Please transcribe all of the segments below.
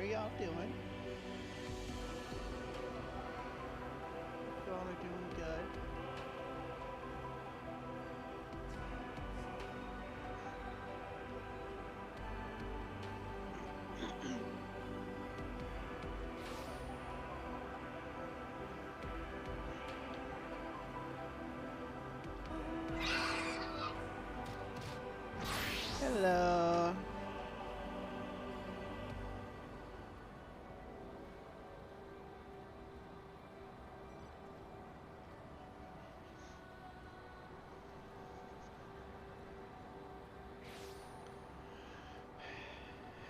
are y'all doing? Y'all are doing good. Hello.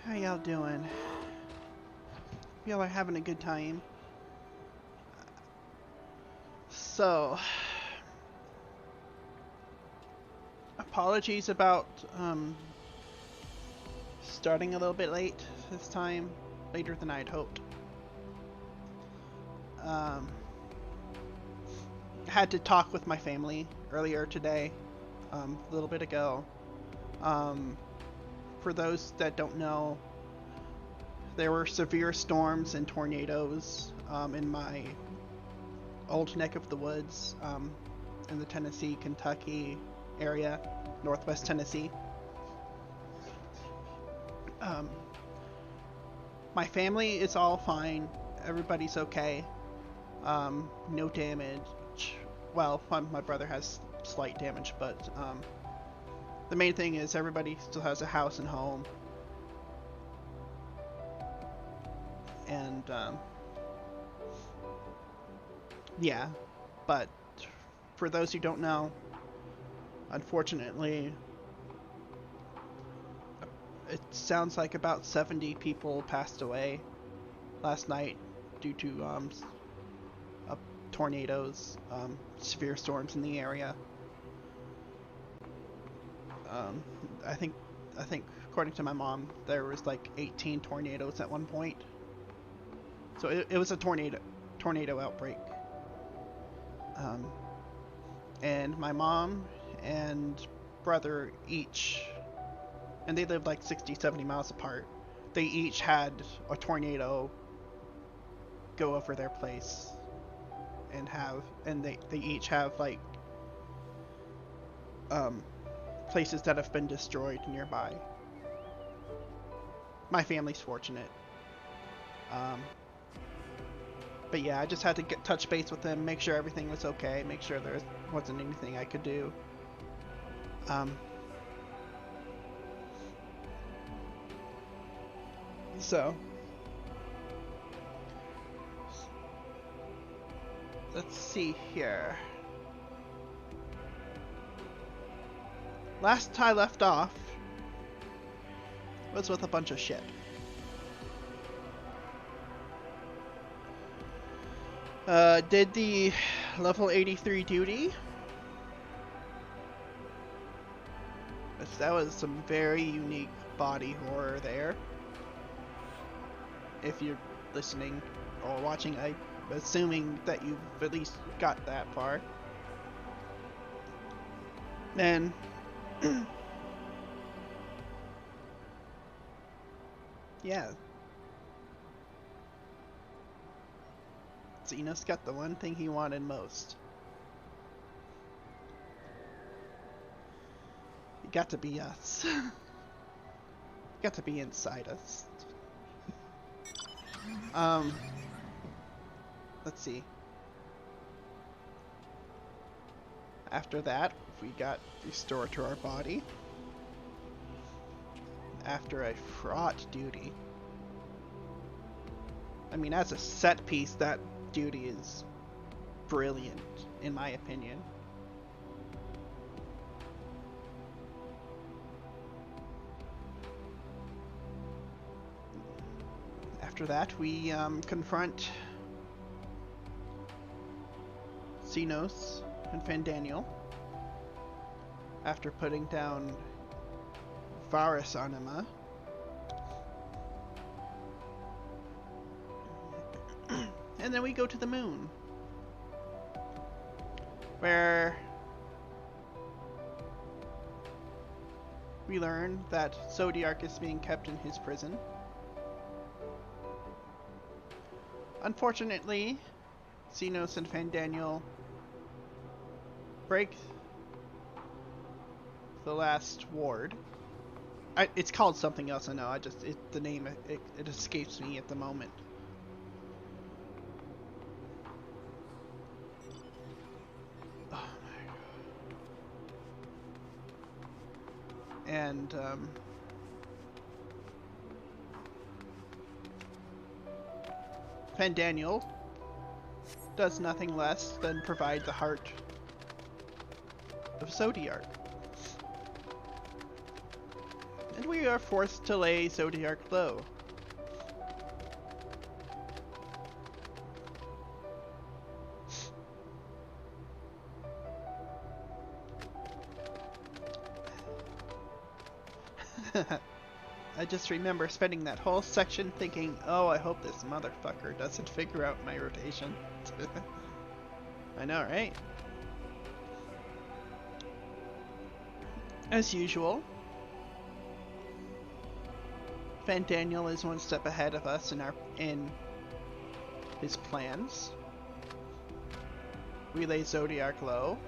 How y'all doing? Y'all are having a good time. So, apologies about starting a little bit late this time, later than I'd hoped. Had to talk with my family earlier today, a little bit ago. For those that don't know, there were severe storms and tornadoes in my old neck of the woods in the Tennessee, Kentucky area, northwest Tennessee. My family is all fine. Everybody's okay. No damage. Well, my brother has slight damage, but the main thing is everybody still has a house and home. And yeah, but for those who don't know, unfortunately, it sounds like about 70 people passed away last night due to tornadoes, severe storms in the area. I think according to my mom, there was like 18 tornadoes at one point. So it was a tornado outbreak. And my mom and brother each, and they lived like 60, 70 miles apart, they each had a tornado go over their place and they each have like places that have been destroyed nearby. My family's fortunate. But yeah, I just had to touch base with them, make sure everything was okay, make sure there wasn't anything I could do. So let's see here. Last I left off was with a bunch of shit. Did the level 83 duty. That was some very unique body horror there. If you're listening or watching, I'm assuming that you've at least got that far. And yeah. Xenos got the one thing he wanted most. It got to be us. It got to be inside us. Let's see. After that, we got restored to our body. After a fraught duty. I mean, as a set piece, that duty is brilliant, in my opinion. After that, we confront Xenos and Fandaniel after putting down Varus Anima. And then we go to the moon, where we learn that Zodiark is being kept in his prison. Unfortunately, Xenos and Fandaniel break the last ward. It's called something else, I know. The name, it escapes me at the moment. Oh my god. And, Fandaniel does nothing less than provide the heart of Zodiark. And we are forced to lay Zodiark low. I just remember spending that whole section thinking, oh, I hope this motherfucker doesn't figure out my rotation. I know, right? As usual, Fandaniel is one step ahead of us in his plans. We lay Zodiark low.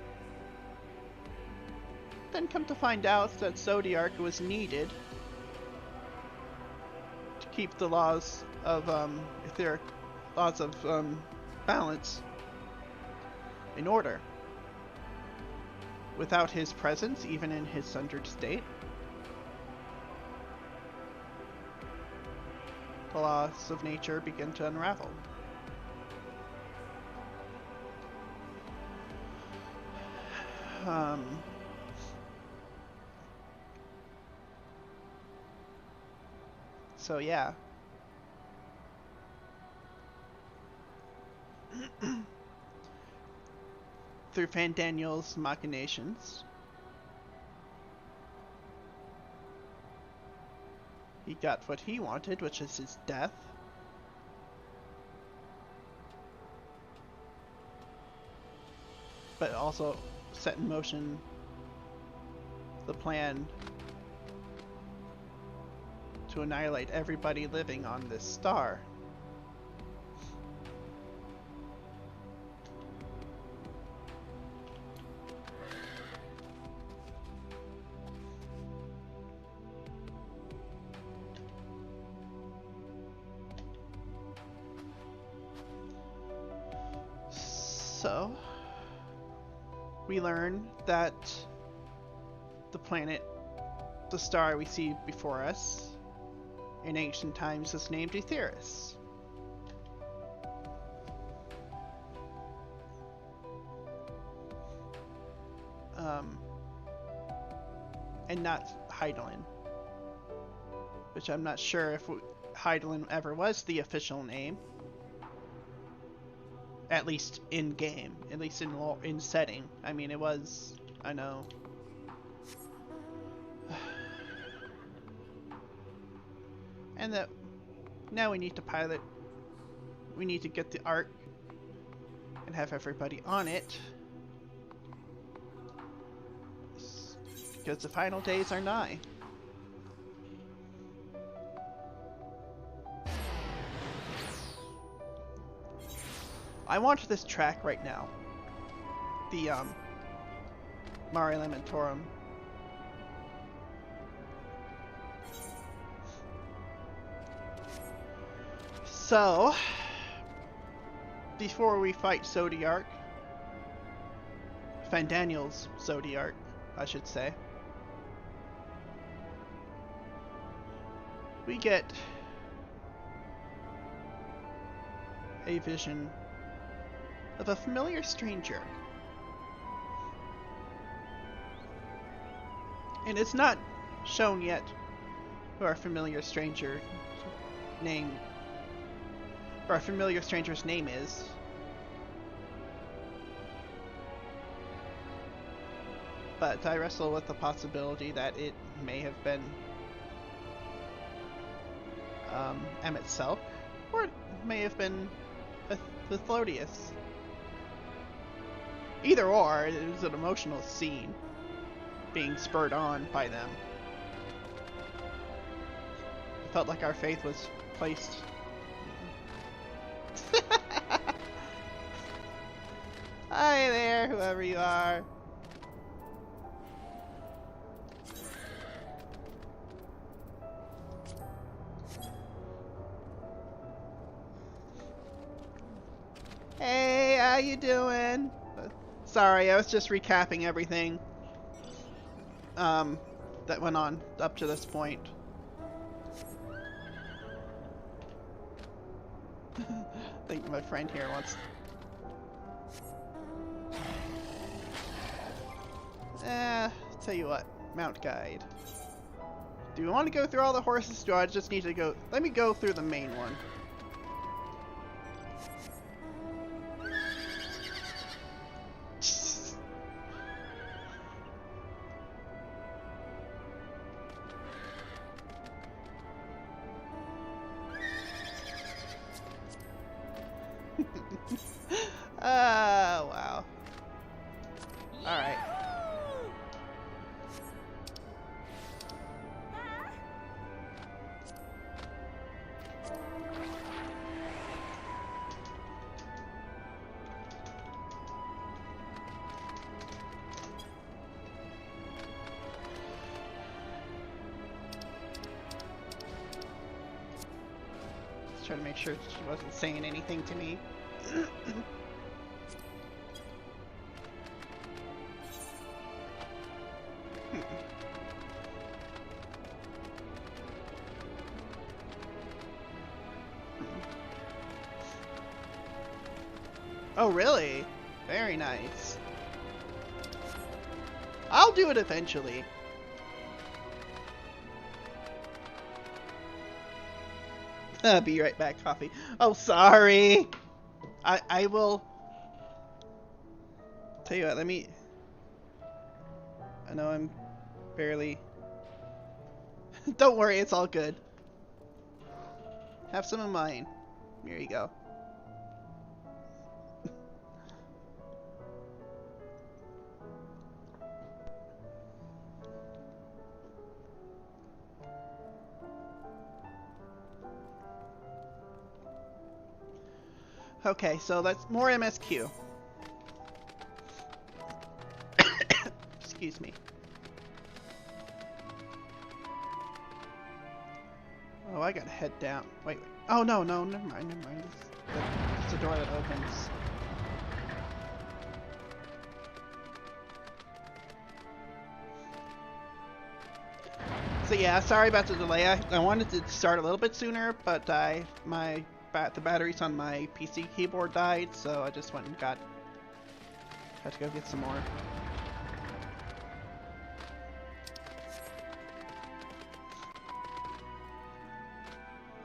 Then come to find out that Zodiark was needed to keep the laws of etheric laws of balance in order. Without his presence, even in his sundered state, the laws of nature begin to unravel. So yeah. Through Fandaniel's machinations, he got what he wanted, which is his death. But also set in motion the plan to annihilate everybody living on this star. So, we learn that the planet, the star we see before us, in ancient times was named Aetheris. And not Hydaelyn. Which I'm not sure if Hydaelyn ever was the official name. At least in game, at least in setting. I mean, it was, I know. And that now we need to pilot. We need to get the Ark and have everybody on it, because the final days are nigh. I want this track right now. The Mare Lamentorum. So, before we fight Zodiark, Fandaniel's Zodiark, I should say, we get a vision of a familiar stranger. And it's not shown yet who our familiar stranger name, or our familiar stranger's name is. But I wrestle with the possibility that it may have been Emmett Selk, or it may have been Thelodious. Either or, it was an emotional scene being spurred on by them. It felt like our faith was placed there, whoever you are. Hey, how you doing? Sorry, I was just recapping everything that went on up to this point. I think my friend here wants... Tell you what, mount guide. Do we want to go through all the horses? Do I just need to go... Let me go through the main one. Wow. Alright. Just trying to make sure she wasn't saying anything to me. Oh, really? Very nice. I'll do it eventually. Be right back, coffee. Oh, sorry. I will... Tell you what, let me... I know I'm barely... Don't worry, it's all good. Have some of mine. Here you go. Okay, so that's more MSQ. Excuse me. Oh, I gotta head down. Wait. Oh, no, never mind. It's the door that opens. So yeah, sorry about the delay. I wanted to start a little bit sooner, but the batteries on my PC keyboard died, so I just went and had to go get some more.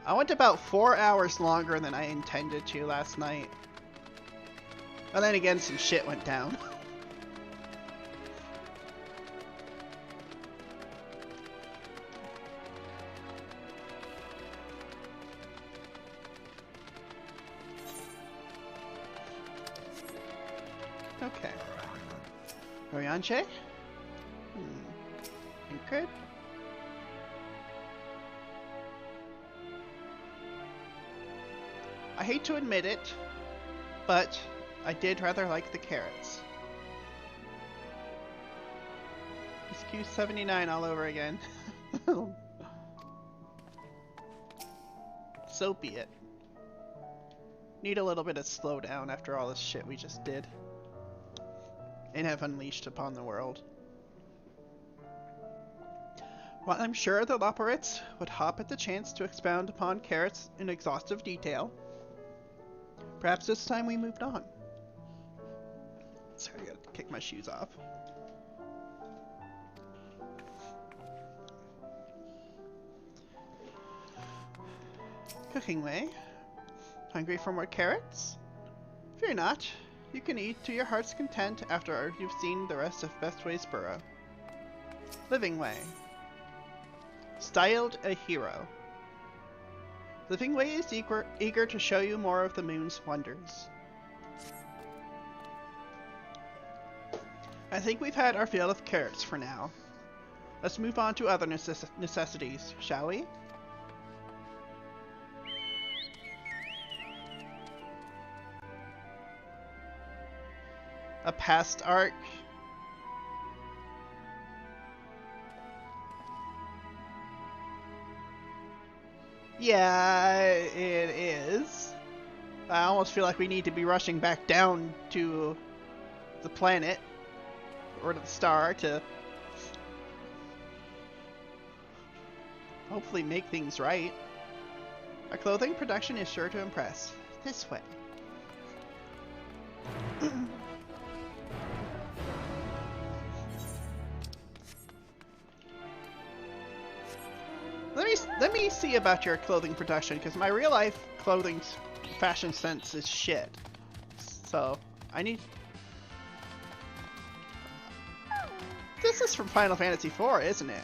I went about 4 hours longer than I intended to last night. And then again, some shit went down. Okay. Orianche? Incred? I hate to admit it, but I did rather like the carrots. MSQ 79 all over again. So be it. Need a little bit of slowdown after all this shit we just did and have unleashed upon the world. While I'm sure the Loporrits would hop at the chance to expound upon carrots in exhaustive detail, perhaps this time we moved on. Sorry, I gotta kick my shoes off. Cooking way. Hungry for more carrots? Fear not. You can eat to your heart's content after you've seen the rest of Bestway's burrow. Living way. Styled a hero. Living way is eager to show you more of the moon's wonders. I think we've had our fill of carrots for now. Let's move on to other necessities, shall we? a past arc. Yeah, it is. I almost feel like we need to be rushing back down to the planet or to the star to hopefully make things right. Our clothing production is sure to impress. This way. Let me see about your clothing production, because my real life clothing fashion sense is shit. So I need. This is from Final Fantasy IV, isn't it?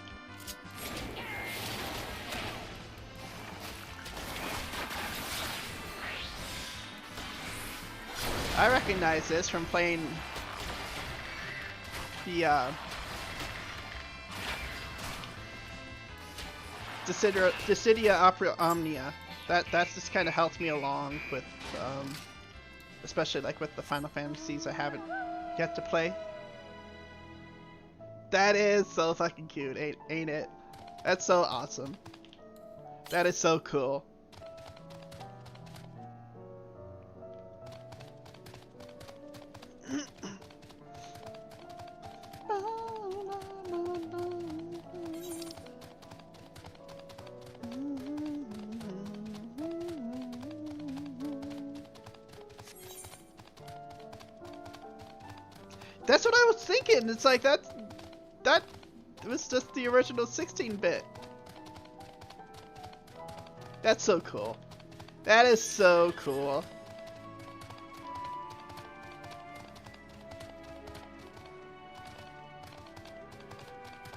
I recognize this from playing the Dissidia Opera Omnia. That's just kind of helped me along with, especially like with the Final Fantasies I haven't yet to play. That is so fucking cute, ain't it? That's so awesome. That is so cool. That's what I was thinking. It's like that was just the original 16-bit. That's so cool. That is so cool.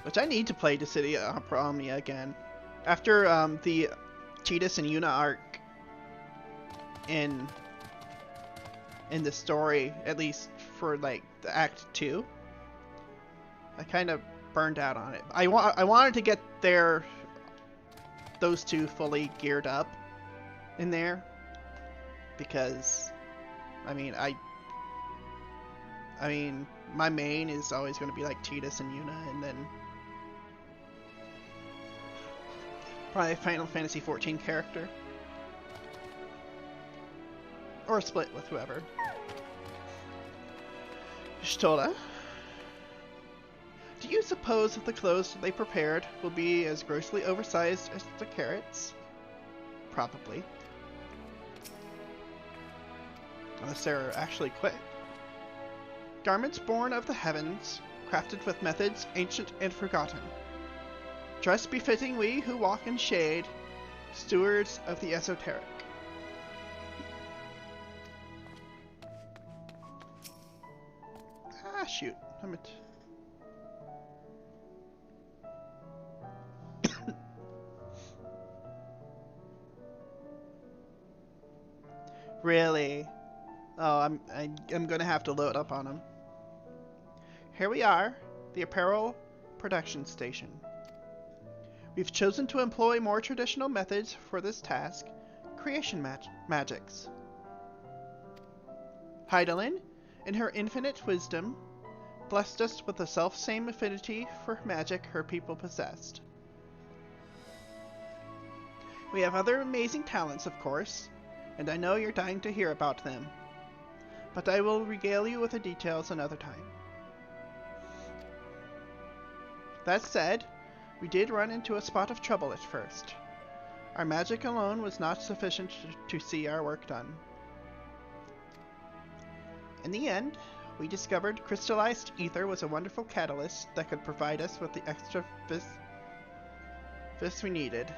Which I need to play Dissidia Opera Omnia again. After the Tidus and Yuna arc in the story, at least for like the Act 2, I kind of burned out on it. I wanted to get those two fully geared up in there, because I mean my main is always going to be like Tidus and Yuna, and then probably a Final Fantasy XIV character, or a split with whoever. Shtola, do you suppose that the clothes they prepared will be as grossly oversized as the carrots? Probably. Unless they're actually quick. Garments born of the heavens, crafted with methods ancient and forgotten. Dress befitting we who walk in shade, stewards of the esoteric. Ah, shoot. Damn it. Really? Oh, I'm gonna have to load up on them. Here we are, the apparel production station. We've chosen to employ more traditional methods for this task, creation magics. Heidelin, in her infinite wisdom, blessed us with the self-same affinity for magic her people possessed. We have other amazing talents, of course, and I know you're dying to hear about them, but I will regale you with the details another time. That said, we did run into a spot of trouble at first. Our magic alone was not sufficient to see our work done. In the end, we discovered crystallized ether was a wonderful catalyst that could provide us with the extra vis we needed.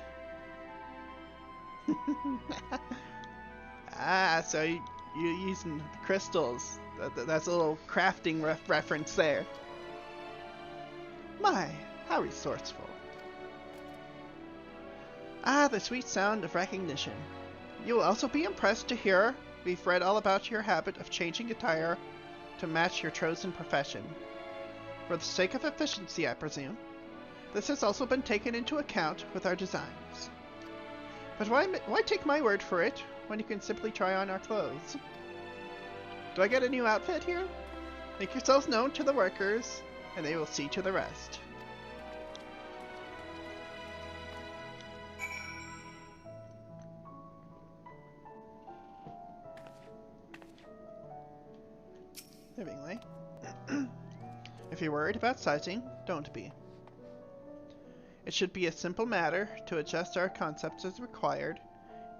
Ah, so you're using crystals. That's a little crafting reference there. My, how resourceful. Ah, the sweet sound of recognition. You will also be impressed to hear we've read all about your habit of changing attire to match your chosen profession. For the sake of efficiency, I presume. This has also been taken into account with our designs. But why take my word for it when you can simply try on our clothes? Do I get a new outfit here? Make yourselves known to the workers, and they will see to the rest. Livingly. If you're worried about sizing, don't be. It should be a simple matter to adjust our concepts as required,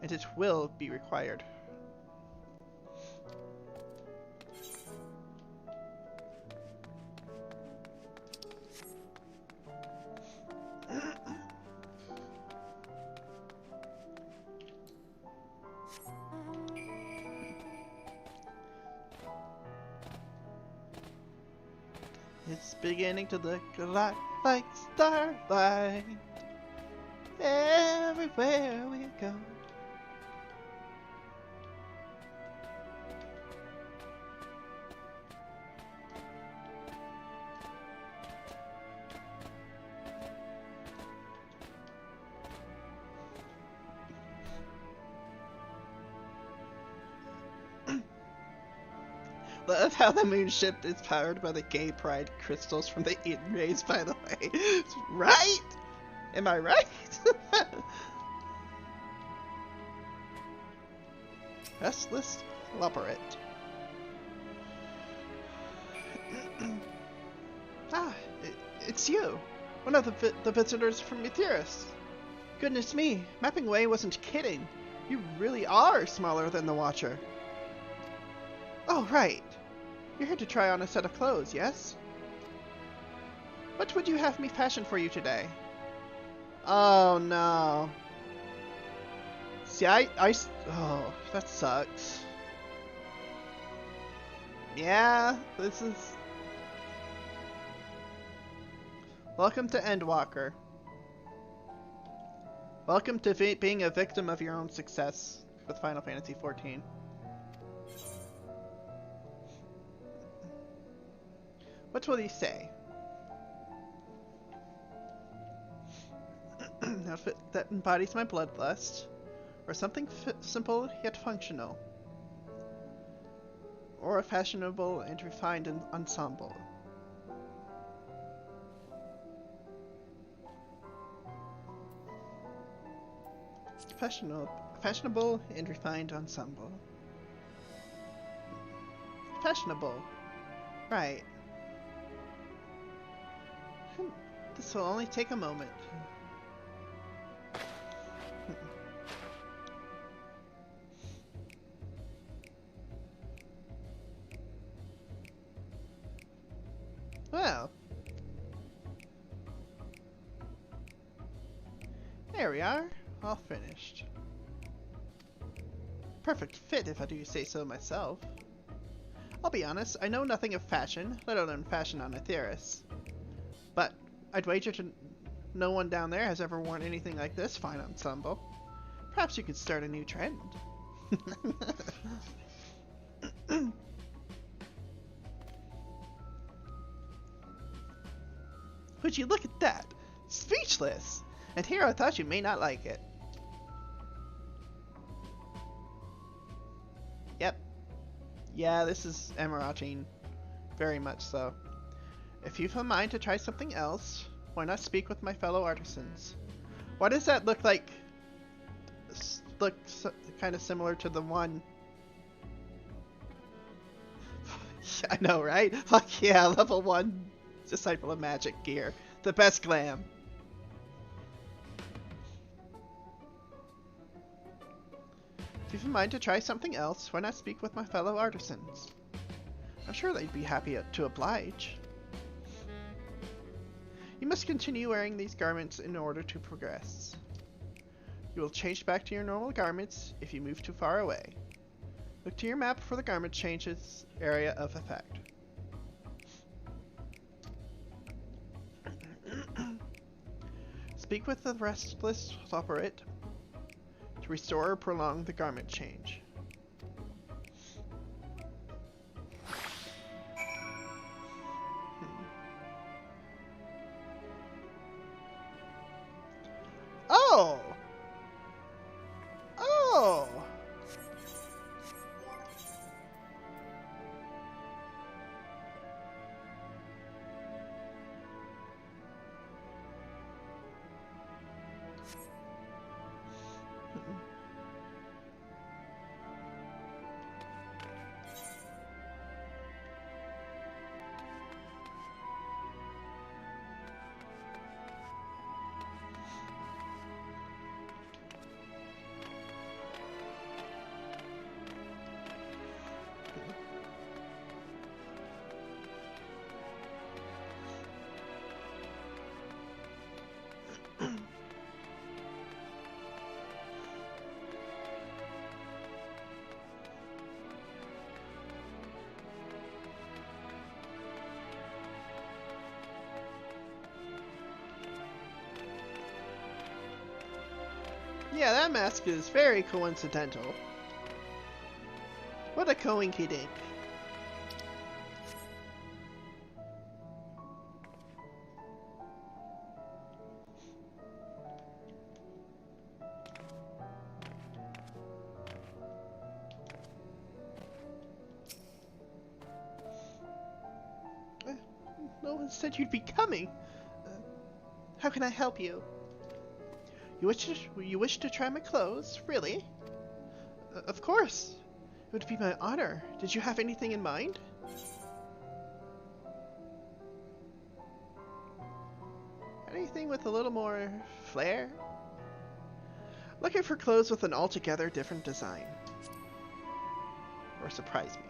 and it will be required. It's beginning to look a lot like starlight everywhere we go. Love how the moon ship is powered by the gay pride crystals from the Eden rays, by the way. Right? Am I right? Restless Loperet. It's you. One of the visitors from Aetheris. Goodness me, Mapping Way wasn't kidding. You really are smaller than the Watcher. Oh, right. You're here to try on a set of clothes, yes? What would you have me fashion for you today? Oh, no. See, oh, that sucks. Yeah, this is... Welcome to Endwalker. Welcome to being a victim of your own success with Final Fantasy XIV. What will he say? An outfit that embodies my bloodlust, or something simple yet functional, or a fashionable and refined ensemble. Fashionable and refined ensemble. Fashionable, right. This will only take a moment. Well. There we are. All finished. Perfect fit if I do say so myself. I'll be honest, I know nothing of fashion, let alone fashion on Aetheris. But I'd wager no one down there has ever worn anything like this fine ensemble. Perhaps you could start a new trend. Would you look at that? Speechless! And here I thought you may not like it. Yep. Yeah, this is Emeraldine. Very much so. If you've a mind to try something else, why not speak with my fellow artisans? Why does that look like... kind of similar to the one... I know, right? Fuck yeah, level 1 Disciple of Magic gear. The best glam. If you've a mind to try something else, why not speak with my fellow artisans? I'm sure they'd be happy to oblige. You must continue wearing these garments in order to progress. You will change back to your normal garments if you move too far away. Look to your map for the garment changes area of effect. Speak with the restless Loperet to restore or prolong the garment change. Oh! Oh! Yeah, that mask is very coincidental. What a coinky dink. No one said you'd be coming. How can I help you? You wish to try my clothes? Really? Of course. It would be my honor. Did you have anything in mind? Anything with a little more flair? Looking for clothes with an altogether different design. Or surprise me.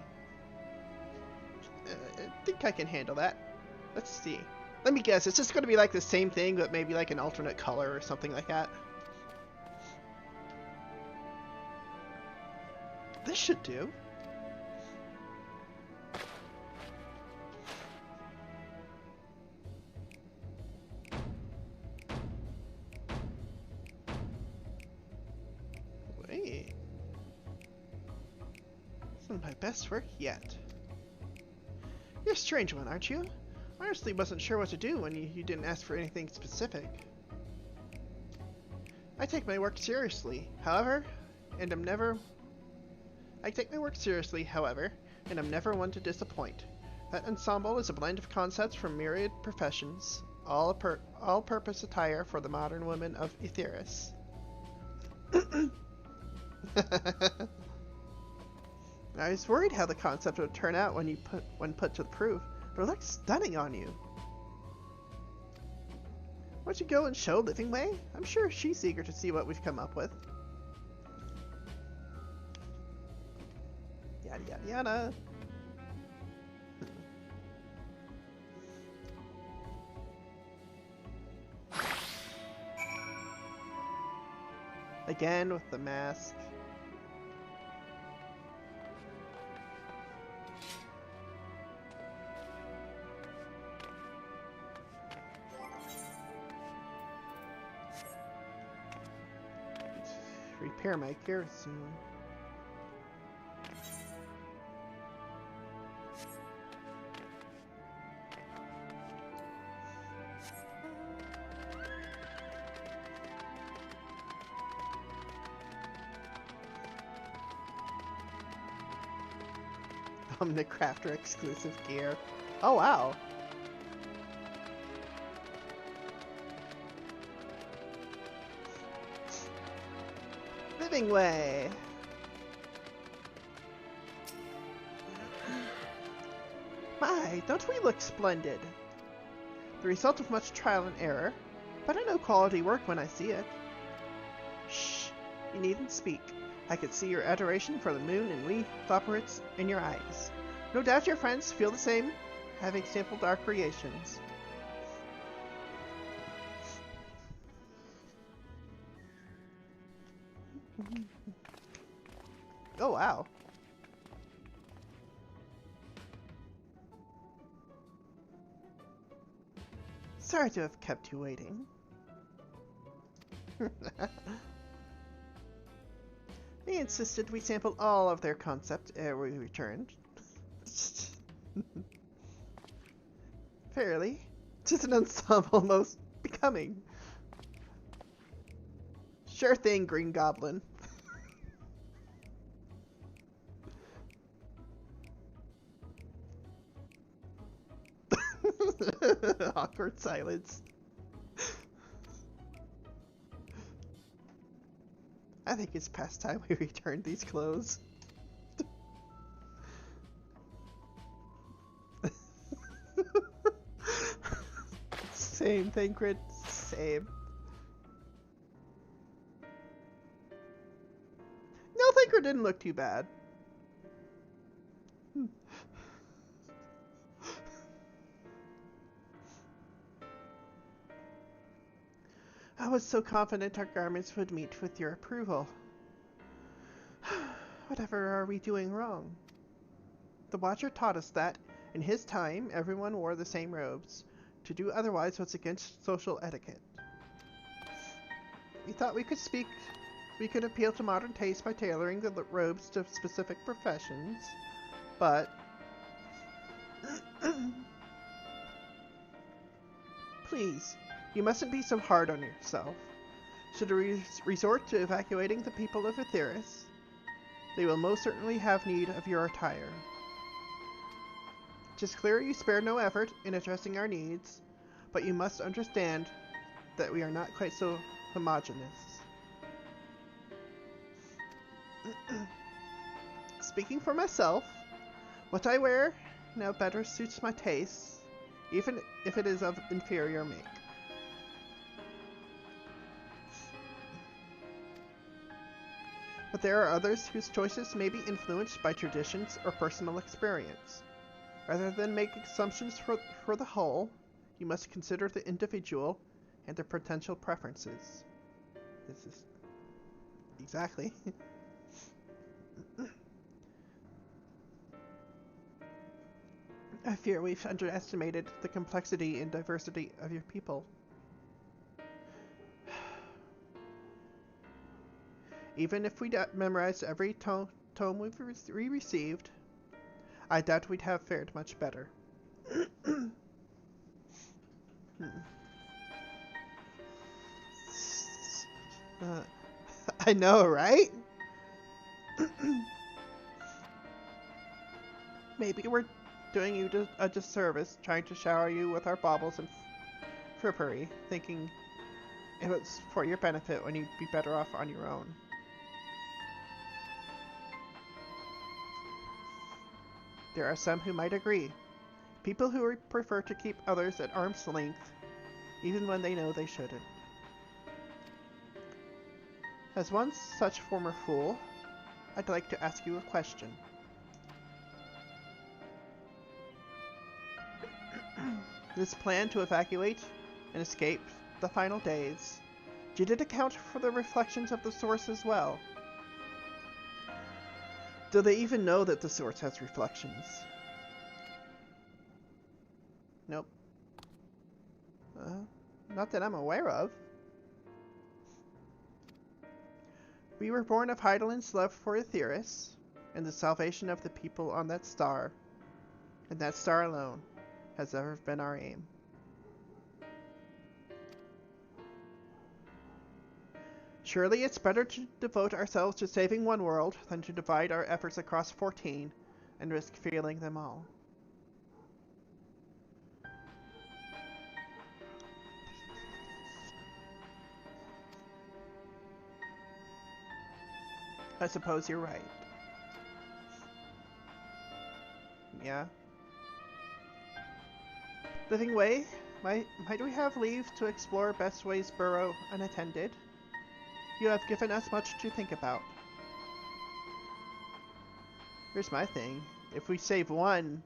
I think I can handle that. Let's see. Let me guess, it's just going to be like the same thing, but maybe like an alternate color or something like that. This should do. Wait. This is my best work yet. You're a strange one, aren't you? Honestly, wasn't sure what to do when you didn't ask for anything specific. I take my work seriously, however, and I'm never one to disappoint. That ensemble is a blend of concepts from myriad professions, all-purpose attire for the modern women of Aetheris. I was worried how the concept would turn out when put to the proof, but it looks stunning on you. Why don't you go and show Living Way? I'm sure she's eager to see what we've come up with. Yada yada yada. Again with the mask. Repair my garrison. Omnicrafter exclusive gear. Oh wow. Living Way. My, don't we look splendid? The result of much trial and error, but I know quality work when I see it. Shh, you needn't speak. I could see your adoration for the moon and we thoperites in your eyes. No doubt your friends feel the same, having sampled our creations. Oh wow. Sorry to have kept you waiting. They insisted we sample all of their concepts ere we returned. Fairly. 'Tis an ensemble most becoming. Sure thing, Green Goblin. Awkward silence. I think it's past time we return these clothes. Same thing, Crit. Same. No, Thinker didn't look too bad. I was so confident our garments would meet with your approval. Whatever are we doing wrong? The Watcher taught us that, in his time, everyone wore the same robes. To do otherwise was against social etiquette. We thought we could speak We could appeal to modern taste by tailoring the robes to specific professions, but please, you mustn't be so hard on yourself. Should we resort to evacuating the people of Aetheris, they will most certainly have need of your attire. It is clear you spare no effort in addressing our needs, but you must understand that we are not quite so homogeneous. Speaking for myself, what I wear now better suits my tastes, even if it is of inferior make. But there are others whose choices may be influenced by traditions or personal experience. Rather than make assumptions for the whole, you must consider the individual and their potential preferences. This is exactly. I fear we've underestimated the complexity and diversity of your people. Even if we memorized every tome we received, I doubt we'd have fared much better. I know, right? Maybe we're doing you a disservice trying to shower you with our baubles and frippery, thinking it was for your benefit when you'd be better off on your own. There are some who might agree. People who prefer to keep others at arm's length, even when they know they shouldn't. As one such former fool, I'd like to ask you a question. This plan to evacuate and escape the final days, did it account for the reflections of the source as well? Do they even know that the source has reflections? Nope. Not that I'm aware of. We were born of Hydaelyn's love for Aetheris, and the salvation of the people on that star, and that star alone has ever been our aim. Surely it's better to devote ourselves to saving one world than to divide our efforts across 14 and risk failing them all. I suppose you're right. Yeah. Living Way, might we have leave to explore Bestway's burrow unattended? You have given us much to think about. Here's my thing. If we save one,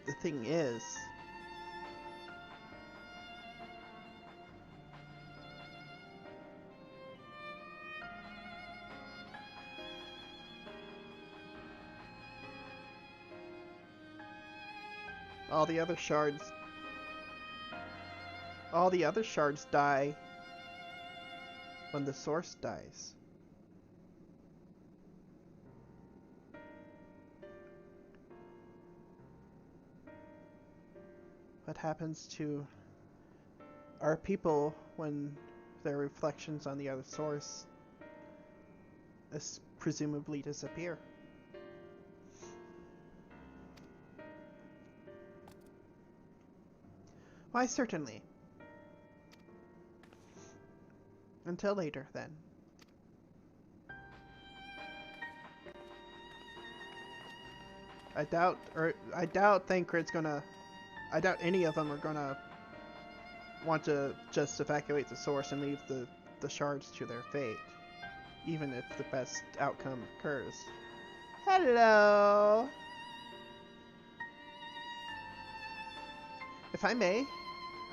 the thing is, all the other shards die when the source dies. What happens to our people when their reflections on the other source presumably disappear? Why, certainly. Until later, then. I doubt Thancred's gonna... I doubt any of them are gonna want to just evacuate the source and leave the shards to their fate, even if the best outcome occurs. Hello! If I may,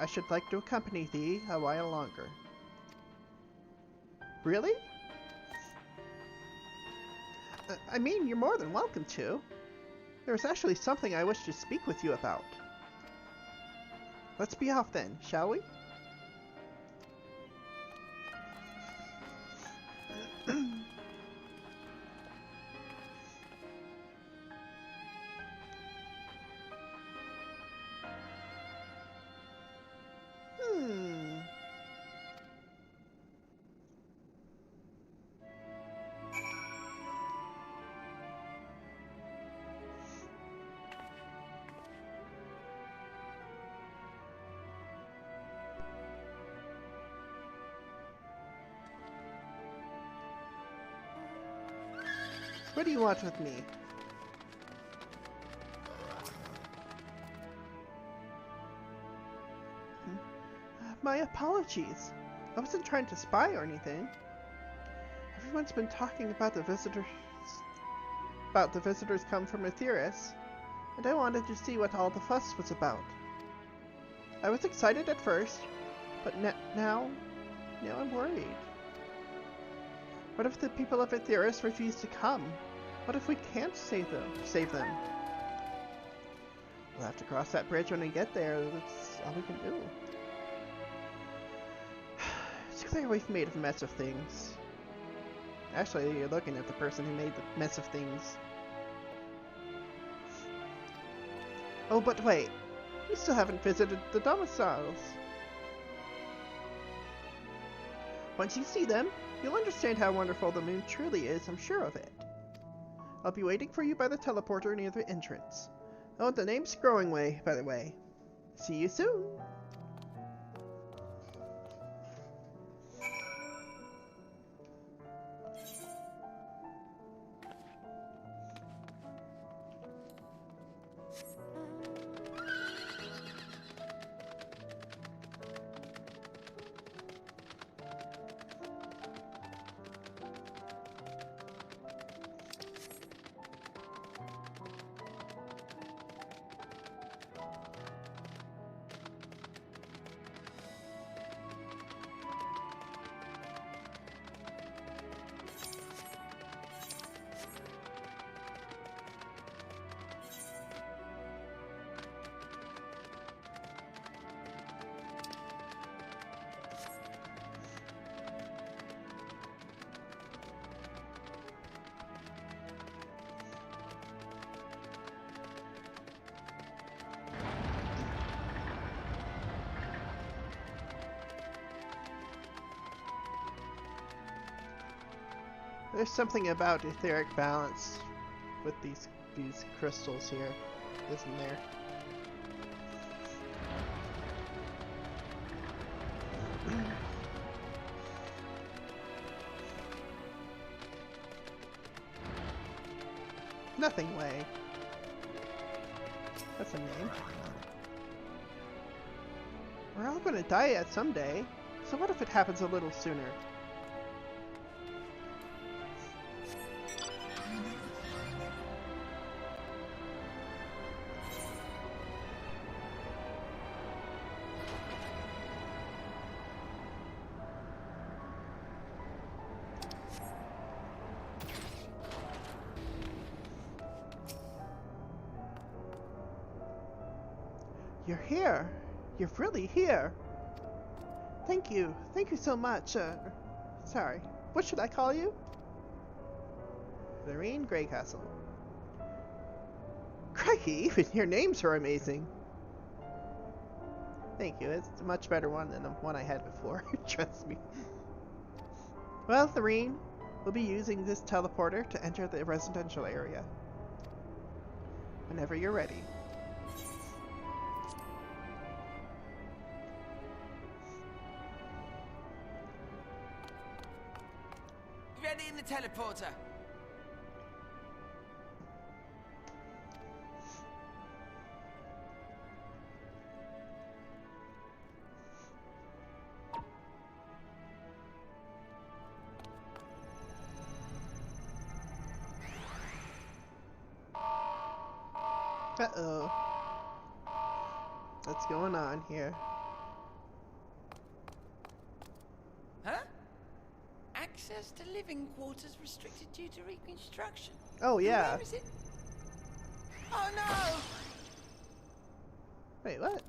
I should like to accompany thee a while longer. Really? I mean, you're more than welcome to. There's actually something I wish to speak with you about. Let's be off then, shall we? What do you want with me? My apologies. I wasn't trying to spy or anything. Everyone's been talking about the visitors come from Aetheris, and I wanted to see what all the fuss was about. I was excited at first, but now I'm worried. What if the people of Aetheris refuse to come? What if we can't save them? We'll have to cross that bridge when we get there. That's all we can do. It's clear we've made a mess of things. Actually, you're looking at the person who made the mess of things. Oh, but wait. We still haven't visited the domiciles. Once you see them, you'll understand how wonderful the moon truly is, I'm sure of it. I'll be waiting for you by the teleporter near the entrance. Oh, the name's Growing Way, by the way. See you soon! There's something about etheric balance with these crystals here, isn't there? Nothing way. That's a name. We're all gonna die at some day, so what if it happens a little sooner? You're here. You're really here. Thank you. Thank you so much. Sorry. What should I call you? Lorraine Greycastle. Crikey, even your names are amazing. Thank you. It's a much better one than the one I had before. Trust me. Well, Lorraine, we'll be using this teleporter to enter the residential area. Whenever you're ready. Ready in the teleporter. Uh-oh. What's going on here? Huh? Access to living quarters restricted due to reconstruction. Oh, yeah. Where is it? Oh, no! Wait, what?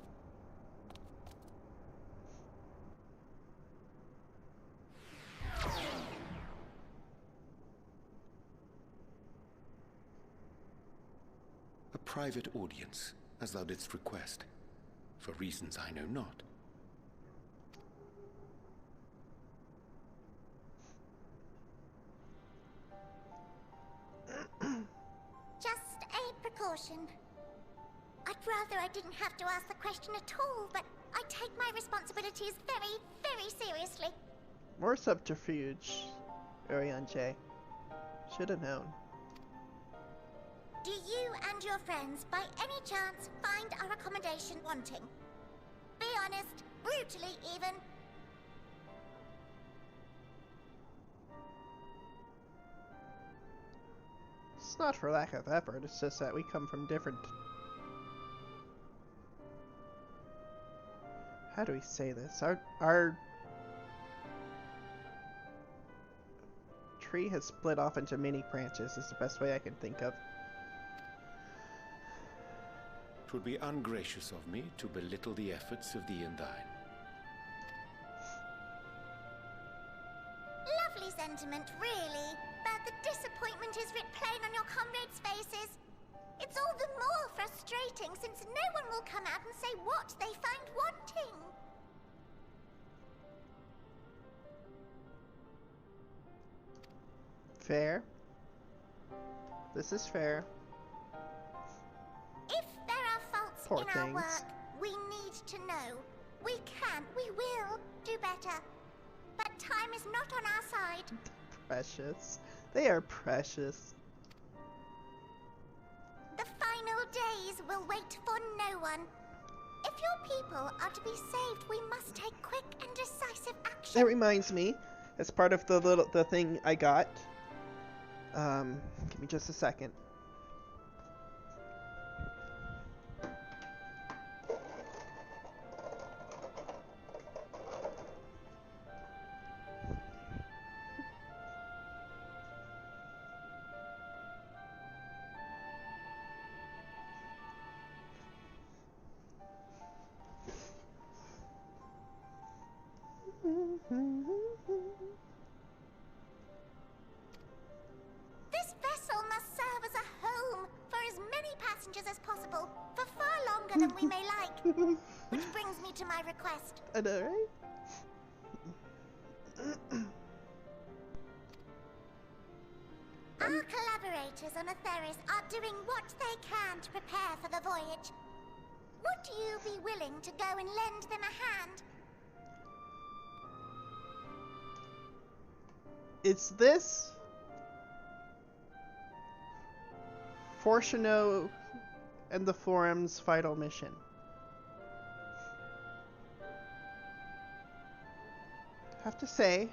private audience, as thou didst request, for reasons I know not. Just a precaution. I'd rather I didn't have to ask the question at all, but I take my responsibilities very, very seriously. More subterfuge, Ariane J. Should have known. Do you and your friends, by any chance, find our accommodation wanting? Be honest, brutally even. It's not for lack of effort, it's just that we come from different... How do we say this? Our tree has split off into many branches, is the best way I can think of. It would be ungracious of me to belittle the efforts of thee and thine. Lovely sentiment, really. But the disappointment is writ plain on your comrades' faces. It's all the more frustrating since no one will come out and say what they find wanting. Fair. This is fair. If there are faults Poor in things. our work, we need to know. We can, we will do better. But time is not on our side. Precious. They are precious. The final days will wait for no one. If your people are to be saved, we must take quick and decisive action. That reminds me, as part of the thing I got, give me just a second. This vessel must serve as a home for as many passengers as possible, for far longer than we may like. Which brings me to my request. I know, right? Our collaborators on Aetheris are doing what they can to prepare for the voyage. Would you be willing to go and lend them a hand? Is this Fortuno and the Forum's final mission? Have to say,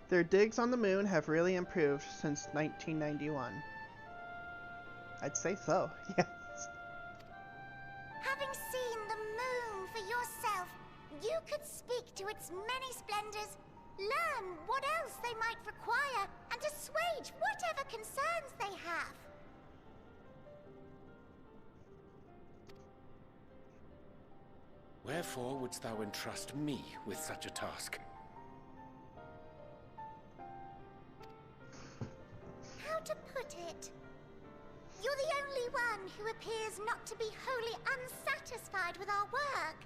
their digs on the moon have really improved since 1991. I'd say so, yes. Having seen the moon for yourself, you could speak to its many splendors, learn what else they might require, and assuage whatever concerns they have. Wherefore wouldst thou entrust me with such a task? How to put it? You're the only one who appears not to be wholly unsatisfied with our work.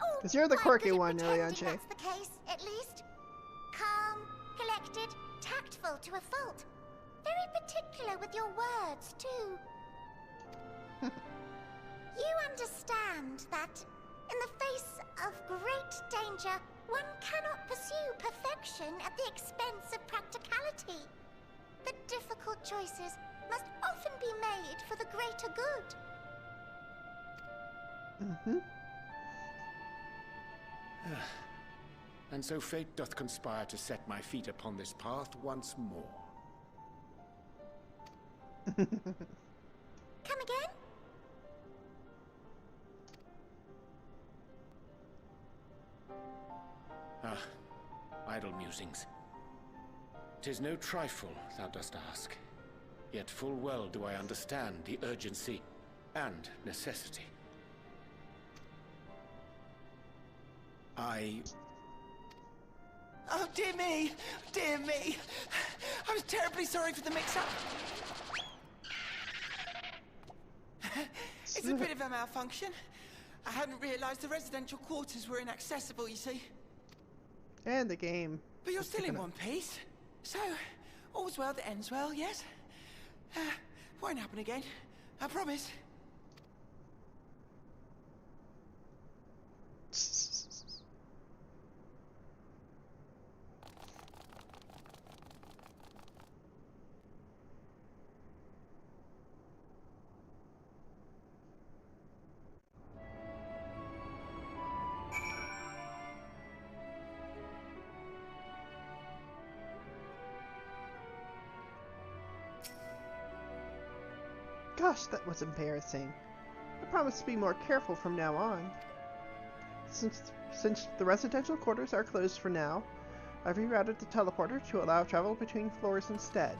Oh, 'Cause you're the quite quirky good at one, pretending Ilianche. That's the case, at least. Calm, collected, tactful to a fault. Very particular with your words, too. You understand that, in the face of great danger, one cannot pursue perfection at the expense of practicality. The difficult choices must often be made for the greater good. Mm-hmm. And so fate doth conspire to set my feet upon this path once more. Come again? Ah, idle musings. 'Tis no trifle thou dost ask, yet full well do I understand the urgency and necessity. Oh, dear me! Dear me! I was terribly sorry for the mix-up. It's a bit of a malfunction. I hadn't realized the residential quarters were inaccessible, you see. And the game. But you're still in one piece. So, all's well that ends well, yes? Won't happen again. I promise. Gosh, that was embarrassing. I promise to be more careful from now on. Since the residential quarters are closed for now, I've rerouted the teleporter to allow travel between floors instead.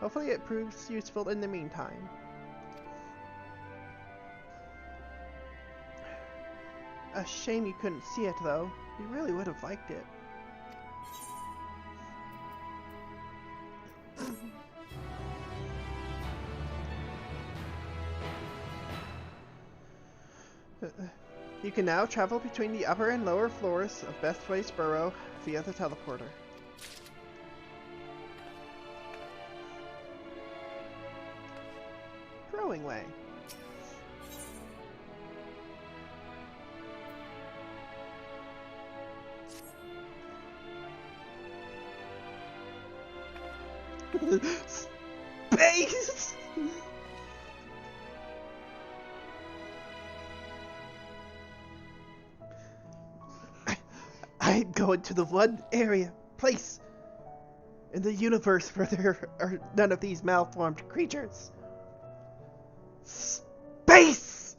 Hopefully it proves useful in the meantime. A shame you couldn't see it though. You really would have liked it. You can now travel between the upper and lower floors of Best Ways Burrow via the teleporter. Growing Way. Space! I'm going to the one place in the universe where there are none of these malformed creatures. Space!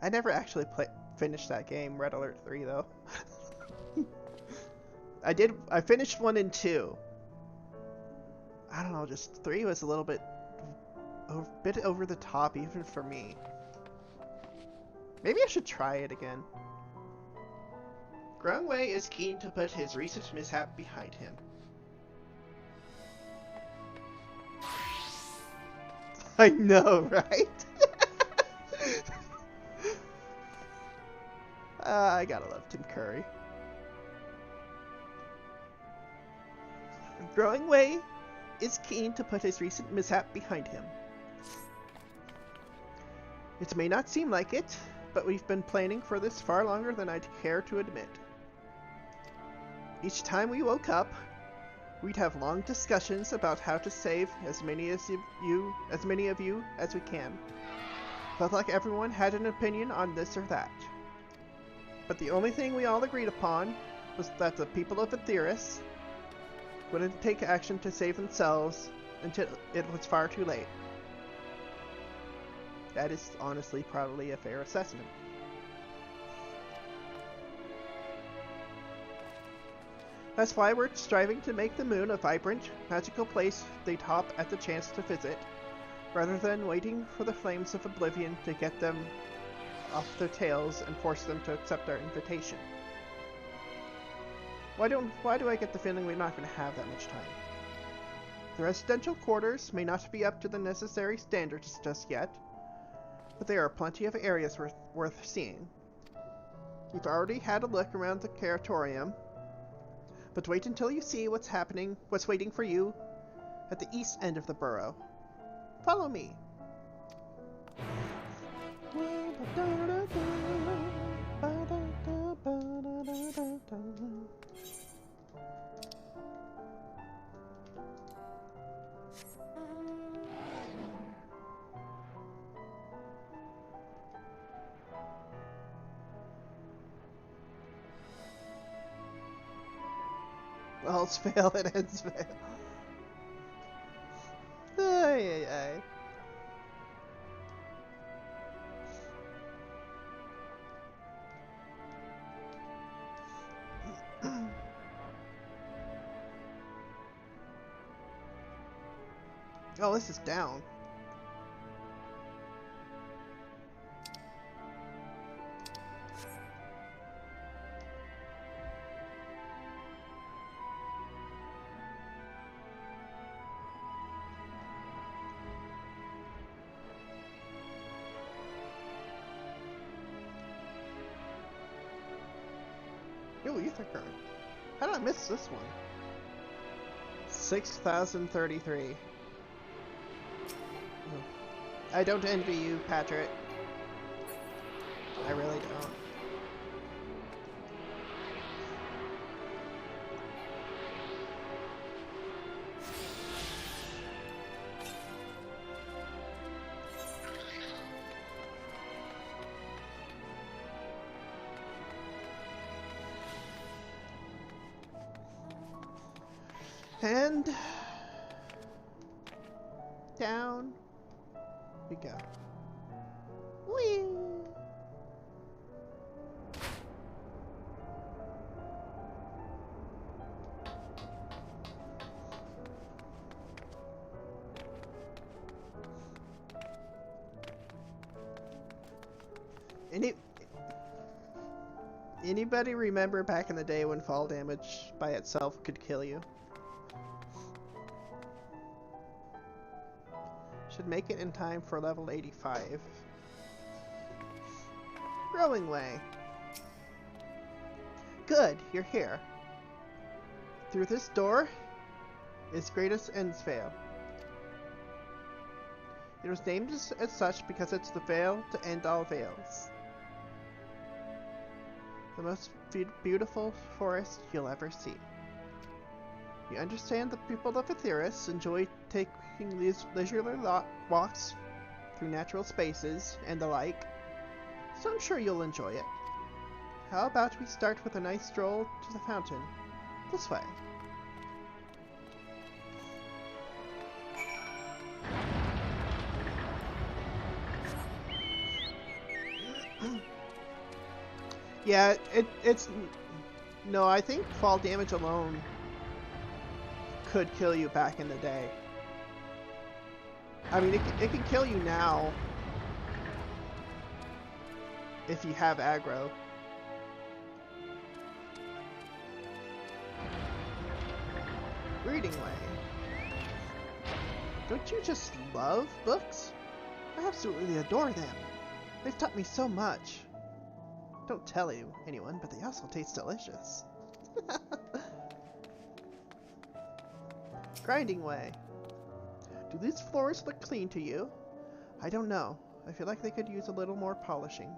I never actually finished that game, Red Alert 3, though. I finished 1 and 2. I don't know, just 3 was a little bit over the top, even for me. Maybe I should try it again. Grungway is keen to put his recent mishap behind him. I know, right? I gotta love Tim Curry. Growingway is keen to put his recent mishap behind him. It may not seem like it, but we've been planning for this far longer than I'd care to admit. Each time we woke up, we'd have long discussions about how to save as many of you as we can. Felt like everyone had an opinion on this or that. But the only thing we all agreed upon was that the people of Aetheris wouldn't take action to save themselves until it was far too late. That is honestly probably a fair assessment. That's why we're striving to make the moon a vibrant, magical place they'd hop at the chance to visit, rather than waiting for the flames of oblivion to get them off their tails and force them to accept our invitation. Why do I get the feeling we're not going to have that much time? The residential quarters may not be up to the necessary standards just yet, but there are plenty of areas worth seeing. You've already had a look around the Curatorium, but wait until you see what's waiting for you at the east end of the burrow. Follow me. All's fail and ends fail. Ay, ay, ay. Oh, this is down. Aether card. How did I miss this one? 6,033. I don't envy you, Patrick. I really don't. And down we go. Whee! Anybody remember back in the day when fall damage by itself could kill you? Should make it in time for level 85. Growing way. Good, you're here. Through this door is Greatest Ends Veil. It was named as such because it's the veil to end all veils. The most beautiful forest you'll ever see. You understand the people of Aetheris enjoy taking these leisurely walks through natural spaces and the like, so I'm sure you'll enjoy it. How about we start with a nice stroll to the fountain? This way. Yeah, it's... No, I think fall damage alone could kill you back in the day. I mean, it can kill you now if you have aggro. Reading way. Don't you just love books? I absolutely adore them. They've taught me so much. Don't tell anyone, but they also taste delicious. Grinding way. Do these floors look clean to you? I don't know. I feel like they could use a little more polishing.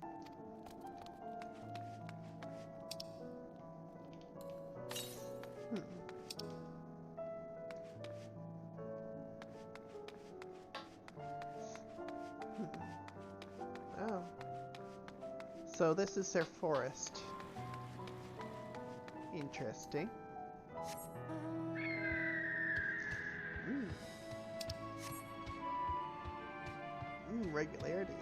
Oh. So this is their forest. Interesting. Regularity.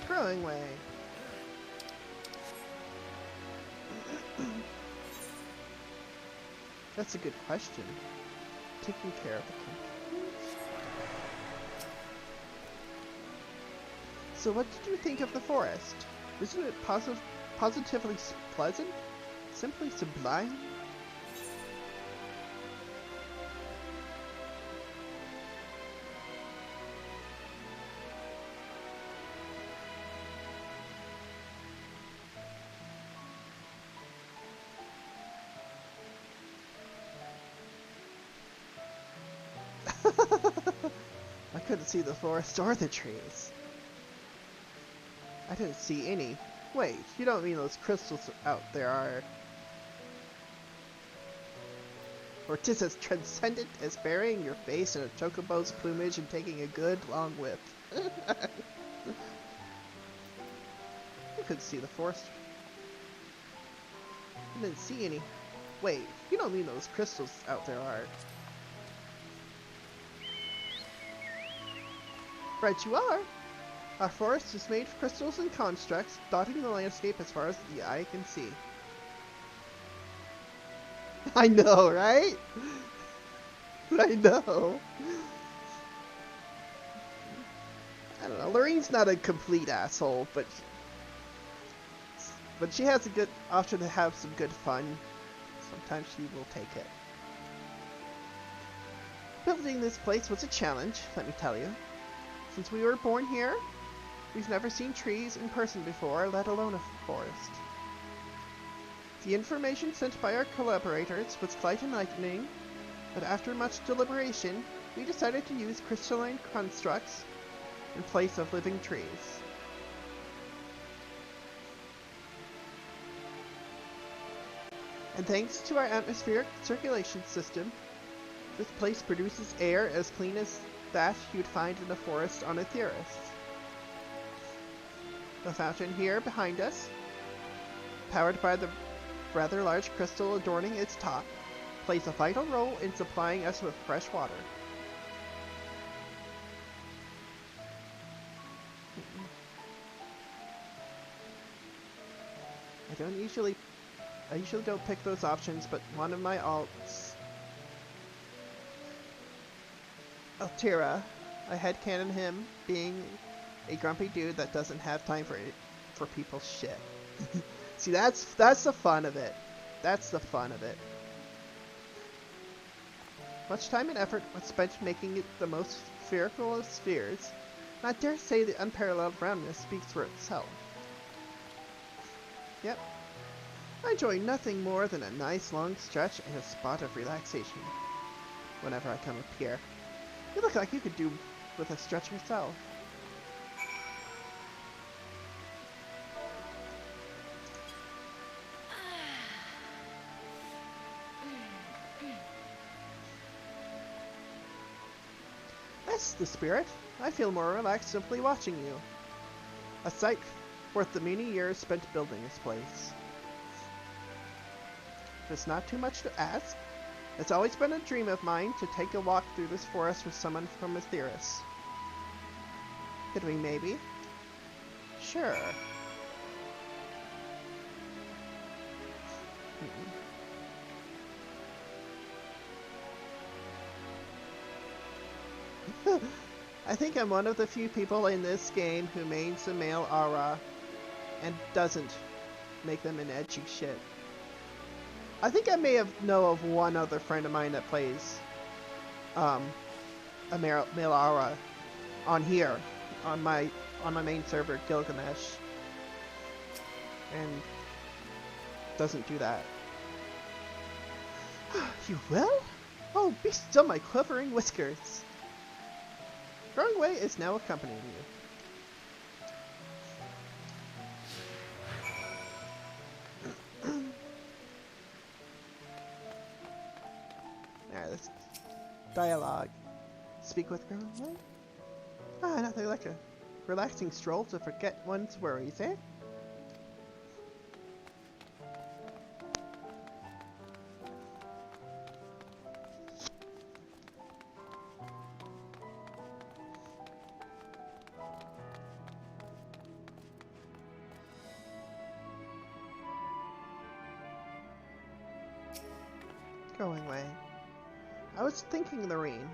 Growing way. That's a good question. Taking care of the company. So what did you think of the forest? Isn't it positively pleasant? Simply sublime? I couldn't see the forest or the trees. I didn't see any. Wait, you don't mean those crystals out there are... or 'tis as transcendent as burying your face in a chocobo's plumage and taking a good long whiff. You couldn't see the forest. I didn't see any. Wait, you don't mean those crystals out there are? Right you are. Our forest is made of crystals and constructs, dotting the landscape as far as the eye can see. I know, right? I know. I don't know. Lorene's not a complete asshole, but she has a good option to have some good fun. Sometimes she will take it. Building this place was a challenge, let me tell you. Since we were born here, we've never seen trees in person before, let alone a forest. The information sent by our collaborators was quite enlightening, but after much deliberation, we decided to use crystalline constructs in place of living trees. And thanks to our atmospheric circulation system, this place produces air as clean as that you'd find in a forest on Aetheris. The fountain here behind us, powered by the rather large crystal adorning its top, plays a vital role in supplying us with fresh water. I usually don't pick those options, but one of my alts, Altira, I headcanon him being a grumpy dude that doesn't have time for people's shit. See, that's the fun of it. That's the fun of it. Much time and effort was spent making it the most spherical of spheres, and I dare say the unparalleled roundness speaks for itself. Yep. I enjoy nothing more than a nice long stretch and a spot of relaxation whenever I come up here. You look like you could do with a stretch yourself. That's the spirit. I feel more relaxed simply watching you. A sight worth the many years spent building this place. If it's not too much to ask, it's always been a dream of mine to take a walk through this forest with someone from Aetheris. Could we maybe? Sure. I think I'm one of the few people in this game who mains the male aura and doesn't make them an edgy shit. I think I may know of one other friend of mine that plays a male aura on here, on my main server, Gilgamesh, and doesn't do that. You will? Oh, be still, my quivering whiskers. Growing Way is now accompanying you. Alright, let's dialogue. Speak with Growing Way? Ah, nothing like a relaxing stroll to forget one's worries, eh? Growing Way. I was thinking, Lorene,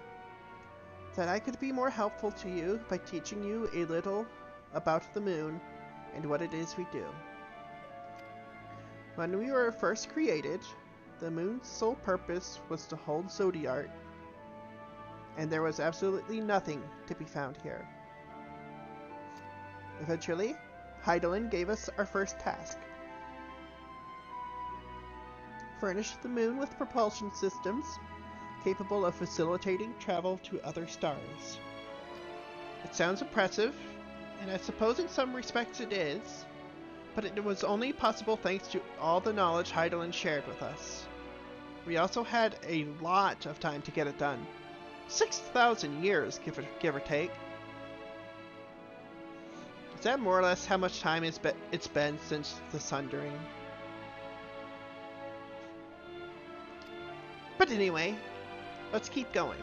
that I could be more helpful to you by teaching you a little about the moon and what it is we do. When we were first created, the moon's sole purpose was to hold Zodiart, and there was absolutely nothing to be found here. Eventually, Hydaelyn gave us our first task. Furnish the moon with propulsion systems capable of facilitating travel to other stars. It sounds impressive, and I suppose in some respects it is, but it was only possible thanks to all the knowledge Hydaelyn shared with us. We also had a lot of time to get it done. 6,000 years, give or take. Is that more or less how much time it's been since the Sundering? But anyway, let's keep going.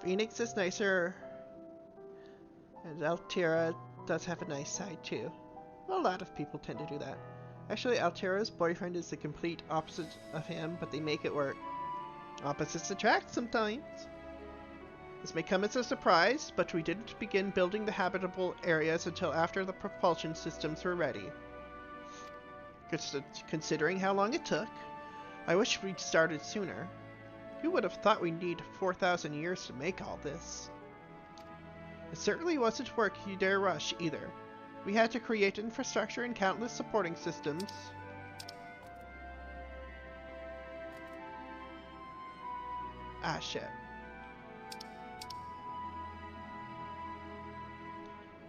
Phoenix is nicer, and Altera does have a nice side too. Well, a lot of people tend to do that. Actually, Altera's boyfriend is the complete opposite of him, but they make it work. Opposites attract sometimes. This may come as a surprise, but we didn't begin building the habitable areas until after the propulsion systems were ready. Considering how long it took, I wish we'd started sooner. Who would have thought we'd need 4,000 years to make all this? It certainly wasn't work you dare rush, either. We had to create infrastructure and countless supporting systems. Ah, shit.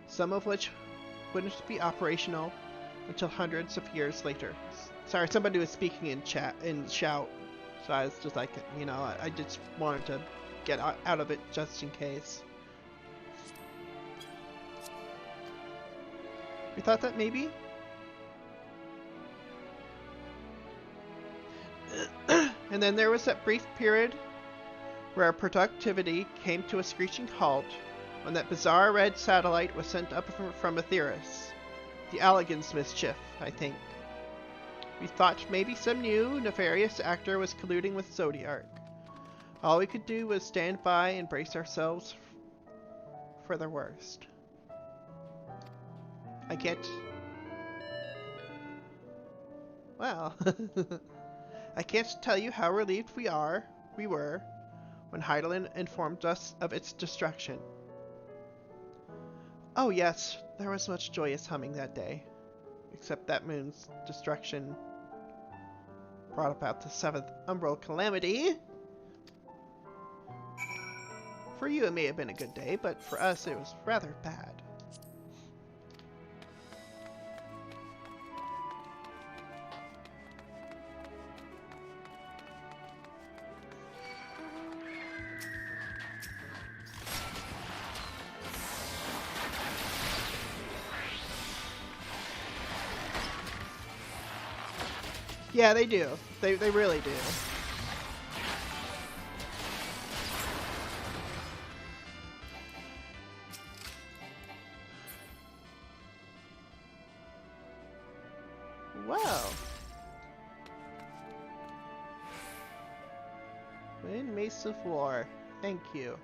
Some of which wouldn't be operational until hundreds of years later. Sorry, somebody was speaking in shout. So I was just like, you know, I just wanted to get out of it just in case. We thought that maybe? And then there was that brief period where our productivity came to a screeching halt when that bizarre red satellite was sent up from Aetheris. The Allegan's mischief, I think. We thought maybe some new, nefarious actor was colluding with Zodiark. All we could do was stand by and brace ourselves for the worst. I can't... Well... I can't tell you how relieved we were, when Heidelin informed us of its destruction. Oh yes, there was much joyous humming that day. Except that moon's destruction brought about the 7th Umbral Calamity. For you it may have been a good day, but for us it was rather bad. Yeah, they do. They really do. Wow. Win Mace of War. Thank you.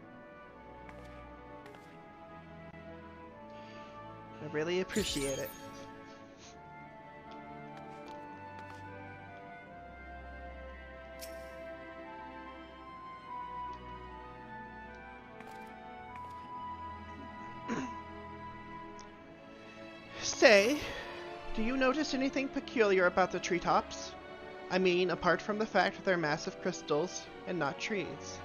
I really appreciate it. Say, do you notice anything peculiar about the treetops? I mean, apart from the fact that they're massive crystals and not trees.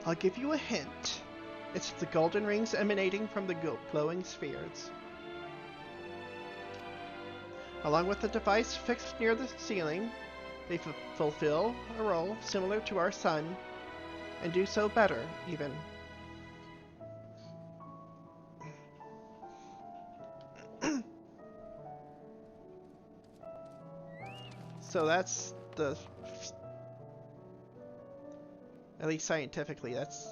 I'll give you a hint. It's the golden rings emanating from the glowing spheres. Along with the device fixed near the ceiling, they fulfill a role similar to our sun, and do so better, even. So that's the... At least scientifically, that's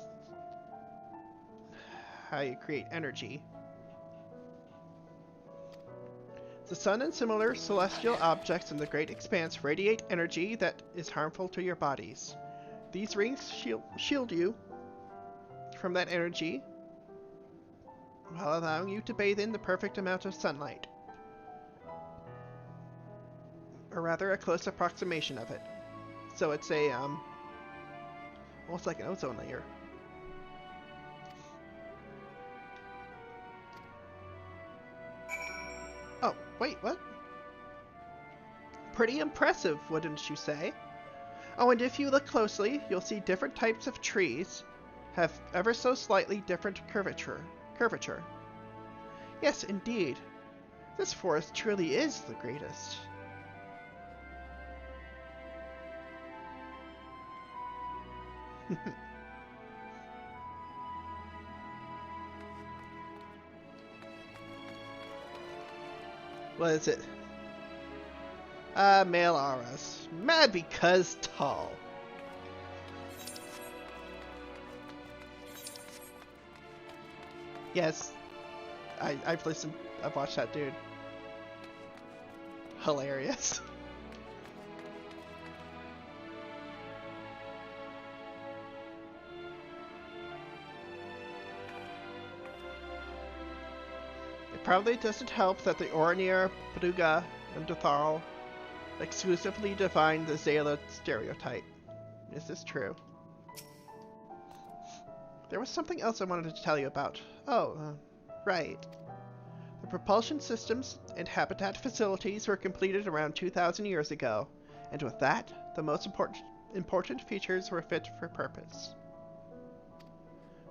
how you create energy. The sun and similar celestial objects in the great expanse radiate energy that is harmful to your bodies. These rings shield you from that energy while allowing you to bathe in the perfect amount of sunlight. Or rather, a close approximation of it. So it's a, almost like an ozone layer. Oh, wait, what? Pretty impressive, wouldn't you say? Oh, and if you look closely, you'll see different types of trees have ever so slightly different curvature. Yes, indeed. This forest truly is the greatest. What is it? Male auras. Mad because tall. Yes. I've watched that dude. Hilarious. It probably doesn't help that the Oranir, Paduga, and Dotharl exclusively define the Zayla stereotype. Is this true? There was something else I wanted to tell you about. Oh, right. The propulsion systems and habitat facilities were completed around 2,000 years ago, and with that, the most important features were fit for purpose.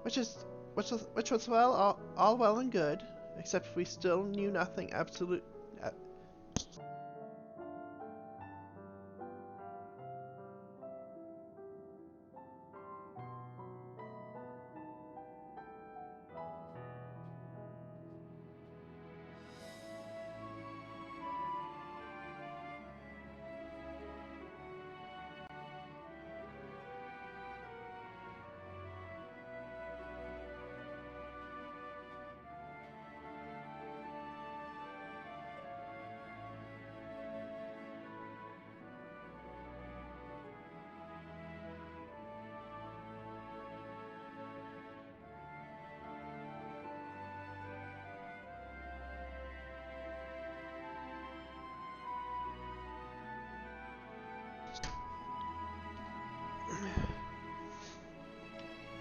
Which was all well and good, except we still knew nothing absolute.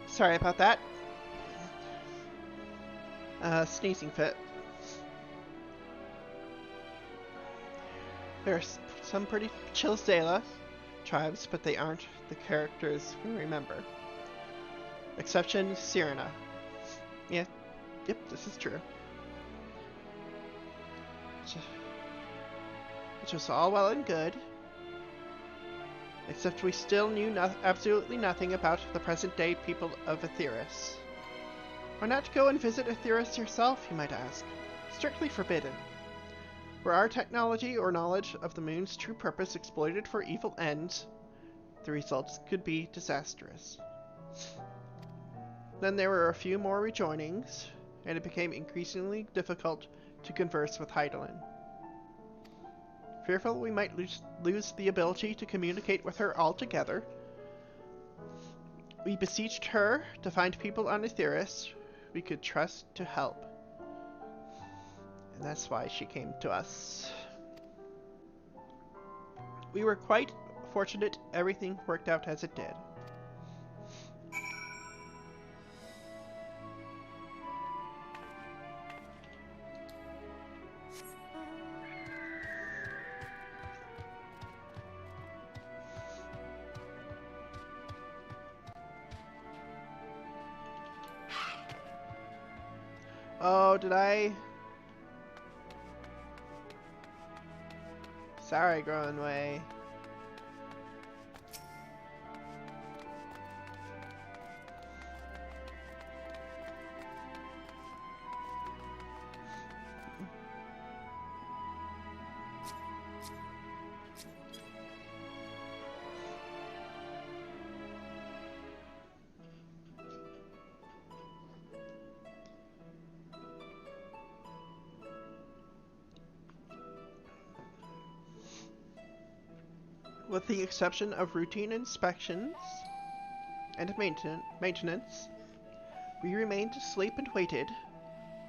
Sorry about that. Sneezing fit. There's some pretty chill Zayla tribes, but they aren't the characters we remember. Exception, Sirena. Yeah, yep, this is true. Which was all well and good, except we still knew absolutely nothing about the present-day people of Aetheris. Why not go and visit Aetheris yourself, you might ask? Strictly forbidden. Were our technology or knowledge of the moon's true purpose exploited for evil ends, the results could be disastrous. Then there were a few more rejoinings, and it became increasingly difficult to converse with Heidelin. Fearful we might lose the ability to communicate with her altogether, we beseeched her to find people on Aetheris we could trust to help. And that's why she came to us. We were quite fortunate everything worked out as it did. Oh, did I? Sorry, Growing Way. With the exception of routine inspections and maintenance, we remained asleep and waited,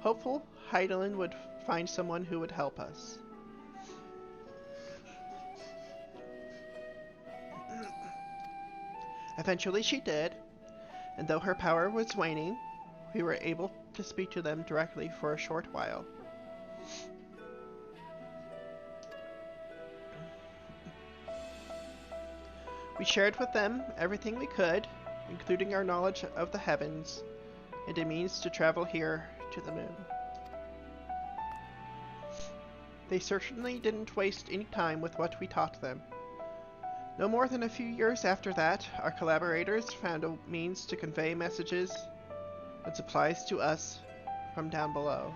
hopeful Heidelin would find someone who would help us. Eventually she did, and though her power was waning, we were able to speak to them directly for a short while. We shared with them everything we could, including our knowledge of the heavens, and a means to travel here to the moon. They certainly didn't waste any time with what we taught them. No more than a few years after that, our collaborators found a means to convey messages and supplies to us from down below.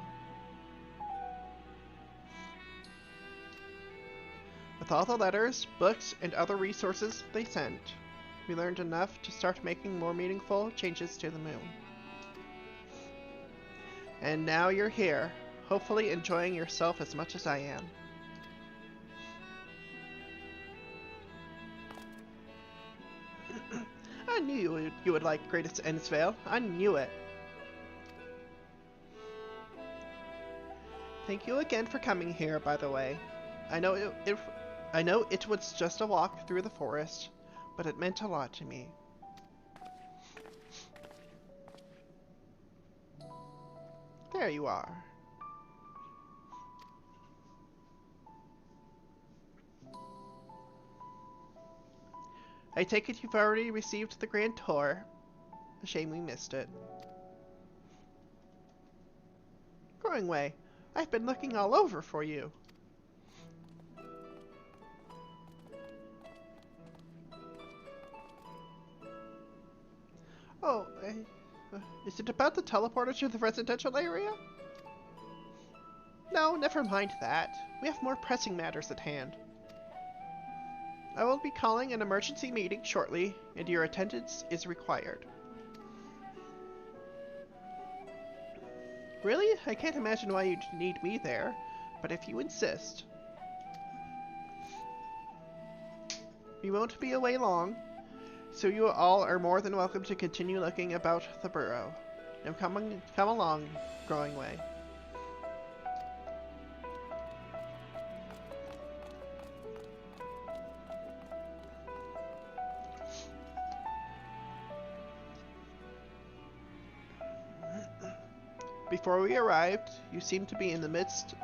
With all the letters, books, and other resources they sent, we learned enough to start making more meaningful changes to the moon. And now you're here, hopefully enjoying yourself as much as I am. I knew you would like Greatest Endsvale. I knew it. Thank you again for coming here, by the way. I know it was just a walk through the forest, but it meant a lot to me. There you are. I take it you've already received the Grand Tour. A shame we missed it. Growing Way, I've been looking all over for you. Oh, is it about the teleporter to the residential area? No, never mind that. We have more pressing matters at hand. I will be calling an emergency meeting shortly, and your attendance is required. Really? I can't imagine why you'd need me there, but if you insist. We won't be away long, so you all are more than welcome to continue looking about the burrow. Now come along, Growing Way. Before we arrived, you seemed to be in the midst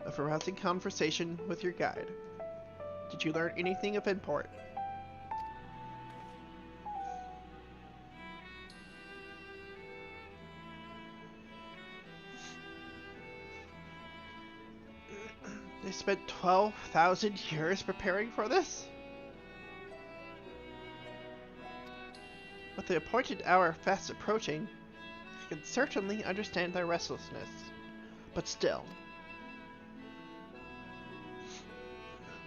of a rousing conversation with your guide. Did you learn anything of import? They spent 12,000 years preparing for this? With the appointed hour fast approaching, I can certainly understand their restlessness, but still.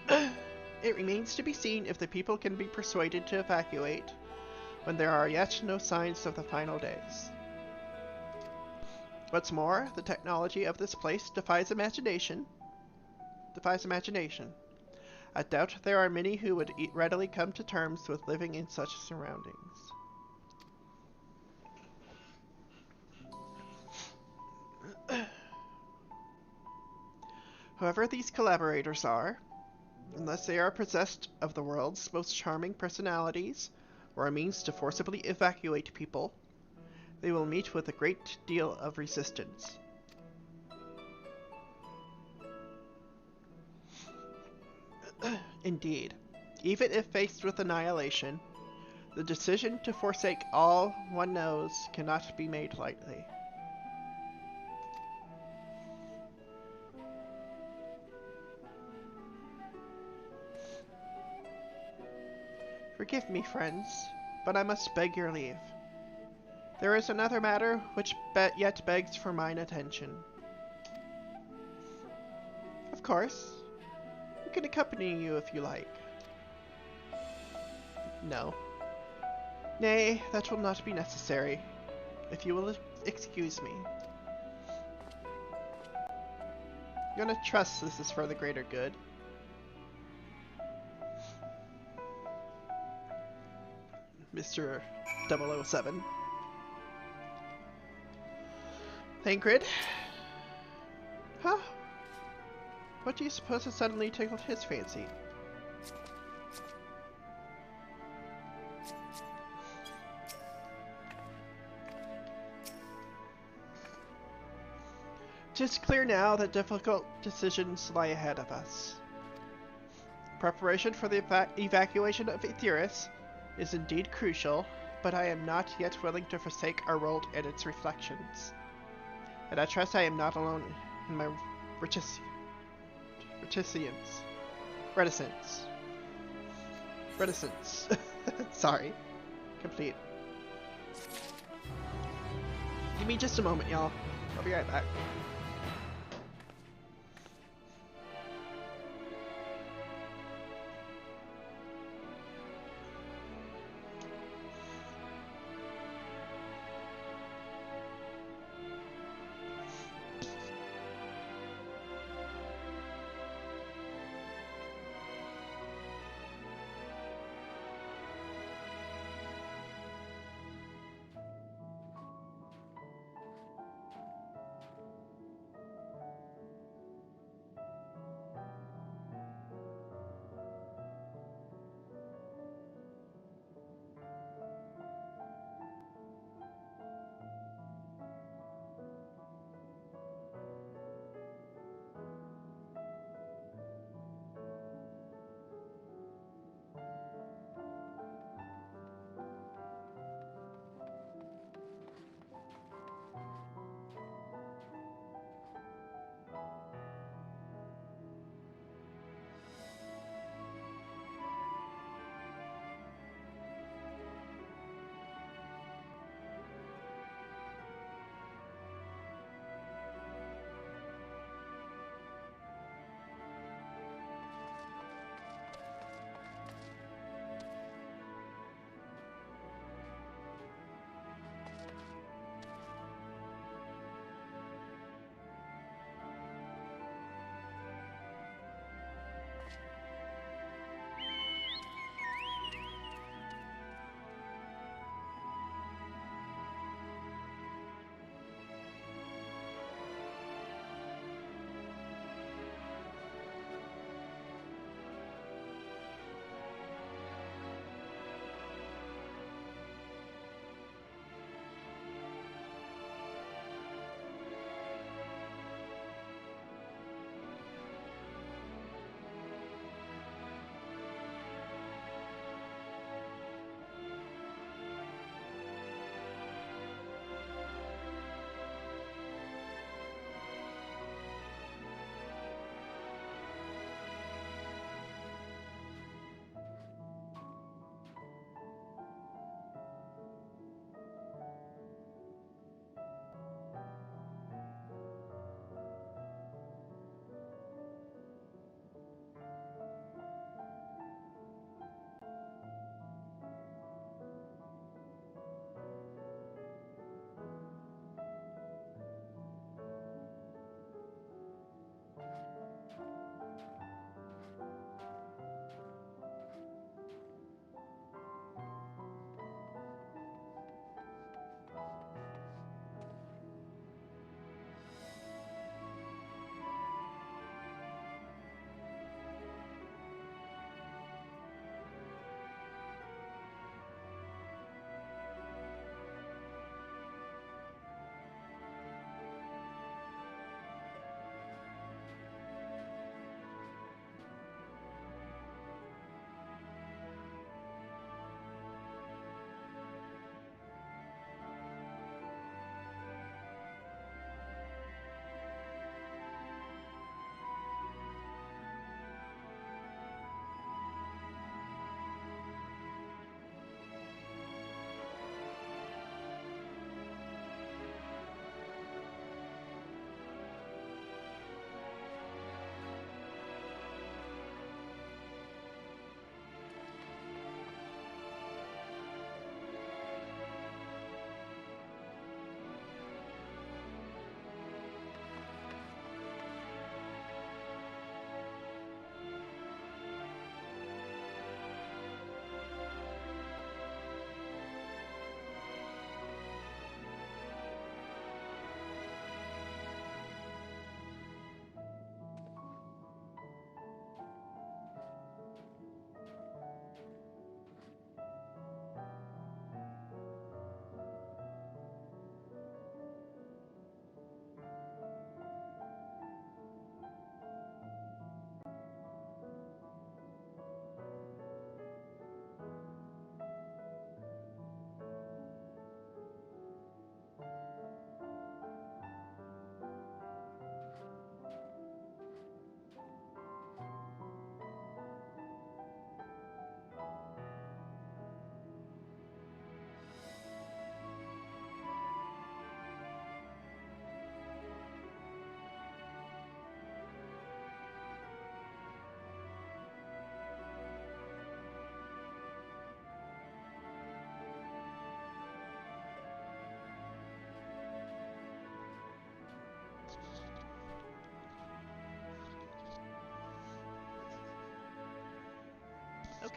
It remains to be seen if the people can be persuaded to evacuate when there are yet no signs of the final days. What's more, the technology of this place defies imagination. I doubt there are many who would readily come to terms with living in such surroundings. Whoever these collaborators are, unless they are possessed of the world's most charming personalities or a means to forcibly evacuate people, they will meet with a great deal of resistance. Indeed, even if faced with annihilation, the decision to forsake all one knows cannot be made lightly. Forgive me, friends, but I must beg your leave. There is another matter which yet begs for mine attention. Of course, we can accompany you if you like. No. Nay, that will not be necessary, if you will excuse me. You're gonna trust this is for the greater good. Mr. 007. Thancred? Huh? What do you suppose has suddenly tickled his fancy? Tis clear now that difficult decisions lie ahead of us. Preparation for the evacuation of Aetheris is indeed crucial, but I am not yet willing to forsake our world and its reflections. And I trust I am not alone in my reticence. Sorry. Complete. Give me just a moment, y'all. I'll be right back.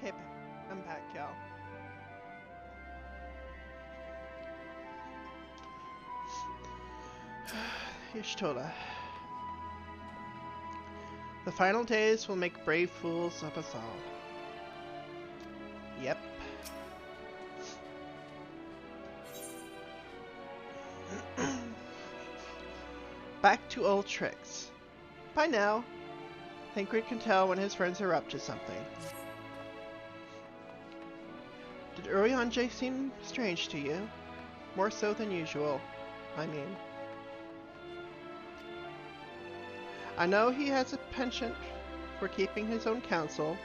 Okay, I'm back, y'all. Y'shtola. The final days will make brave fools of us all. Yep. Back to old tricks. By now, Thancred can tell when his friends are up to something. Did Urianger seem strange to you? More so than usual, I mean. I know he has a penchant for keeping his own counsel,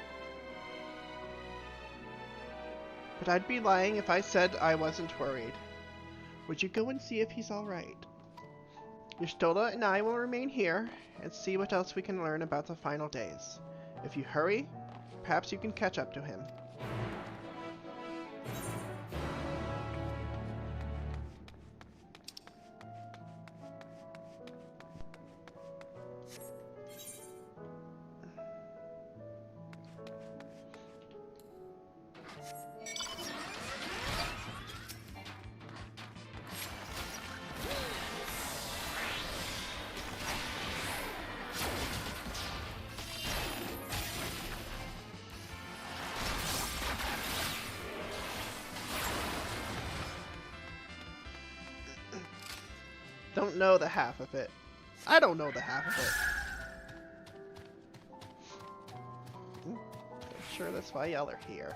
but I'd be lying if I said I wasn't worried. Would you go and see if he's alright? Y'shtola and I will remain here and see what else we can learn about the final days. If you hurry, perhaps you can catch up to him. Don't know the half of it. I don't know the half of it. I'm sure that's why y'all are here.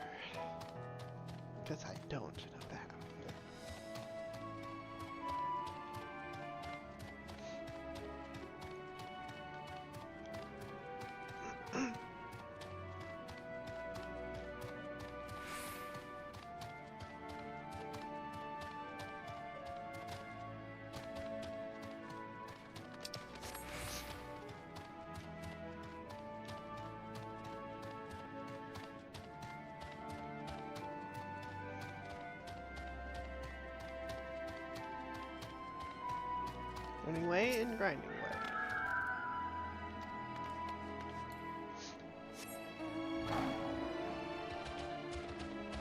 Because I don't know the half of it. Learning way and grinding way.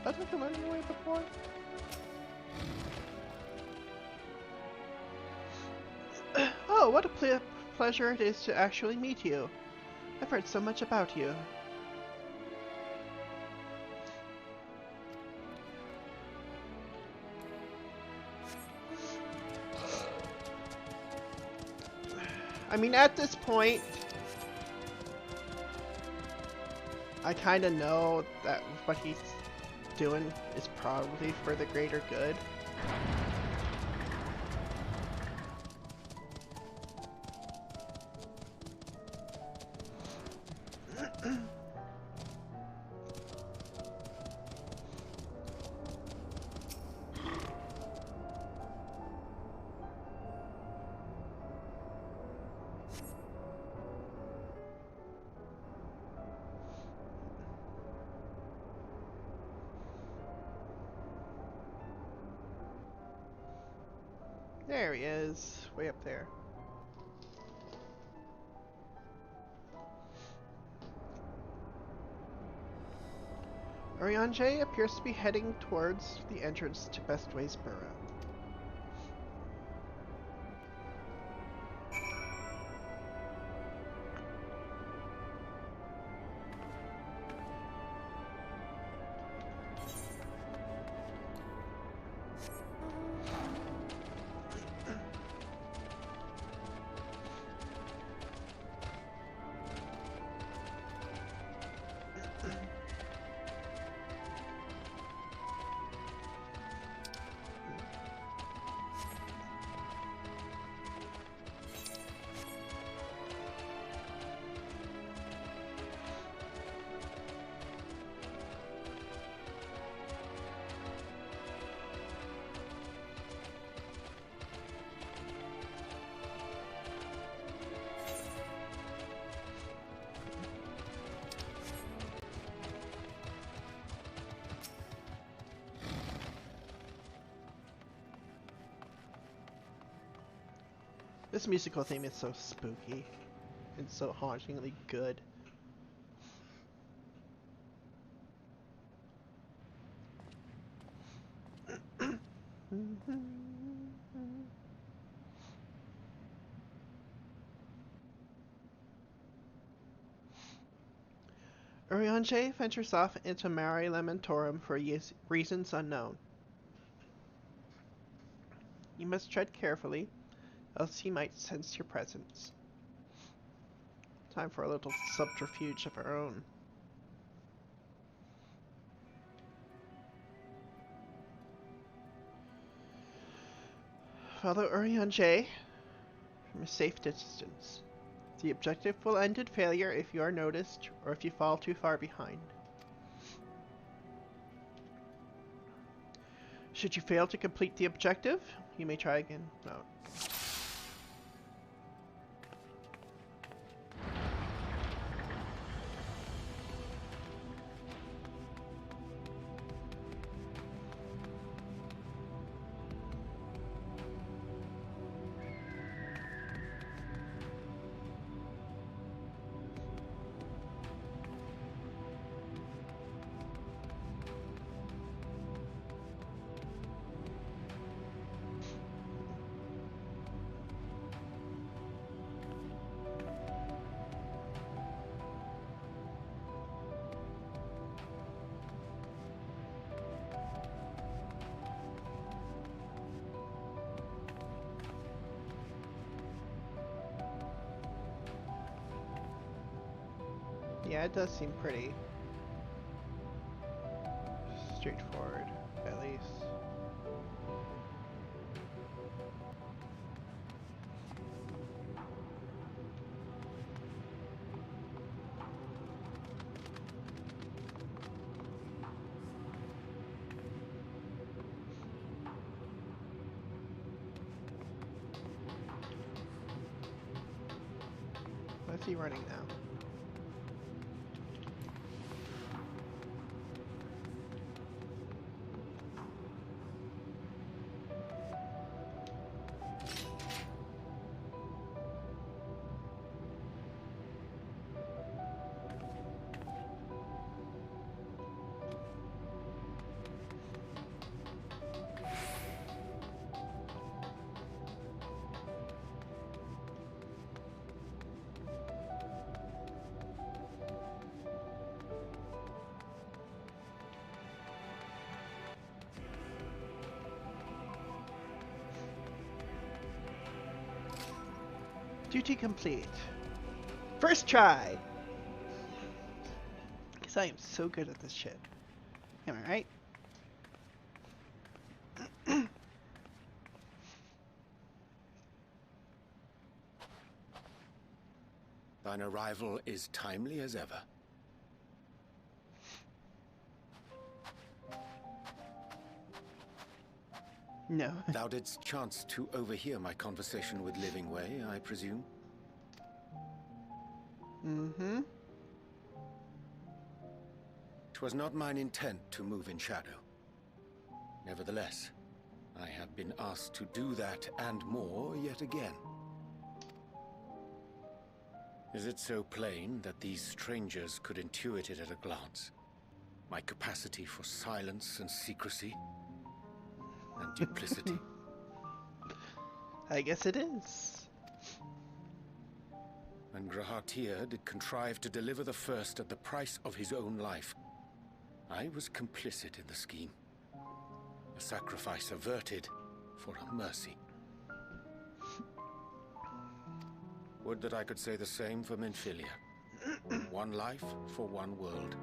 I took a learning way before. Oh, what a pleasure it is to actually meet you. I've heard so much about you. I mean, at this point, I kind of know that what he's doing is probably for the greater good. There he is, way up there. Urianger appears to be heading towards the entrance to Bestway's burrow. This musical theme is so spooky and so hauntingly good. Urianger ventures off into Mare Lamentorum for reasons unknown. You must tread carefully, else he might sense your presence. Time for a little subterfuge of our own. Follow Urianger from a safe distance. The objective will end in failure if you are noticed or if you fall too far behind. Should you fail to complete the objective, you may try again. No. Yeah, it does seem pretty straightforward, at least. What's he running now? Duty complete. First try! Because I am so good at this shit. Am I right? Thine arrival is timely as ever. No. Thou didst chance to overhear my conversation with Living Way, I presume? Mm-hmm. 'Twas not mine intent to move in shadow. Nevertheless, I have been asked to do that and more yet again. Is it so plain that these strangers could intuit it at a glance? My capacity for silence and secrecy and duplicity? I guess it is. When Grahatir did contrive to deliver the first at the price of his own life, I was complicit in the scheme. A sacrifice averted for a mercy. Would that I could say the same for Minfilia. One life for one world.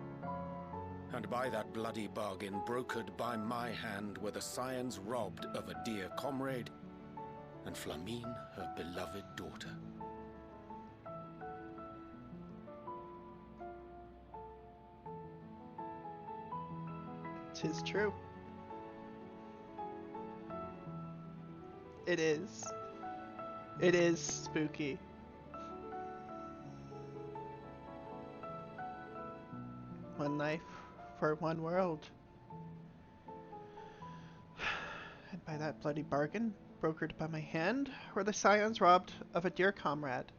And by that bloody bargain brokered by my hand were the scions robbed of a dear comrade, and Flamine her beloved daughter. 'Tis true. It is. It is spooky. One life for one world. And by that bloody bargain, brokered by my hand, were the scions robbed of a dear comrade,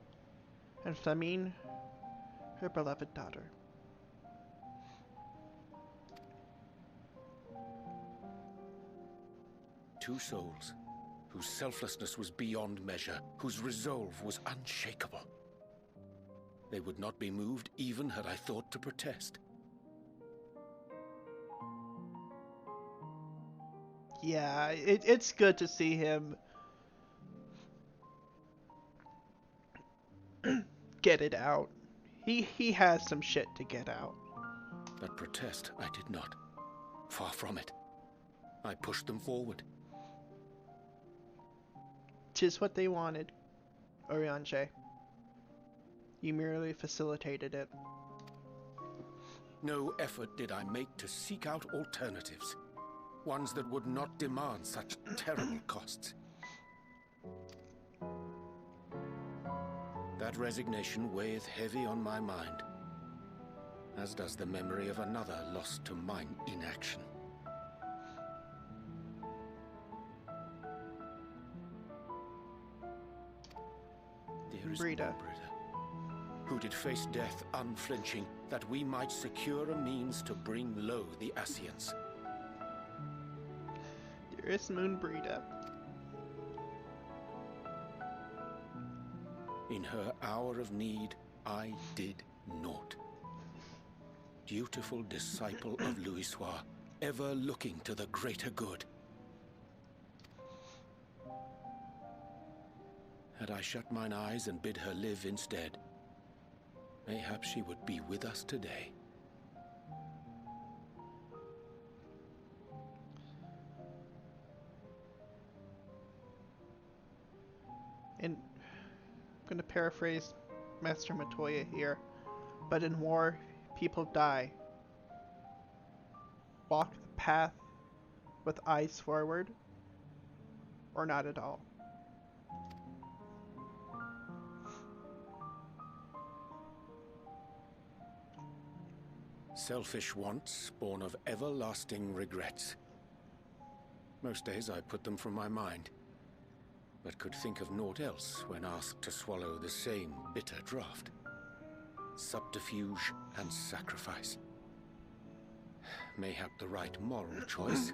and Flamine, her beloved daughter. two souls, whose selflessness was beyond measure, whose resolve was unshakable. They would not be moved even had I thought to protest. Yeah, it's good to see him get it out. He has some shit to get out. But protest I did not. Far from it. I pushed them forward. 'Tis what they wanted, Orianche. You merely facilitated it. No effort did I make to seek out alternatives. Ones that would not demand such terrible costs. That resignation weigheth heavy on my mind, as does the memory of another lost to mine inaction. Dearest Brita, who did face death unflinching, that we might secure a means to bring low the Ascians. dearest Moon Brita. In her hour of need, I did naught. Dutiful disciple of Louisoix, ever looking to the greater good. Had I shut mine eyes and bid her live instead, mayhap she would be with us today. And I'm going to paraphrase Master Matoya here, but in war, people die. Walk the path with eyes forward, or not at all. Selfish wants, born of everlasting regrets. Most days I put them from my mind, but could think of naught else when asked to swallow the same bitter draught. Subterfuge and sacrifice. Mayhap the right moral choice,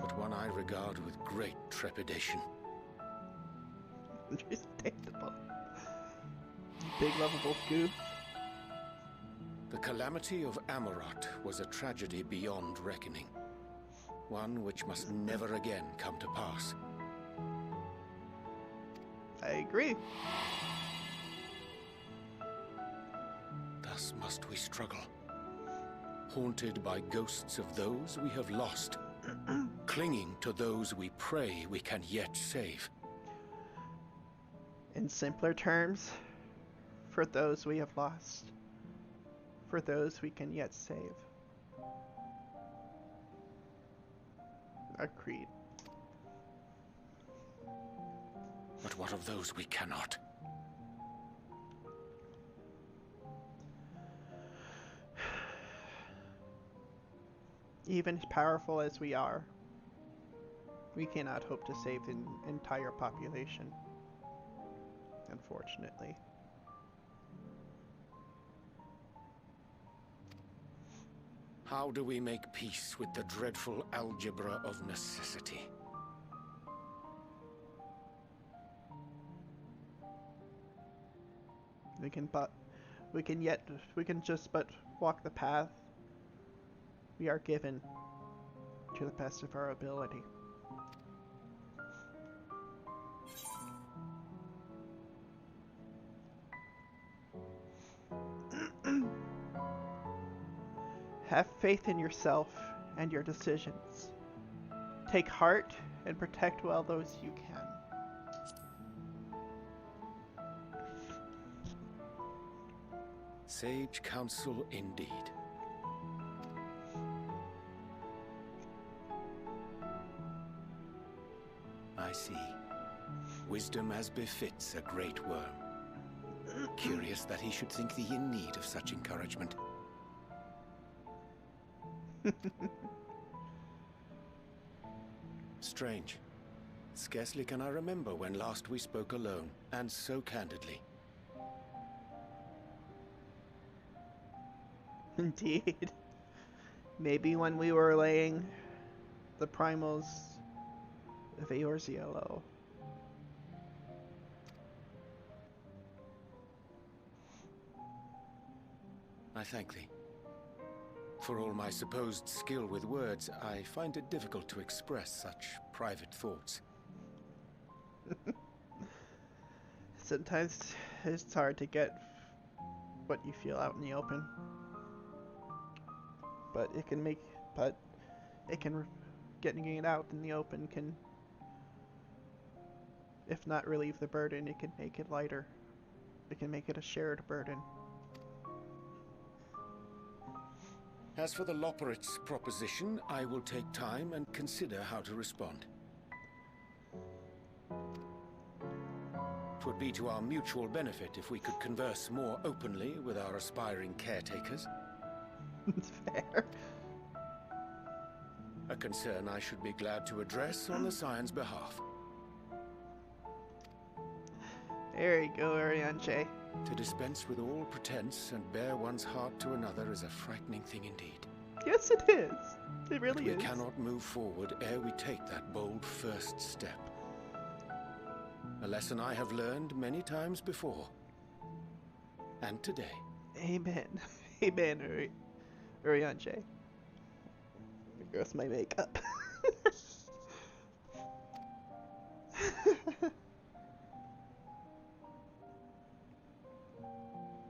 but one I regard with great trepidation. Understandable. Big lovable goof. The calamity of Amarot was a tragedy beyond reckoning. One which must never again come to pass. I agree. Thus must we struggle, haunted by ghosts of those we have lost, clinging to those we pray we can yet save. In simpler terms, for those we have lost, for those we can yet save. Agreed. But what of those we cannot? Even as powerful as we are, we cannot hope to save the entire population, unfortunately. How do we make peace with the dreadful algebra of necessity? We can just but walk the path we are given to the best of our ability. Have faith in yourself and your decisions. Take heart and protect well those you can. Sage counsel indeed. I see. Wisdom as befits a great worm. Curious that he should think thee in need of such encouragement. Strange. Scarcely can I remember when last we spoke alone, and so candidly. Indeed. Maybe when we were laying the primals If Eeyore's yellow. I thank thee. For all my supposed skill with words, I find it difficult to express such private thoughts. Sometimes it's hard to get what you feel out in the open. But getting it out in the open can, if not relieve the burden, it can make it lighter. It can make it a shared burden. As for the Loporrit's proposition, I will take time and consider how to respond. 'Twould be to our mutual benefit if we could converse more openly with our aspiring caretakers. Fair. A concern I should be glad to address on the Scion's behalf. There you go, Arianche. To dispense with all pretense and bare one's heart to another is a frightening thing indeed. Yes, it is. It really is. We cannot move forward ere we take that bold first step. A lesson I have learned many times before. And today. Amen. Amen, Arianche. There goes my makeup.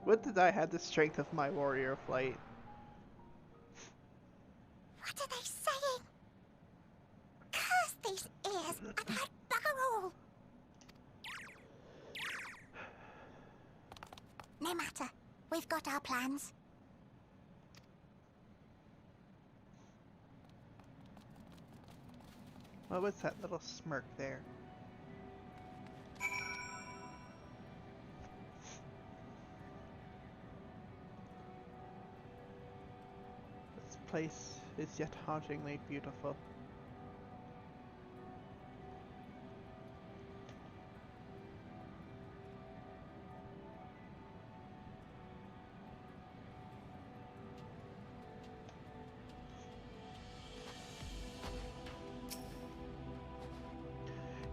Would that I had the strength of my warrior flight. What are they saying? Curse these ears and I'd bugger all. No matter. We've got our plans. What was that little smirk there? This place is yet hauntingly beautiful.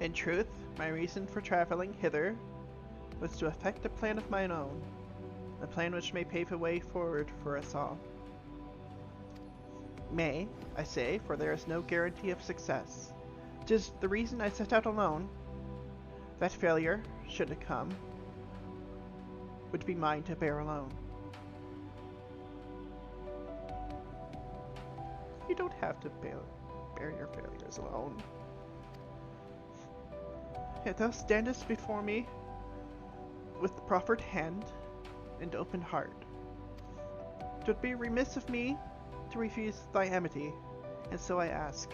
In truth, my reason for traveling hither was to effect a plan of mine own, a plan which may pave a way forward for us all. May, I say, for there is no guarantee of success. 'Tis the reason I set out alone. That failure, should it come, would be mine to bear alone. You don't have to bear your failures alone. Yet thou standest before me with proffered hand and open heart. 'Twould be remiss of me to refuse thy amity, and so I ask,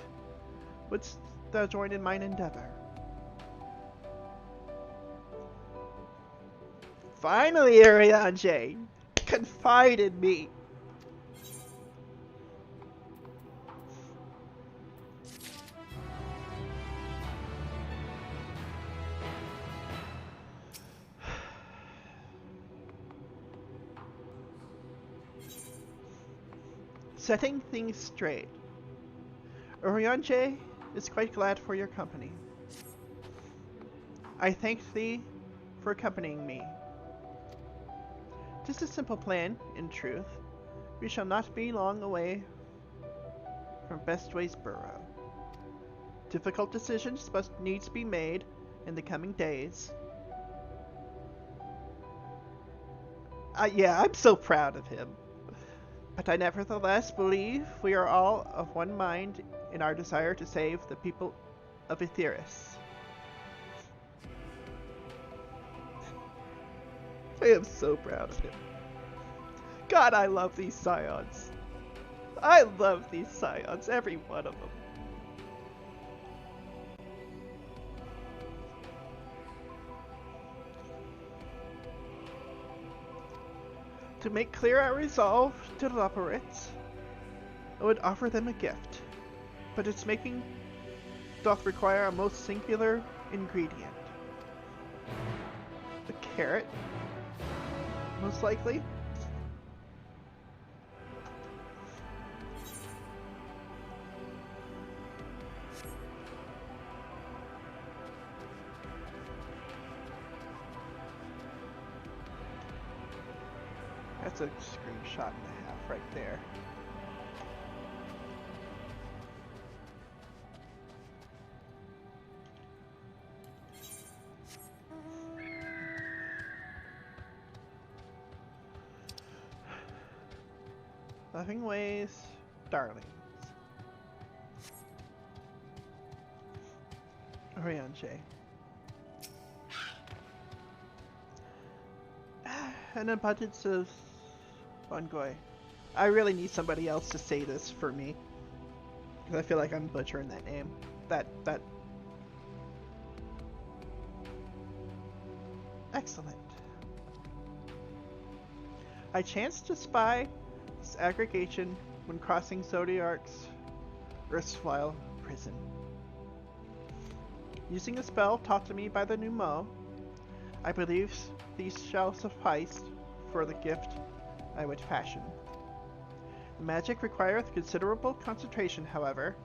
wouldst thou join in mine endeavor? Finally, Arianche! Confide in me! Setting things straight. Arianche is quite glad for your company. I thank thee for accompanying me. 'Tis a simple plan, in truth. We shall not be long away from Bestway's burrow. Difficult decisions must needs be made in the coming days. Yeah, I'm so proud of him. But I nevertheless believe we are all of one mind in our desire to save the people of Aetheris. I am so proud of him. God, I love these scions. I love these scions, every one of them. To make clear our resolve to the Loporrits, I would offer them a gift, but its making doth require a most singular ingredient. The carrot, most likely. That's a screenshot and a half right there. Loving ways, darlings. Orianche. An abundance of Bongoy. I really need somebody else to say this for me, because I feel like I'm butchering that name. That. Excellent. I chanced to spy this aggregation when crossing Zodiark's erstwhile prison. Using a spell taught to me by the Numo, I believe these shall suffice for the gift I would fashion. The magic requireth considerable concentration, however.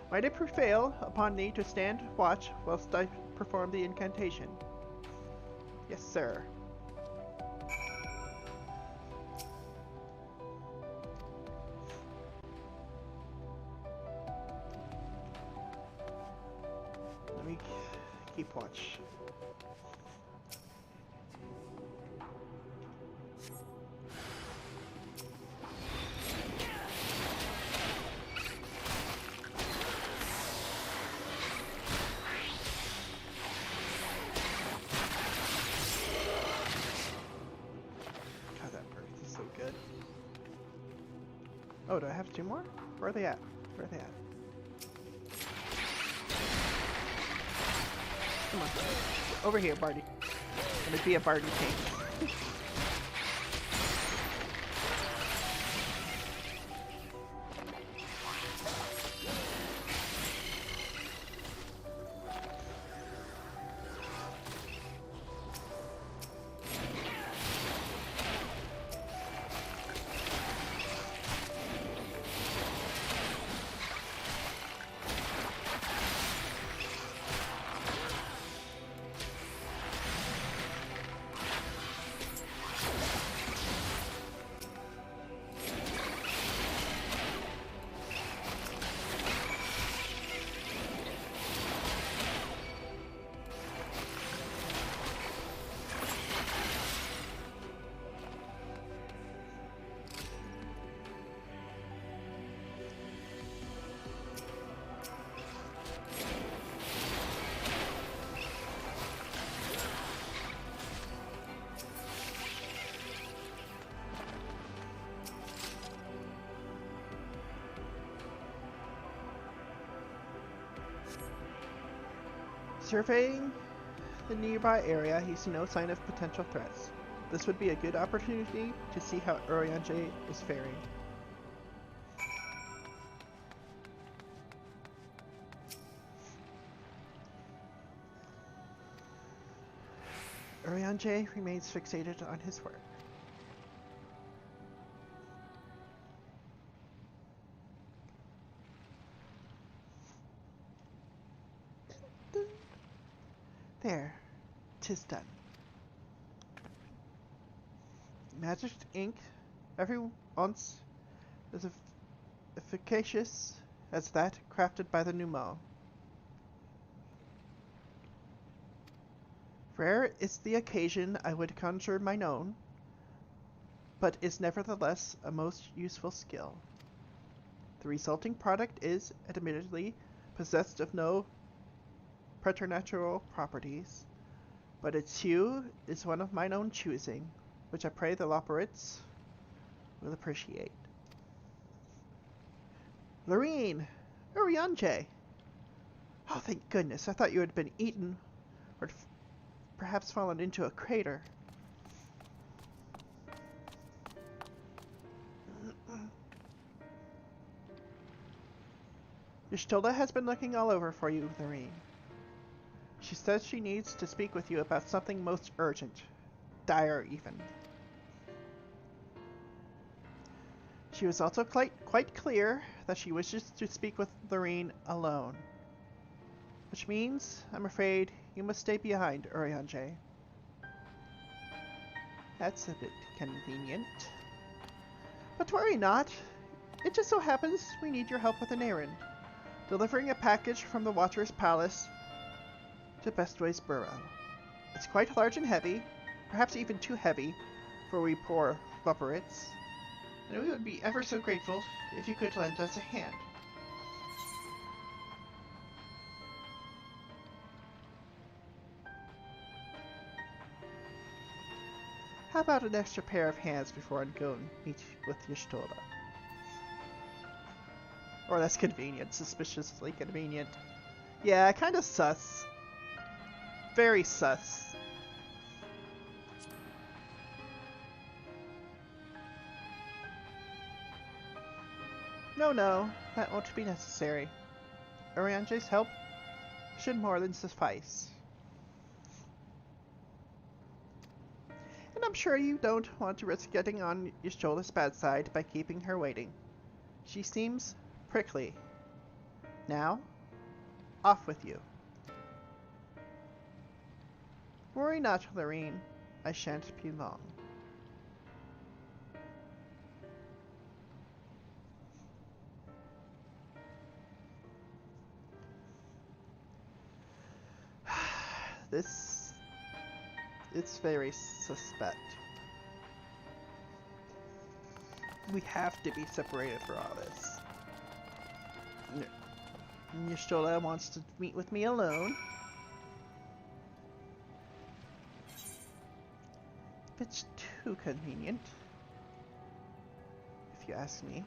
Might it prevail upon thee to stand watch whilst I perform the incantation? Yes, sir. Let me keep watch. Oh, do I have two more? Where are they at? Where are they at? Come on. Over here, Barty. I'm gonna be a Barty tank. Surveying the nearby area, he sees no sign of potential threats. This would be a good opportunity to see how Orianche is faring. Orianche remains fixated on his work. There, 'tis done. Magic ink, every once as efficacious as that crafted by the Numo. Rare is the occasion I would conjure mine own, but is nevertheless a most useful skill. The resulting product is, admittedly, possessed of no preternatural properties, but its hue is one of mine own choosing, which I pray the Loperites will appreciate. Lorene! Orianche! Oh, thank goodness, I thought you had been eaten, or perhaps fallen into a crater. Yshtilda has been looking all over for you, Lorene. She says she needs to speak with you about something most urgent. Dire, even. She was also quite clear that she wishes to speak with Lorene alone. Which means, I'm afraid, you must stay behind, Orianche. That's a bit convenient. But worry not. It just so happens we need your help with an errand. Delivering a package from the Watcher's Palace to Bestway's Burrow. It's quite large and heavy, perhaps even too heavy for we poor Vupperits, and we would be ever so grateful if you could lend us a hand. How about an extra pair of hands before I go and meet with Y'shtola? Or that's convenient, suspiciously convenient. Yeah, kinda sus. Very sus. No, that won't be necessary. Urianger's help should more than suffice. And I'm sure you don't want to risk getting on Y'shtola's bad side by keeping her waiting. She seems prickly. Now, off with you. Worry not, Lorene. I shan't be long. It's very suspect. We have to be separated for all this. Y'shtola wants to meet with me alone. It's too convenient, if you ask me.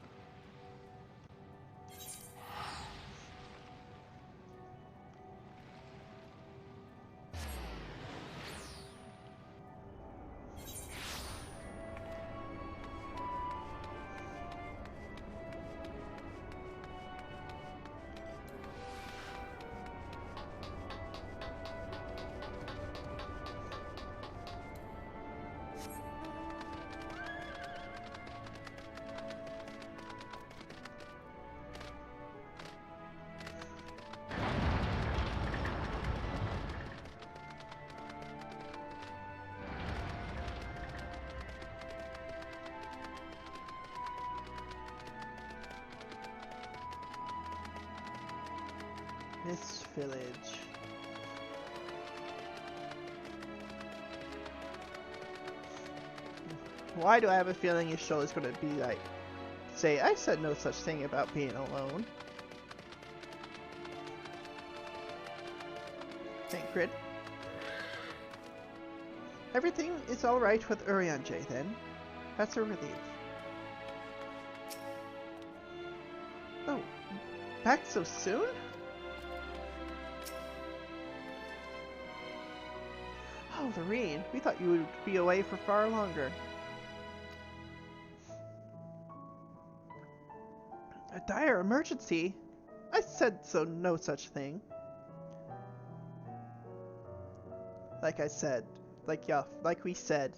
This village. Why do I have a feeling Y'shtola is going to be like, say, I said no such thing about being alone. Tancred. Everything is alright with Urianger then. That's a relief. Oh, back so soon? Oh, Lorene, we thought you would be away for far longer. A dire emergency? I said so, no such thing. Like I said, like we said,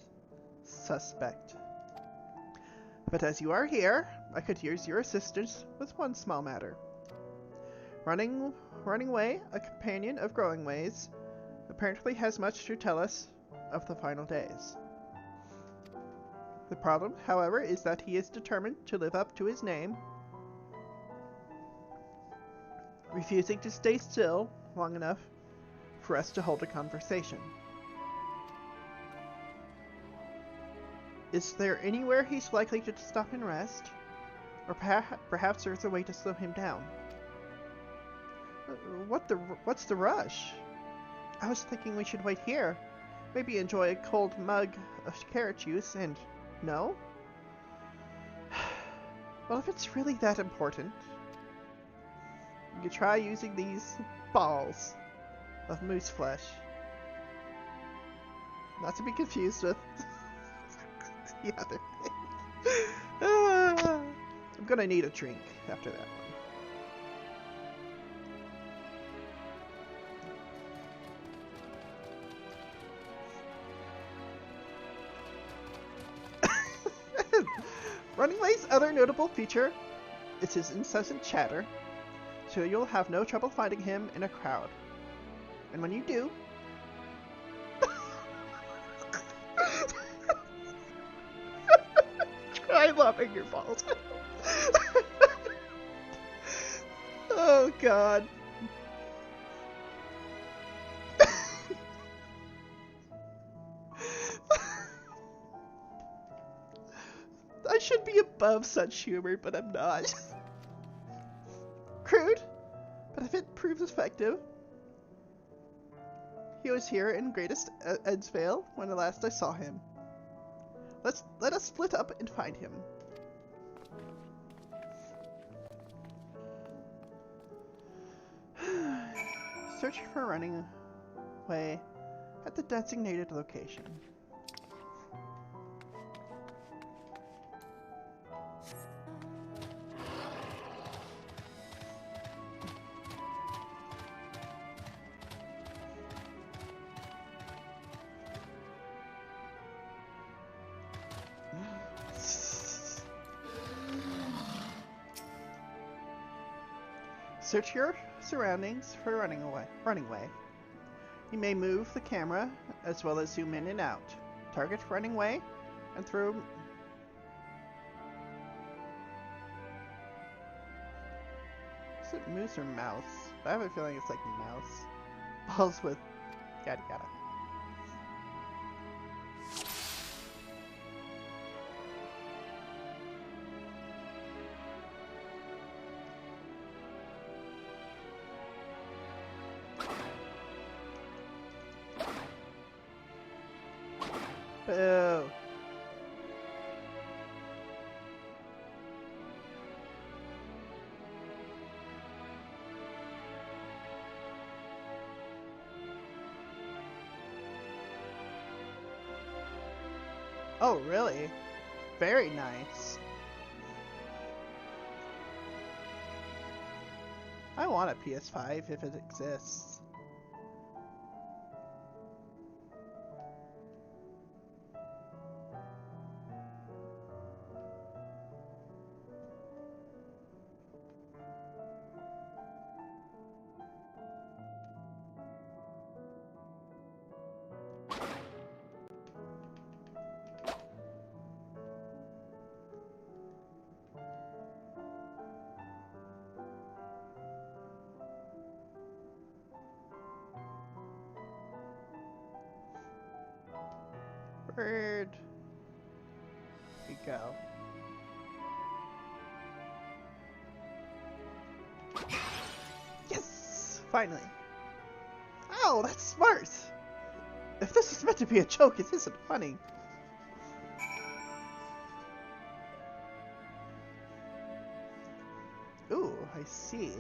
suspect. But as you are here, I could use your assistance with one small matter. Running Way, a companion of Growing Ways, apparently has much to tell us of the final days. The problem, however, is that he is determined to live up to his name, refusing to stay still long enough for us to hold a conversation. Is there anywhere he's likely to stop and rest? Or perhaps there's a way to slow him down? What's the rush? I was thinking we should wait here. Maybe enjoy a cold mug of carrot juice and... No? Well, if it's really that important, you could try using these balls of moose flesh. Not to be confused with the other thing. I'm gonna need a drink after that one. Running Way's other notable feature is his incessant chatter, so you'll have no trouble finding him in a crowd. And when you do... I love dropping your balls. Oh god. I should be above such humor, but I'm not. Crude, but if it proves effective. He was here in Greatest Edsvale when last I saw him. Let us split up and find him. Search for running away at the designated location. Search your surroundings for running away. You may move the camera as well as zoom in and out. Target running away and throw. Is it moose or mouse? I have a feeling it's like mouse. Balls with yada yada. Boo. Oh, really? Very nice. I want a PS5 if it exists. Where'd we go? Yes! Finally! Oh, that's smart! If this is meant to be a joke, it isn't funny. Ooh, I see.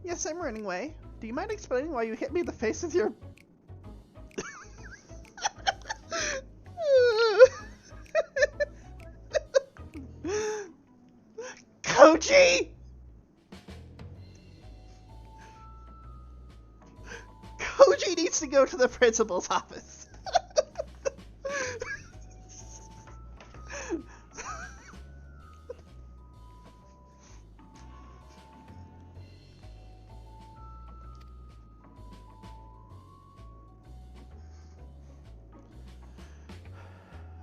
Yes, I'm running away. Do you mind explaining why you hit me in the face with your... Koji! Koji needs to go to the principal's office.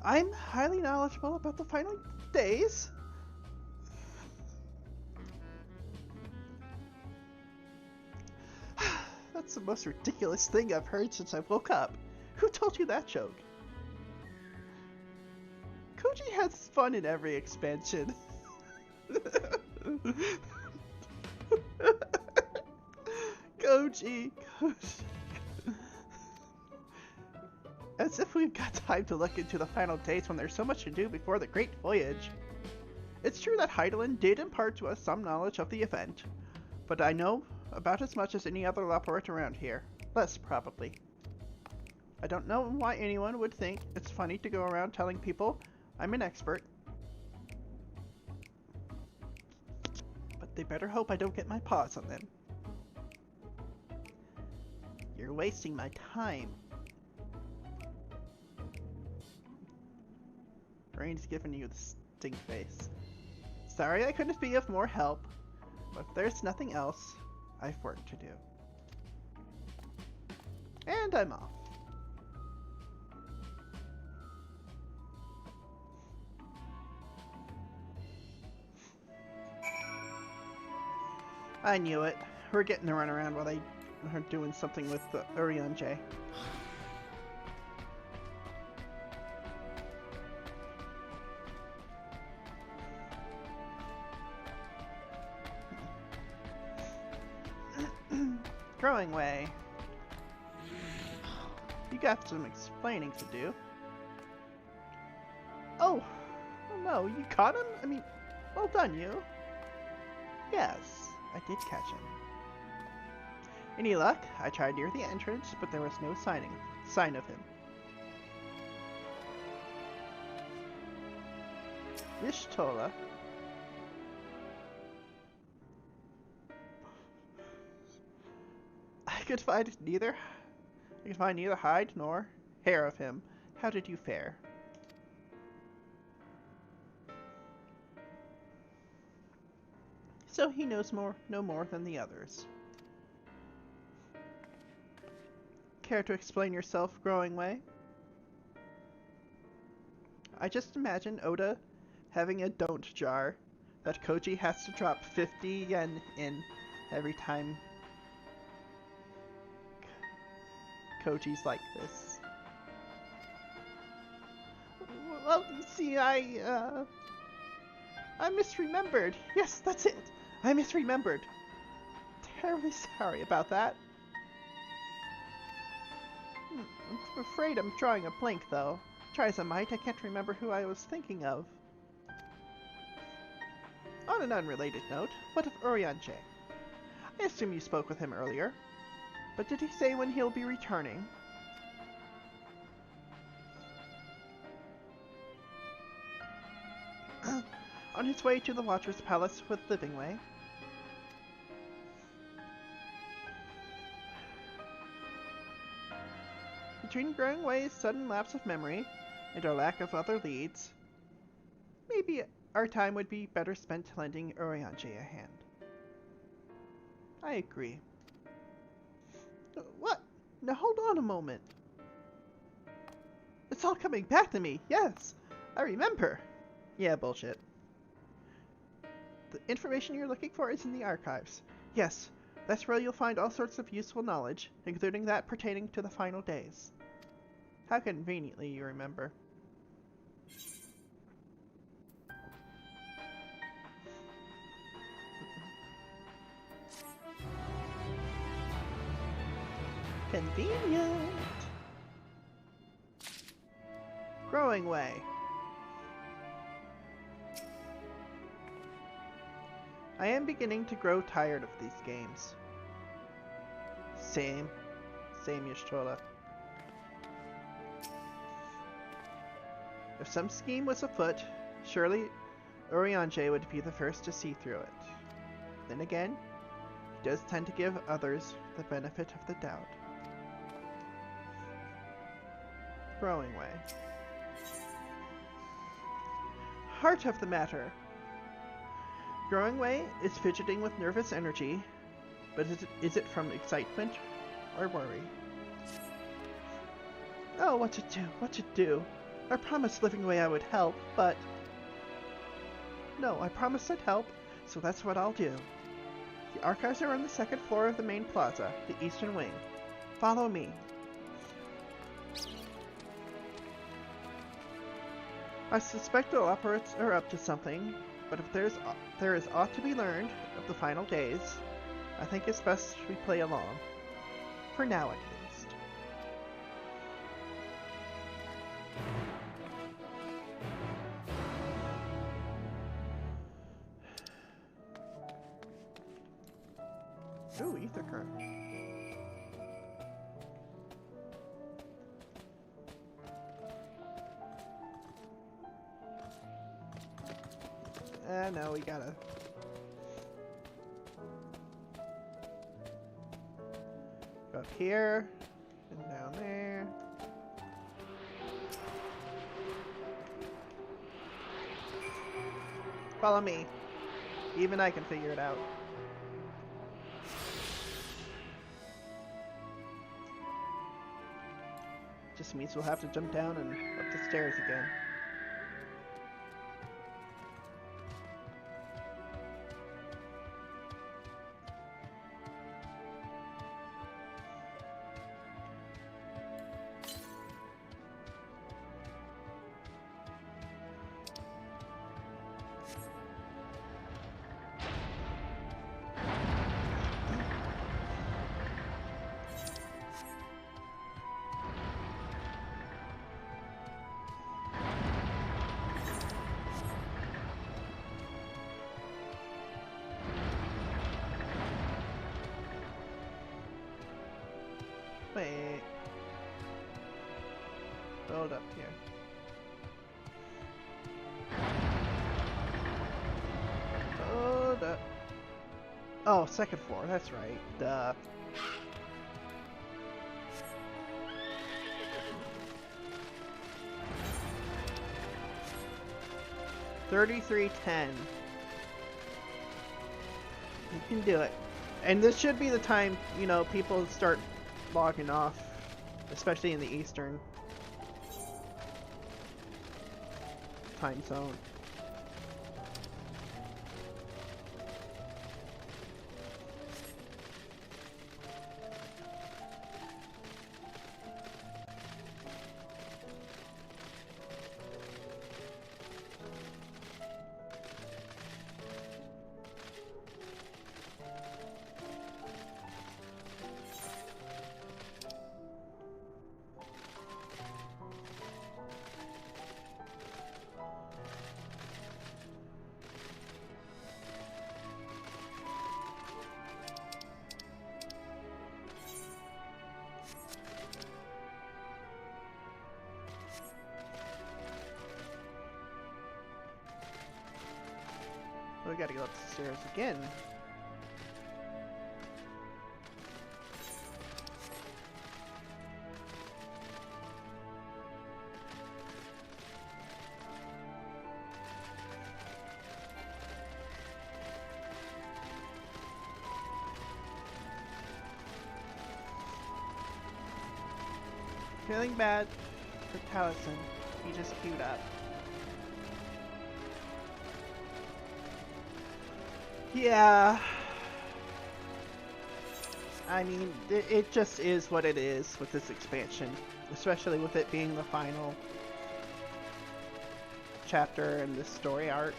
I'm highly knowledgeable about the final days. That's the most ridiculous thing I've heard since I woke up. Who told you that joke? Koji has fun in every expansion. Koji. As if we've got time to look into the final dates when there's so much to do before the Great Voyage. It's true that Heidelin did impart to us some knowledge of the event, but I know about as much as any other Laporte around here. Less, probably. I don't know why anyone would think it's funny to go around telling people I'm an expert. But they better hope I don't get my paws on them. You're wasting my time. Brain's giving you the stink face. Sorry I couldn't be of more help. But if there's nothing else, I've work to do. And I'm off. I knew it. We're getting the runaround while they are doing something with the Urianger. Growing way. You got some explaining to do. Oh no, you caught him? I mean, well done, you. Yes, I did catch him. Any luck? I tried near the entrance, but there was no sign of him. Ishtola. I could find neither hide nor hair of him. How did you fare? So he knows no more than the others. Care to explain yourself, Growing Way? I just imagine Oda having a don't jar that Koji has to drop 50 yen in every time Koji's like this. Well, you see, I misremembered. Yes, that's it. I misremembered. Terribly sorry about that. I'm afraid I'm drawing a blank, though. Try as I might, I can't remember who I was thinking of. On an unrelated note, what of Urianger? I assume you spoke with him earlier. But did he say when he'll be returning? On his way to the Watcher's Palace with Livingway. Between Growing Way's sudden lapse of memory and our lack of other leads, maybe our time would be better spent lending Urianger a hand. I agree. What? Now hold on a moment. It's all coming back to me. Yes, I remember. Yeah, bullshit. The information you're looking for is in the archives. Yes, that's where you'll find all sorts of useful knowledge, including that pertaining to the final days. How conveniently you remember. Convenient. Growing Way. I am beginning to grow tired of these games. Same Y'shtola. If some scheme was afoot, surely Urianger would be the first to see through it. Then again, he does tend to give others the benefit of the doubt. Growing Way. Heart of the matter. Growing Way is fidgeting with nervous energy, but is it from excitement or worry? Oh, what to do? I promised Livingway I would help, but... No, I promised I'd help, so that's what I'll do. The archives are on the second floor of the main plaza, the eastern wing. Follow me. I suspect the operates are up to something, but if there is aught to be learned of the final days, I think it's best we play along. For now, at least. Ooh, Aether current. No, we gotta... Go up here, and down there. Follow me. Even I can figure it out. Just means we'll have to jump down and up the stairs again. Wait. Hold up here. Hold up. Oh, second floor, that's right. Duh. $33.10. You can do it. And this should be the time, you know, people start logging off, especially in the Eastern time zone. We gotta go up the stairs again. Feeling bad for Taliesin. He just queued up. Yeah. I mean, it just is what it is with this expansion. Especially with it being the final chapter in this story arc.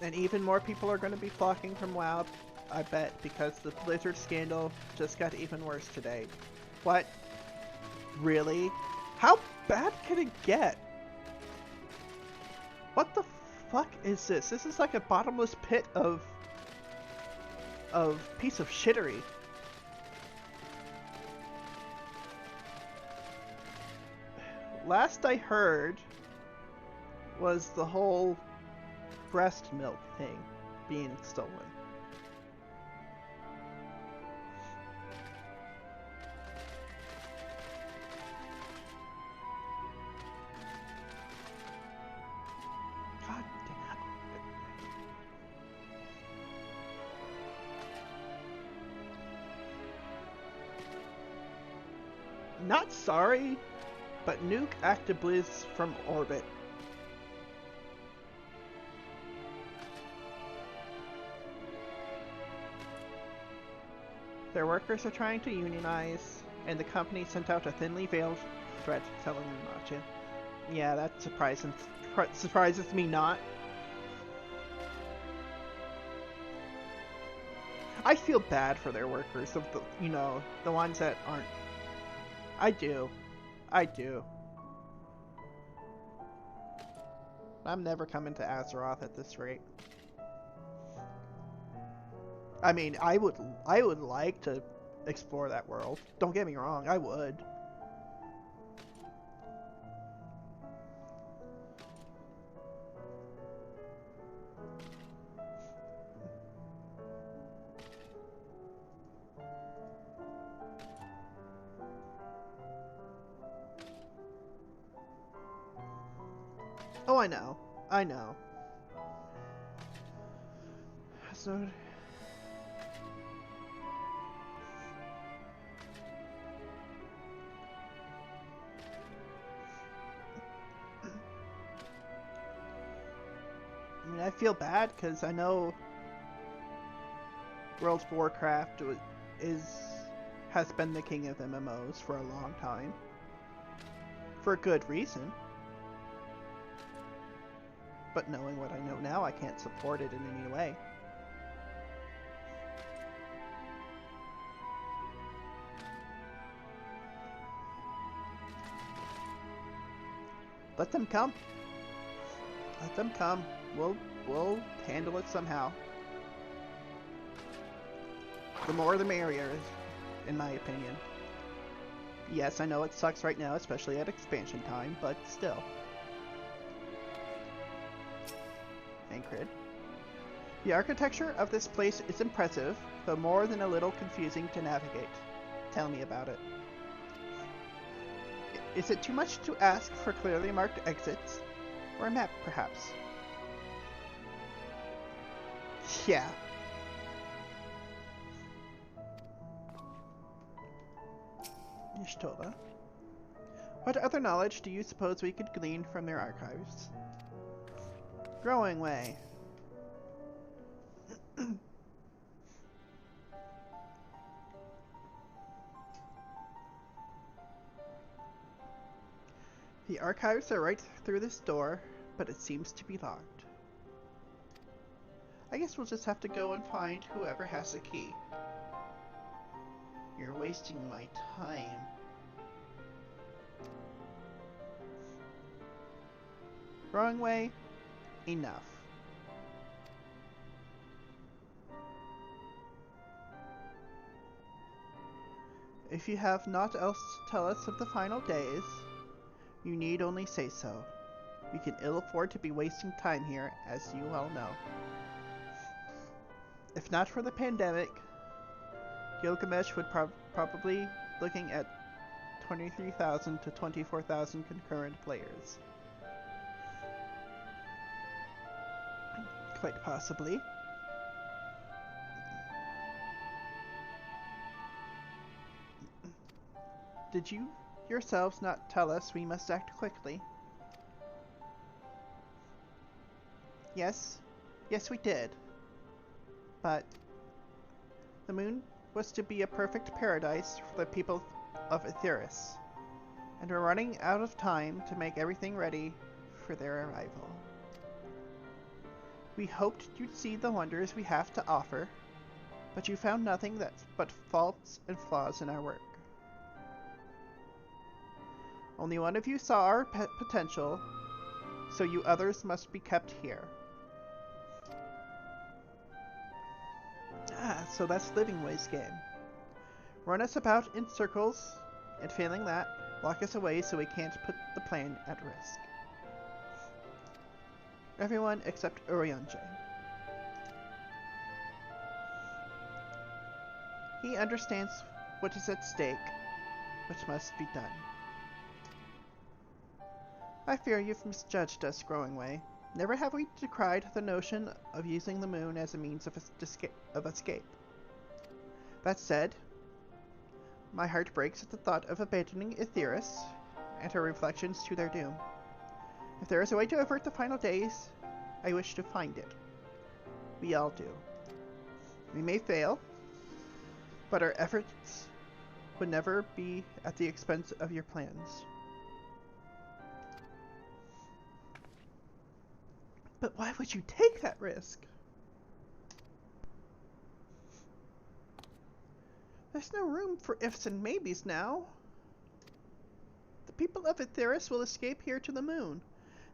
And even more people are going to be flocking from WoW, I bet, because the Blizzard scandal just got even worse today. What? Really? How bad can it get? What the fuck is this? This is like a bottomless pit of piece of shittery. Last I heard was the whole breast milk thing being stolen. God damn. Not sorry, but nuke Actibliz from orbit. Their workers are trying to unionize, and the company sent out a thinly veiled threat telling them not to. Yeah, that surprises me not. I feel bad for their workers, of the, you know, the ones that aren't. I do. I do. I'm never coming to Azeroth at this rate. I mean, I would like to explore that world. Don't get me wrong, I would. Oh, I know. I know. So... I mean, I feel bad because I know World of Warcraft has been the king of MMOs for a long time. For a good reason. But knowing what I know now, I can't support it in any way. Let them come. Let them come. We'll handle it somehow. The more the merrier, in my opinion. Yes, I know it sucks right now, especially at expansion time, but still. Ancrid. The architecture of this place is impressive, though more than a little confusing to navigate. Tell me about it. Is it too much to ask for clearly marked exits? Or a map, perhaps? Yeah. Y'shtola. What other knowledge do you suppose we could glean from their archives? Growing way. The archives are right through this door, but it seems to be locked. I guess we'll just have to go and find whoever has the key. You're wasting my time. Wrong way? Enough. If you have naught else to tell us of the final days, you need only say so. We can ill afford to be wasting time here, as you well know. If not for the pandemic, Gilgamesh would probably looking at 23,000 to 24,000 concurrent players. Quite possibly. Did you yourselves not tell us we must act quickly? Yes. Yes, we did. But the moon was to be a perfect paradise for the people of Aetheris, and we're running out of time to make everything ready for their arrival. We hoped you'd see the wonders we have to offer, but you found nothing but faults and flaws in our work. Only one of you saw our potential, so you others must be kept here. Ah, so that's Livingway's game. Run us about in circles, and failing that, lock us away so we can't put the plan at risk. Everyone except Urianger. He understands what is at stake, which must be done. I fear you've misjudged us, Growing Way. Never have we decried the notion of using the moon as a means of escape. That said, my heart breaks at the thought of abandoning Aetheris and her reflections to their doom. If there is a way to avert the final days, I wish to find it. We all do. We may fail, but our efforts would never be at the expense of your plans. But why would you take that risk? There's no room for ifs and maybes now. The people of Aetheris will escape here to the moon.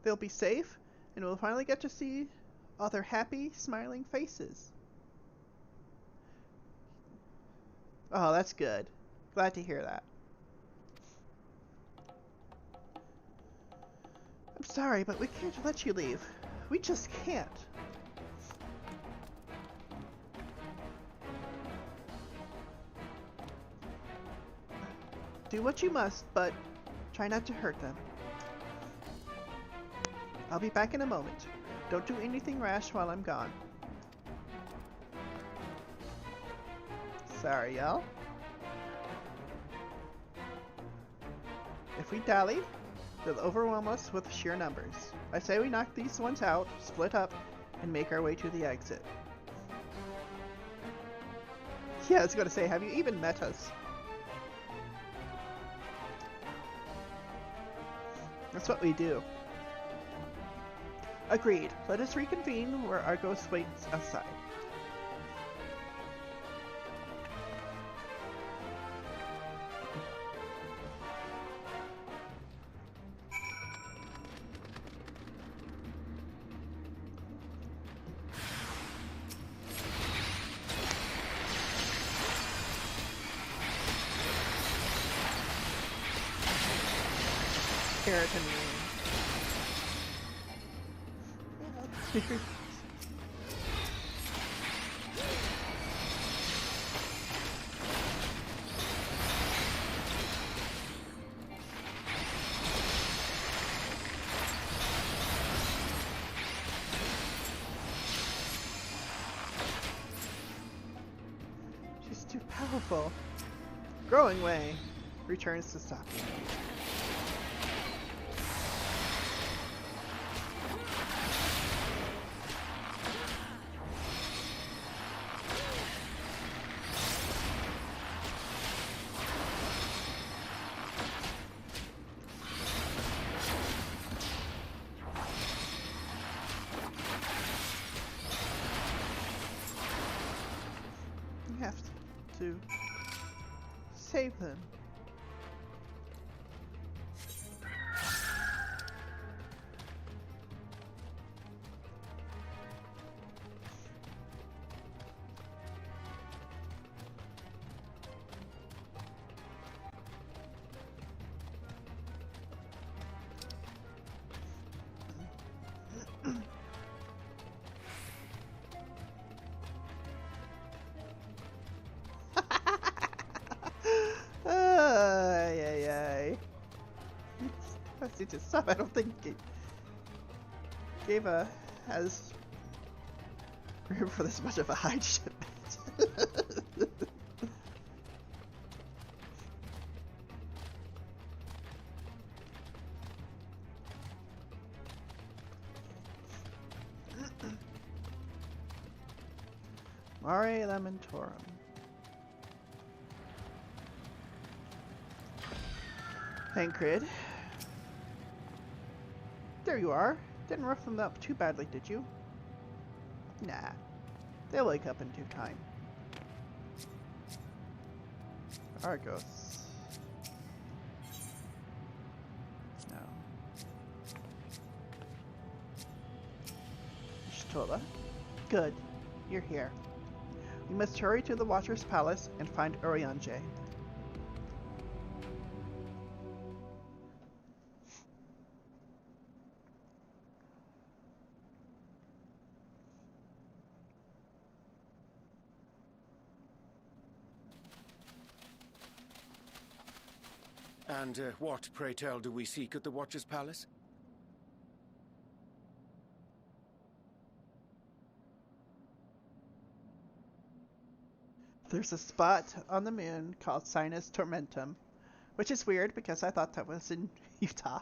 They'll be safe, and we'll finally get to see all their happy, smiling faces. Oh, that's good. Glad to hear that. I'm sorry, but we can't let you leave. We just can't. Do what you must, but try not to hurt them. I'll be back in a moment. Don't do anything rash while I'm gone. Sorry, y'all. If we dally, they'll overwhelm us with sheer numbers. I say we knock these ones out, split up, and make our way to the exit. Yeah, I was gonna say, have you even met us? That's what we do. Agreed. Let us reconvene where our ghost waits outside. Keratin She's too powerful. Growing Way returns to stop you. You have to save them. I need to stop. I don't think Gava has room for this much of a hide shipment. Mare Lamentorum. Tancred. There you are. Didn't rough them up too badly, did you? Nah. They'll wake up in due time. Argos. No. Shtola. Good. You're here. We must hurry to the Watcher's Palace and find Urianger. And what, pray tell, do we seek at the Watcher's Palace? There's a spot on the moon called Sinus Tormentum, which is weird because I thought that was in Utah.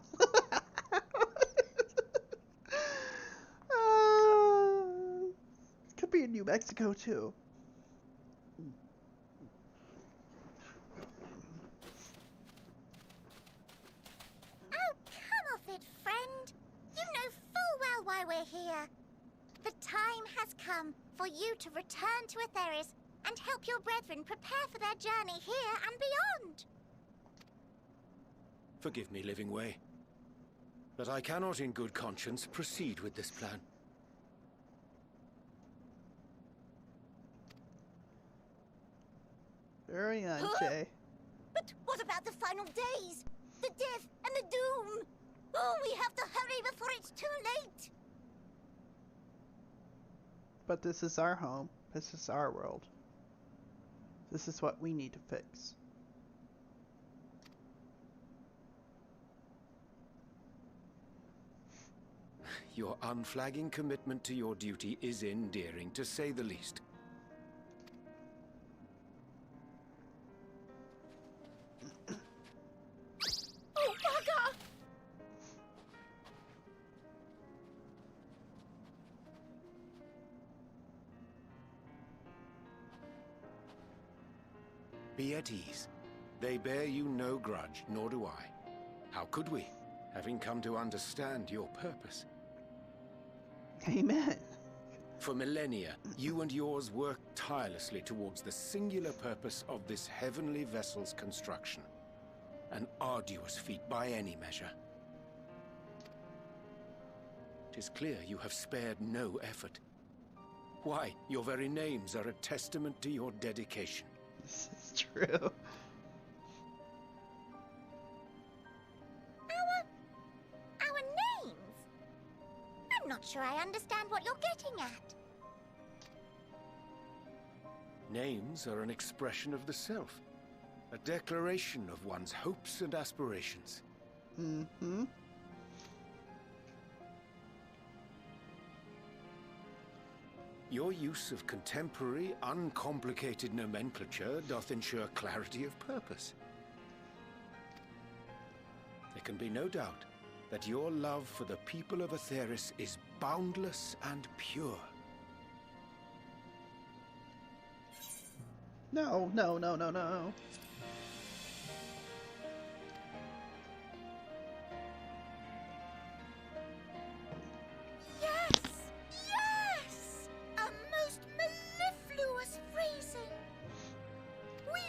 Could be in New Mexico too. Oh, come off it, friend. You know full well why we're here. The time has come for you to return to Aetheris and help your brethren prepare for their journey here and beyond. Forgive me, Living Way, but I cannot in good conscience proceed with this plan. Very on, Jay. But what about the final days? The death and the doom? Oh, we have to hurry before it's too late. But this is our home. This is our world. This is what we need to fix. Your unflagging commitment to your duty is endearing, to say the least. Oh, bugger! Be at ease. They bear you no grudge, nor do I. How could we, having come to understand your purpose? Amen. For millennia, you and yours worked tirelessly towards the singular purpose of this heavenly vessel's construction. An arduous feat by any measure. It is clear you have spared no effort. Why, your very names are a testament to your dedication. This is true. Our names? I'm not sure I understand what you're getting at. Names are an expression of the self. A declaration of one's hopes and aspirations. Mm-hmm. Your use of contemporary, uncomplicated nomenclature doth ensure clarity of purpose. There can be no doubt that your love for the people of Aetheris is boundless and pure. No, no, no, no, no. Yes! Yes! A most mellifluous phrasing. We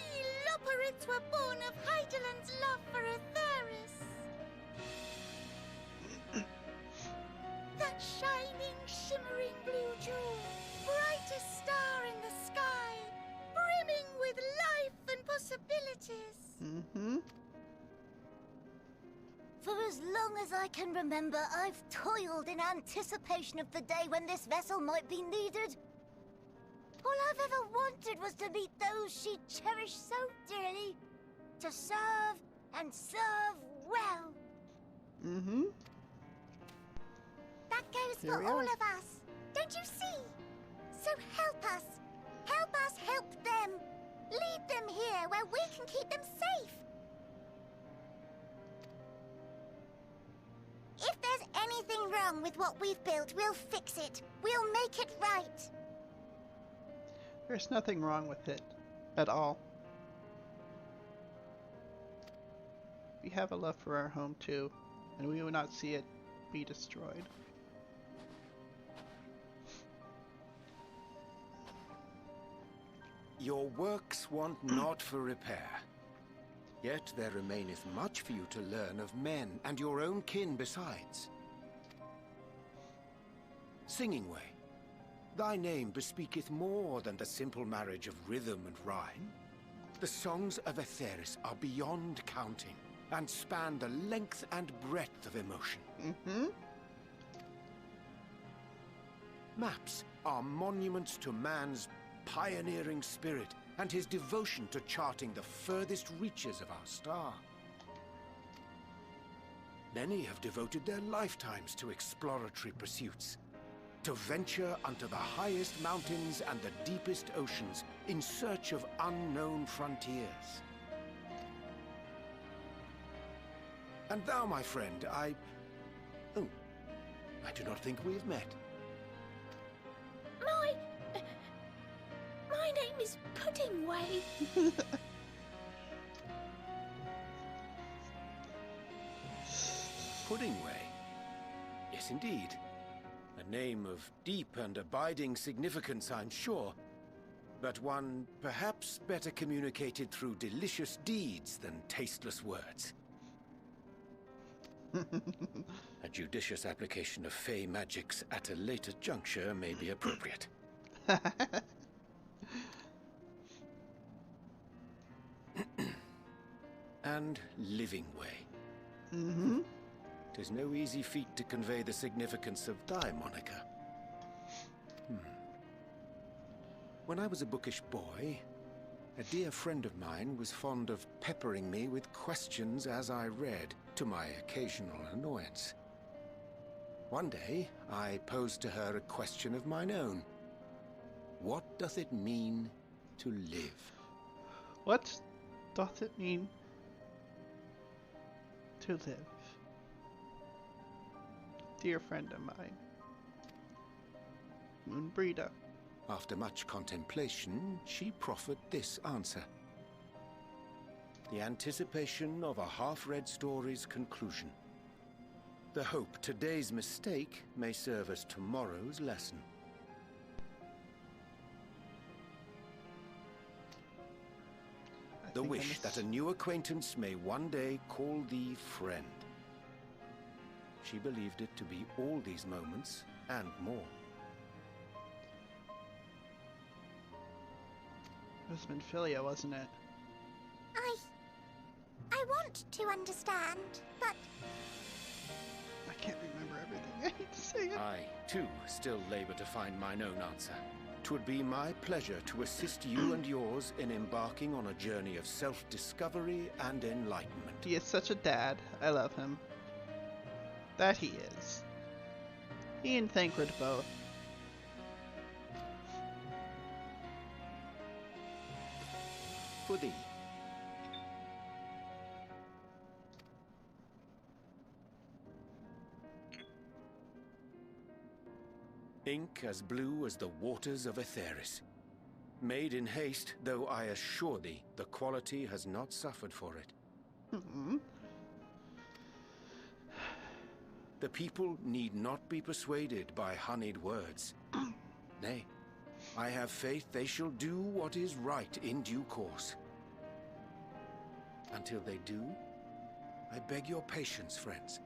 Loperids were born of Heideland's love for Aetheris. That shining, shimmering blue jewel, brightest star in the sky, brimming with life and possibilities. Mm-hmm. For as long as I can remember, I've toiled in anticipation of the day when this vessel might be needed. All I've ever wanted was to meet those she cherished so dearly, to serve and serve well. Mm-hmm. That goes Here for we all are. of us. Don't you see? So help us. Help us help them. Lead them here where we can keep them safe. If there's anything wrong with what we've built, we'll fix it. We'll make it right. There's nothing wrong with it. At all. We have a love for our home too, and we will not see it be destroyed. Your works want not for repair. Yet there remaineth much for you to learn of men and your own kin besides. Singing Way, thy name bespeaketh more than the simple marriage of rhythm and rhyme. The songs of Aetheris are beyond counting, and span the length and breadth of emotion. Mm-hmm. Maps are monuments to man's pioneering spirit and his devotion to charting the furthest reaches of our star. Many have devoted their lifetimes to exploratory pursuits, to venture unto the highest mountains and the deepest oceans in search of unknown frontiers. And thou, my friend, I do not think we've met. My name is Puddingway. Puddingway? Yes, indeed. A name of deep and abiding significance, I'm sure. but one perhaps better communicated through delicious deeds than tasteless words. A judicious application of fey magics at a later juncture may be appropriate. And living way. Mm-hmm. 'Tis no easy feat to convey the significance of thy moniker. When I was a bookish boy, a dear friend of mine was fond of peppering me with questions as I read, to my occasional annoyance. One day, I posed to her a question of mine own. What doth it mean to live? What doth it mean to live? Dear friend of mine, Moonbreeder. After much contemplation, she proffered this answer. The anticipation of a half-read story's conclusion. The hope today's mistake may serve as tomorrow's lesson. The wish that a new acquaintance may one day call thee friend. She believed it to be all these moments and more. It was Minfilia, wasn't it? I want to understand, but I can't remember everything. I hate to say it. I, too, still labor to find mine own answer. 'Twould be my pleasure to assist you and yours in embarking on a journey of self-discovery and enlightenment. He is such a dad. I love him. That he is. He and Thancred both. For thee. Ink as blue as the waters of Aetheris. Made in haste, though I assure thee, the quality has not suffered for it. Mm-hmm. The people need not be persuaded by honeyed words. Nay, I have faith they shall do what is right in due course. Until they do, I beg your patience, friends.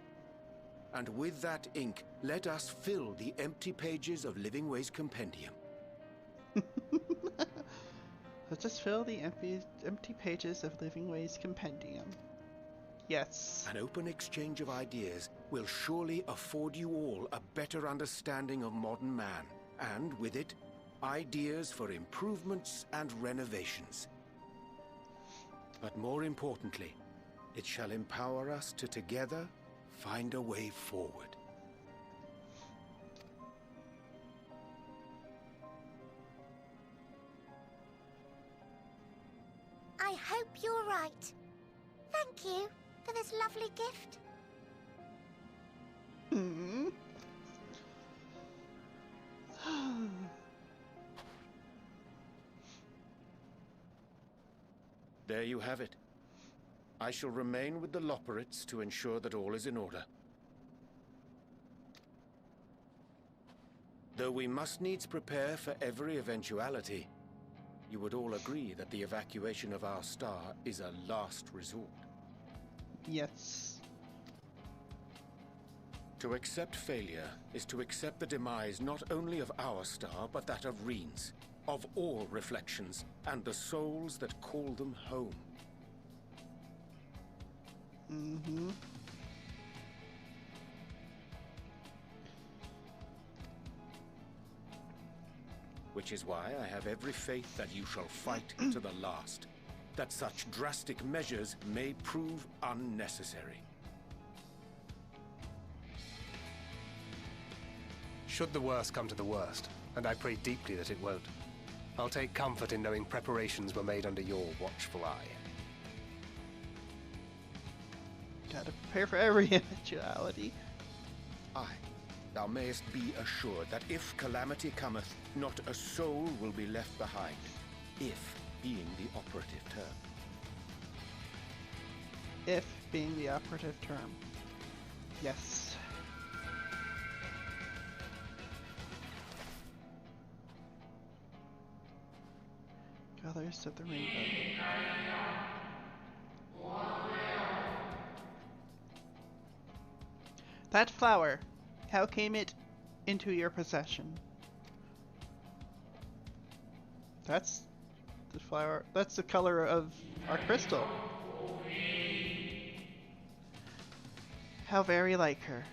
And with that ink, let us fill the empty pages of Living Way's compendium. Let's just fill the empty pages of Living Way's compendium. Yes. An open exchange of ideas will surely afford you all a better understanding of modern man, and with it, ideas for improvements and renovations. But more importantly, it shall empower us to together find a way forward. I hope you're right. Thank you for this lovely gift. Hmm. There you have it. I shall remain with the Loporrits to ensure that all is in order. Though we must needs prepare for every eventuality, you would all agree that the evacuation of our star is a last resort. Yes. To accept failure is to accept the demise not only of our star, but that of Reen's, of all reflections, and the souls that call them home. Mm-hmm. Which is why I have every faith that you shall fight to the last, that such drastic measures may prove unnecessary. Should the worst come to the worst, and I pray deeply that it won't, I'll take comfort in knowing preparations were made under your watchful eye. Gotta prepare for every eventuality. Aye, thou mayest be assured that if calamity cometh, not a soul will be left behind, if being the operative term. If being the operative term. Yes. Colors of the rainbow. That flower, how came it into your possession? That's the flower. That's the color of our crystal. How very like her.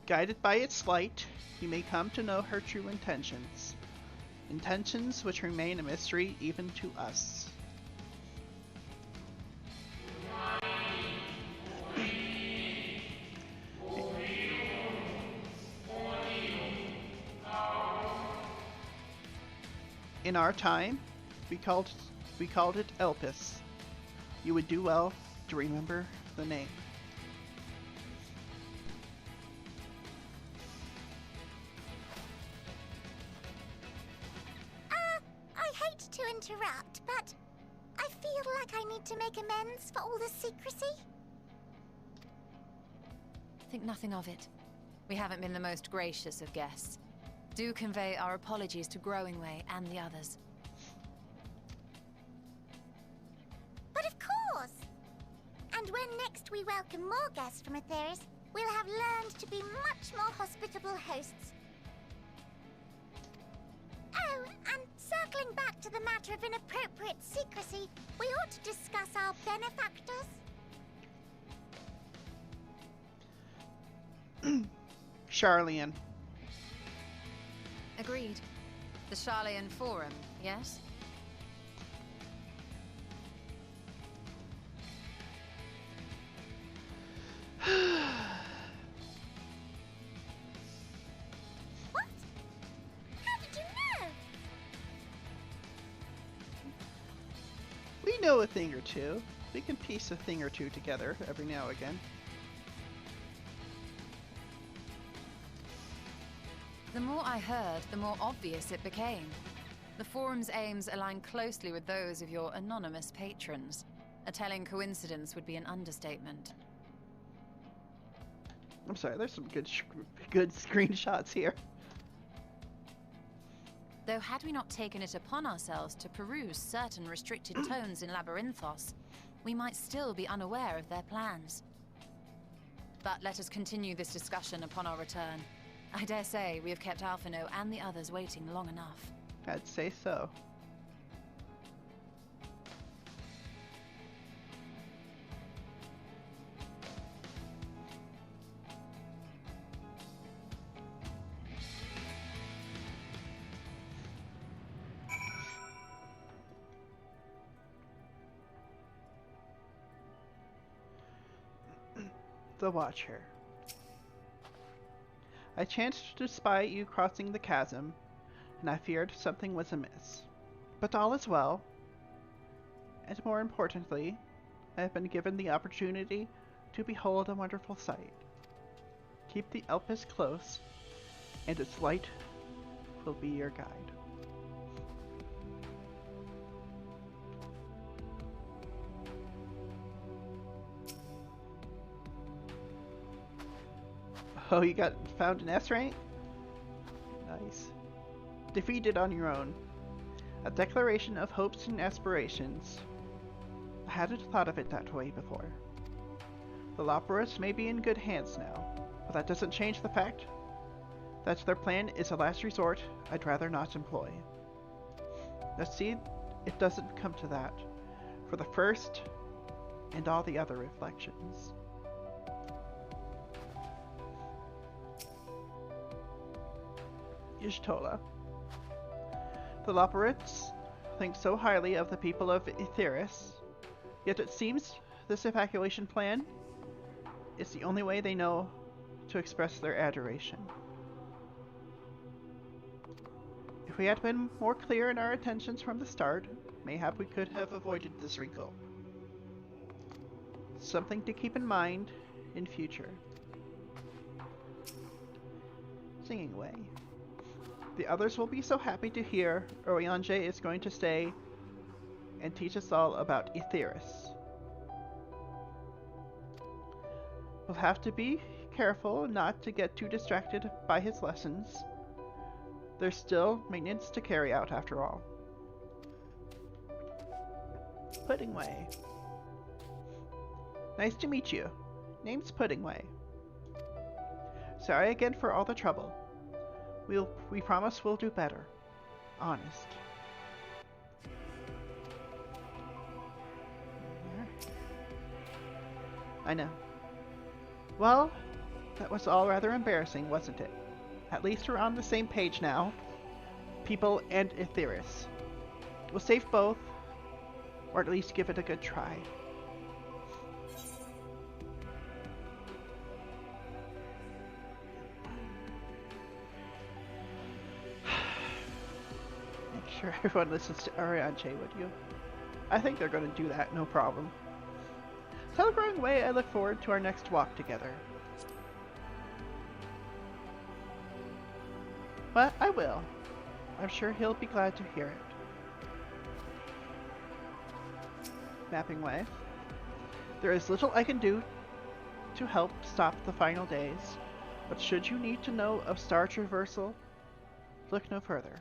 Guided by its light, you may come to know her true intentions. Intentions which remain a mystery even to us. In our time, we called it Elpis. You would do well to remember the name. I hate to interrupt, but I feel like I need to make amends for all the secrecy. Think nothing of it. We haven't been the most gracious of guests. Do convey our apologies to Growingway and the others. But of course! And when next we welcome more guests from Aetheris, we'll have learned to be much more hospitable hosts. Oh, and circling back to the matter of inappropriate secrecy, we ought to discuss our benefactors. Charlian. Agreed. The Charlian Forum, yes? What? How did you know? We know a thing or two. We can piece a thing or two together every now and again. The more I heard, the more obvious it became. The Forum's aims align closely with those of your anonymous patrons. A telling coincidence would be an understatement. I'm sorry, there's some good screenshots here. Though had we not taken it upon ourselves to peruse certain restricted tones in Labyrinthos, we might still be unaware of their plans. But let us continue this discussion upon our return. I dare say we have kept Alphino and the others waiting long enough. I'd say so. The Watcher. I chanced to spy you crossing the chasm, and I feared something was amiss. But all is well, and more importantly, I have been given the opportunity to behold a wonderful sight. Keep the Elpis close, and its light will be your guide. Oh, you found an S rank? Nice. Defeated on your own. A declaration of hopes and aspirations. I hadn't thought of it that way before. The Loporus may be in good hands now, but that doesn't change the fact that their plan is a last resort I'd rather not employ. Let's see it doesn't come to that, for the first and all the other reflections. Y'shtola. The Loporits think so highly of the people of Aetheris, yet it seems this evacuation plan is the only way they know to express their adoration. If we had been more clear in our intentions from the start, mayhap we could have avoided this wrinkle. Something to keep in mind in future. Singing away. The others will be so happy to hear Oriange is going to stay and teach us all about Aetheris. We'll have to be careful not to get too distracted by his lessons. There's still maintenance to carry out after all. Puddingway. Nice to meet you. Name's Puddingway. Sorry again for all the trouble. We promise we'll do better. Honest. I know. Well, that was all rather embarrassing, wasn't it? At least we're on the same page now. People and Aetheris. We'll save both, or at least give it a good try. Make sure everyone listens to Arianche, would you? I think they're going to do that, no problem. So growing away, I look forward to our next walk together. But I will. I'm sure he'll be glad to hear it. Mapping way. There is little I can do to help stop the final days, but should you need to know of star traversal, look no further.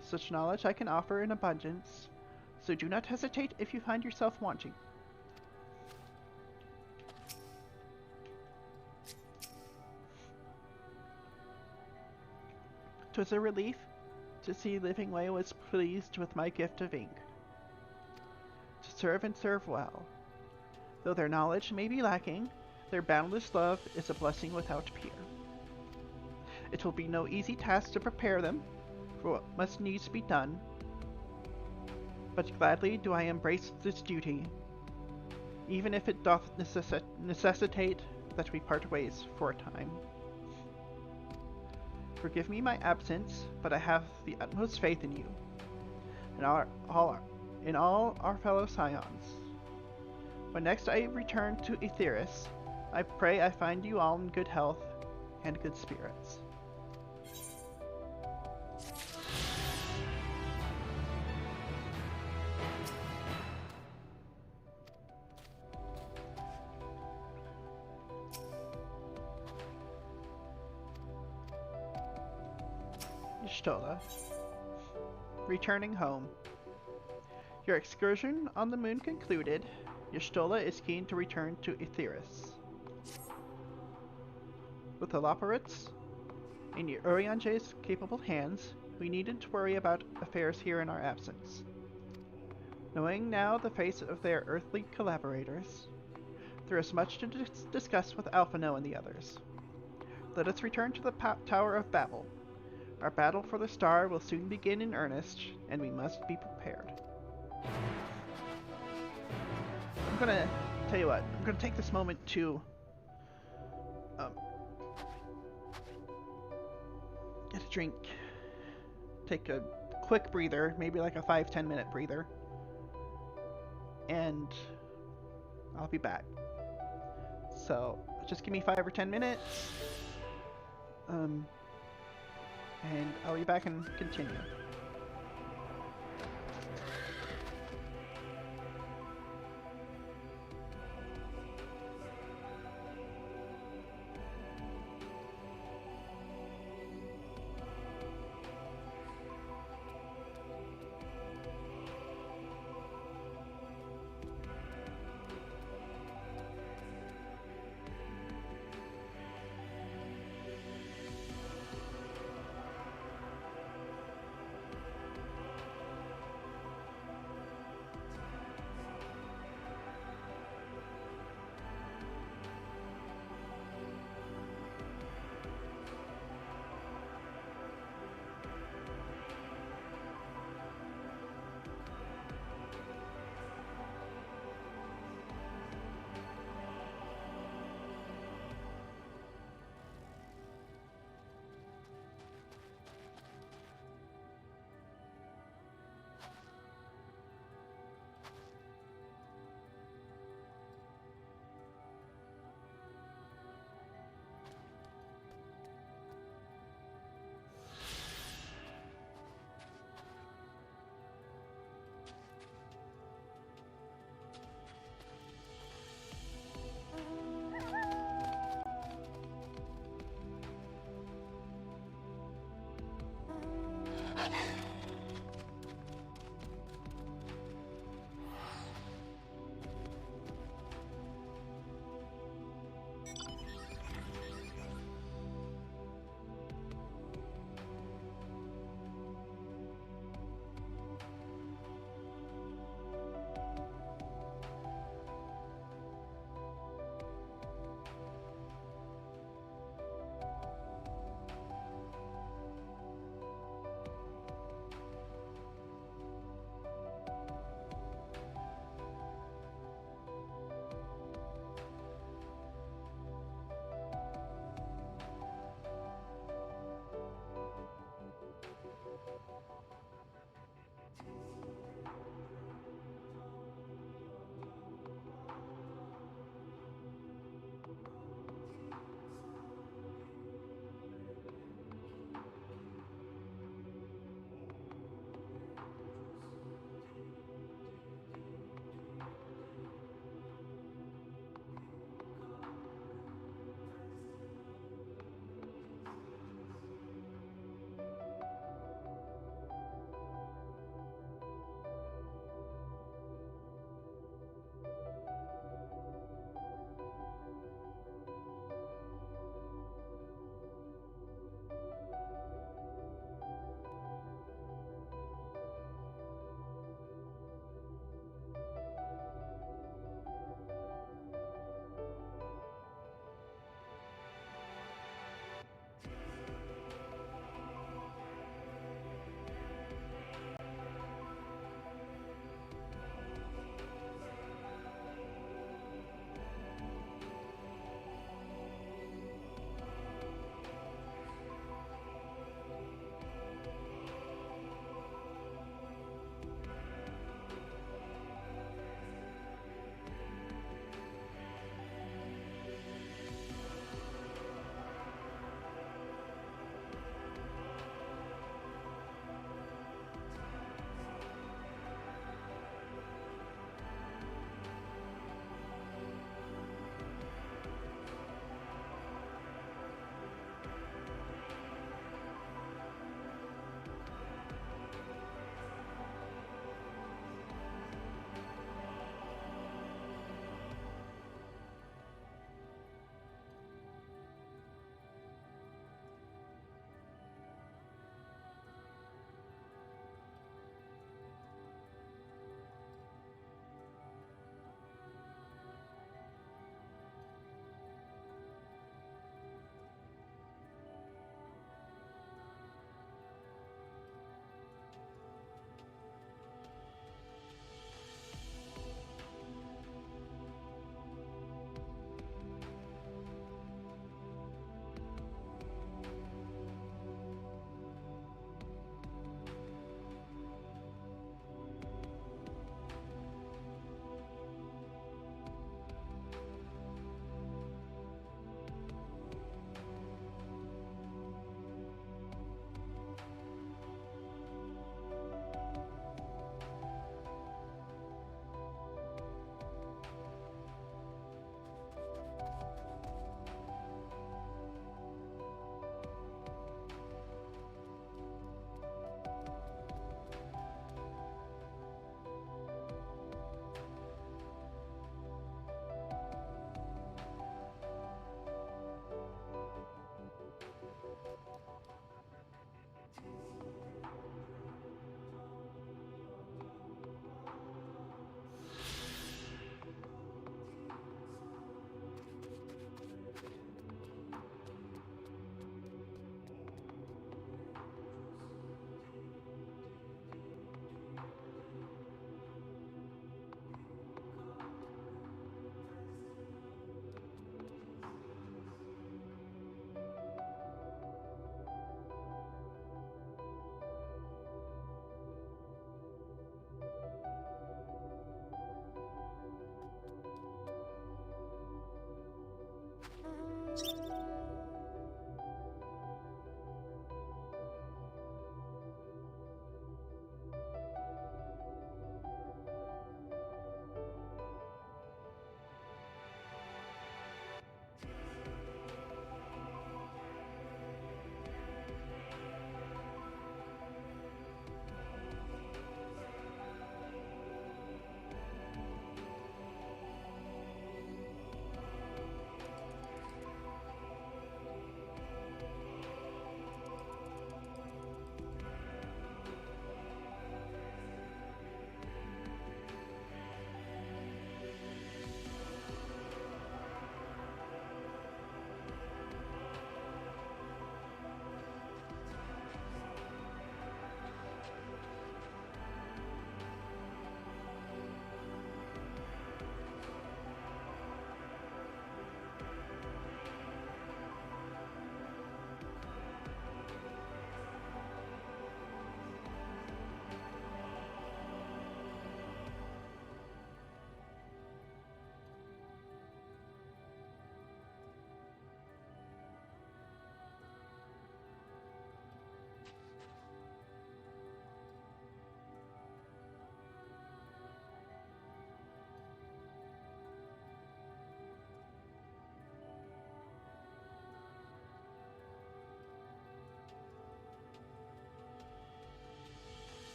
Such knowledge I can offer in abundance, so do not hesitate if you find yourself wanting. 'Twas a relief to see Living Way was pleased with my gift of ink. To serve and serve well. Though their knowledge may be lacking, their boundless love is a blessing without peer. It will be no easy task to prepare them for what must needs be done, but gladly do I embrace this duty, even if it doth necessitate that we part ways for a time. Forgive me my absence, but I have the utmost faith in you, and in all our fellow scions. When next I return to Aetheris, I pray I find you all in good health and good spirits. Y'shtola. Returning home. Your excursion on the moon concluded, Y'shtola is keen to return to Aetheris. With the Loporrits in Urianje's capable hands, we needn't worry about affairs here in our absence. Knowing now the face of their earthly collaborators, there is much to discuss with Alphino and the others. Let us return to the Tower of Babel. Our battle for the star will soon begin in earnest, and we must be prepared. I'm gonna tell you what, I'm gonna take this moment to get a drink, take a quick breather, maybe like a 5-10 minute breather, and I'll be back. So just give me 5 or 10 minutes, and I'll be back and continue.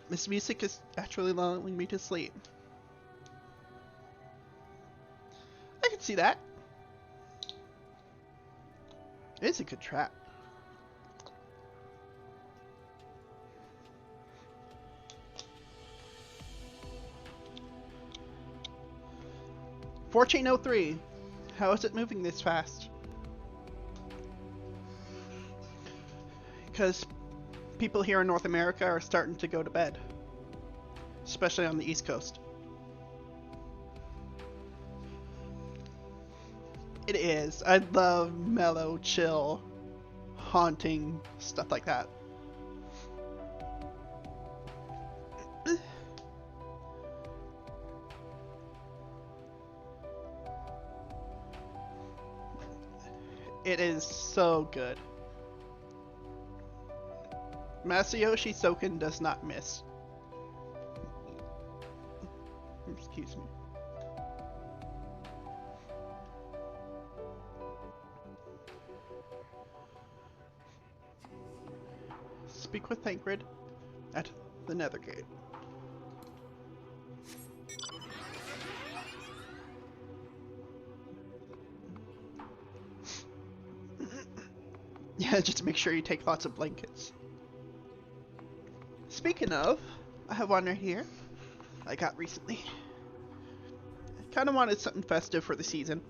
This music is actually lulling me to sleep. I can see that. It's a good track. $14:03. How is it moving this fast? Because people here in North America are starting to go to bed, especially on the East Coast. It is. I love mellow, chill, haunting stuff like that. It is so good. Masayoshi Soken does not miss. Excuse me. Speak with Tancred at the Nethergate. Yeah, just make sure you take lots of blankets. Speaking of, I have one right here I got recently. I kind of wanted something festive for the season.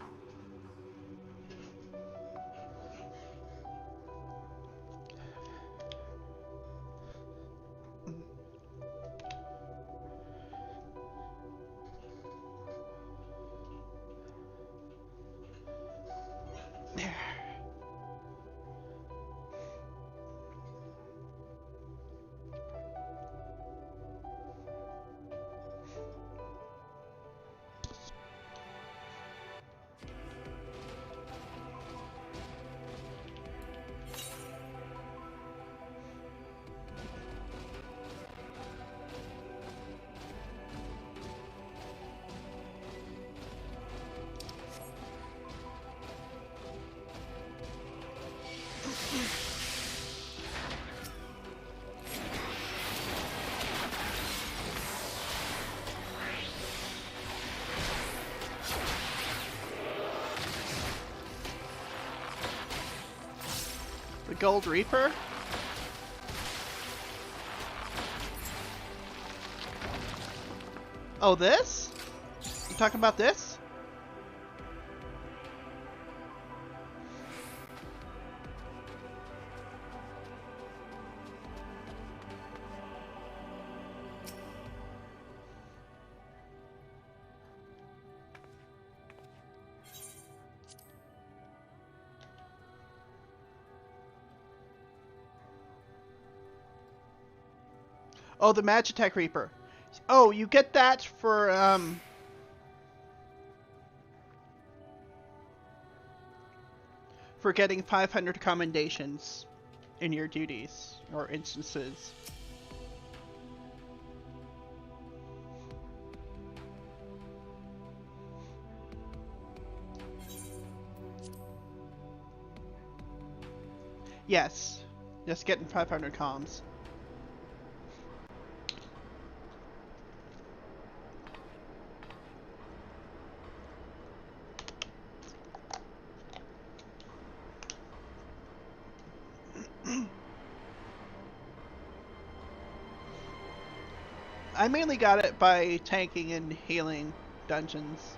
There. The Gold Reaper? Oh, this? You talking about this? Oh, the Magitech Reaper. Oh, you get that for getting 500 commendations in your duties or instances. Yes, just getting 500 comms. I mainly got it by tanking and healing dungeons.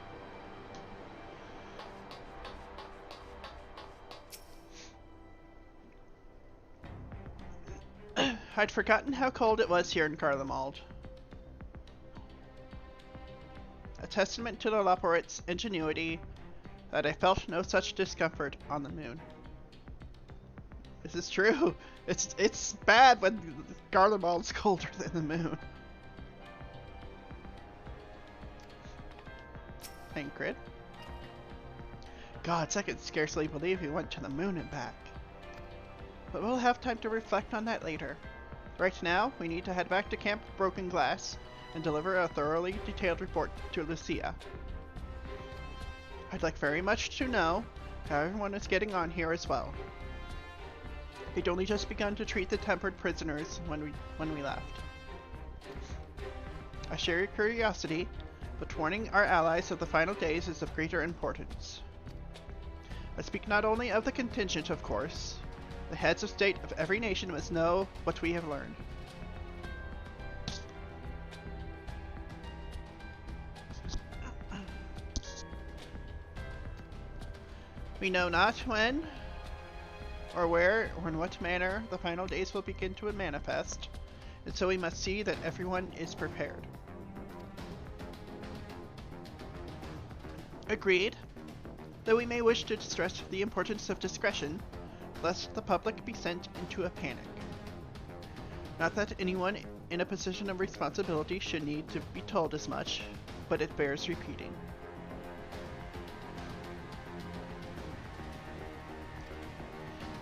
I'd forgotten how cold it was here in Garlemald. A testament to the Loporrit's ingenuity that I felt no such discomfort on the moon. This is true. It's bad when Garlemald's colder than the moon. Tancred. Gods, I could scarcely believe we went to the moon and back. But we'll have time to reflect on that later. Right now, we need to head back to Camp Broken Glass and deliver a thoroughly detailed report to Lucia. I'd like very much to know how everyone is getting on here as well. They'd only just begun to treat the tempered prisoners when we left. I share your curiosity, but warning our allies of the final days is of greater importance. I speak not only of the contingent, of course. The heads of state of every nation must know what we have learned. We know not when, or where, or in what manner the final days will begin to manifest, and so we must see that everyone is prepared. Agreed, though we may wish to stress the importance of discretion, lest the public be sent into a panic. Not that anyone in a position of responsibility should need to be told as much, but it bears repeating.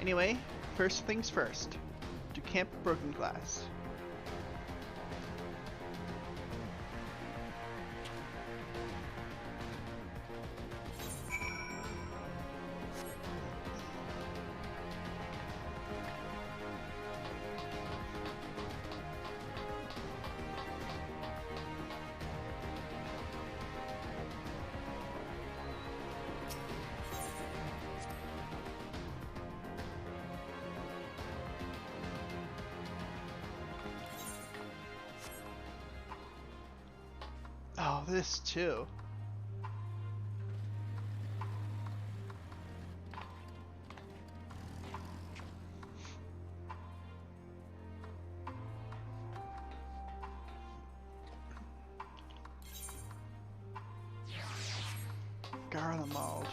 Anyway, first things first, to Camp Broken Glass. Oh, this too. Garlemald.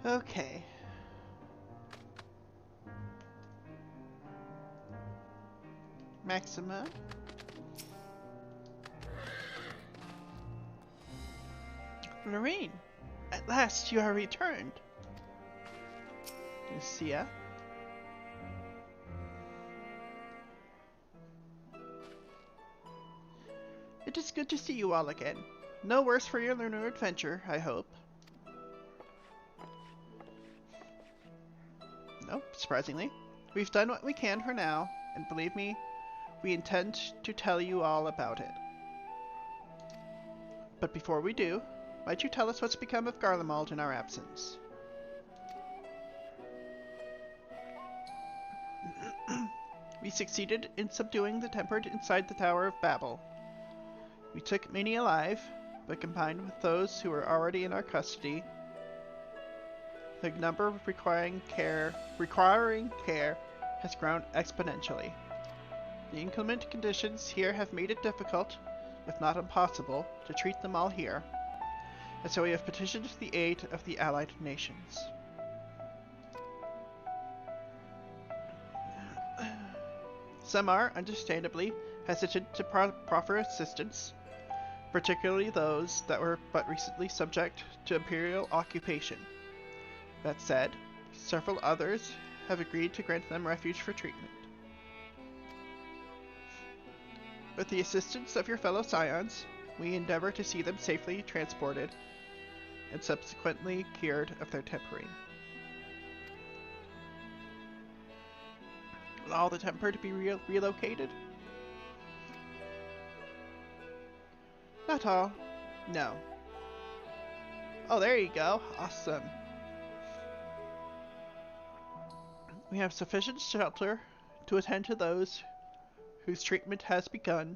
Okay. Maxima. Lorraine, at last you are returned. Lucia. It is good to see you all again. No worse for your lunar adventure, I hope. No, surprisingly. We've done what we can for now, and believe me, we intend to tell you all about it. But before we do, might you tell us what's become of Garlemald in our absence? We succeeded in subduing the tempered inside the Tower of Babel. We took many alive, but combined with those who were already in our custody, the number requiring care has grown exponentially. The inclement conditions here have made it difficult, if not impossible, to treat them all here, and so we have petitioned the aid of the allied nations. Some are, understandably, hesitant to proffer assistance, particularly those that were but recently subject to imperial occupation. That said, several others have agreed to grant them refuge for treatment. With the assistance of your fellow scions, we endeavor to see them safely transported and subsequently cured of their tempering. Will all the tempered be relocated? Not all. No. Oh, there you go. Awesome. We have sufficient shelter to attend to those whose treatment has begun,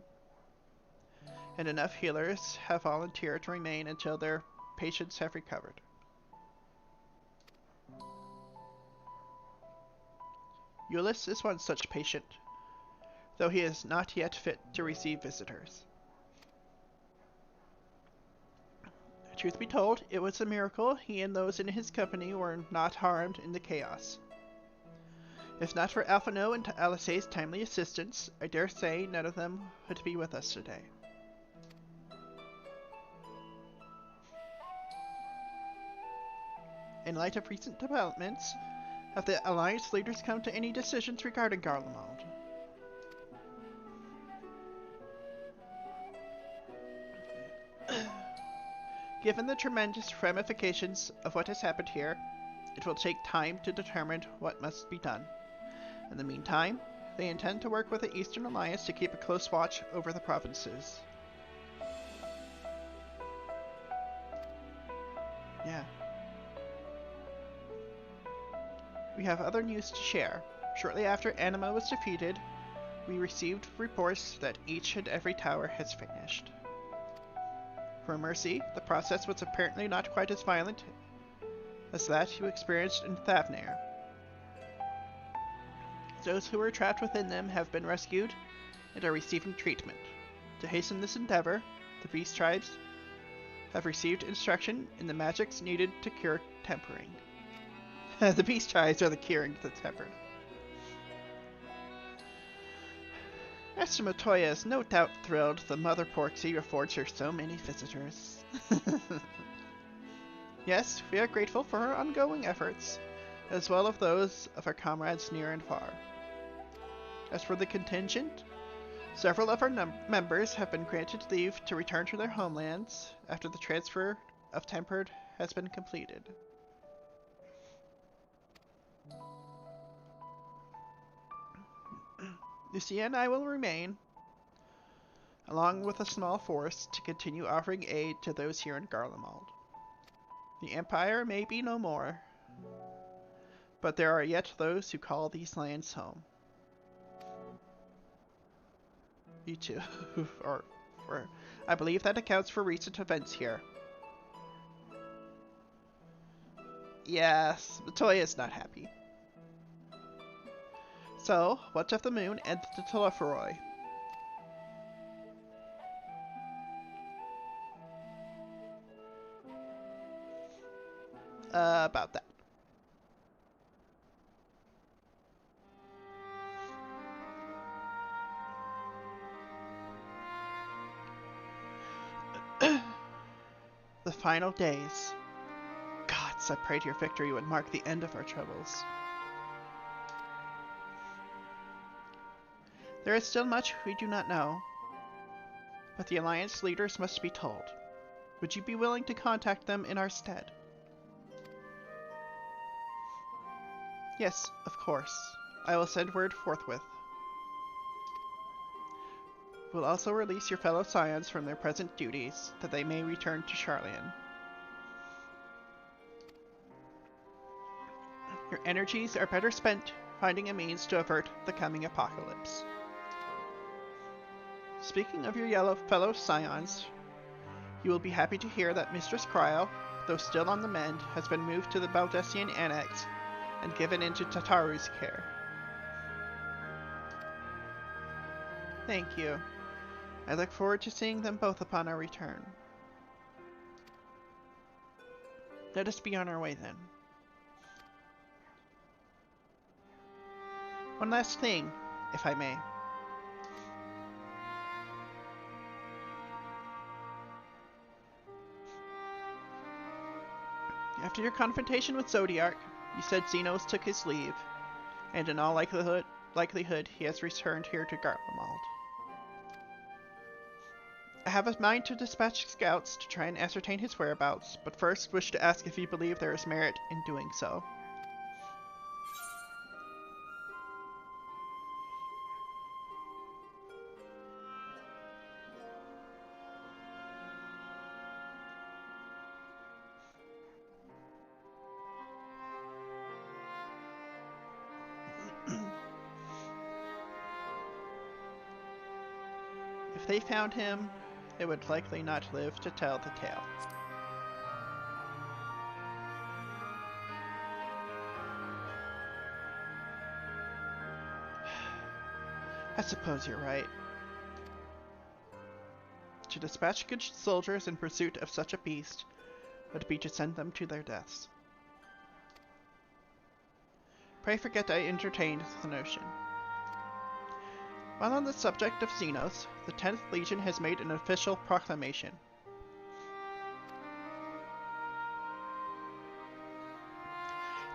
and enough healers have volunteered to remain until their patients have recovered. Euless is one such patient, though he is not yet fit to receive visitors. Truth be told, it was a miracle he and those in his company were not harmed in the chaos. If not for Alphino and Alisae's timely assistance, I dare say none of them would be with us today. In light of recent developments, have the Alliance leaders come to any decisions regarding Garlemald? Given the tremendous ramifications of what has happened here, it will take time to determine what must be done. In the meantime, they intend to work with the Eastern Alliance to keep a close watch over the provinces. Yeah. We have other news to share. Shortly after Anima was defeated, we received reports that each and every tower has finished. For Mercy, the process was apparently not quite as violent as that you experienced in Thavnair. Those who were trapped within them have been rescued and are receiving treatment. To hasten this endeavor, the Beast Tribes have received instruction in the magics needed to cure tempering. The Beast Tribes are the curing the temper. Master Matoya is no doubt thrilled the Mother Portsea affords her so many visitors. Yes, we are grateful for her ongoing efforts, as well as those of our comrades near and far. As for the contingent, several of our members have been granted leave to return to their homelands after the transfer of Tempered has been completed. Lucia and I will remain, along with a small force, to continue offering aid to those here in Garlemald. The Empire may be no more, but there are yet those who call these lands home. You too. or I believe that accounts for recent events here. Yes, Matoya is not happy. So, what of the moon and the Telephoroi? About that. The final days. Gods, I prayed your victory would mark the end of our troubles. There is still much we do not know, but the Alliance leaders must be told. Would you be willing to contact them in our stead? Yes, of course. I will send word forthwith. We'll also release your fellow scions from their present duties, that they may return to Sharlayan. Your energies are better spent finding a means to avert the coming apocalypse. Speaking of your fellow scions, you will be happy to hear that Mistress Cryo, though still on the mend, has been moved to the Baldessian Annex and given into Tataru's care. Thank you. I look forward to seeing them both upon our return. Let us be on our way then. One last thing, if I may. After your confrontation with Zodiark, you said Xenos took his leave, and in all likelihood he has returned here to Garlemald. I have a mind to dispatch scouts to try and ascertain his whereabouts, but first wish to ask if you believe there is merit in doing so. if they found him, they would likely not live to tell the tale. I suppose you're right. To dispatch good soldiers in pursuit of such a beast would be to send them to their deaths. Pray forget I entertained the notion. While on the subject of Xenos, the 10th Legion has made an official proclamation.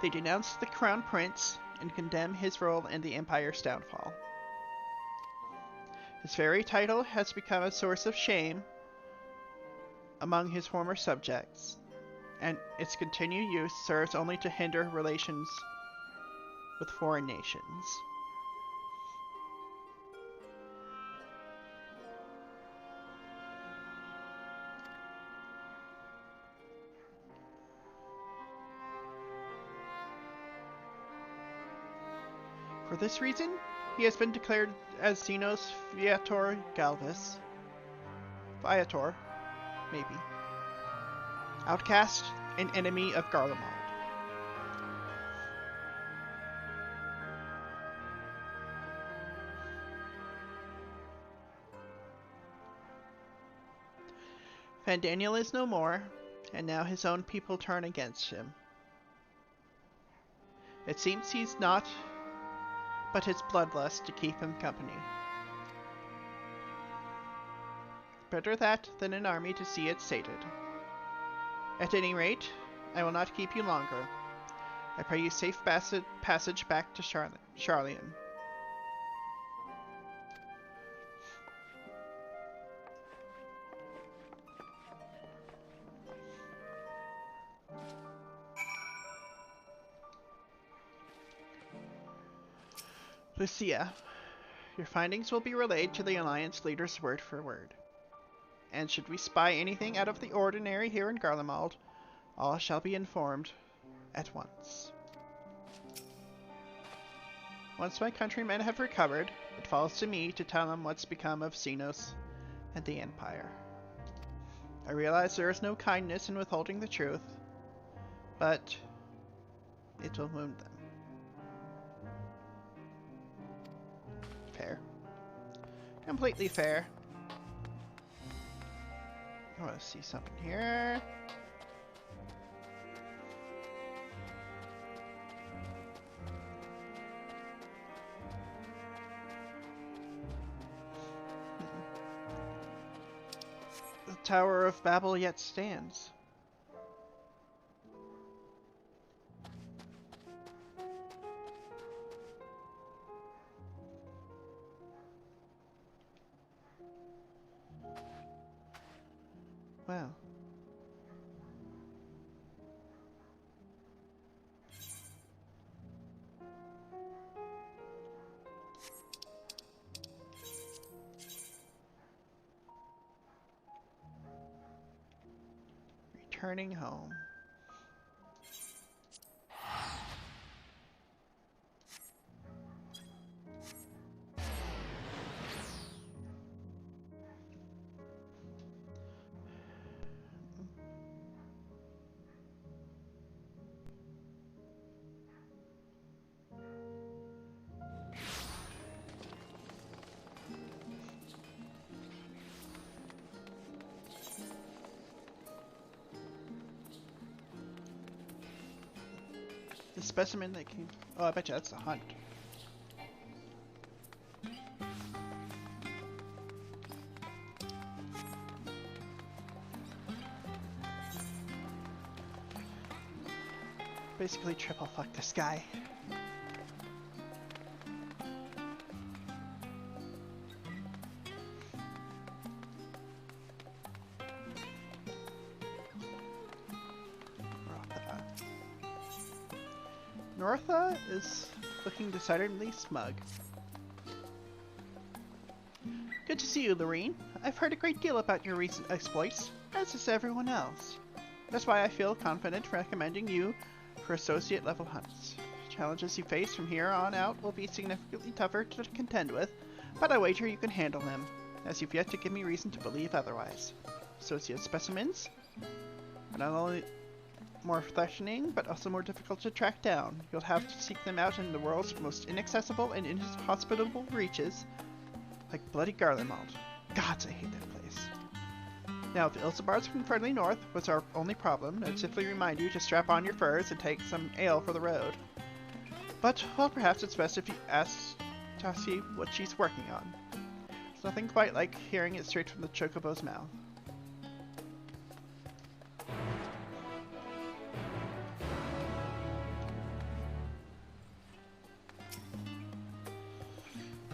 They denounce the Crown Prince and condemn his role in the Empire's downfall. His very title has become a source of shame among his former subjects, and its continued use serves only to hinder relations with foreign nations. For this reason, he has been declared as Xenos Viator Galvis. Viator, maybe. Outcast and enemy of Garlemald. Fandaniel is no more, and now his own people turn against him. It seems he's not but his bloodlust to keep him company. Better that than an army to see it sated. At any rate, I will not keep you longer. I pray you safe passage back to Charlian. Lucia, your findings will be relayed to the Alliance leaders word for word. And should we spy anything out of the ordinary here in Garlemald, all shall be informed at once. Once my countrymen have recovered, it falls to me to tell them what's become of Xenos and the Empire. I realize there is no kindness in withholding the truth, but it will wound them. Fair. Completely fair. I want to see something here. The Tower of Babel yet stands. Wow. Returning home. The specimen that came... Oh, I bet you that's the hunt. Basically triple fuck this guy. Northa is looking decidedly smug. Good to see you, Lorene. I've heard a great deal about your recent exploits, as has everyone else. That's why I feel confident recommending you for associate level hunts. Challenges you face from here on out will be significantly tougher to contend with, but I wager you can handle them. as you've yet to give me reason to believe otherwise. Associate specimens are not only more threatening, but also more difficult to track down. You'll have to seek them out in the world's most inaccessible and inhospitable reaches, like bloody Garlemald. Gods, I hate that place. Now, if Ilsebar's from further north was our only problem, I'd simply remind you to strap on your furs and take some ale for the road. But, well, perhaps it's best if you ask Tassie what she's working on. There's nothing quite like hearing it straight from the Chocobo's mouth.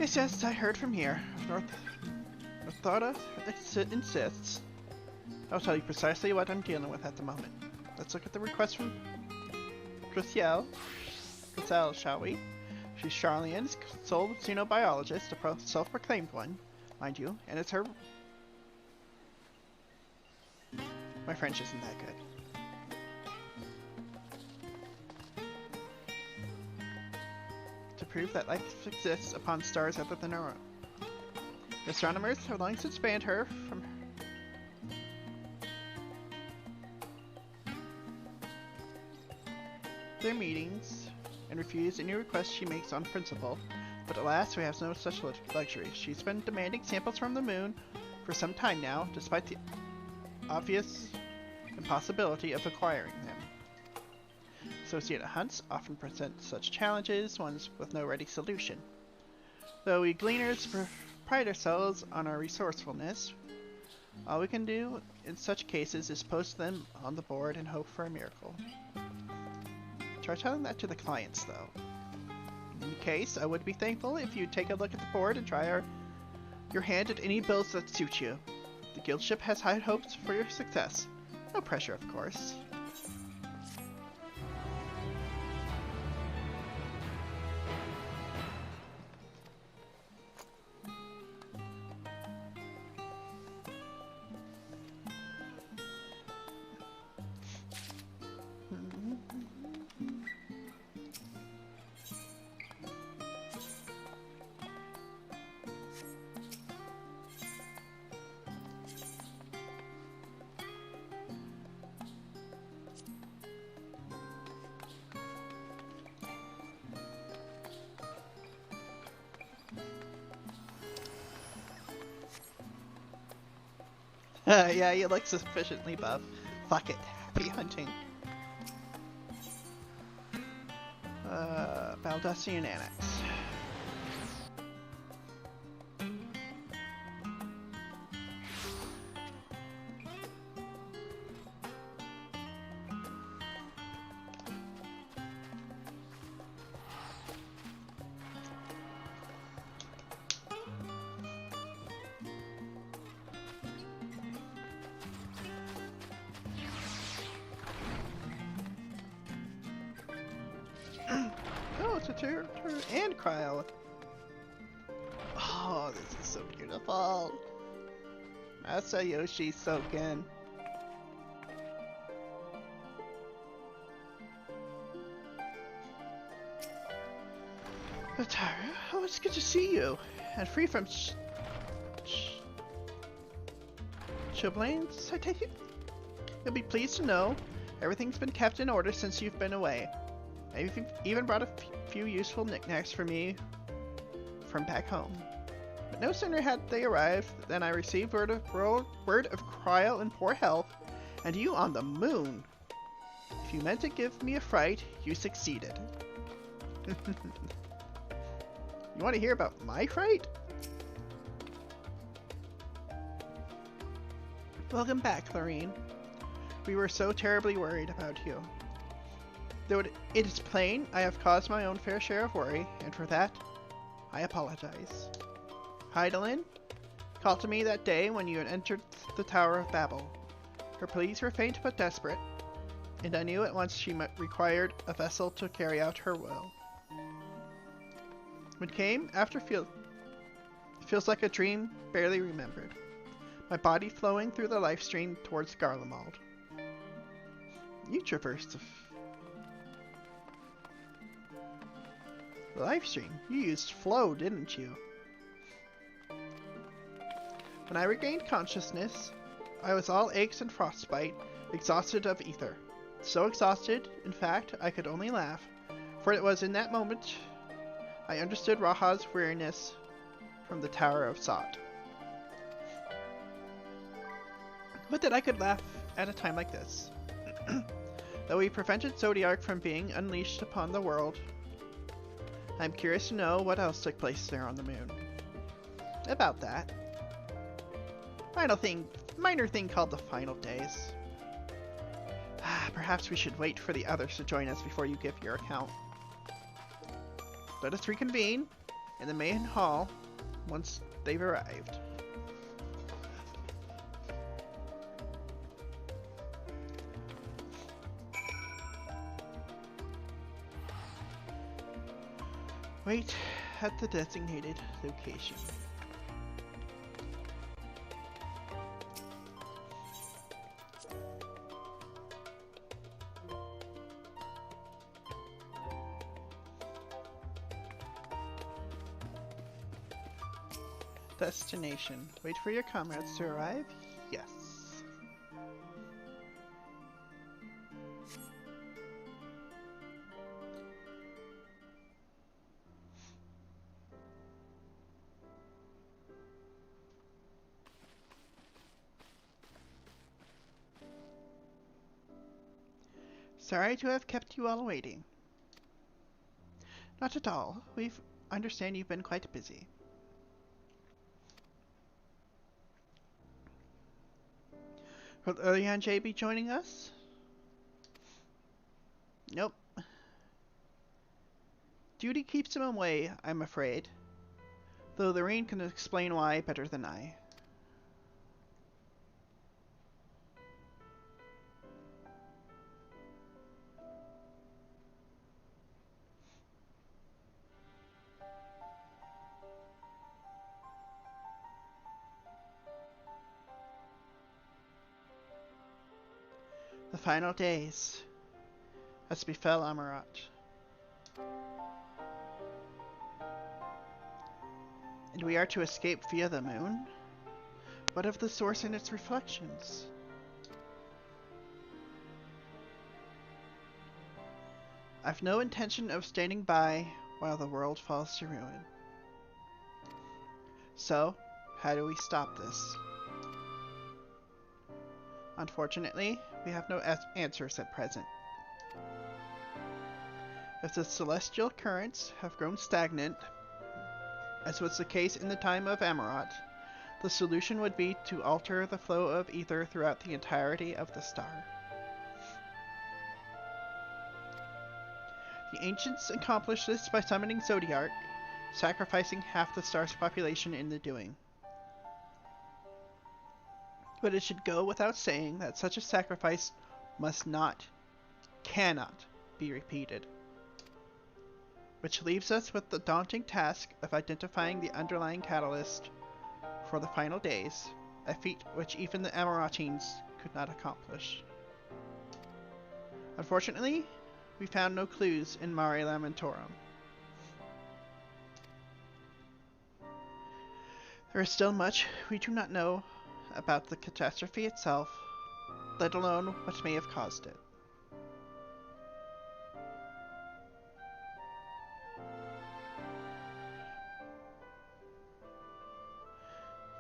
Yes, I heard from here. Northara insists. I'll tell you precisely what I'm dealing with at the moment. Let's look at the request from Drissel, shall we? She's Charlian's sole xenobiologist, a self-proclaimed one, mind you, and it's her... My French isn't that good. To prove that life exists upon stars other than our own. The astronomers have long since banned her from their meetings and refused any requests she makes on principle, but alas, we have no such luxury. She's been demanding samples from the moon for some time now, despite the obvious impossibility of acquiring them. Associate hunts often present such challenges, ones with no ready solution. Though we gleaners pride ourselves on our resourcefulness, all we can do in such cases is post them on the board and hope for a miracle. Try telling that to the clients, though. In any case, I would be thankful if you'd take a look at the board and try your hand at any builds that suit you. The guild ship has high hopes for your success. No pressure, of course. Yeah, you look sufficiently buff. Fuck it. Happy hunting. Baldussian Annex. And Cryo. Oh, this is so beautiful. Masayoshi Soken. Tara, oh, it's good to see you. And free from chilblains, I take it? You'll be pleased to know everything's been kept in order since you've been away. I've even brought a few useful knickknacks for me from back home. But no sooner had they arrived than I received word of Cryo in poor health, and you on the moon. If you meant to give me a fright, you succeeded. You want to hear about my fright? Welcome back, Lorene. We were so terribly worried about you. Though it is plain I have caused my own fair share of worry, and for that, I apologize. Hydaelyn called to me that day when you had entered the Tower of Babel. Her pleas were faint but desperate, and I knew at once she required a vessel to carry out her will. What came after feels like a dream barely remembered, my body flowing through the life stream towards Garlemald. You traversed the live stream. You used flow, didn't you? When I regained consciousness, I was all aches and frostbite, exhausted of ether. So exhausted, in fact, I could only laugh, for it was in that moment I understood Raha's weariness from the Tower of Sot. But that I could laugh at a time like this. Though we prevented Zodiark from being unleashed upon the world, I'm curious to know what else took place there on the moon. About that. Minor thing called the final days. Perhaps we should wait for the others to join us before you give your account. Let us reconvene in the main hall once they've arrived. Wait at the designated location. Destination. Wait for your comrades to arrive? Yes. Sorry to have kept you all waiting. Not at all. We understand you've been quite busy. Will Urian J be joining us? Nope. Duty keeps him away, I'm afraid. Though the rain can explain why better than I. The final days, as befell Amarat. And we are to escape via the moon? What of the source and its reflections? I've no intention of standing by while the world falls to ruin. So, how do we stop this? Unfortunately, we have no answers at present. If the celestial currents have grown stagnant, as was the case in the time of Amarat, the solution would be to alter the flow of ether throughout the entirety of the star. The ancients accomplished this by summoning Zodiark, sacrificing half the star's population in the doing. But it should go without saying that such a sacrifice cannot be repeated. Which leaves us with the daunting task of identifying the underlying catalyst for the final days, a feat which even the Amaratines could not accomplish. Unfortunately, we found no clues in Mare Lamentorum. There is still much we do not know about the catastrophe itself, let alone what may have caused it.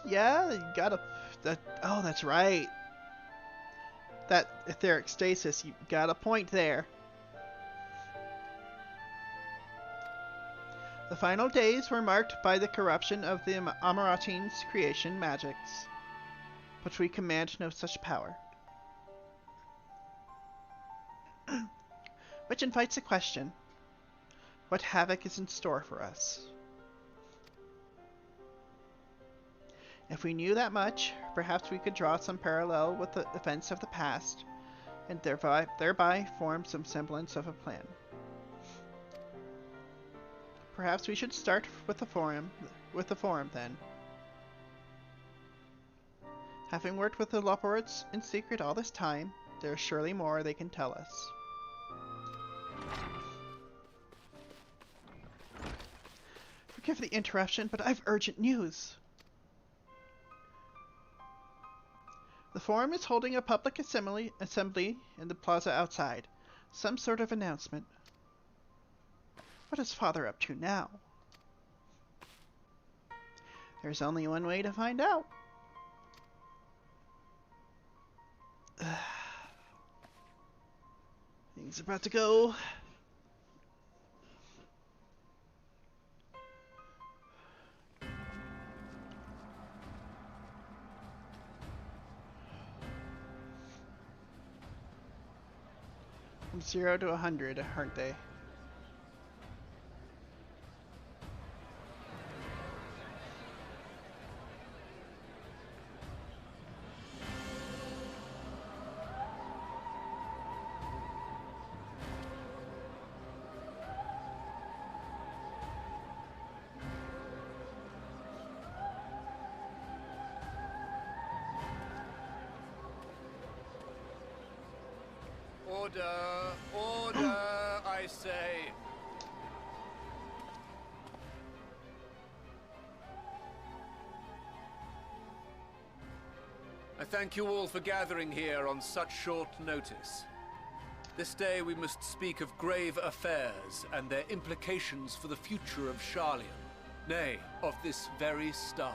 Yeah, you gotta... oh, that's right. That etheric stasis, you got a point there. The final days were marked by the corruption of the Amaratines' creation magics, but we command no such power. Which invites a question. What havoc is in store for us? If we knew that much, perhaps we could draw some parallel with the events of the past, and thereby form some semblance of a plan. Perhaps we should start with the forum then. Having worked with the Loporits in secret all this time, there is surely more they can tell us. Forgive the interruption, but I've urgent news. The forum is holding a public assembly in the plaza outside. Some sort of announcement. What is Father up to now? There's only one way to find out. Things about to go. From 0 to 100, aren't they? Order! Order, I say! I thank you all for gathering here on such short notice. This day we must speak of grave affairs and their implications for the future of Sharlayan, nay, of this very star.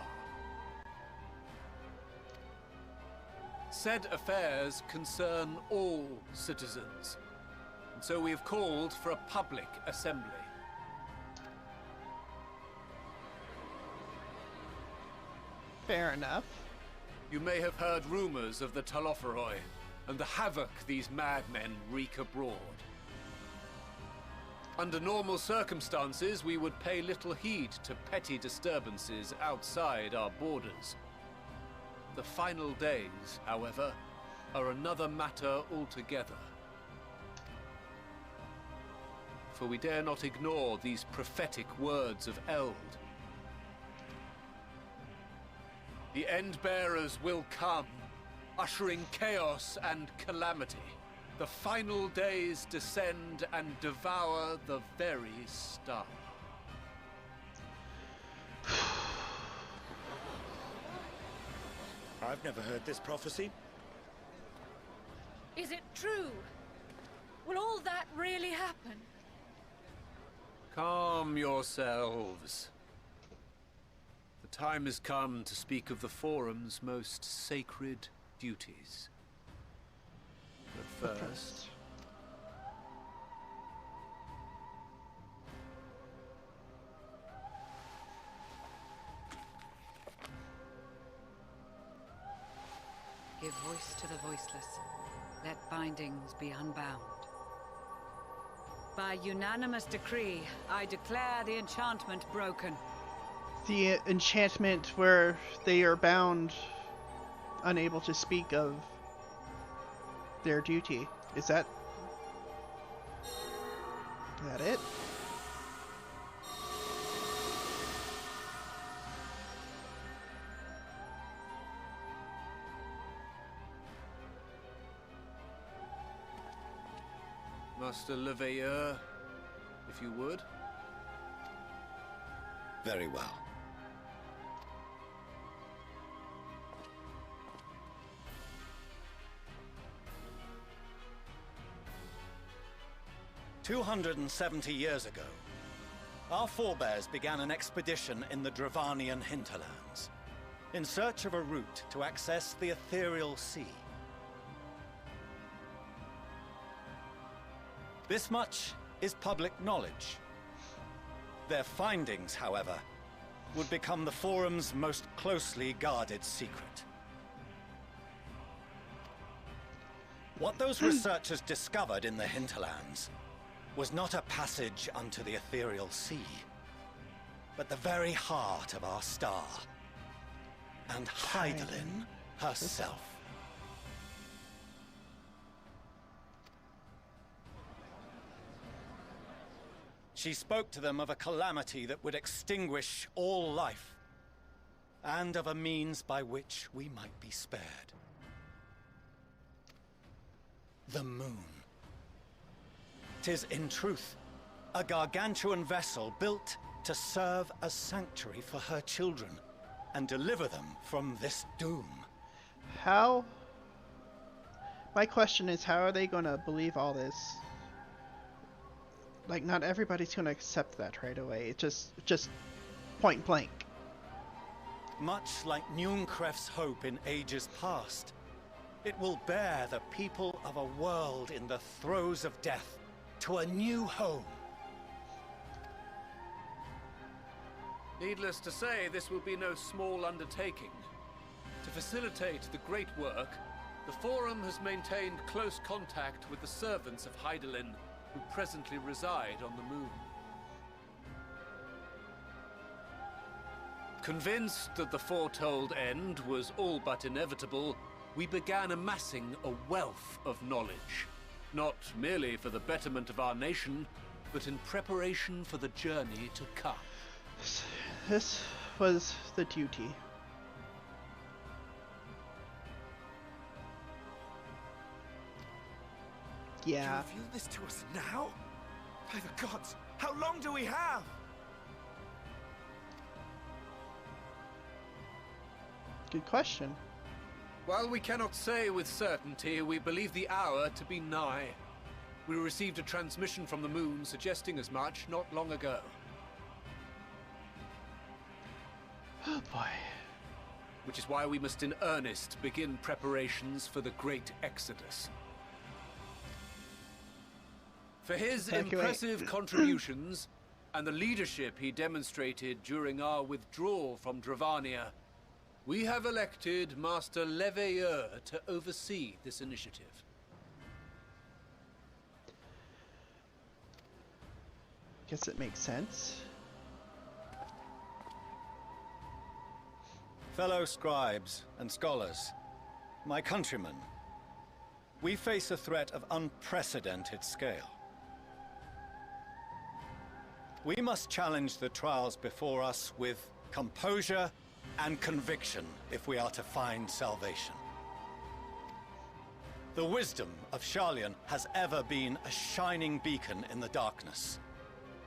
Said affairs concern all citizens, and so we have called for a public assembly. Fair enough. You may have heard rumors of the Telophoroi and the havoc these madmen wreak abroad. Under normal circumstances, we would pay little heed to petty disturbances outside our borders. The final days, however, are another matter altogether. For we dare not ignore these prophetic words of Eld. The Endbearers will come, ushering chaos and calamity. The final days descend and devour the very star. I've never heard this prophecy. Is it true? Will all that really happen? Calm yourselves. The time has come to speak of the Forum's most sacred duties. But first... Give voice to the voiceless. Let bindings be unbound. By unanimous decree, I declare the enchantment broken. The enchantment where they are bound, unable to speak of their duty. Is that it? Master Leveilleur, if you would. Very well. "270 years ago, our forebears began an expedition in the Dravanian hinterlands, in search of a route to access the ethereal sea. This much is public knowledge. Their findings, however, would become the Forum's most closely guarded secret. What those researchers discovered in the hinterlands was not a passage unto the ethereal sea, but the very heart of our star, and Hydaelyn herself. She spoke to them of a calamity that would extinguish all life, and of a means by which we might be spared. The moon. 'Tis in truth a gargantuan vessel built to serve as sanctuary for her children and deliver them from this doom. How My question is, how are they going to believe all this? Like, not everybody's going to accept that right away. It's just point blank. Much like Nunkref's hope in ages past, it will bear the people of a world in the throes of death to a new home. Needless to say, this will be no small undertaking. To facilitate the great work, the Forum has maintained close contact with the servants of Hydaelyn, who presently reside on the moon. Convinced that the foretold end was all but inevitable, we began amassing a wealth of knowledge, not merely for the betterment of our nation, but in preparation for the journey to come. This was the duty. Yeah. You reveal this to us now? By the gods, how long do we have? Good question. While we cannot say with certainty, we believe the hour to be nigh. We received a transmission from the moon suggesting as much not long ago. Oh boy. Which is why we must in earnest begin preparations for the great exodus. For his impressive contributions and the leadership he demonstrated during our withdrawal from Dravania, we have elected Master Leveilleur to oversee this initiative. Guess it makes sense. Fellow scribes and scholars, my countrymen, we face a threat of unprecedented scale. We must challenge the trials before us with composure and conviction if we are to find salvation. The wisdom of Sharlayan has ever been a shining beacon in the darkness,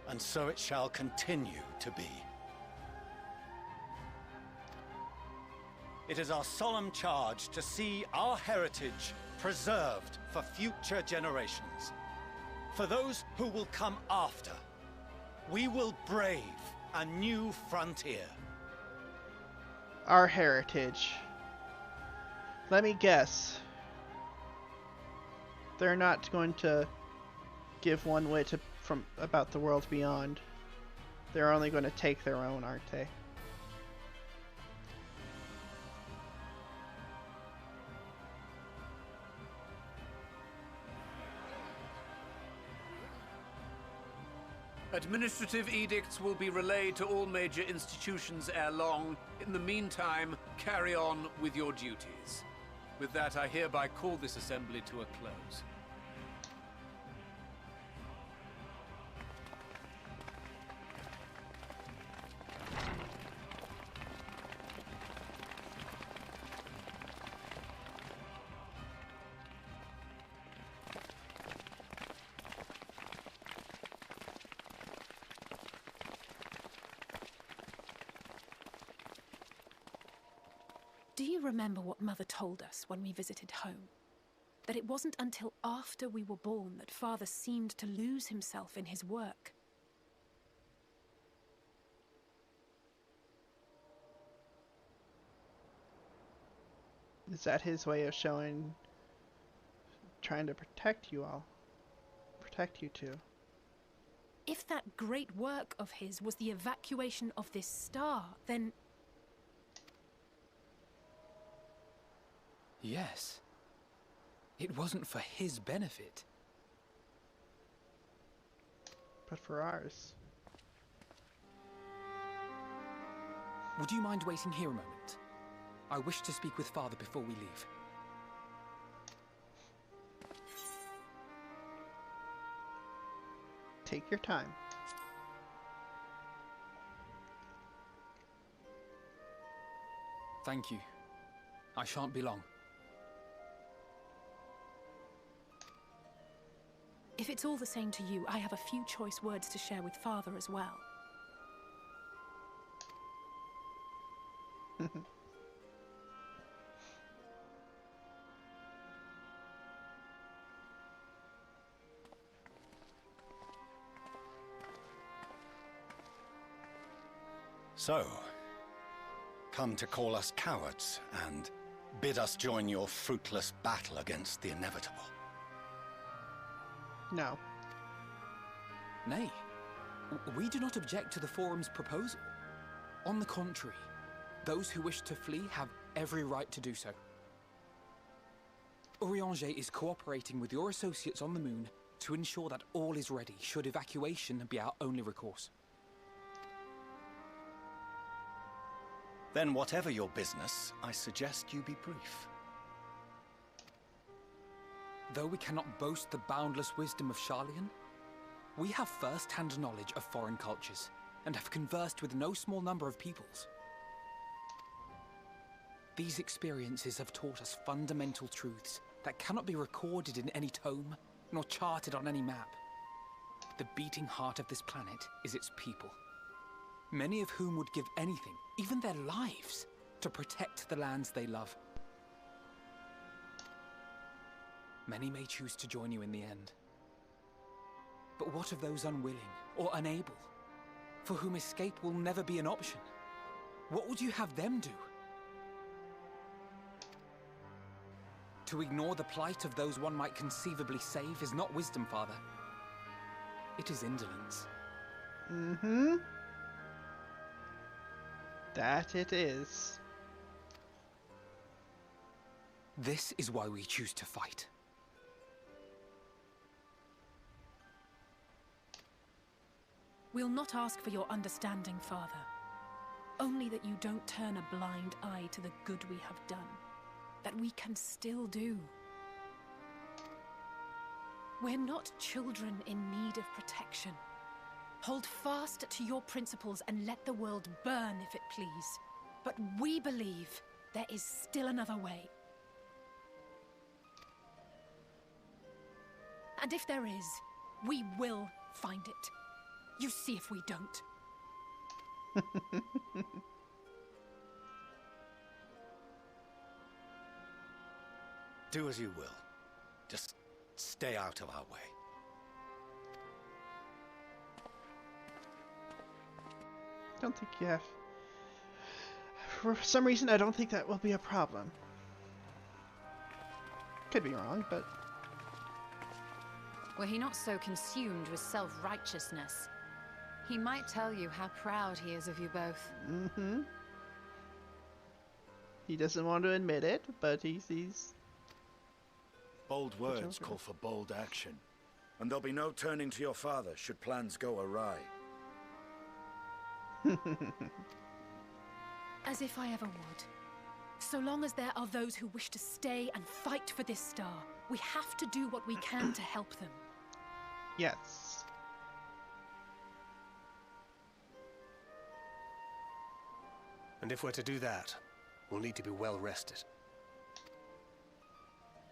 and so it shall continue to be. It is our solemn charge to see our heritage preserved for future generations. For those who will come after, we will brave a new frontier. Our heritage. Let me guess. They're not going to give one whit about the world beyond. They're only going to take their own, aren't they? Administrative edicts will be relayed to all major institutions ere long. In the meantime, carry on with your duties. With that, I hereby call this assembly to a close. Do you remember what Mother told us when we visited home? That it wasn't until after we were born that Father seemed to lose himself in his work. Is that his way of trying to protect you all? Protect you two? If that great work of his was the evacuation of this star, then... Yes. It wasn't for his benefit. But for ours. Would you mind waiting here a moment? I wish to speak with Father before we leave. Take your time. Thank you. I shan't be long. If it's all the same to you, I have a few choice words to share with Father as well. So, come to call us cowards and bid us join your fruitless battle against the inevitable? No. Nay, we do not object to the Forum's proposal. On the contrary, those who wish to flee have every right to do so. Urianger is cooperating with your associates on the moon to ensure that all is ready should evacuation be our only recourse. Then whatever your business, I suggest you be brief. Though we cannot boast the boundless wisdom of Sharlayan, we have first-hand knowledge of foreign cultures and have conversed with no small number of peoples. These experiences have taught us fundamental truths that cannot be recorded in any tome, nor charted on any map. The beating heart of this planet is its people, many of whom would give anything, even their lives, to protect the lands they love. Many may choose to join you in the end. But what of those unwilling or unable, for whom escape will never be an option? What would you have them do? To ignore the plight of those one might conceivably save is not wisdom, Father. It is indolence. Mm-hmm. That it is. This is why we choose to fight. We'll not ask for your understanding, Father. Only that you don't turn a blind eye to the good we have done. That we can still do. We're not children in need of protection. Hold fast to your principles and let the world burn if it please. But we believe there is still another way. And if there is, we will find it. You see if we don't. Do as you will. Just stay out of our way. I don't think you have... For some reason, I don't think that will be a problem. Could be wrong, but... Were he not so consumed with self-righteousness, he might tell you how proud he is of you both. Mm-hmm. He doesn't want to admit it, but he's... Bold words call for bold action. And there'll be no turning to your father should plans go awry. As if I ever would. So long as there are those who wish to stay and fight for this star, we have to do what we can to help them. Yes. And if we're to do that, we'll need to be well rested.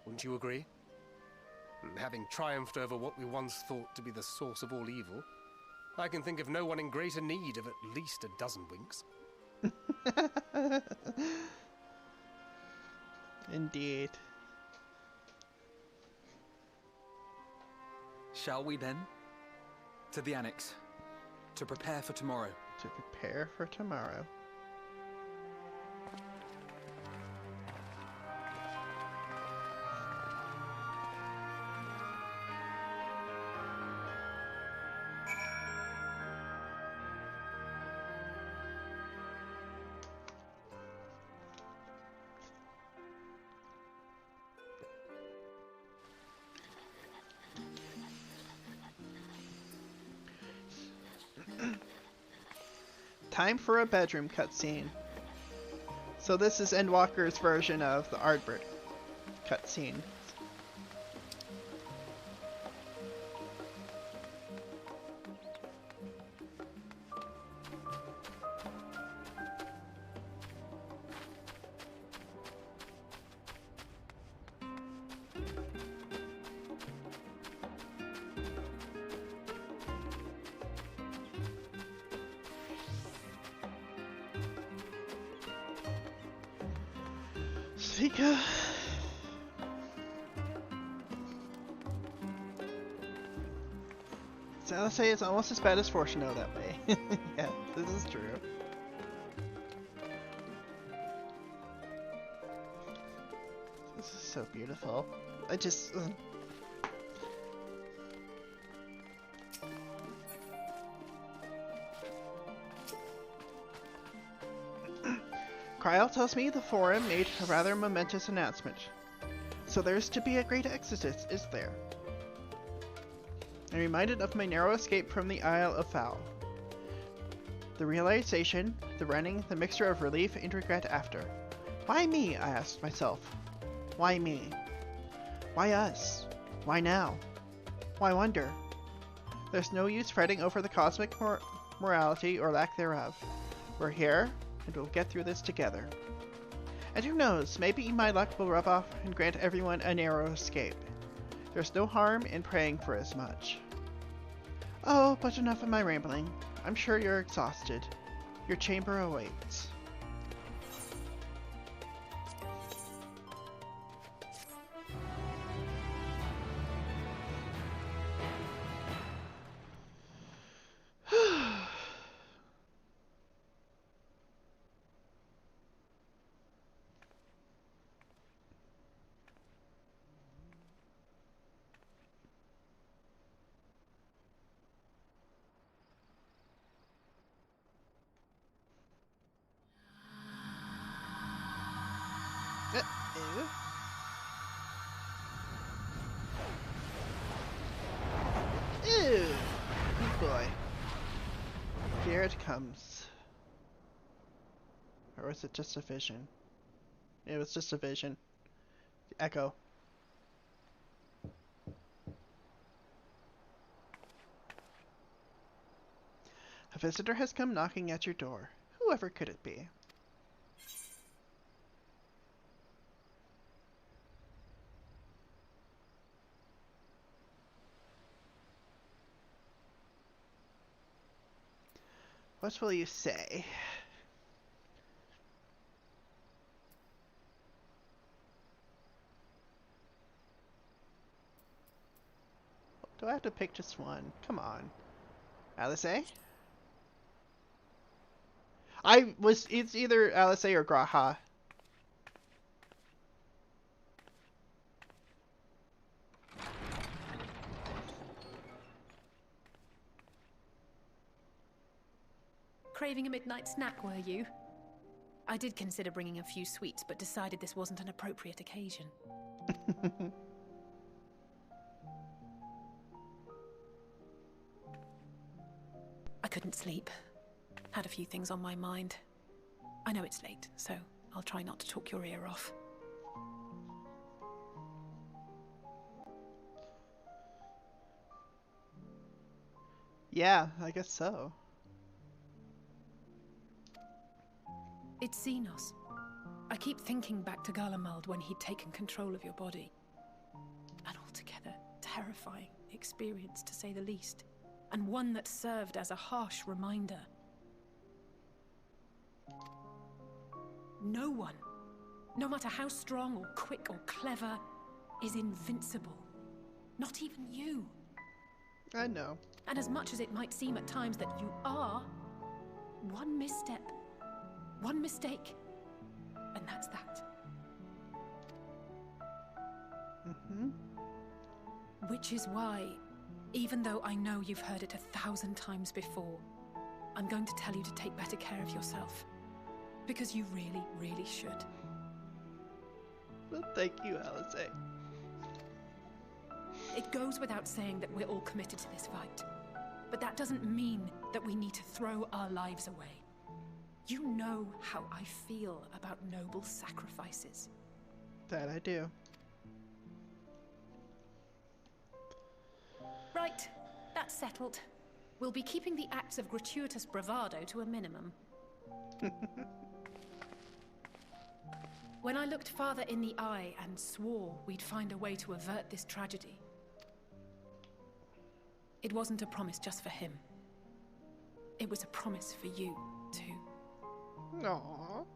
Wouldn't you agree? And having triumphed over what we once thought to be the source of all evil, I can think of no one in greater need of at least a dozen winks. Indeed. Shall we then? To the Annex. To prepare for tomorrow. To prepare for tomorrow. Time for a bedroom cutscene. So this is Endwalker's version of the Ardbert cutscene. Sika. So I'll say it's almost as bad as Fortuno that way. Yeah, this is true. so beautiful. I just... Kryl tells me the Forum made a rather momentous announcement. So there's to be a great exodus, is there? I'm reminded of my narrow escape from the Isle of Foul. The realization, the running, the mixture of relief and regret after. Why me? I asked myself. Why me? Why us? Why now? Why wonder? There's no use fretting over the cosmic morality or lack thereof. We're here, and we'll get through this together. And who knows, maybe my luck will rub off and grant everyone a narrow escape. There's no harm in praying for as much. Oh, but enough of my rambling. I'm sure you're exhausted. Your chamber awaits. Ew! Good boy. Here it comes. Or was it just a vision? It was just a vision. Echo. A visitor has come knocking at your door. Whoever could it be? What will you say? Do I have to pick just one? Come on. Alice? It's either Alice or Graha. Craving a midnight snack, were you? I did consider bringing a few sweets, but decided this wasn't an appropriate occasion. I couldn't sleep. Had a few things on my mind. I know it's late, so I'll try not to talk your ear off. Yeah, I guess so. It's Xenos. I keep thinking back to Garlemald when he'd taken control of your body. An altogether terrifying experience, to say the least. And one that served as a harsh reminder. No one, no matter how strong or quick or clever, is invincible. Not even you. I know. And as much as it might seem at times that you are, one misstep, one mistake, and that's that. Mm-hmm. Which is why, even though I know you've heard it 1,000 times before, I'm going to tell you to take better care of yourself. Because you really, really should. Well, thank you, Alice. It goes without saying that we're all committed to this fight. But that doesn't mean that we need to throw our lives away. You know how I feel about noble sacrifices. That I do. Right, that's settled. We'll be keeping the acts of gratuitous bravado to a minimum. When I looked father in the eye and swore we'd find a way to avert this tragedy, it wasn't a promise just for him. It was a promise for you, too. Aww.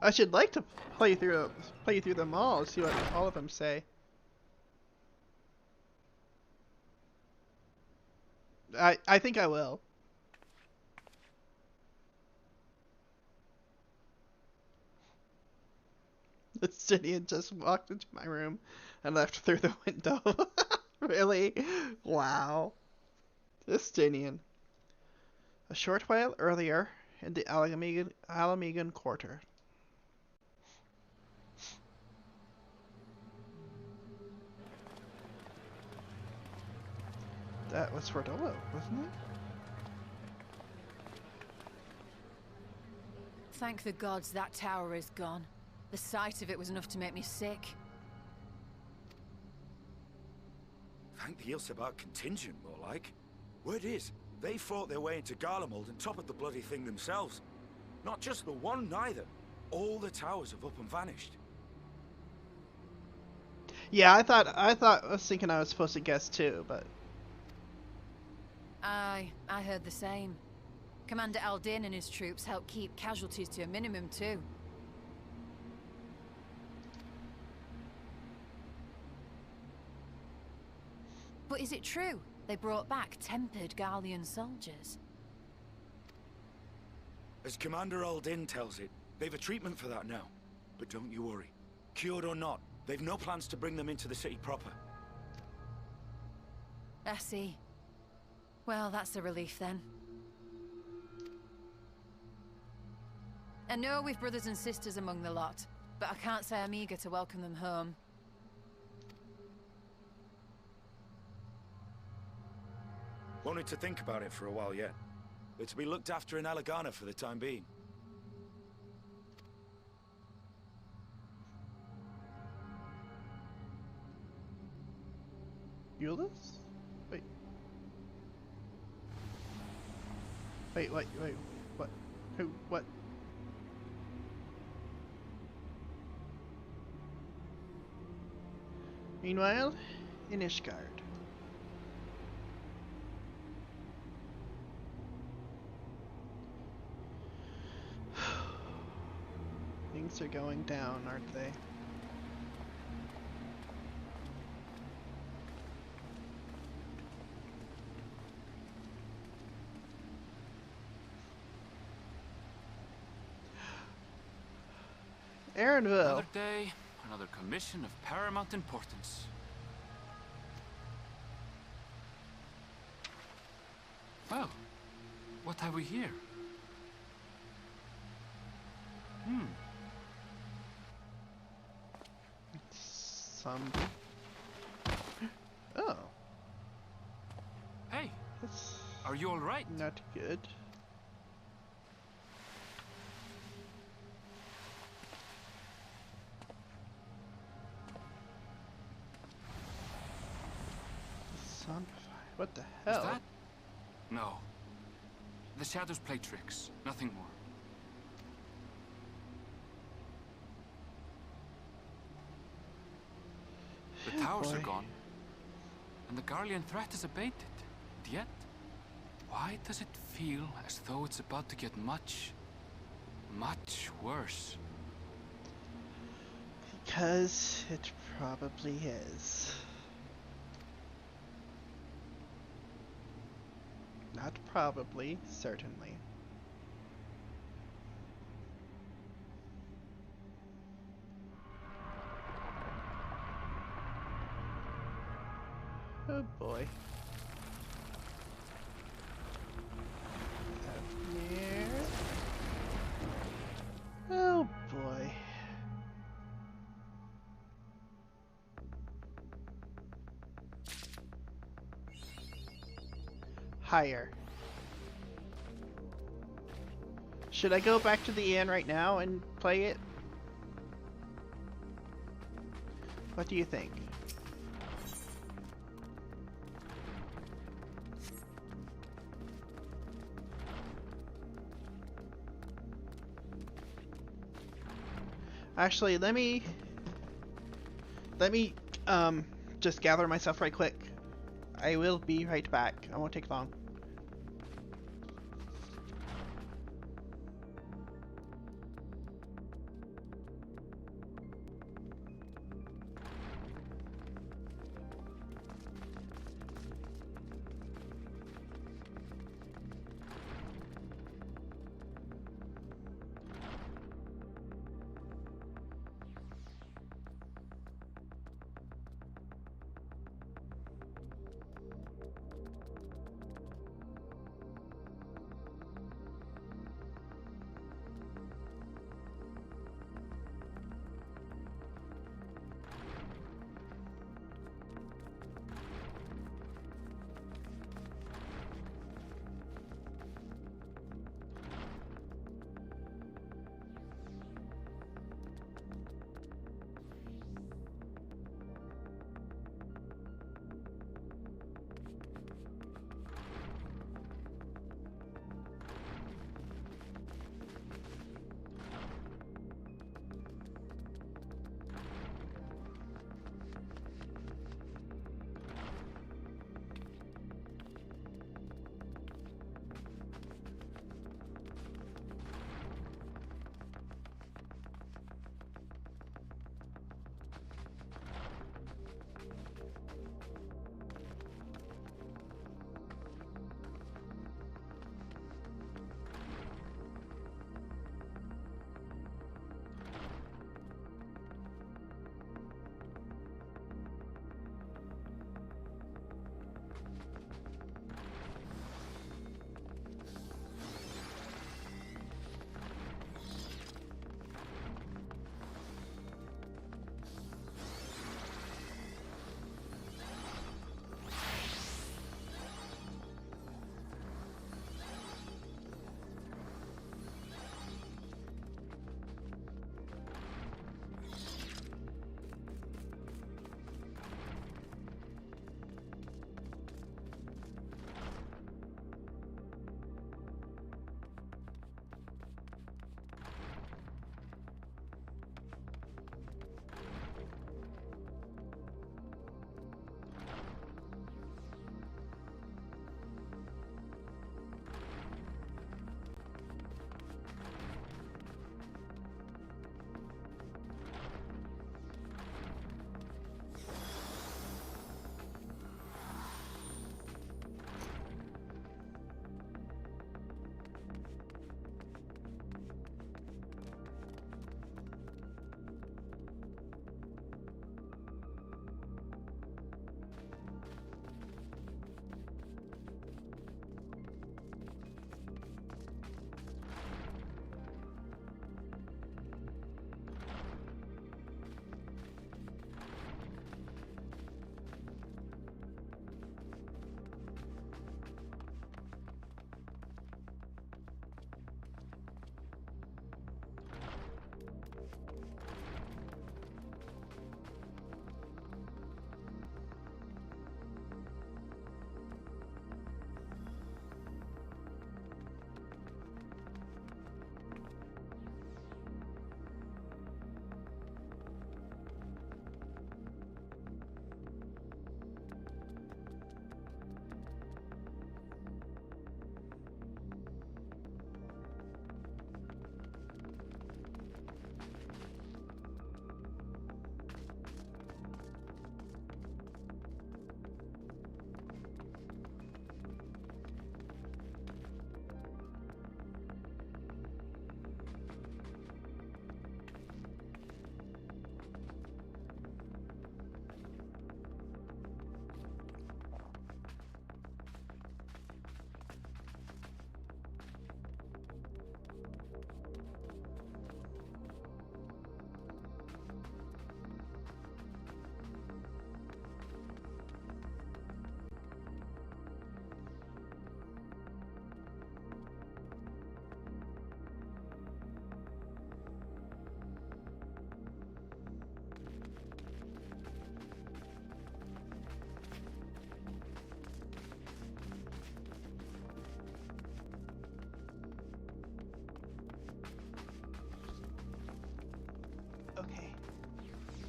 I should like to play through them all, see what all of them say. I think I will. Justinian just walked into my room and left through the window. Really? Wow. Justinian. A short while earlier, in the Alamegan Quarter. That was Fordolo, wasn't it? Thank the gods that tower is gone. The sight of it was enough to make me sick. Thank the Ilsebar contingent, more like. Word is, they fought their way into Garlemald and toppled the bloody thing themselves. Not just the one, neither. All the towers have up and vanished. Yeah, I was thinking I was supposed to guess too, but... I heard the same. Commander Aldin and his troops helped keep casualties to a minimum too. But is it true? They brought back tempered Garlean soldiers. As Commander Aldin tells it, they've a treatment for that now. But don't you worry. Cured or not, they've no plans to bring them into the city proper. I see. Well, that's a relief then. I know we've brothers and sisters among the lot, but I can't say I'm eager to welcome them home. Wanted to think about it for a while yet. They're to be looked after in Alagana for the time being. Euless? Wait. Wait, what? Who, what? Meanwhile, in Ishgard. Things are going down, aren't they? Aaronville. Another day, another commission of paramount importance. Well, what have we here? Some. Oh. Hey, that's are you all right? Not good. What the hell? Is that? No. The shadows play tricks, nothing more. The towers are gone, and the Garlean threat is abated. And yet, why does it feel as though it's about to get much, much worse? Because it probably is. Not probably, certainly. Oh boy. Up here. Oh boy. Higher. Should I go back to the inn right now and play it? What do you think? Actually, let me just gather myself right quick. I will be right back. I won't take long.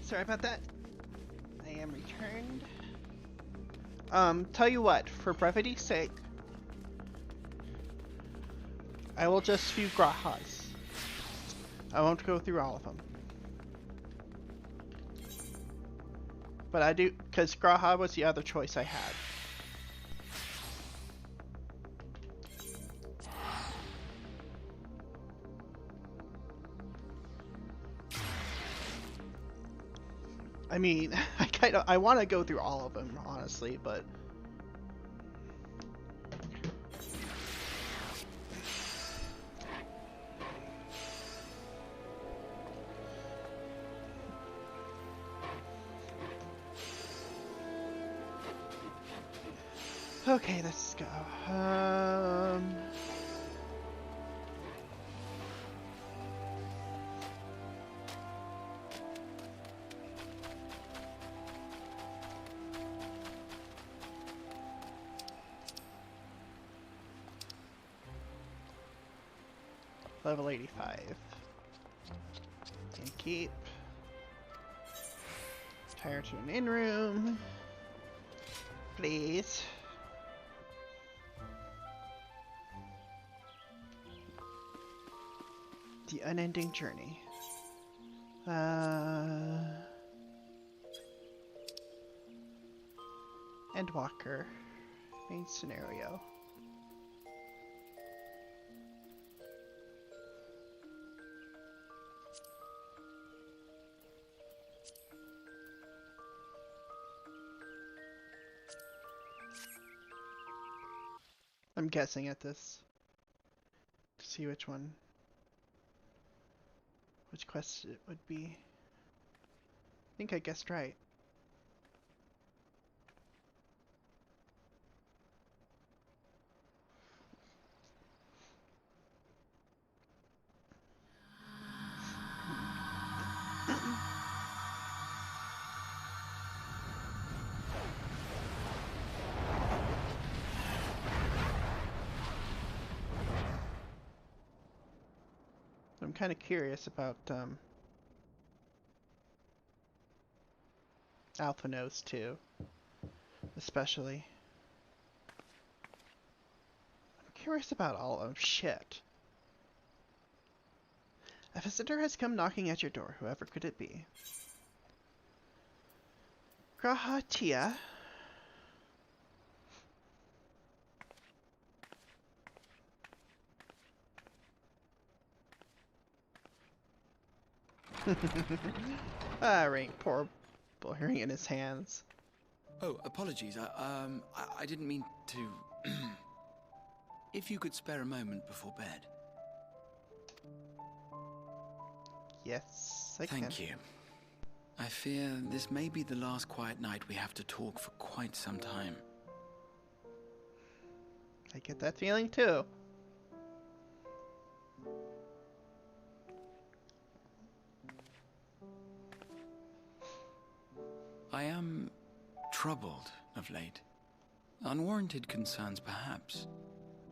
sorry about that. I am returned. Tell you what, for brevity's sake, I will just few Grahas. I won't go through all of them. But I do, because Graha was the other choice I had. I mean, I want to go through all of them, honestly, but okay, let's go. Level 85. And keep. Retire to an in-room. Please. The unending journey. Endwalker. Main scenario. I'm guessing at this to see which quest it would be. I think I guessed right. I'm kind of curious about Alphanos too, especially. I'm curious about all of shit. A visitor has come knocking at your door, whoever could it be? Grahatia. Ring, poor ring in his hands. Oh, apologies. I didn't mean to. If you could spare a moment before bed. Yes, I can. Thank you. I fear this may be the last quiet night we have to talk for quite some time. I get that feeling too. I am troubled of late. Unwarranted concerns, perhaps.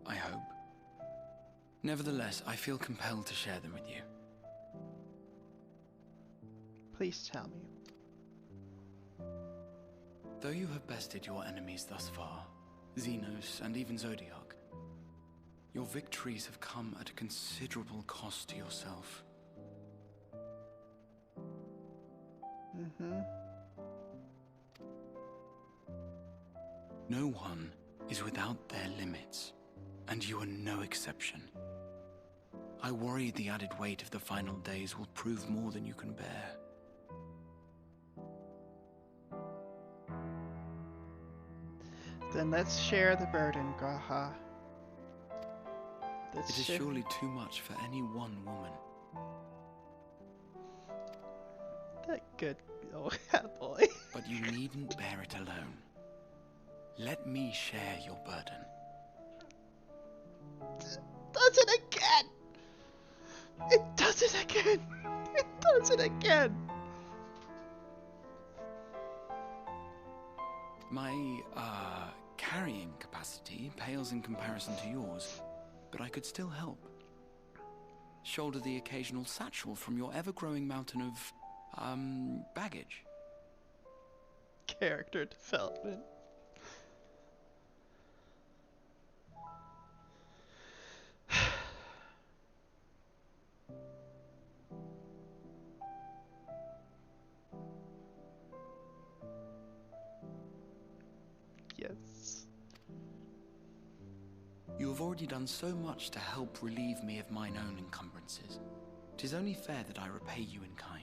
I hope. Nevertheless, I feel compelled to share them with you. Please tell me. Though you have bested your enemies thus far, Xenos and even Zodiac, your victories have come at a considerable cost to yourself. No one is without their limits, and you are no exception. I worry the added weight of the final days will prove more than you can bear. Then let's share the burden, Graha. It is surely too much for any one woman. That good old boy. But you needn't bear it alone. Let me share your burden. It does it again! It does it again! It does it again! My, carrying capacity pales in comparison to yours, but I could still help. Shoulder the occasional satchel from your ever-growing mountain of baggage. Character development. Yes. You have already done so much to help relieve me of mine own encumbrances. 'Tis only fair that I repay you in kind.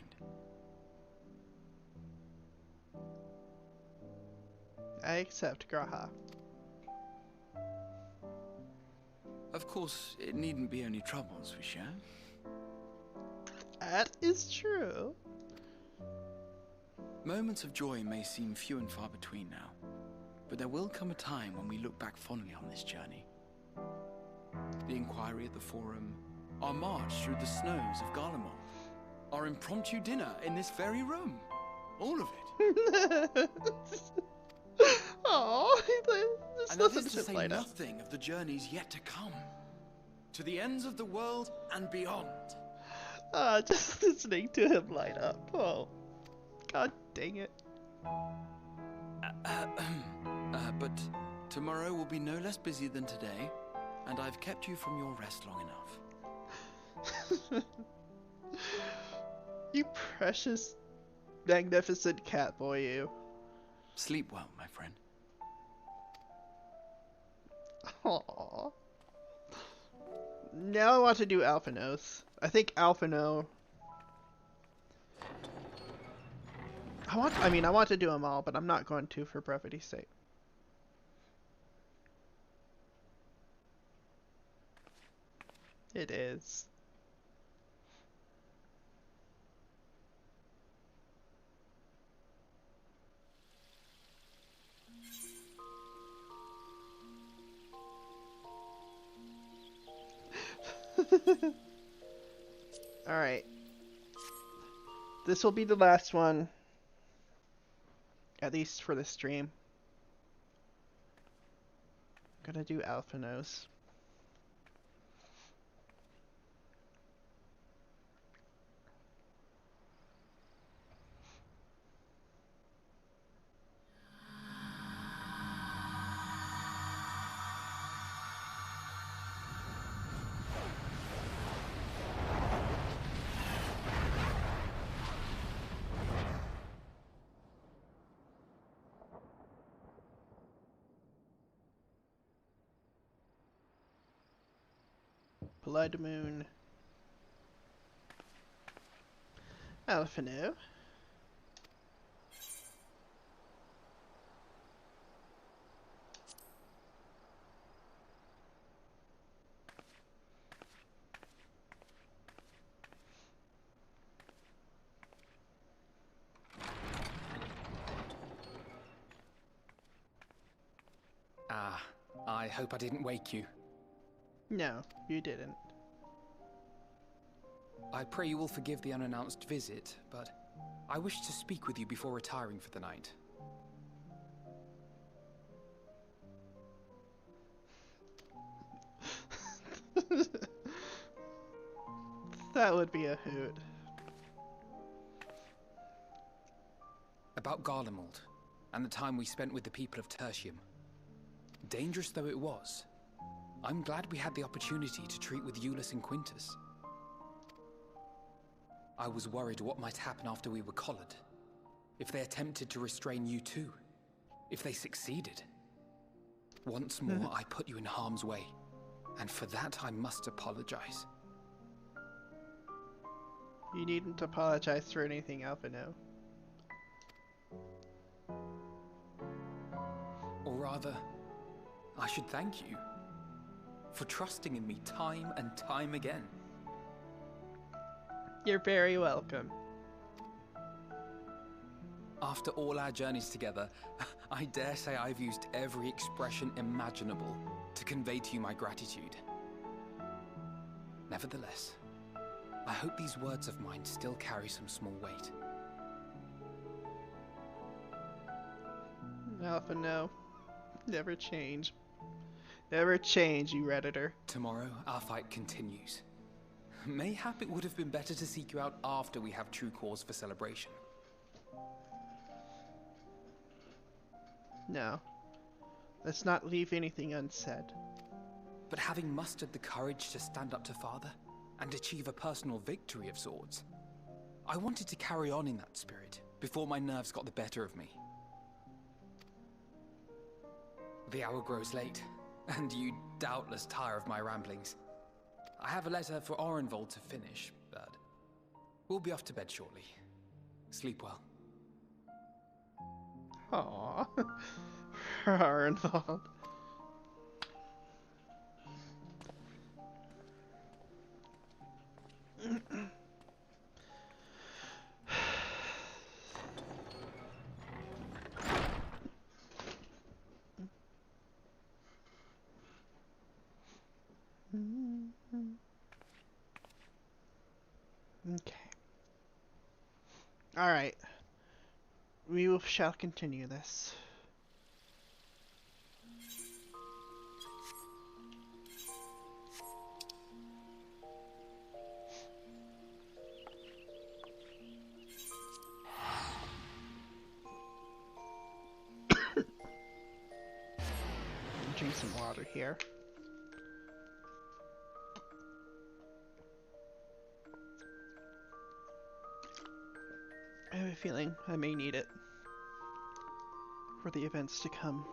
I accept, Graha. Of course, it needn't be only troubles we share. That is true. Moments of joy may seem few and far between now, but there will come a time when we look back fondly on this journey. The inquiry at the Forum, our march through the snows of Garlemald, our impromptu dinner in this very room. All of it. Oh, and that is to say nothing of the journeys yet to come. To the ends of the world and beyond. Just listening to him light up. Oh, god dang it. But tomorrow will be no less busy than today, and I've kept you from your rest long enough. You precious, magnificent cat boy, you. Sleep well, my friend. Aww. Now I want to do Alphanos. I think Alphano. I want to do them all, but I'm not going to for brevity's sake. It is. Alright. This will be the last one. At least for the stream. I'm gonna do Alphanos. Blood Moon. Alphano. I hope I didn't wake you. No, you didn't. I pray you will forgive the unannounced visit, but I wish to speak with you before retiring for the night. That would be a hoot. About Garlemald, and the time we spent with the people of Tertium. Dangerous though it was, I'm glad we had the opportunity to treat with Eulus and Quintus. I was worried what might happen after we were collared. If they attempted to restrain you too. If they succeeded. Once more, I put you in harm's way. And for that, I must apologize. You needn't apologize for anything, Alphano. Or rather, I should thank you for trusting in me time and time again. You're very welcome. After all our journeys together, I dare say I've used every expression imaginable to convey to you my gratitude. Nevertheless, I hope these words of mine still carry some small weight. Alphano. Never change. Never change, you Redditor. Tomorrow, our fight continues. Mayhap it would have been better to seek you out after we have true cause for celebration. No. Let's not leave anything unsaid. But having mustered the courage to stand up to Father and achieve a personal victory of sorts, I wanted to carry on in that spirit before my nerves got the better of me. The hour grows late, and you doubtless tire of my ramblings. I have a letter for Orenvold to finish, but we'll be off to bed shortly. Sleep well. Aww. Orenvold. Okay. Alright. We shall continue this. Drink some water here. I have a feeling I may need it for the events to come.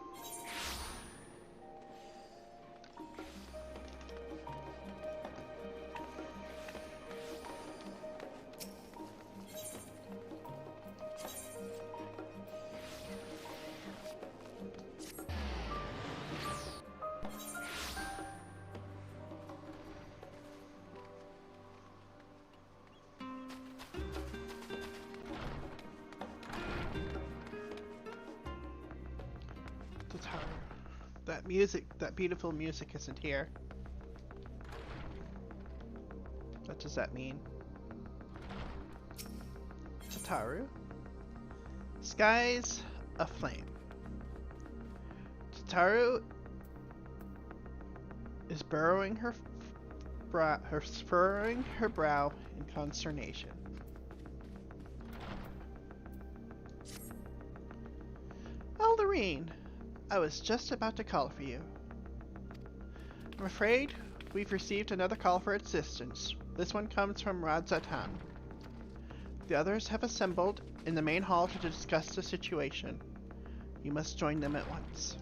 That music, that beautiful music isn't here. What does that mean? Tataru? Skies aflame. Tataru is furrowing her brow in consternation. Eldarine, I was just about to call for you. I'm afraid we've received another call for assistance. This one comes from Radzatan. The others have assembled in the main hall to discuss the situation. You must join them at once.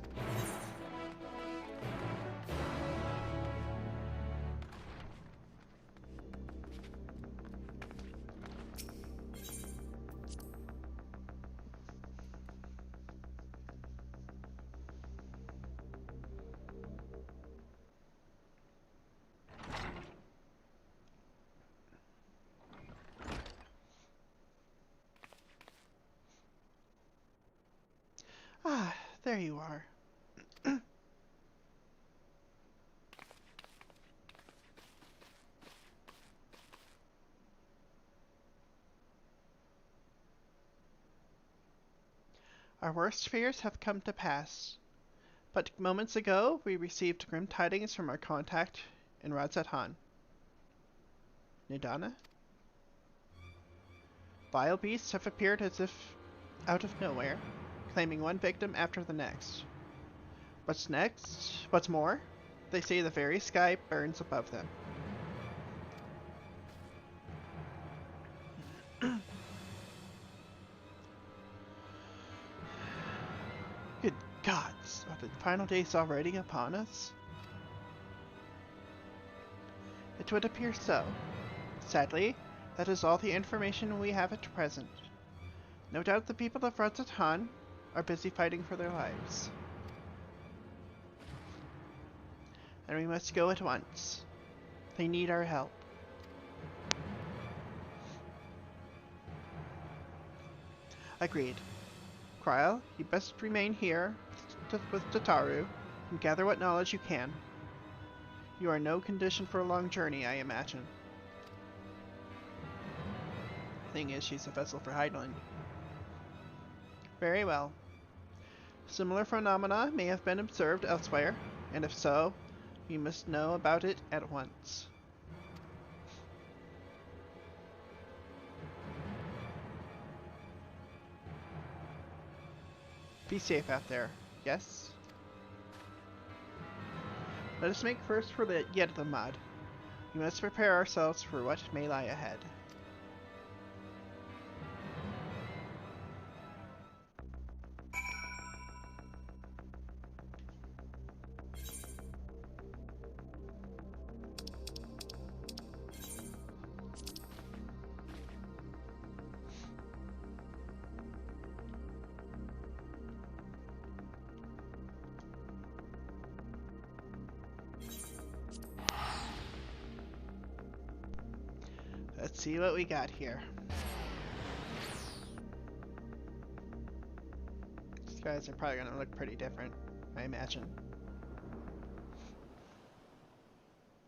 Ah, there you are. Our worst fears have come to pass. But moments ago, we received grim tidings from our contact in Radzatan. Nidana? Vile beasts have appeared as if out of nowhere, claiming one victim after the next. What's next? What's more? They say the very sky burns above them. Good gods, are the final days already upon us? It would appear so. Sadly, that is all the information we have at present. No doubt the people of Radzatan are busy fighting for their lives. And we must go at once. They need our help. Agreed. Kryl, you best remain here with Tataru and gather what knowledge you can. You are in no condition for a long journey, I imagine. Thing is, she's a vessel for Hydaelyn. Very well. Similar phenomena may have been observed elsewhere, and if so, we must know about it at once. Be safe out there. Yes? Let us make first for the yet the mud. We must prepare ourselves for what may lie ahead. Let's see what we got here. These guys are probably going to look pretty different, I imagine.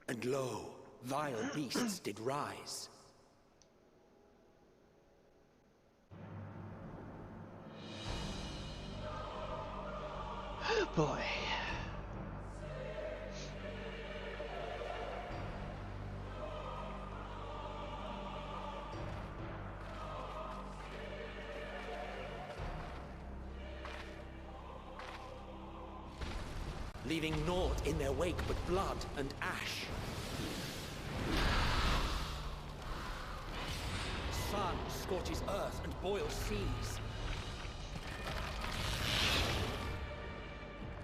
And lo, vile beasts did rise. Boy. Leaving naught in their wake but blood and ash. Sun scorches earth and boils seas.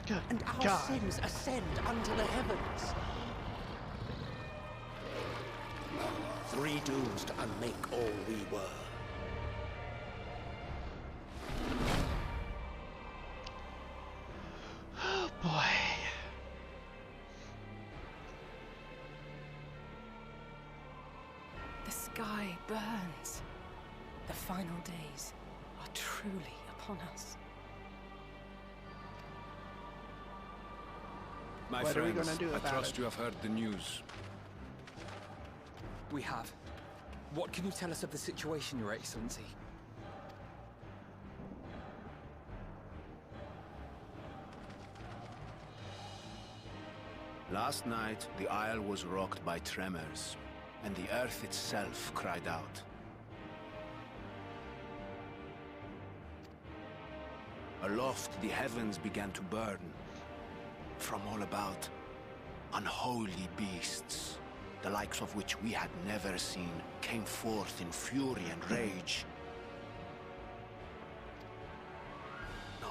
Good and our God. sins ascend unto the heavens. Three dooms to unmake all we were. Oh boy. The sky burns. The final days are truly upon us. My What are we friends, gonna do I about trust it? you have heard the news. We have. What can you tell us of the situation, Your Excellency? Last night, the Isle was rocked by tremors, and the earth itself cried out. Aloft, the heavens began to burn. From all about, unholy beasts, the likes of which we had never seen, came forth in fury and rage. No.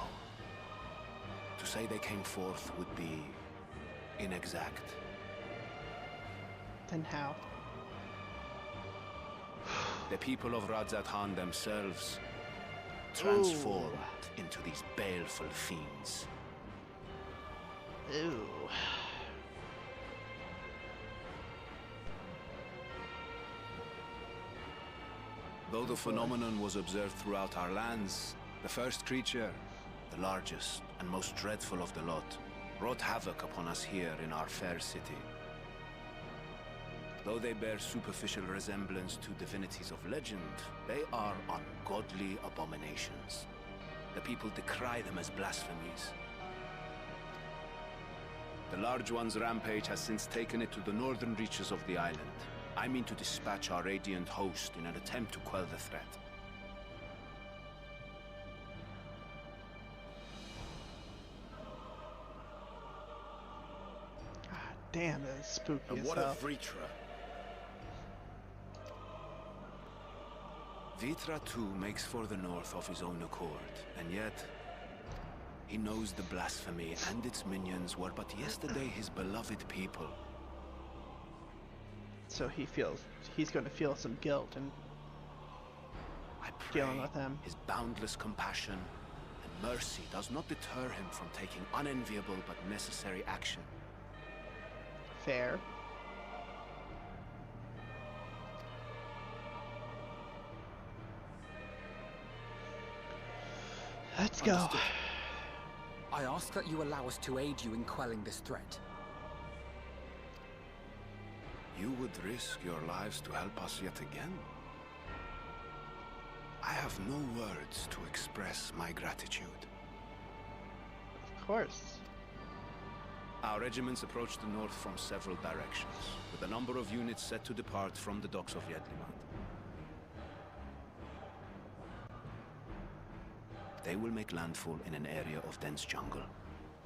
To say they came forth would be inexact. Then how? The people of Radzat-Han themselves transformed into these baleful fiends. Ew. Though the phenomenon was observed throughout our lands, the first creature, the largest and most dreadful of the lot, wrought havoc upon us here in our fair city. Though they bear superficial resemblance to divinities of legend, they are ungodly abominations. The people decry them as blasphemies. The Large One's rampage has since taken it to the northern reaches of the island. I mean to dispatch our radiant host in an attempt to quell the threat. God damn, that's spooky And as what hell. of Vritra? Vritra too makes for the north of his own accord, and yet he knows the blasphemy and its minions were but yesterday his beloved people. So he's going to feel some guilt and dealing with them. His boundless compassion and mercy does not deter him from taking unenviable but necessary action. Fair. Let's go. Understood. I ask that you allow us to aid you in quelling this threat. You would risk your lives to help us yet again? I have no words to express my gratitude. Of course. Our regiments approach the north from several directions, with a number of units set to depart from the docks of Yedlimat. They will make landfall in an area of dense jungle,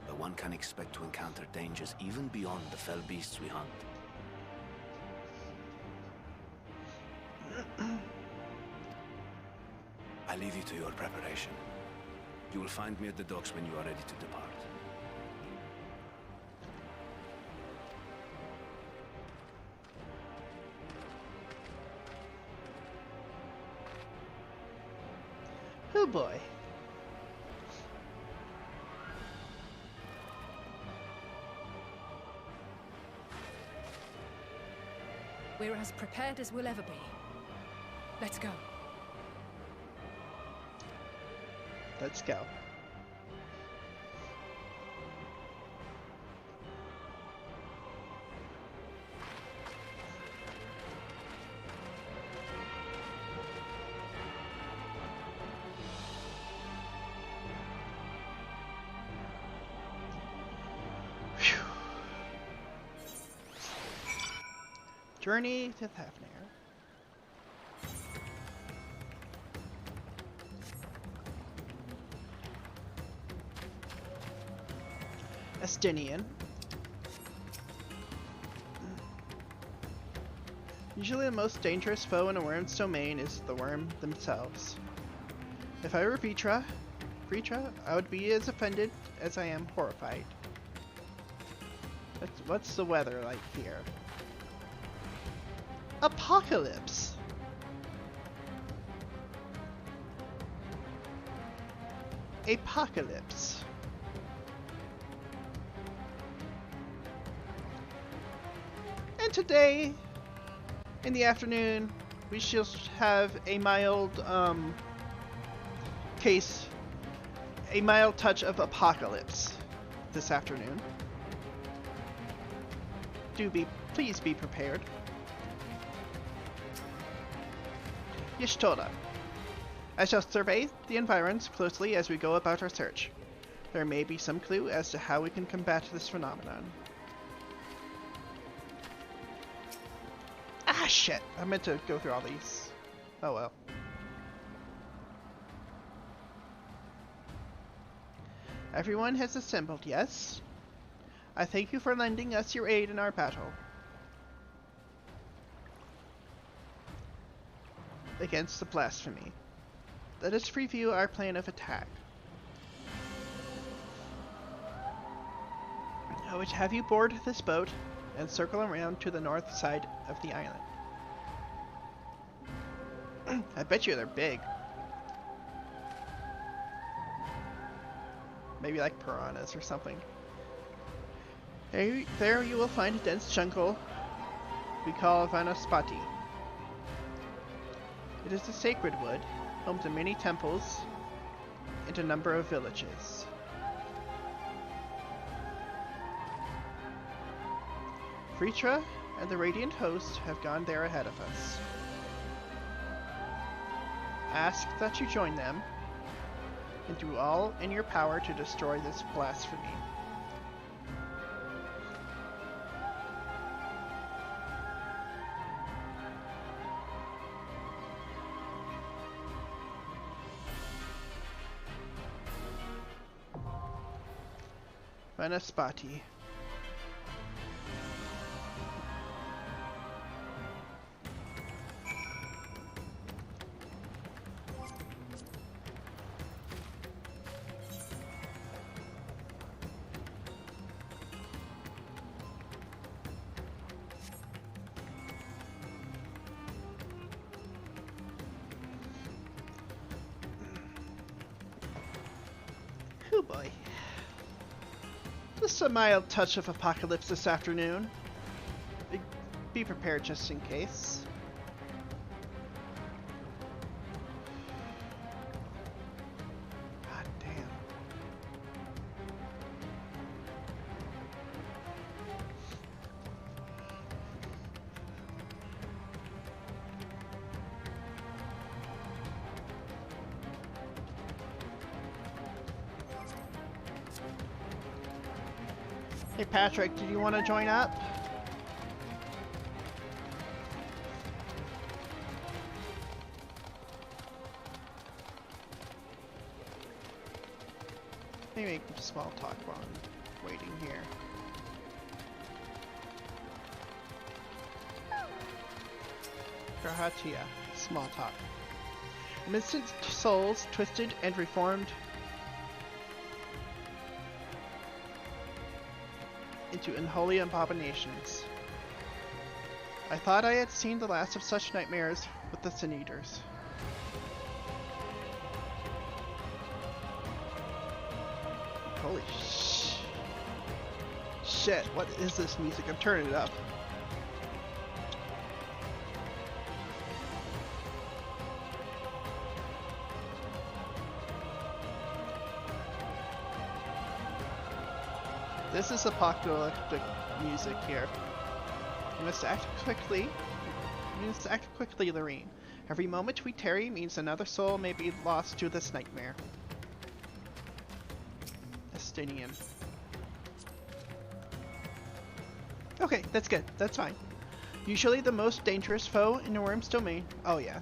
where one can expect to encounter dangers even beyond the fell beasts we hunt. I leave you to your preparation. You will find me at the docks when you are ready to depart. Oh boy. We're as prepared as we'll ever be. Let's go. Let's go. Journey to Thavnair. Estinian. Usually the most dangerous foe in a worm's domain is the worm themselves. If I were Vritra, I would be as offended as I am horrified. What's the weather like here? Apocalypse! Apocalypse. And today, in the afternoon, we shall have a mild, a mild touch of apocalypse this afternoon. Please be prepared. Yishtola. I shall survey the environs closely as we go about our search. There may be some clue as to how we can combat this phenomenon. Ah, shit! I meant to go through all these. Oh well. Everyone has assembled, yes? I thank you for lending us your aid in our battle against the blasphemy. Let us review our plan of attack. I would have you board this boat and circle around to the north side of the island. I bet you they're big. Maybe like piranhas or something. There you will find a dense jungle we call Vanaspati. It is a sacred wood, home to many temples and a number of villages. Vritra and the Radiant Host have gone there ahead of us. Ask that you join them and do all in your power to destroy this blasphemy. Vanaspati. Oh boy. Just a mild touch of apocalypse this afternoon. Be prepared just in case. God damn. Hey Patrick, did you want to join up? Maybe make small talk while I'm waiting here. Grahatia, small talk. Innocent souls twisted and reformed into unholy abominations. I thought I had seen the last of such nightmares with the Sin Eaters. Holy shit, what is this music? I'm turning it up. This is apocalyptic music here. You must act quickly. You must act quickly, Lorene. Every moment we tarry means another soul may be lost to this nightmare. Estinian. Okay, that's good. That's fine. Usually the most dangerous foe in the worm's domain. Oh yeah.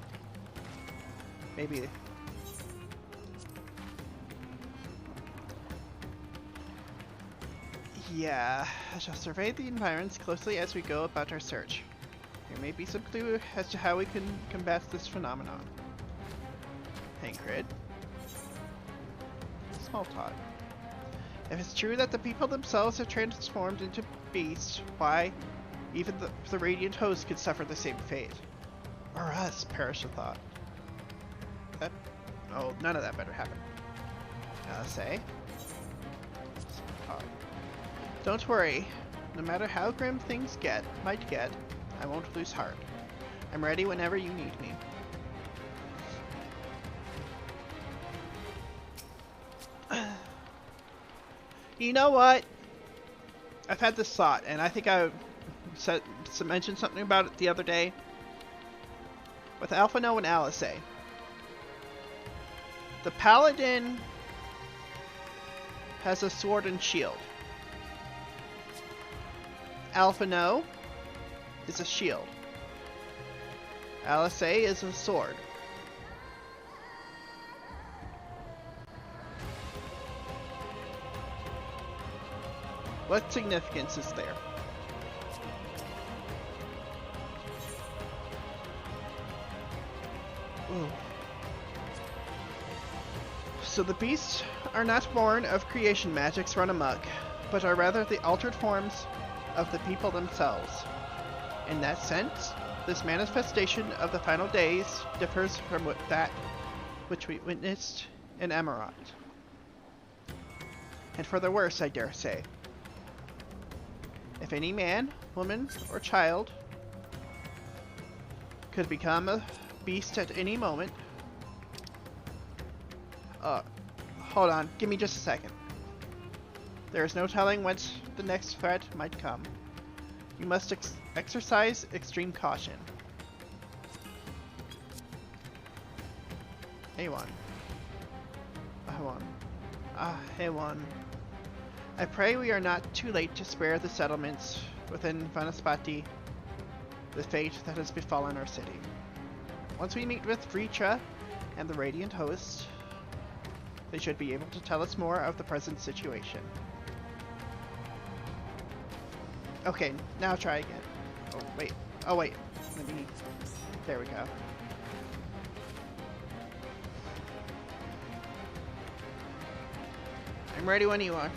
Maybe. Yeah, I shall survey the environs closely as we go about our search. There may be some clue as to how we can combat this phenomenon. Hankrid. Small talk. If it's true that the people themselves have transformed into beasts, why, even the Radiant Host could suffer the same fate. Or us, perish the thought. Oh, none of that better happen. Say. Small talk. Don't worry. No matter how grim things might get, I won't lose heart. I'm ready whenever you need me. You know what? I've had this thought, and I think I mentioned something about it the other day. With Alphino and Alisaie. The Paladin has a sword and shield. Alphino is a shield. Alisaie is a sword. What significance is there? Ooh. So the beasts are not born of creation magics run amok, but are rather the altered forms of the people themselves. In that sense, this manifestation of the final days differs from that which we witnessed in Emerald. And for the worse, I dare say. If any man, woman, or child could become a beast at any moment... hold on, give me just a second. There is no telling whence the next threat might come. You must exercise extreme caution. A1. A1. I pray we are not too late to spare the settlements within Vanaspati the fate that has befallen our city. Once we meet with Vritra and the Radiant Host, they should be able to tell us more of the present situation. Okay, now try again. Oh wait. Let me... There we go. I'm ready when you are.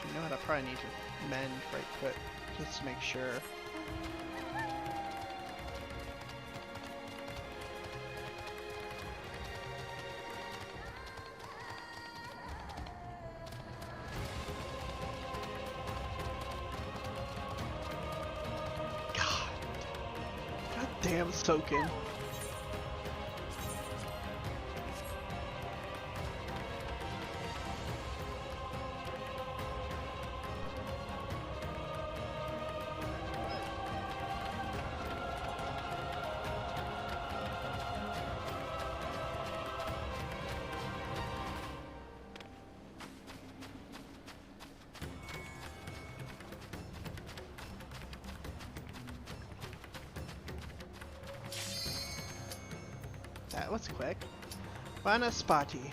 You know what? I probably need to mend right quick just to make sure. God damn, soaking. That was quick. Vanaspati.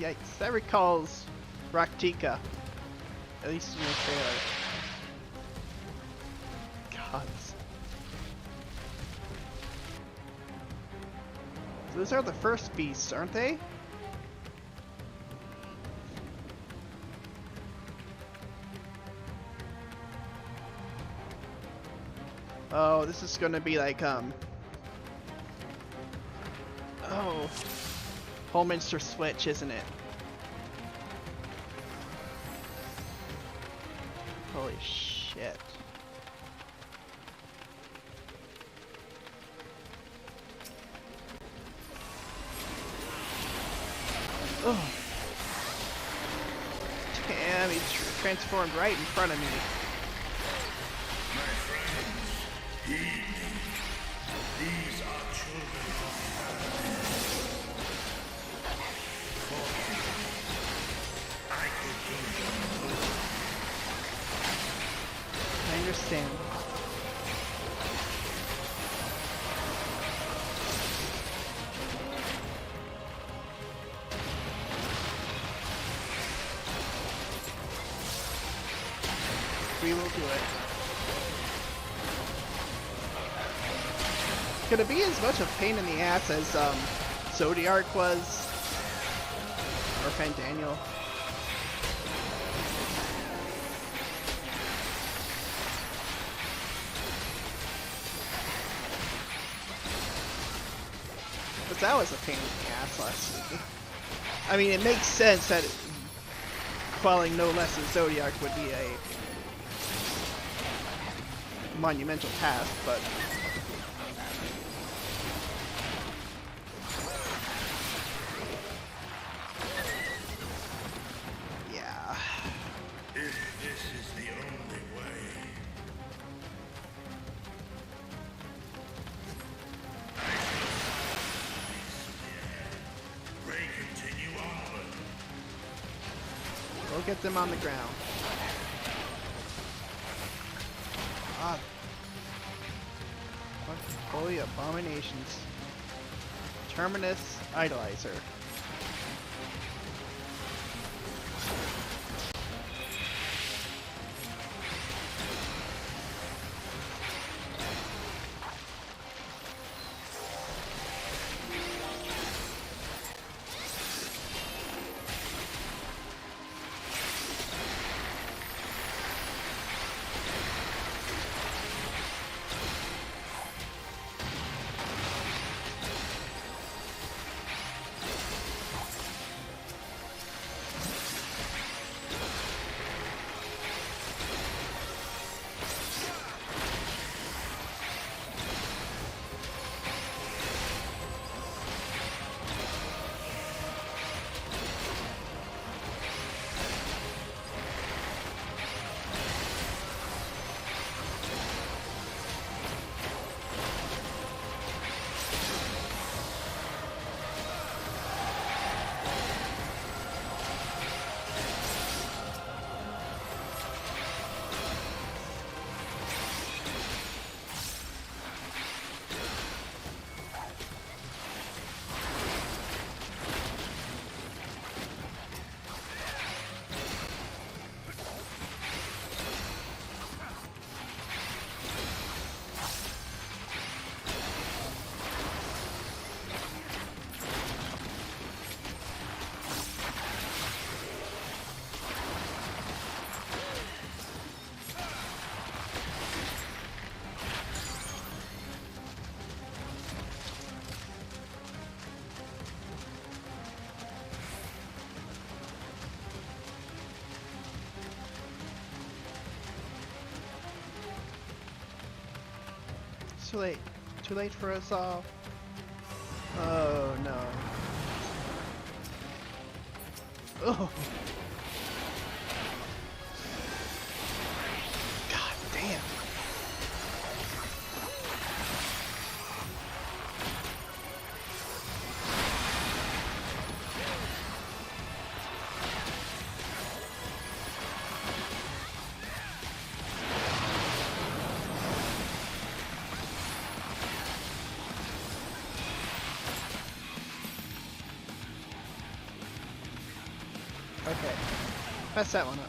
Yikes, that recalls Raktika. At least in the trailer. Gods. Those are the first beasts, aren't they? Oh, this is gonna be like, oh, Holminster Switch, isn't it? Holy shit. Oh. Damn, he transformed right in front of me. My friends, heed me. These are children of paradise. For I could do no more. I understand. We will do it. Could it be as much a pain in the ass as Zodiark was? Or Fandaniel? But that was a pain in the ass last week. I mean, it makes sense that quelling no less than Zodiark would be a monumental task, but yeah. If this is the only way, I shall pray continue onward. We'll get them on the ground. God. What holy abominations. Terminus Idolizer. Too late. Too late for us all. Oh no. Oh. God damn. Okay. Mess that one up.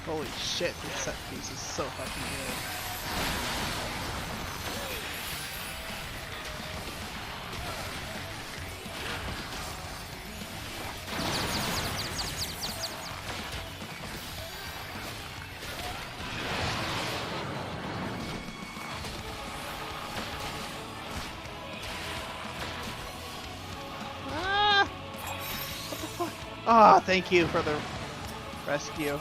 Holy shit, this set piece is so fucking good. Ah! What the fuck? Ah, thank you for the rescue.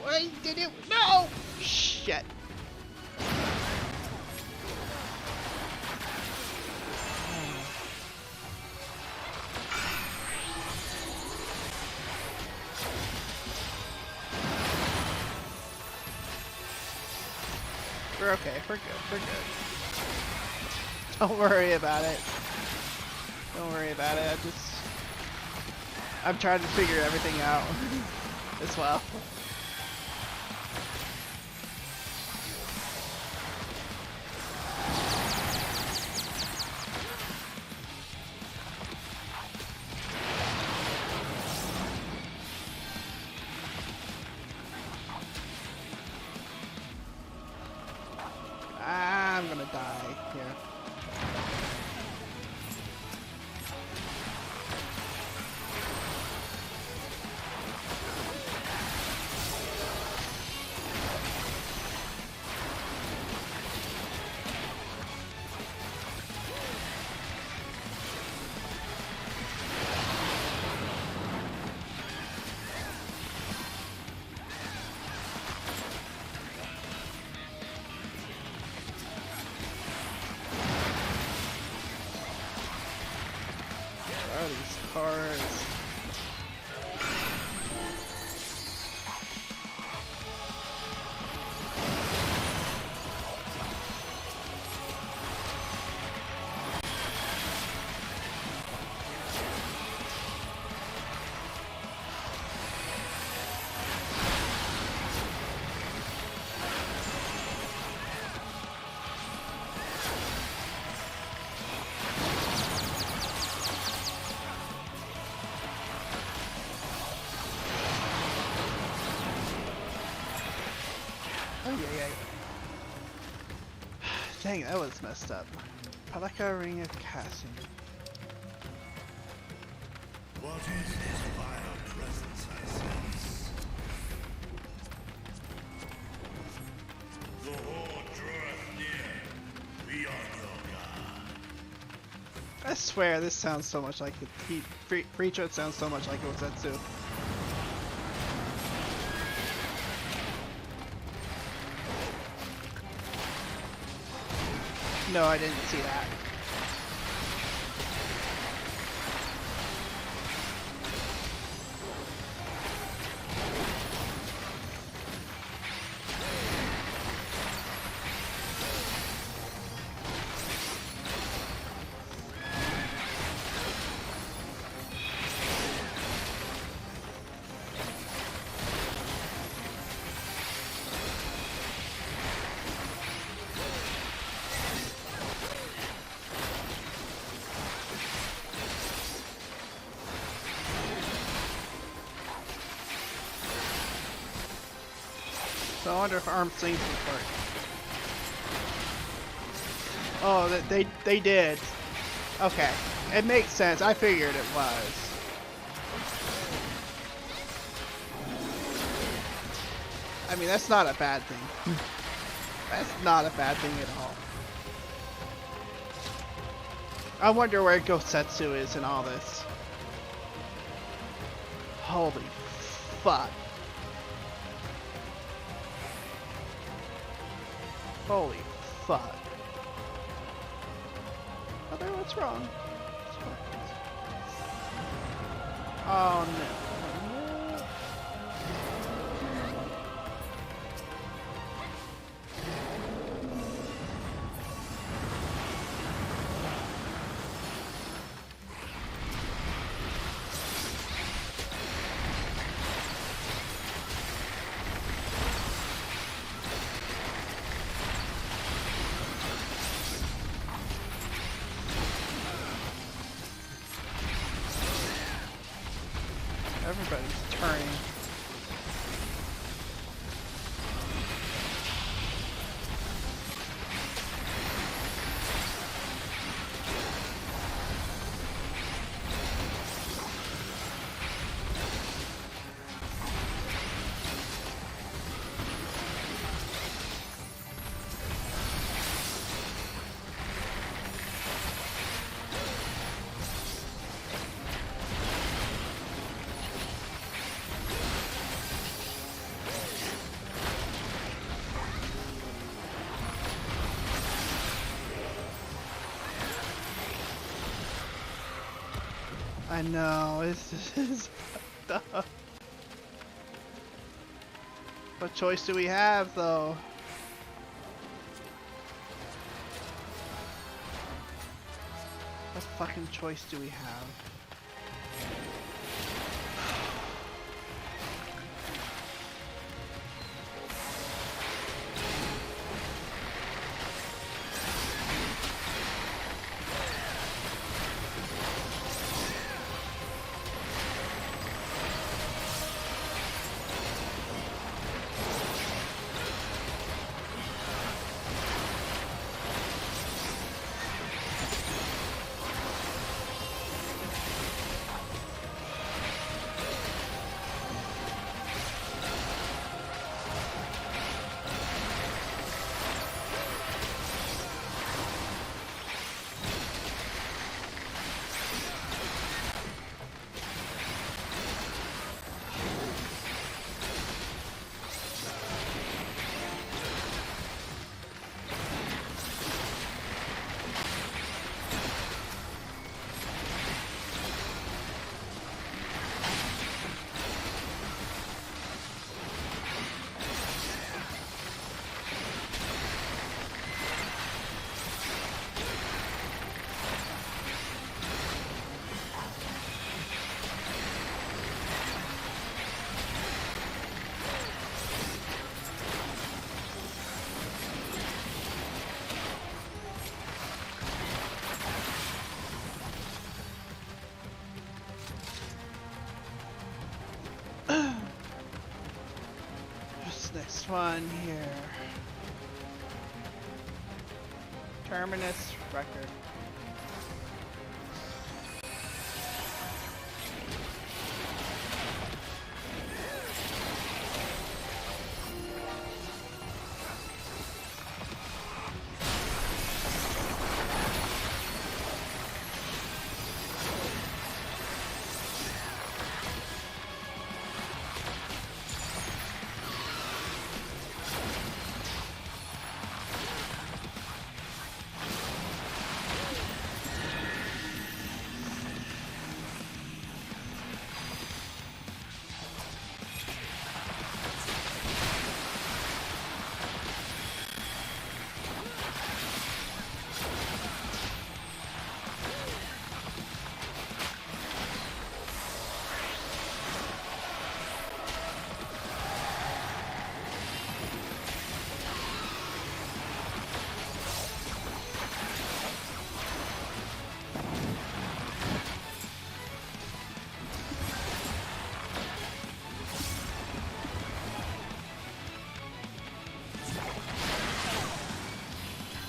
Why did it? No! Shit. We're okay. We're good. We're good. Don't worry about it. Don't worry about it. I'm trying to figure everything out as well. I'm gonna die here. Oh, these cars. Oh, yeah. Dang, that was messed up. Palaka Ring of Casting. What is this vile presence I sense? The horde draweth near. We are your god. I swear, this sounds so much like it. Preacher sounds so much like Ozetsu. No, I didn't see that. So I wonder if arm slings would work. Oh, they did. Okay, it makes sense. I figured it was. I mean, that's not a bad thing. That's not a bad thing at all. I wonder where Gosetsu is in all this. Holy fuck. Holy fuck. Mother, what's wrong? Oh no. Everybody's turning. I know, this is fucked up. What choice do we have, though? What fucking choice do we have? Next one here. Terminus record.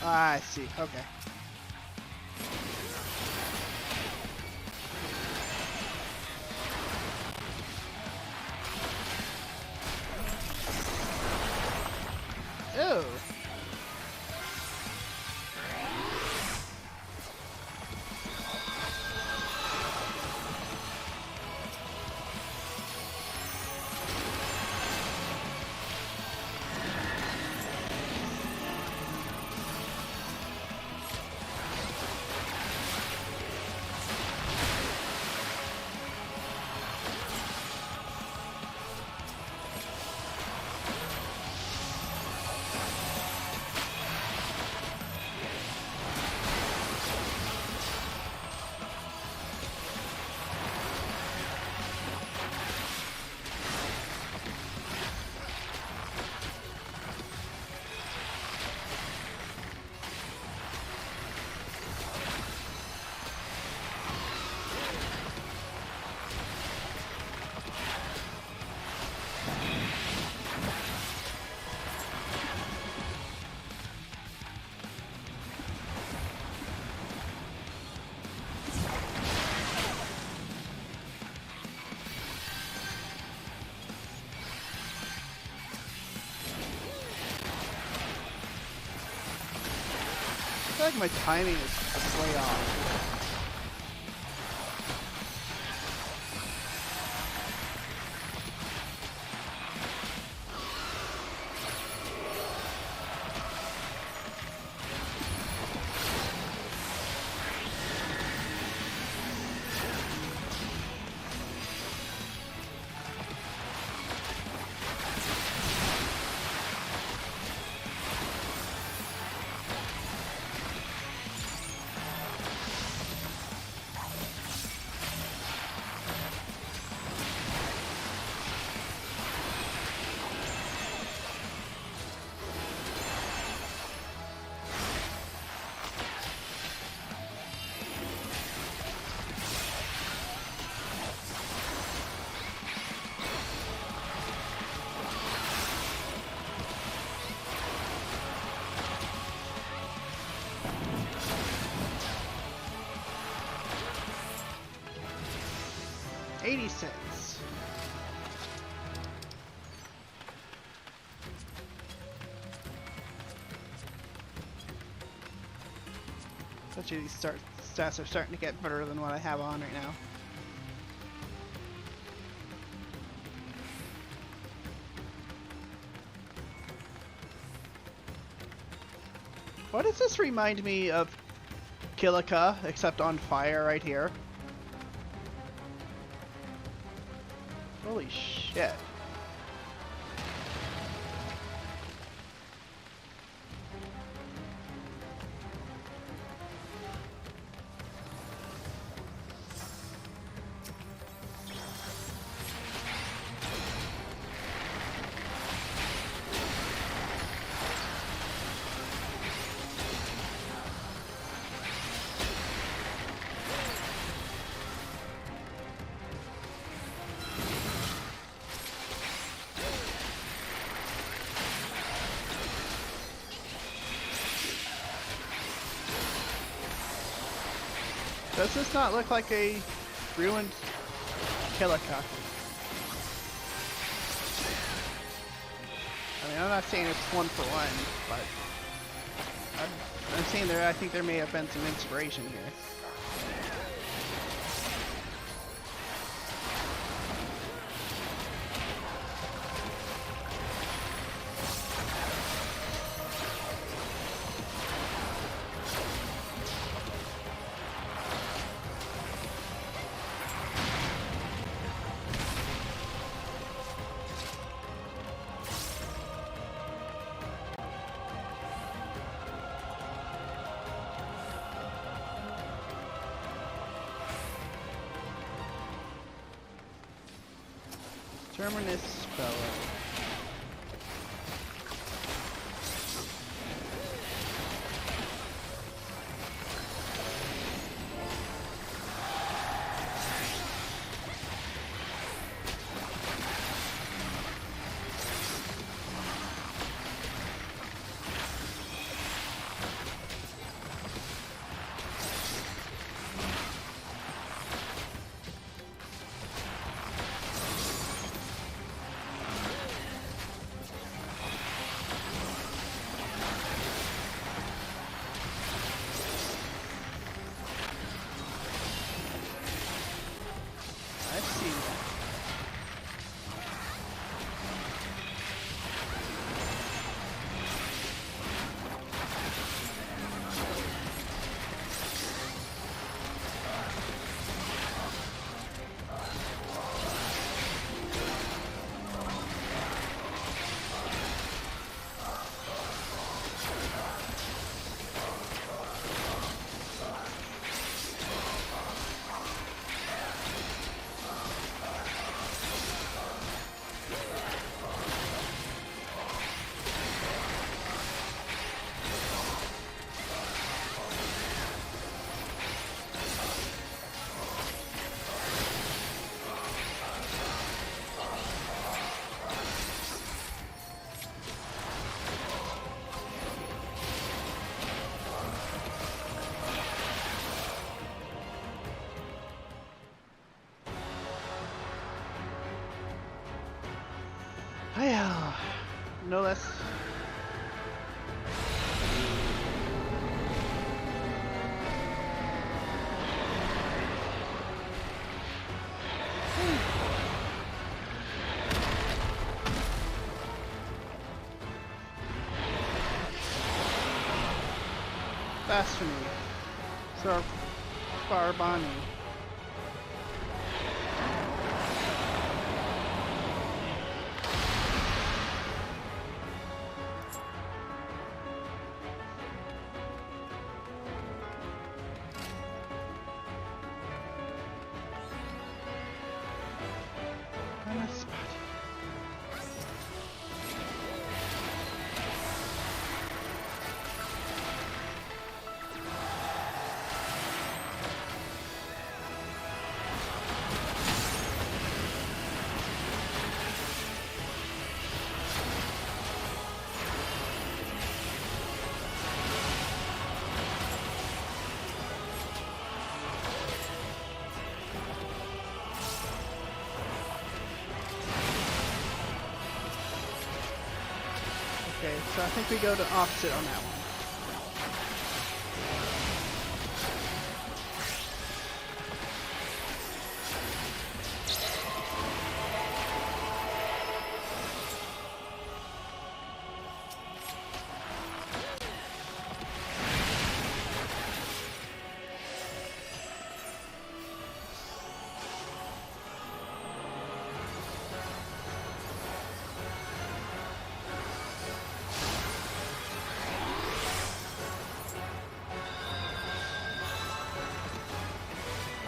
I see. Okay. feel like my timing is way off. $0.80. Actually, these stats are starting to get better than what I have on right now. Why does this remind me of Kilika, except on fire right here? Holy shit. Does this not look like a ruined Kilika? I mean, I'm not saying it's one for one, but I'm saying I think there may have been some inspiration here. Terminus spell. No less. blasphemy. Sir Barbani. Okay, so I think we go to opposite on that one.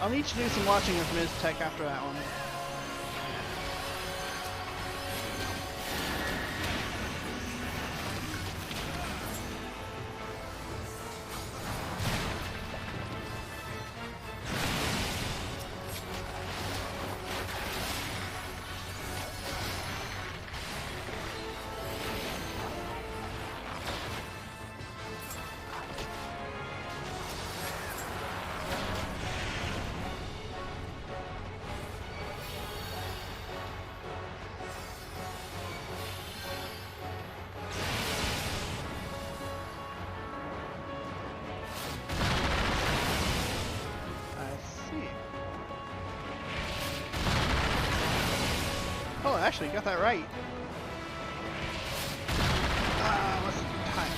I'll need to do some watching of Ms. Tech after that one. Oh, actually, got that right. What's the time?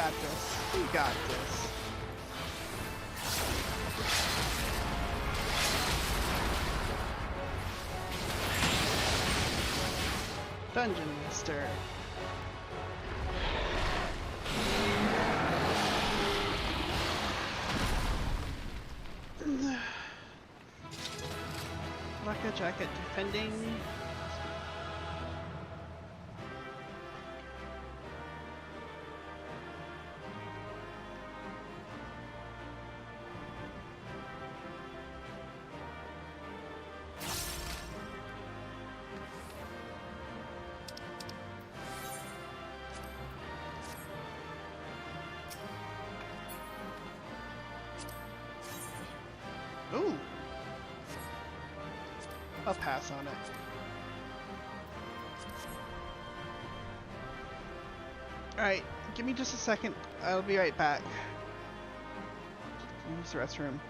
got this. We got this. Dungeon Master. Rocket Jacket defending. Ooh. I'll pass on it. Alright, give me just a second. I'll be right back. Use the restroom.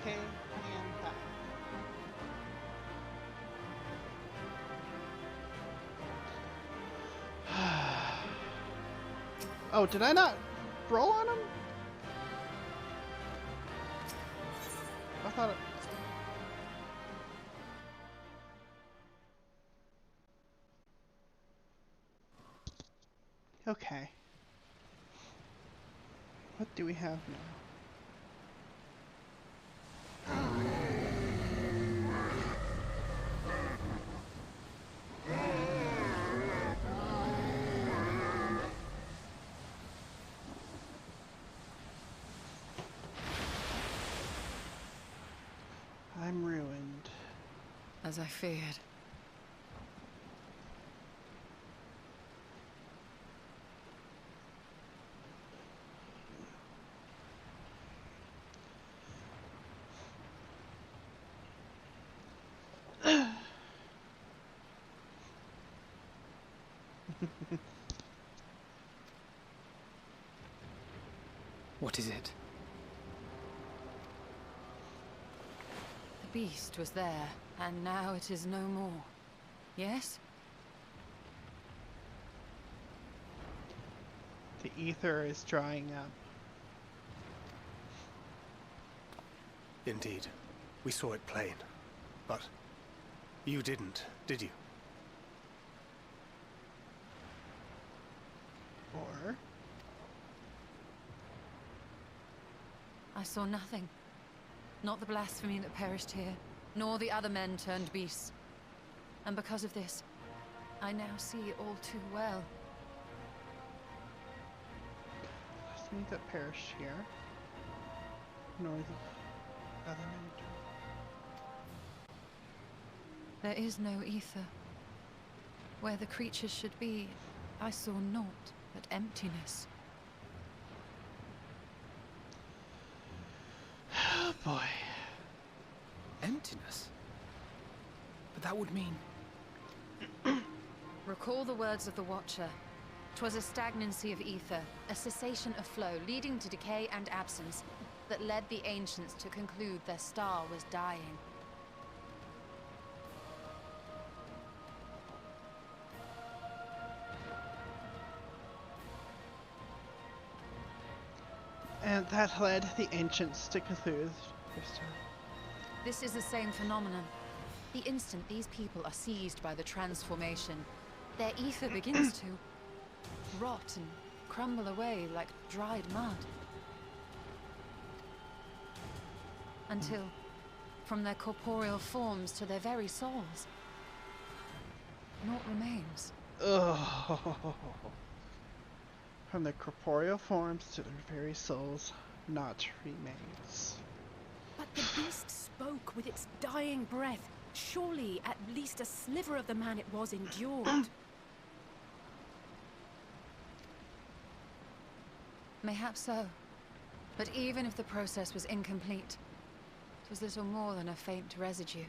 Okay, and back. Oh, did I not roll on him? I thought it... Okay. What do we have now? I'm ruined. As I feared. What is it? The beast was there, and now it is no more. Yes? The ether is drying up. Indeed. We saw it plain. But you didn't, did you? Or? I saw nothing. Not the blasphemy that perished here, nor the other men turned beasts. And because of this, I now see all too well. Blasphemy that perished here, nor the other men turned. There is no ether. Where the creatures should be, I saw naught but emptiness. Oh boy. Emptiness? But that would mean... Recall the words of the Watcher. 'Twas a stagnancy of ether, a cessation of flow, leading to decay and absence, that led the ancients to conclude their star was dying. And that led the ancients to conclude. This is the same phenomenon. The instant these people are seized by the transformation, their ether begins to rot and crumble away like dried mud. Until, from their corporeal forms to their very souls, naught remains. Ugh. From their corporeal forms to their very souls, naught remains. But the beast spoke with its dying breath. Surely at least a sliver of the man it was endured. Mayhap so. But even if the process was incomplete, it was little more than a faint residue.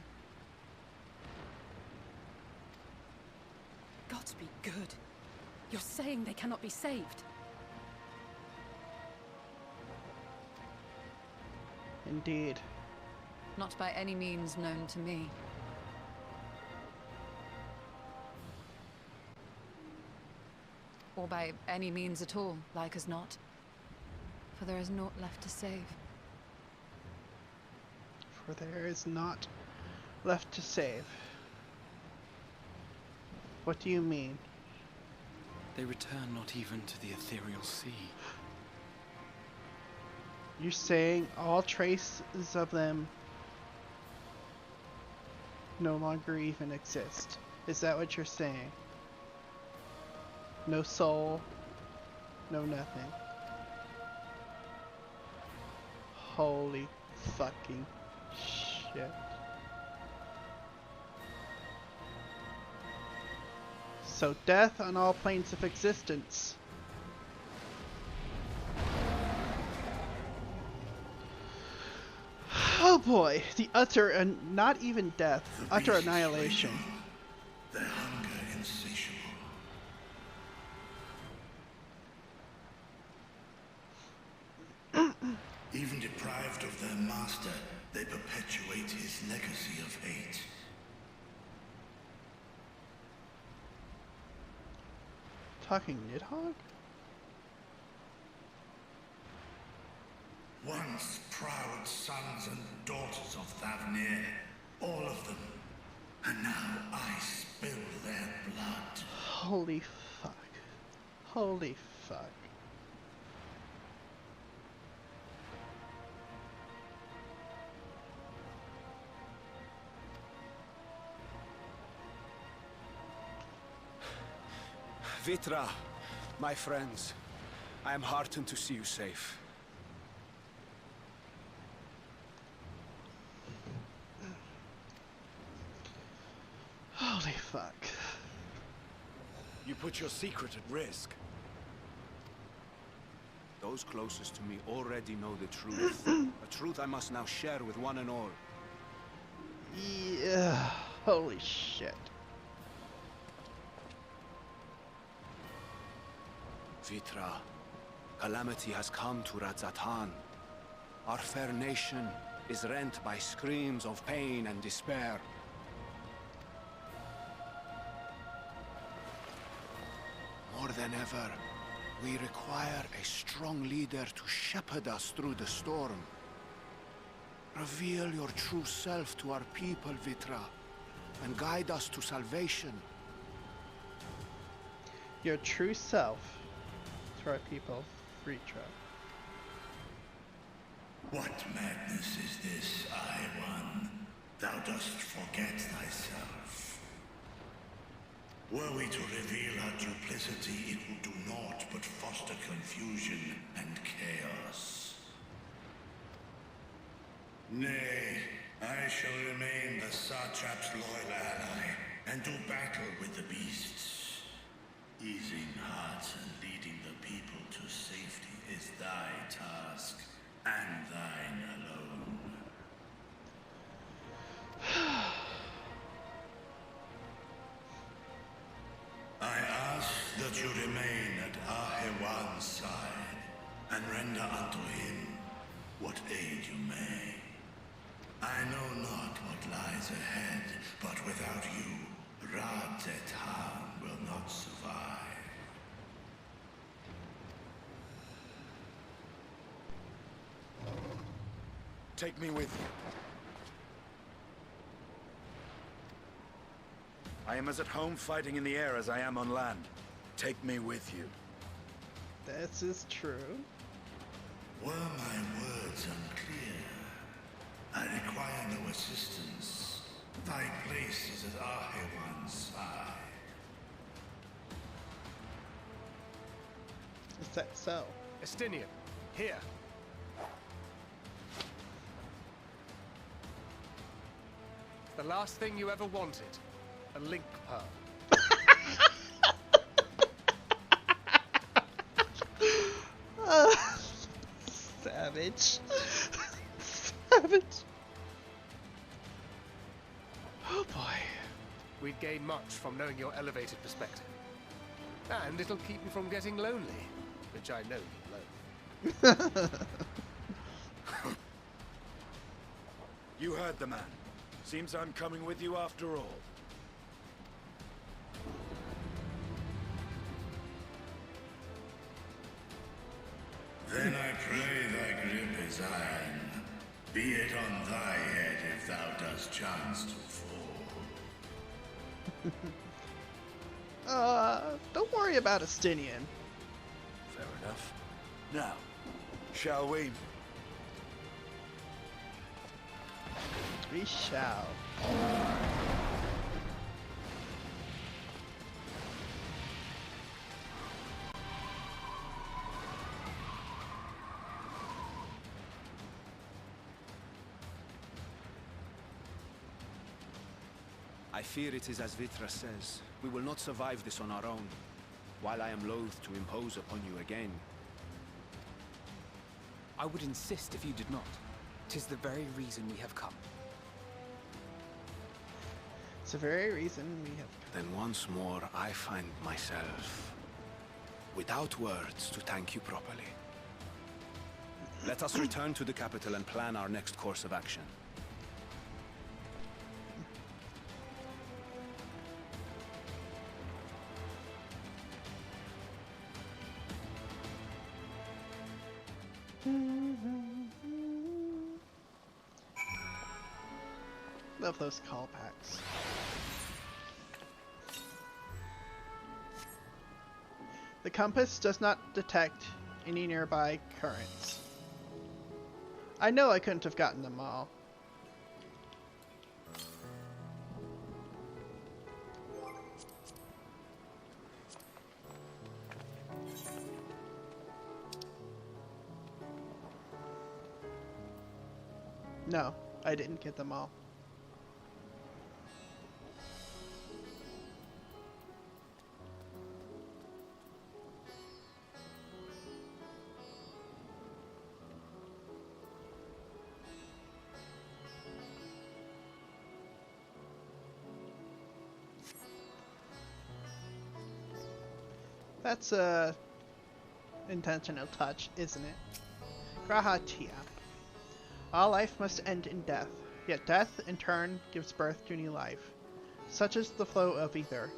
Gods be good. You're saying they cannot be saved? Indeed. Not by any means known to me. Or by any means at all, like as not. For there is naught left to save. For there is naught left to save. What do you mean? They return not even to the ethereal sea. You're saying all traces of them no longer even exist. Is that what you're saying? No soul, no nothing. Holy fucking shit. So death on all planes of existence. Oh boy, the utter and not even death, utter annihilation. Their hunger insatiable. Even deprived of their master, they perpetuate his legacy of hate. Talking Nidhogg? Once proud sons and daughters of Thavnir, all of them, and now I spill their blood. Holy fuck. Holy fuck. Vitra, my friends, I am heartened to see you safe. Holy fuck. You put your secret at risk. Those closest to me already know the truth. A truth I must now share with one and all. Yeah. Holy shit. Vitra, calamity has come to Radzatan. Our fair nation is rent by screams of pain and despair. More than ever, we require a strong leader to shepherd us through the storm. Reveal your true self to our people, Vitra, and guide us to salvation. Your true self to our people, Vitra. What madness is this, I-One? Thou dost forget thyself. Were we to reveal our duplicity, it would do naught but foster confusion and chaos. Nay, I shall remain the Satrap's loyal ally, and do battle with the beasts. Easing hearts and leading the people to safety is thy task, and thine alone. I ask that you remain at Ahewan's side, and render unto him what aid you may. I know not what lies ahead, but without you, Radzatan will not survive. Take me with you. I am as at home fighting in the air as I am on land. Take me with you. This is true. Were my words unclear? I require no assistance. Thy place is at Ahewan's side. Is that so? Estinian, here. The last thing you ever wanted. A link pearl. Savage. Savage. Oh boy. We'd gain much from knowing your elevated perspective. And it'll keep you from getting lonely, which I know you loathe. You heard the man. Seems I'm coming with you after all. Then I pray thy grip is iron. Be it on thy head if thou dost chance to fall. Don't worry about Estinian. Fair enough. Now, shall we? We shall. I fear it is as Vitra says. We will not survive this on our own. While I am loath to impose upon you again. I would insist if you did not. 'Tis the very reason we have come. It's the very reason we have come. Then once more I find myself without words to thank you properly. Let us return to the capital and plan our next course of action. Love those callbacks. The compass does not detect any nearby currents. I know I couldn't have gotten them all. No, I didn't get them all. That's a intentional touch, isn't it? Grahatia. All life must end in death, yet death, in turn, gives birth to new life. Such is the flow of Aether.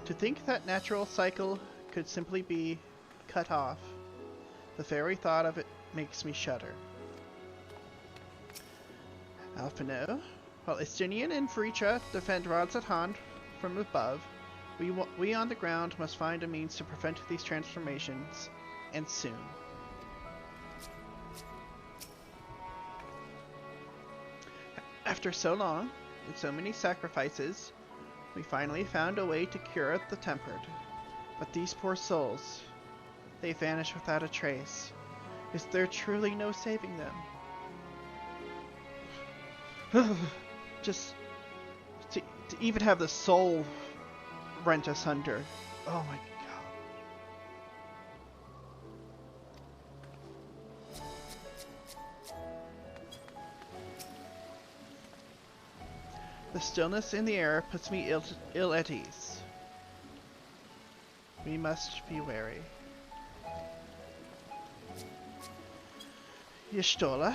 To think that natural cycle could simply be cut off, the very thought of it makes me shudder. Alphino, while Estinian and Fricha defend Rods at hand from above, we on the ground must find a means to prevent these transformations, and soon. After so long, and so many sacrifices, we finally found a way to cure the tempered. But these poor souls, they vanish without a trace. Is there truly no saving them? Just to even have the soul rent asunder. Oh my god. The stillness in the air puts me ill at ease. We must be wary. Y'shtola,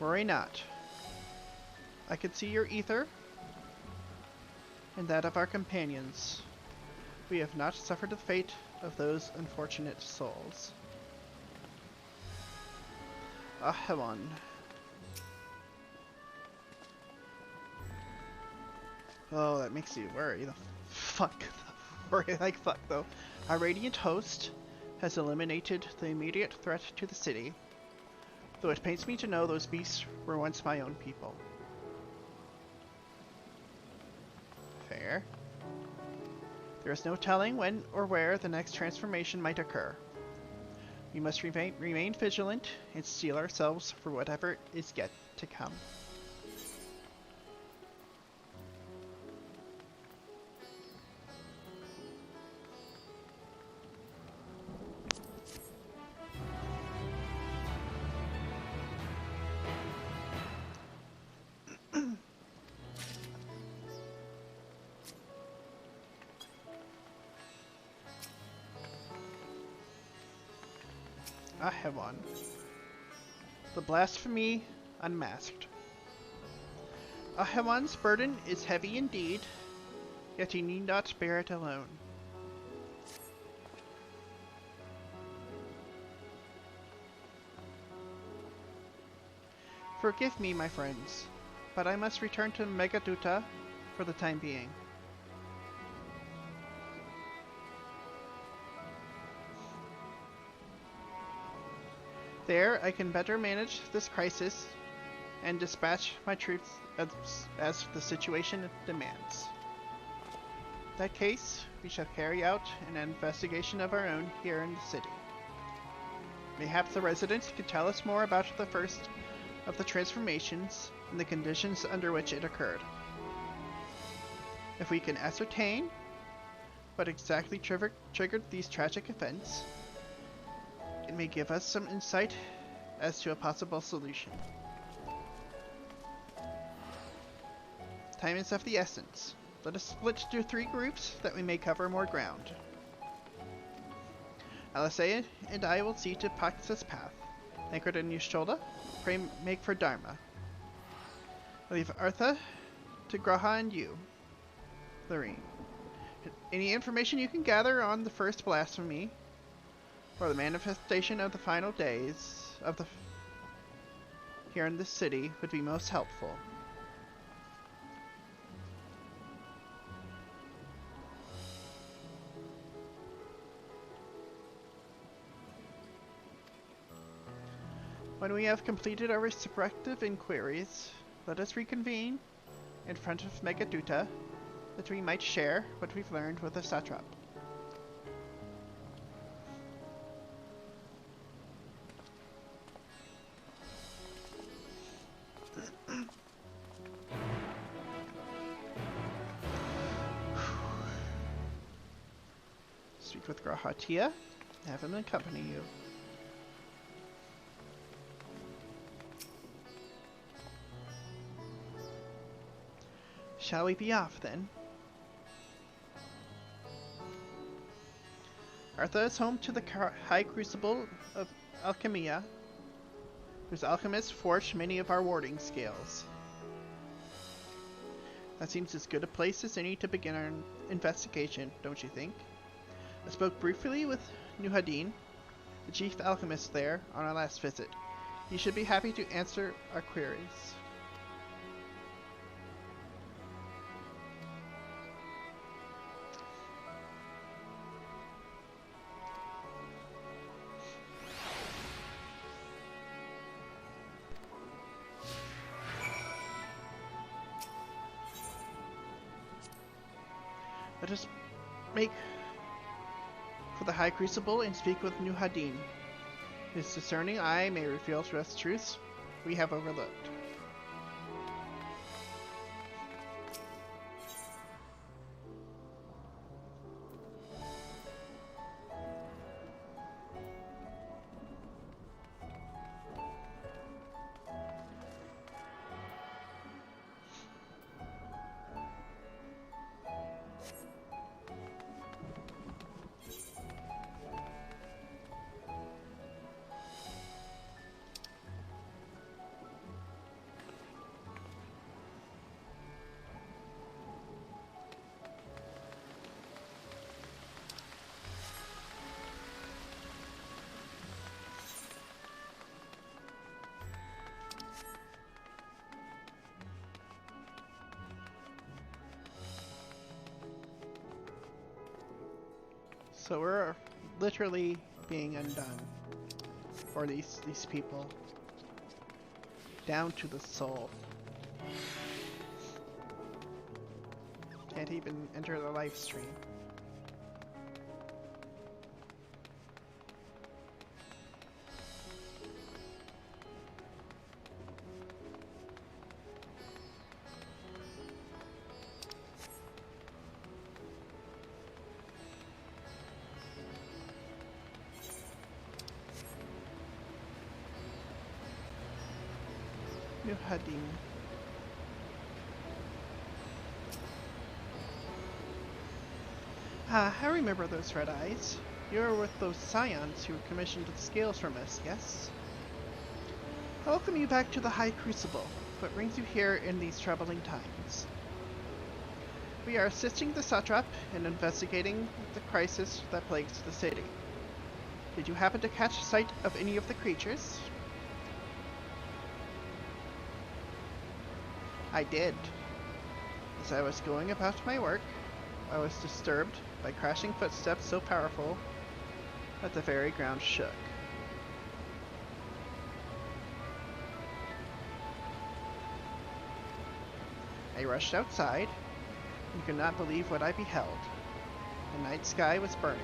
worry not. I can see your ether and that of our companions. We have not suffered the fate of those unfortunate souls. Ahewan. Oh, that makes you worry. The fuck. Worry like fuck, though. Our radiant host has eliminated the immediate threat to the city, though it pains me to know those beasts were once my own people. Fair. There is no telling when or where the next transformation might occur. We must remain vigilant and steel ourselves for whatever is yet to come. Ahewan. The blasphemy unmasked. Ahewan's burden is heavy indeed, yet he need not bear it alone. Forgive me, my friends, but I must return to Megaduta for the time being. There, I can better manage this crisis and dispatch my troops as the situation demands. In that case, we shall carry out an investigation of our own here in the city. Mayhaps the residents can tell us more about the first of the transformations and the conditions under which it occurred. If we can ascertain what exactly triggered these tragic events, it may give us some insight as to a possible solution. Time is of the essence. Let us split into 3 groups that we may cover more ground. Alisea and I will see to Pax's path. Anchored in Y'shtola, pray make for Dharma. I leave Artha to Graha and you, Lorene. Any information you can gather on the first blasphemy, or the manifestation of the final days of the here in this city would be most helpful. When we have completed our respective inquiries, let us reconvene in front of Megaduta that we might share what we've learned with the satrap. Speak with Grahatia. Have him accompany you. Shall we be off then? Artha is home to the high crucible of Alchemia, whose alchemists forged many of our warding scales. That seems as good a place as any to begin our investigation, don't you think? I spoke briefly with Nuhadin, the chief alchemist there, on our last visit. He should be happy to answer our queries. Let us make for the High Crucible and speak with Nuhadin. His discerning eye may reveal to us truths we have overlooked. So we're literally being undone for these people, down to the soul. Can't even enter the live stream. Nuhadin. Ah, I remember those red eyes. You were with those scions who commissioned the scales from us, yes? I welcome you back to the High Crucible. What brings you here in these troubling times? We are assisting the satrap in investigating the crisis that plagues the city. Did you happen to catch sight of any of the creatures? I did. As I was going about my work, I was disturbed by crashing footsteps so powerful that the very ground shook. I rushed outside and could not believe what I beheld. The night sky was burning.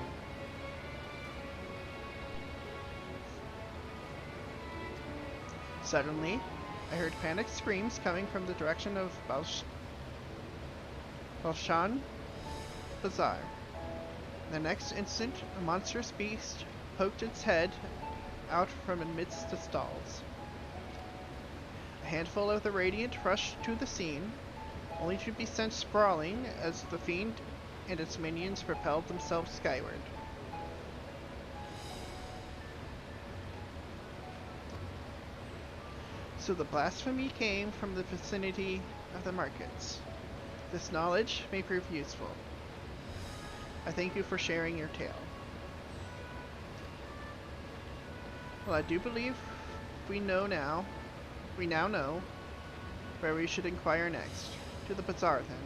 Suddenly, I heard panicked screams coming from the direction of Balshan Bazaar. The next instant, a monstrous beast poked its head out from amidst the stalls. A handful of the Radiant rushed to the scene, only to be sent sprawling as the fiend and its minions propelled themselves skyward. So the blasphemy came from the vicinity of the markets. This knowledge may prove useful. I thank you for sharing your tale. Well, I do believe we now know where we should inquire next. To the bazaar, then.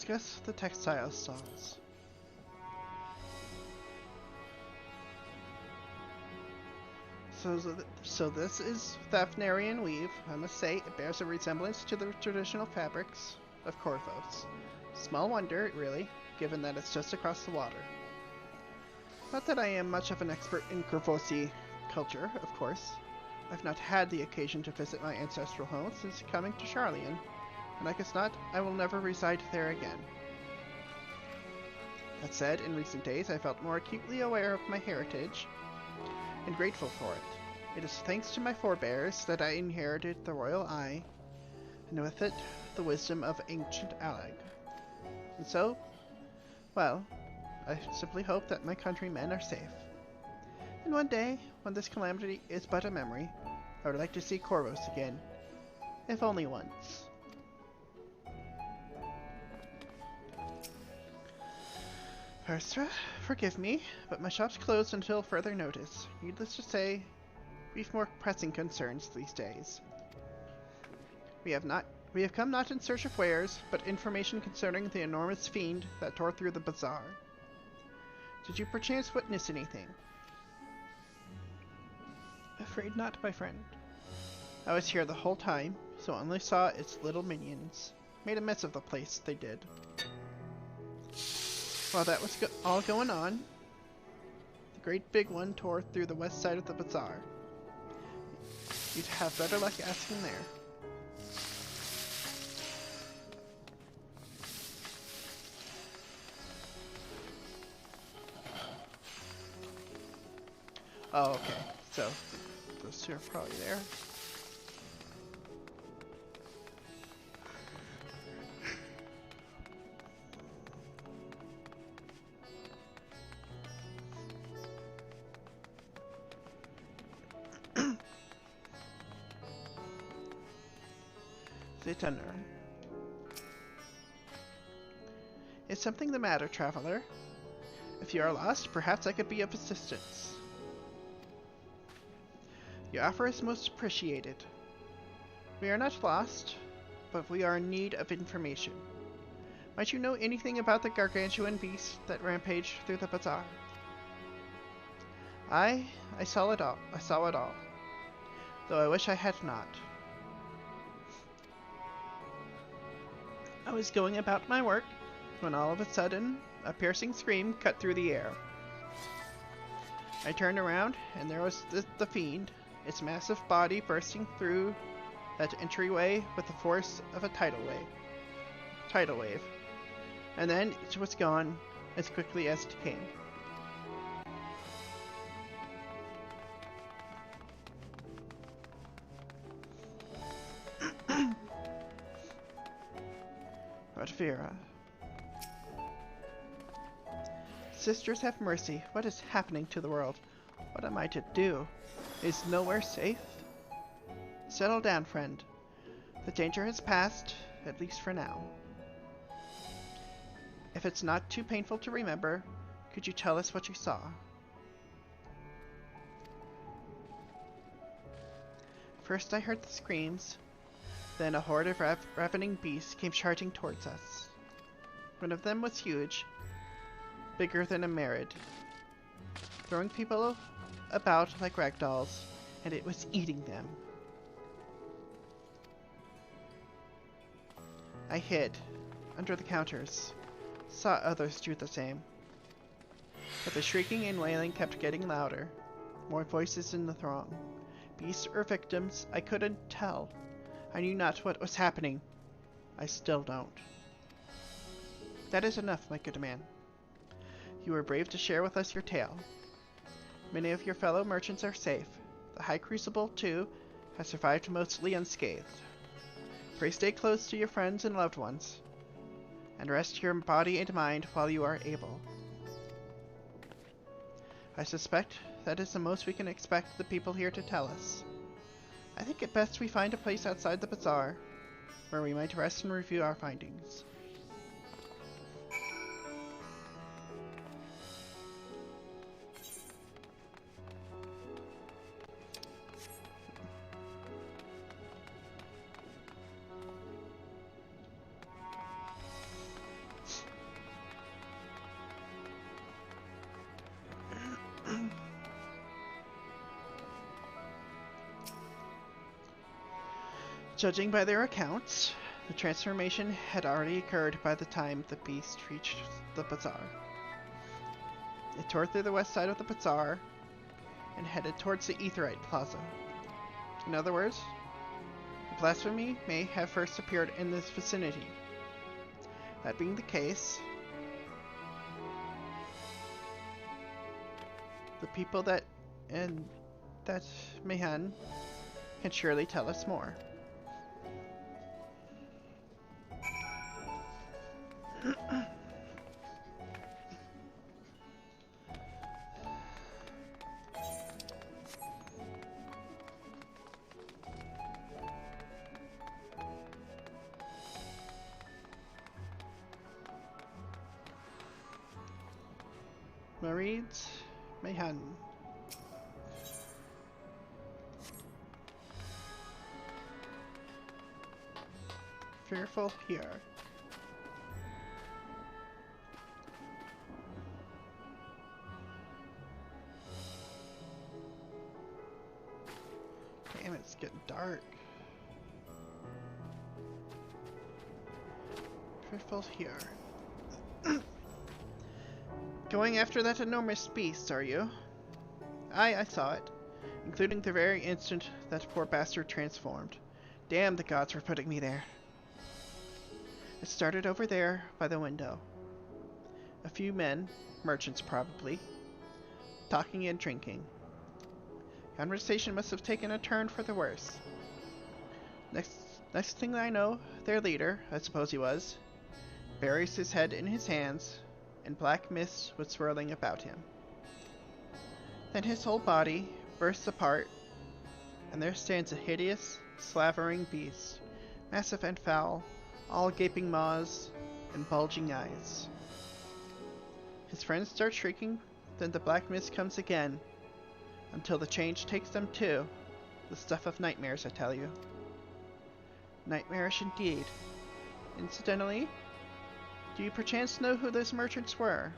discuss the textile stalls. So this is Thavnarian weave. I must say, it bears a resemblance to the traditional fabrics of Korthos. Small wonder, really, given that it's just across the water. Not that I am much of an expert in Korvosi culture, of course. I've not had the occasion to visit my ancestral home since coming to Sharlayan, and I guess not, I will never reside there again. That said, in recent days I felt more acutely aware of my heritage, and grateful for it. It is thanks to my forebears that I inherited the royal eye, and with it, the wisdom of ancient Alag. And so, well, I simply hope that my countrymen are safe. And one day, when this calamity is but a memory, I would like to see Korvos again, if only once. Parstra, forgive me, but my shop's closed until further notice. Needless to say, we've more pressing concerns these days. We have come not in search of wares, but information concerning the enormous fiend that tore through the bazaar. Did you perchance witness anything? Afraid not, my friend. I was here the whole time, so only saw its little minions. Made a mess of the place, they did. While that was all going on, the great big one tore through the west side of the bazaar. You'd have better luck asking there. Oh, okay. So, those two are probably there. Zetaner. Is something the matter, traveler? If you are lost, perhaps I could be of assistance. Your offer is most appreciated. We are not lost, but we are in need of information. Might you know anything about the gargantuan beast that rampaged through the bazaar? I saw it all. I saw it all. Though I wish I had not. I was going about my work when all of a sudden a piercing scream cut through the air. I turned around and there was the fiend, its massive body bursting through that entryway with the force of a tidal wave. And then it was gone as quickly as it came. But Vera. Sisters, have mercy. What is happening to the world? What am I to do? Is nowhere safe? Settle down, friend. The danger has passed, at least for now. If it's not too painful to remember, could you tell us what you saw? First I heard the screams, then a horde of ravening beasts came charging towards us. One of them was huge, bigger than a Merid, throwing people about like ragdolls, and it was eating them. I hid, under the counters, saw others do the same. But the shrieking and wailing kept getting louder, more voices in the throng. Beasts or victims, I couldn't tell. I knew not what was happening. I still don't. That is enough, my good man. You were brave to share with us your tale. Many of your fellow merchants are safe. The High Crucible, too, has survived mostly unscathed. Pray stay close to your friends and loved ones, and rest your body and mind while you are able. I suspect that is the most we can expect the people here to tell us. I think it best we find a place outside the bazaar, where we might rest and review our findings. Judging by their accounts, the transformation had already occurred by the time the beast reached the bazaar. It tore through the west side of the bazaar and headed towards the Aetherite Plaza. In other words, the blasphemy may have first appeared in this vicinity. That being the case, the people that Mayhan can surely tell us more. Marids, Mayhan. Fearful here. Damn, it's getting dark. Fearful here. Going after that enormous beast, are you? Aye, I saw it, including the very instant that poor bastard transformed. Damn, the gods were putting me there. It started over there by the window. A few men, merchants probably, talking and drinking. Conversation must have taken a turn for the worse. Next thing I know, their leader, I suppose he was, buries his head in his hands, and black mist was swirling about him. Then his whole body bursts apart, and there stands a hideous, slavering beast, massive and foul, all gaping maws and bulging eyes. His friends start shrieking, then the black mist comes again, until the change takes them too. The stuff of nightmares, I tell you. Nightmarish indeed. Incidentally, do you perchance know who those merchants were?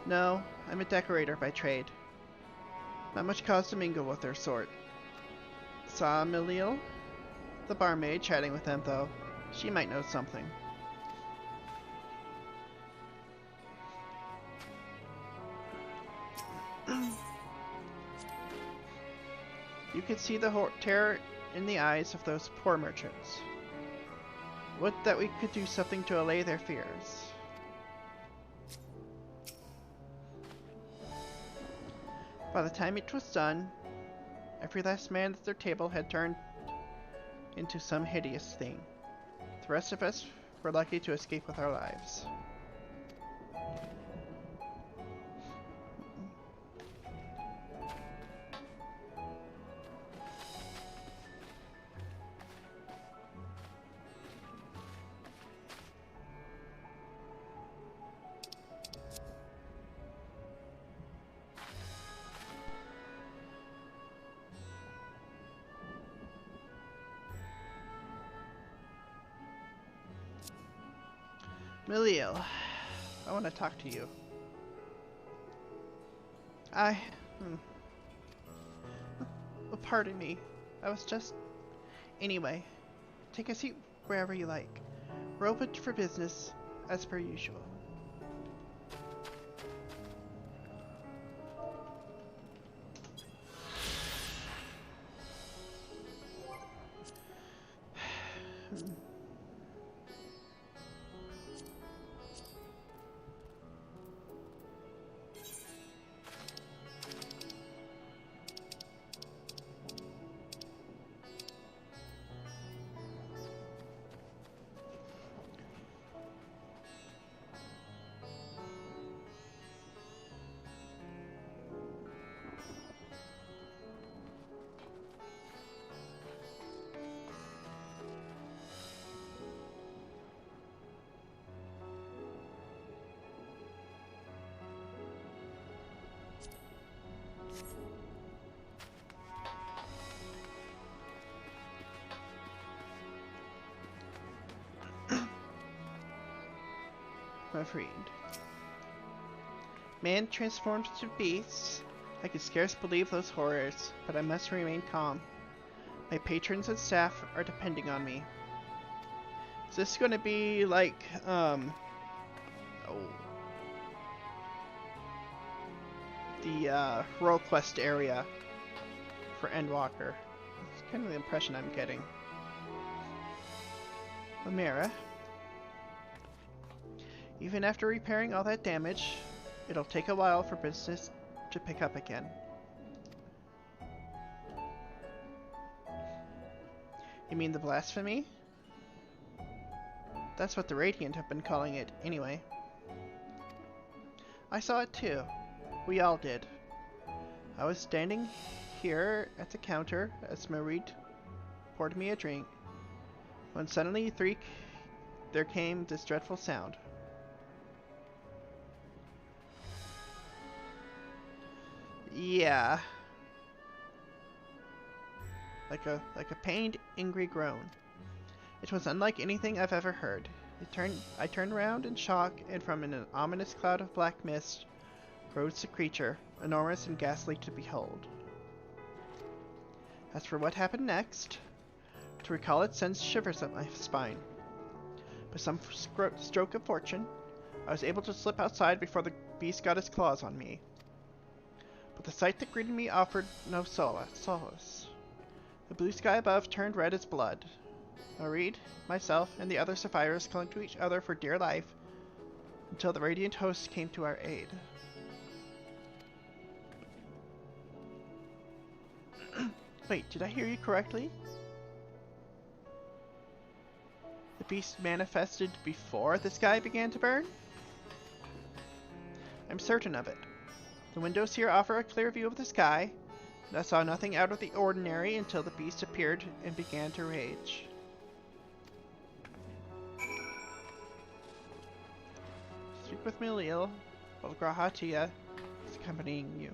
No, I'm a decorator by trade. Not much cause to mingle with their sort. Saw Milil, the barmaid, chatting with them though. She might know something. You could see the terror in the eyes of those poor merchants. Would that we could do something to allay their fears. By the time it was done, every last man at their table had turned into some hideous thing. The rest of us were lucky to escape with our lives. Milil, I want to talk to you. Oh, pardon me. I was just... Anyway, take a seat wherever you like. We're open for business, as per usual. My friend. Man transformed to beasts. I could scarce believe those horrors, but I must remain calm. My patrons and staff are depending on me. Is this going to be like, the Royal Quest area for Endwalker? That's kind of the impression I'm getting. Amira. Even after repairing all that damage, it'll take a while for business to pick up again. You mean the blasphemy? That's what the Radiant have been calling it, anyway. I saw it too. We all did. I was standing here at the counter as Marie poured me a drink, when suddenly there came this dreadful sound. Yeah. Like a pained, angry groan. It was unlike anything I've ever heard. I turned around in shock, and from an ominous cloud of black mist rose the creature, enormous and ghastly to behold. As for what happened next, to recall it sends shivers up my spine. By some stroke of fortune, I was able to slip outside before the beast got its claws on me. But the sight that greeted me offered no solace. The blue sky above turned red as blood. Mareed, myself, and the other survivors clung to each other for dear life until the Radiant host came to our aid. Wait, did I hear you correctly? The beast manifested before the sky began to burn? I'm certain of it. The windows here offer a clear view of the sky, and I saw nothing out of the ordinary until the beast appeared and began to rage. Speak with Miliel, while Grahatia is accompanying you.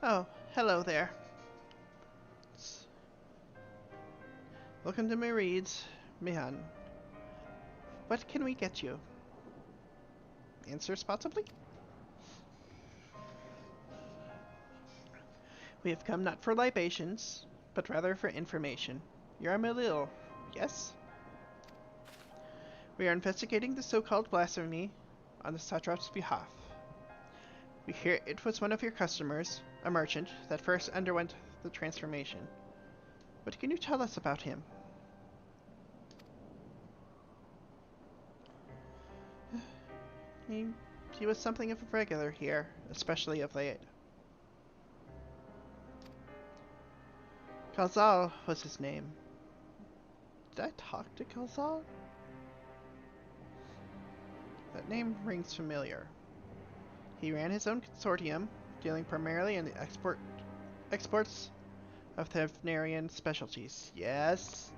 Oh, hello there. Welcome to Mareed's, Mihan. What can we get you? Answers, possibly? We have come not for libations, but rather for information. You're Milil, yes? We are investigating the so-called blasphemy on the Satrap's behalf. We hear it was one of your customers, a merchant, that first underwent the transformation. What can you tell us about him? He was something of a regular here, especially of late. Kalzal was his name. Did I talk to Kalzal? That name rings familiar. He ran his own consortium, dealing primarily in the exports of Thavnarian specialties. Yes,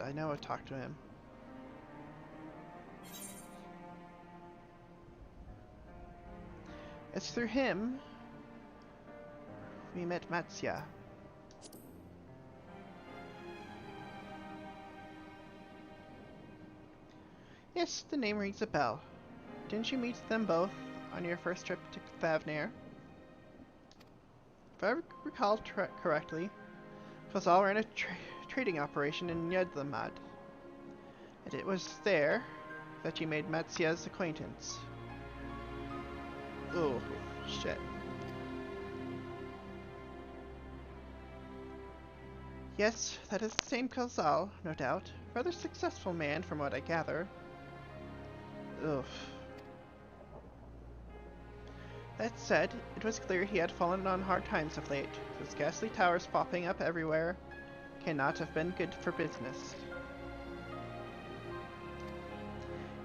I know I talked to him. It's through him we met Matsya. Yes, the name rings a bell. Didn't you meet them both on your first trip to Thavnir? If I recall correctly, Kozal ran a trading operation in Yedlamad, and it was there that you made Matsya's acquaintance. Oh, shit. Yes, that is the same Kozal, no doubt. Rather successful man, from what I gather. Ugh. That said, it was clear he had fallen on hard times of late. Those ghastly towers popping up everywhere cannot have been good for business.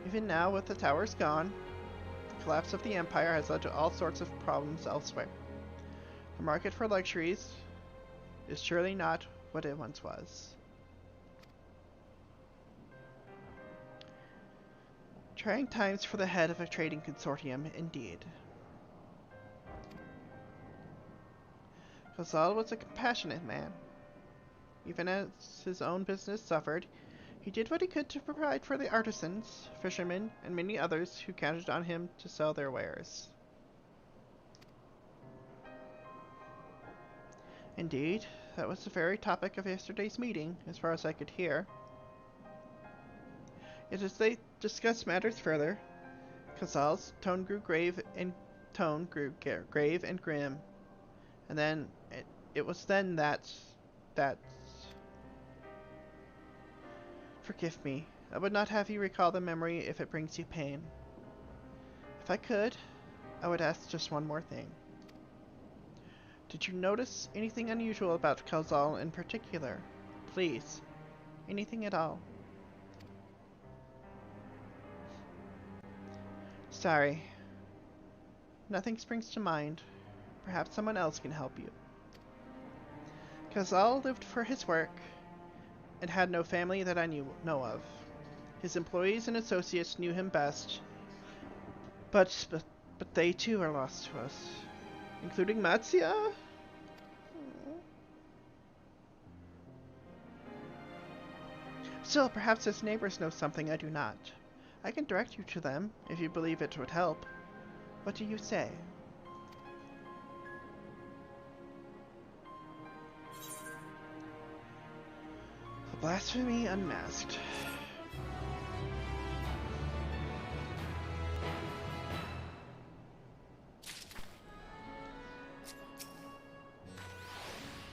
Even now, with the towers gone, the collapse of the Empire has led to all sorts of problems elsewhere. The market for luxuries is surely not what it once was. Trying times for the head of a trading consortium, indeed. Khazal was a compassionate man. Even as his own business suffered, he did what he could to provide for the artisans, fishermen, and many others who counted on him to sell their wares. Indeed, that was the very topic of yesterday's meeting, as far as I could hear. Yet as they discussed matters further, Khazal's tone grew grave and grim. And then it was then that forgive me. I would not have you recall the memory if it brings you pain. If I could, I would ask just one more thing. Did you notice anything unusual about Khazal in particular? Please. Anything at all. Sorry. Nothing springs to mind. Perhaps someone else can help you. Khazal lived for his work and had no family that I know of. His employees and associates knew him best, but they too are lost to us, including Matsya. Still, perhaps his neighbors know something I do not. I can direct you to them, if you believe it would help. What do you say? Blasphemy unmasked.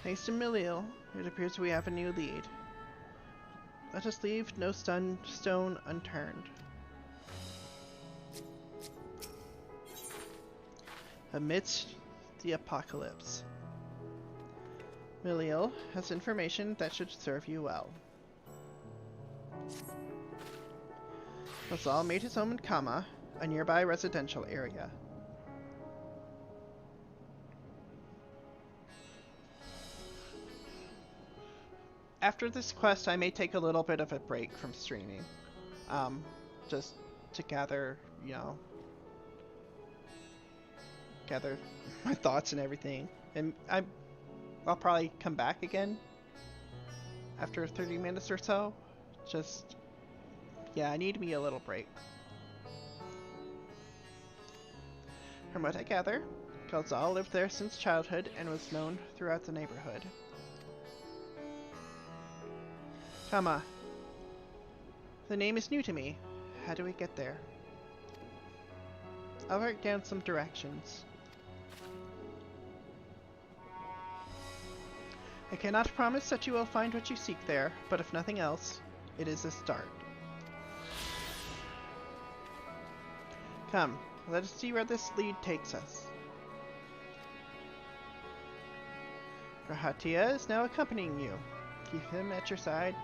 Thanks to Miliel, it appears we have a new lead. Let us leave no stone unturned. Amidst the apocalypse. Miliel has information that should serve you well. Khazal made his home in Kama, a nearby residential area. After this quest, I may take a little bit of a break from streaming. Just to gather my thoughts and everything. And I'll probably come back again after 30 minutes or so. I need me a little break. From what I gather, Khazal lived there since childhood and was known throughout the neighborhood. Kama. The name is new to me. How do we get there? I'll write down some directions. I cannot promise that you will find what you seek there, but if nothing else, it is a start. Come, let us see where this lead takes us. Rahatia is now accompanying you. Keep him at your side.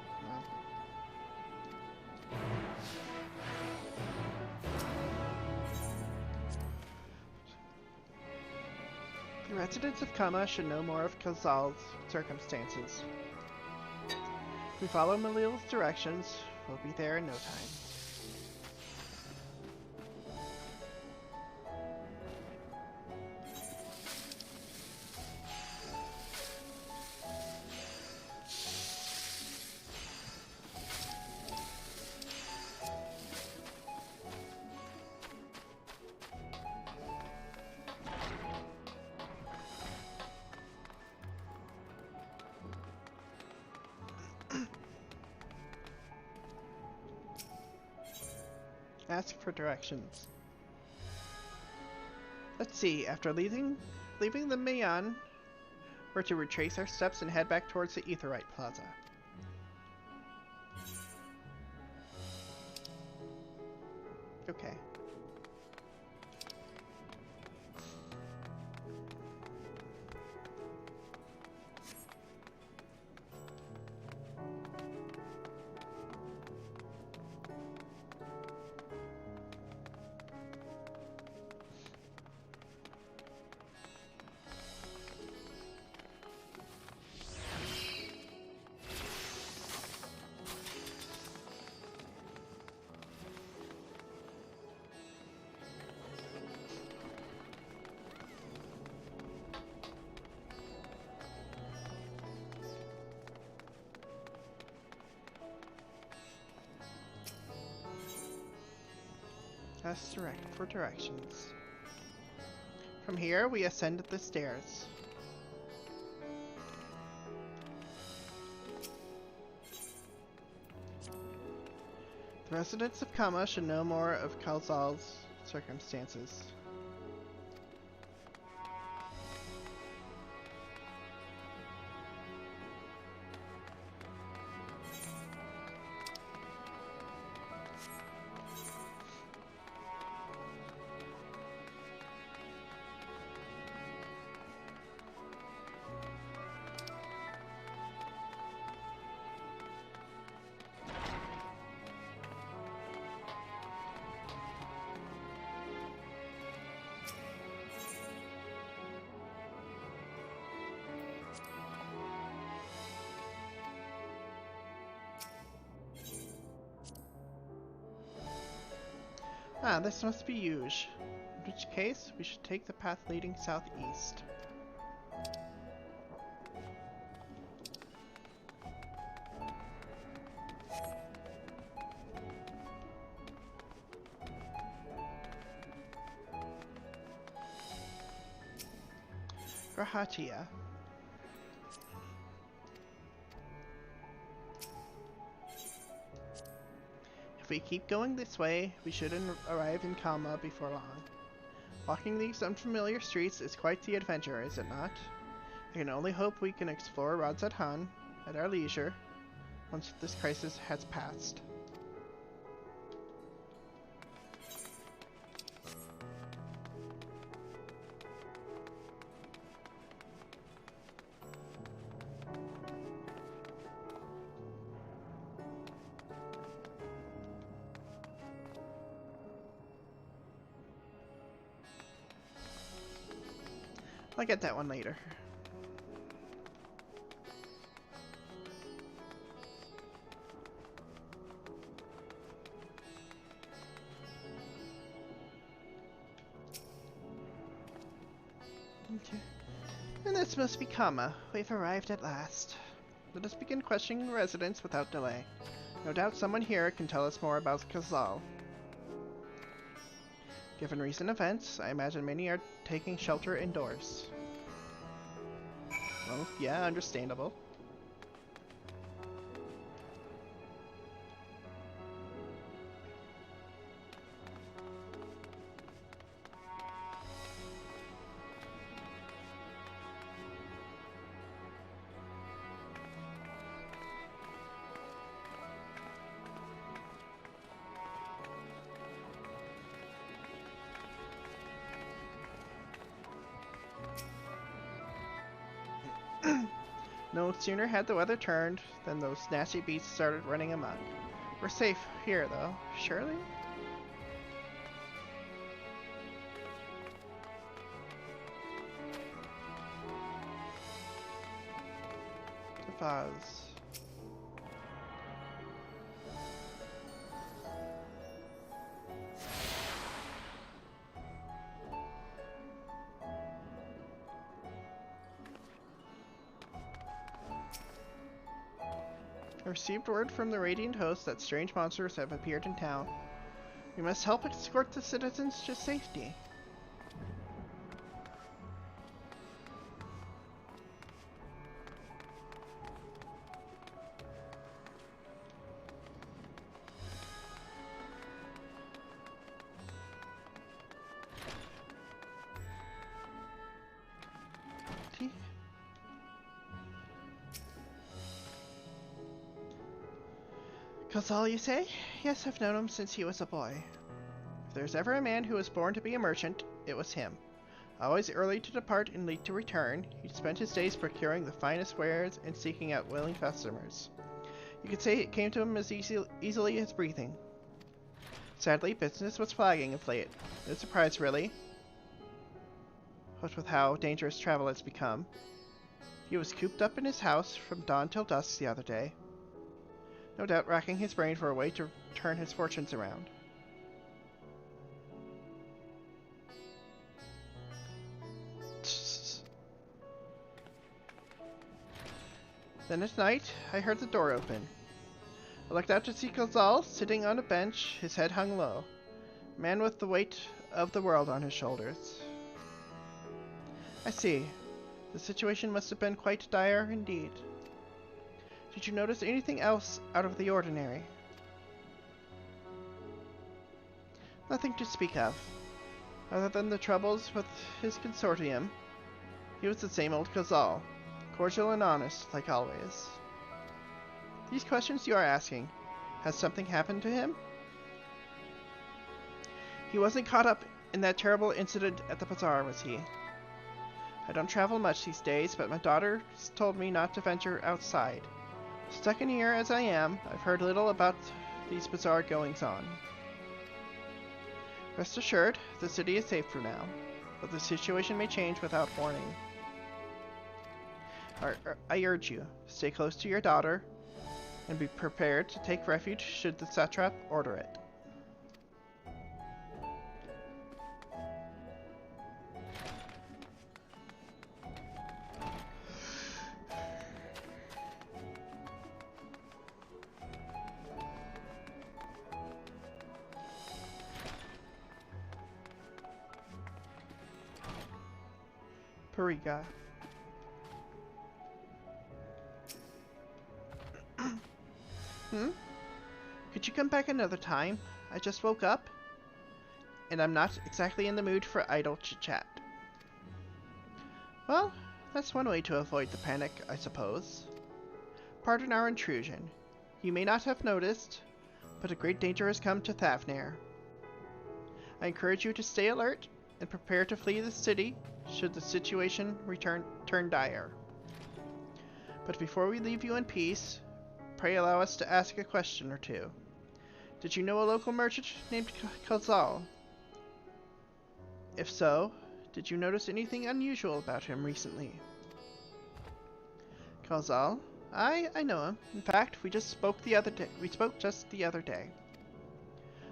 The residents of Kama should know more of Khazal's circumstances. If we follow Miliel's directions, we'll be there in no time. Ask for directions. Let's see, after leaving the Mayan, we're to retrace our steps and head back towards the Aetherite Plaza. Okay. Ask for directions. From here, we ascended the stairs. The residents of Kama should know more of Kalzal's circumstances. Ah, this must be Yuge. In which case, we should take the path leading southeast. Rahatia. If we keep going this way, we should arrive in Kama before long. Walking these unfamiliar streets is quite the adventure, is it not? I can only hope we can explore Radzat Han at our leisure once this crisis has passed. I'll get that one later. Okay. And this must be Kama. We've arrived at last. Let us begin questioning the residents without delay. No doubt someone here can tell us more about Kazal. Given recent events, I imagine many are taking shelter indoors. Well, yeah, understandable. No sooner had the weather turned than those nasty beasts started running amok. We're safe here, though, surely? The vase. I received word from the Radiant Host that strange monsters have appeared in town. We must help escort the citizens to safety. Kazal, you say? Yes, I've known him since he was a boy. If there's ever a man who was born to be a merchant, it was him. Always early to depart and late to return, he spent his days procuring the finest wares and seeking out willing customers. You could say it came to him as easily as breathing. Sadly, business was flagging of late. No surprise, really. What with how dangerous travel has become. He was cooped up in his house from dawn till dusk the other day. No doubt racking his brain for a way to turn his fortunes around. Then at night, I heard the door open. I looked out to see Kazal sitting on a bench, his head hung low. Man with the weight of the world on his shoulders. I see. The situation must have been quite dire indeed. Did you notice anything else out of the ordinary? Nothing to speak of. Other than the troubles with his consortium, he was the same old Khazal, cordial and honest, like always. These questions you are asking, has something happened to him? He wasn't caught up in that terrible incident at the bazaar, was he? I don't travel much these days, but my daughter told me not to venture outside. Stuck in here as I am, I've heard little about these bazaar goings-on. Rest assured, the city is safe for now, but the situation may change without warning. I urge you, stay close to your daughter, and be prepared to take refuge should the satrap order it. Pariga. Could you come back another time? I just woke up, and I'm not exactly in the mood for idle chit-chat. Well, that's one way to avoid the panic, I suppose. Pardon our intrusion. You may not have noticed, but a great danger has come to Thavnair. I encourage you to stay alert and prepare to flee the city should the situation turn dire. But before we leave you in peace, pray allow us to ask a question or two. Did you know a local merchant named Khazal? If so, did you notice anything unusual about him recently? Khazal? I know him. In fact, we spoke just the other day.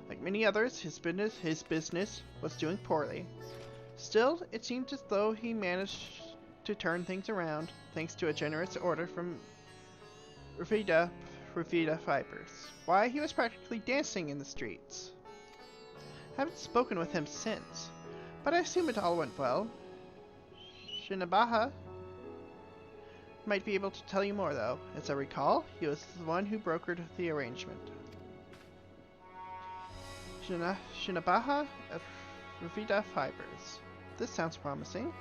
Like many others, his business was doing poorly. Still, it seemed as though he managed to turn things around, thanks to a generous order from Rafida Fibers. Why, he was practically dancing in the streets. Haven't spoken with him since, but I assume it all went well. Shinabaha might be able to tell you more, though. As I recall, he was the one who brokered the arrangement. Shinabaha at Rafida Fibers. This sounds promising.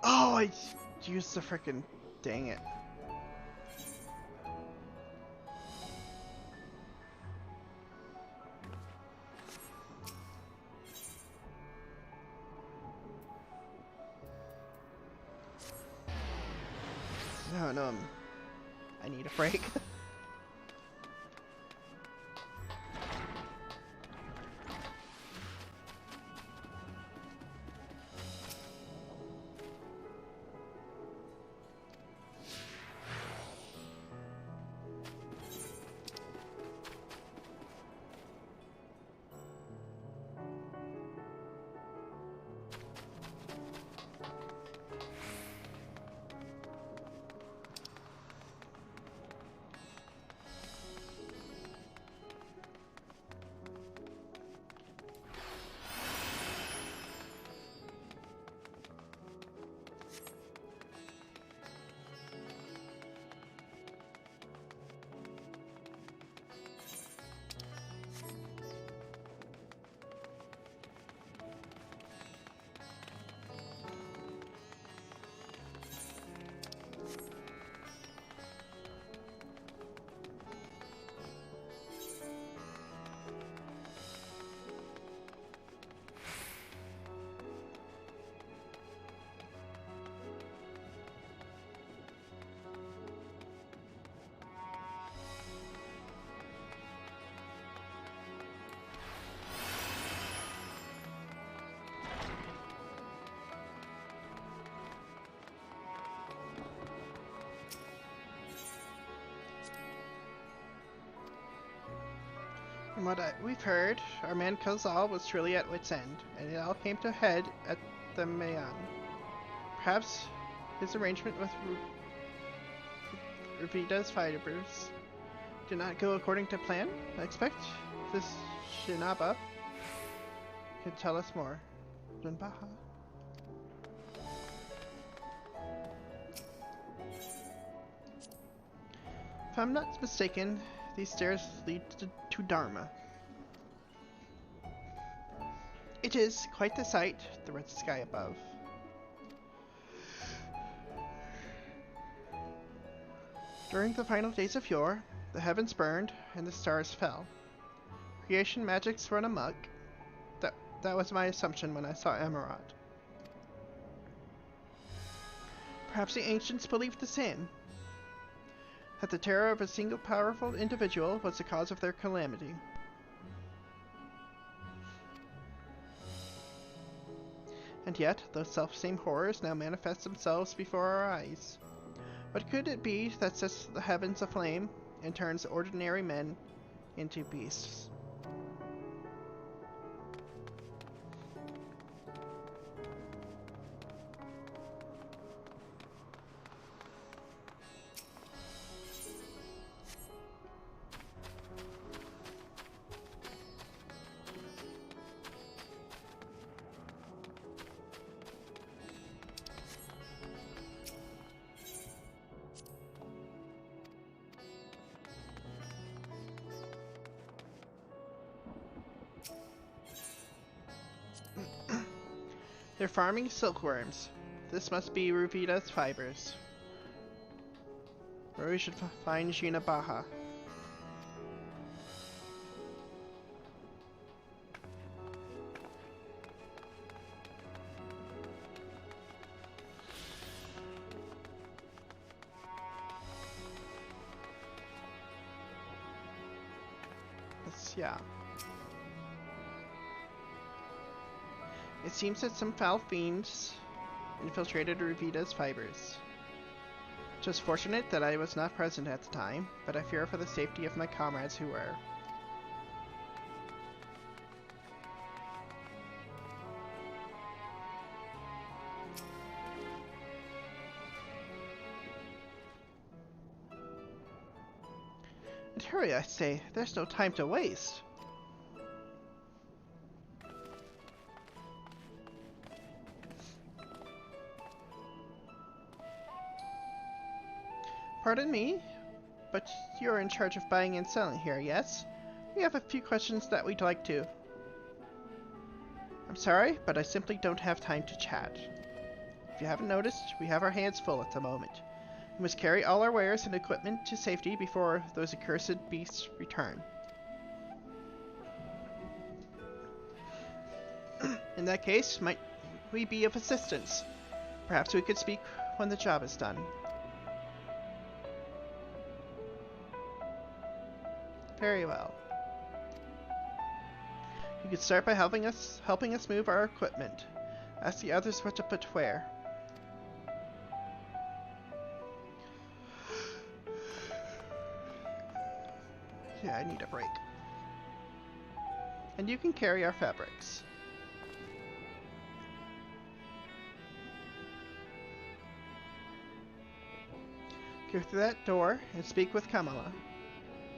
Oh, I used the frickin'... dang it. No, I need a break. From what we've heard, our man Kozal was truly at wit's end, and it all came to a head at the Mayan. Perhaps his arrangement with Revita's fighters did not go according to plan. I expect this Shinaba can tell us more. Dunbaha. If I'm not mistaken, these stairs lead to Dharma. It is quite the sight, the red sky above. During the final days of yore, the heavens burned and the stars fell. Creation magics run amok. That was my assumption when I saw Emerald. Perhaps the ancients believed the same. That the terror of a single powerful individual was the cause of their calamity. And yet, those self-same horrors now manifest themselves before our eyes. What could it be that sets the heavens aflame and turns ordinary men into beasts? They're farming silkworms. This must be Revita's fibers. Where we should find Jinabaha. Yeah. It seems that some foul fiends infiltrated Revita's fibers. It was fortunate that I was not present at the time, but I fear for the safety of my comrades who were. And hurry, I say, there's no time to waste. Pardon me, but you're in charge of buying and selling here, yes? We have a few questions that we'd like to. I'm sorry, but I simply don't have time to chat. If you haven't noticed, we have our hands full at the moment. We must carry all our wares and equipment to safety before those accursed beasts return. In that case, might we be of assistance? Perhaps we could speak when the job is done. Very well. You could start by helping us move our equipment. Ask the others what to put where. Yeah, I need a break. And you can carry our fabrics. Go through that door and speak with Kamala.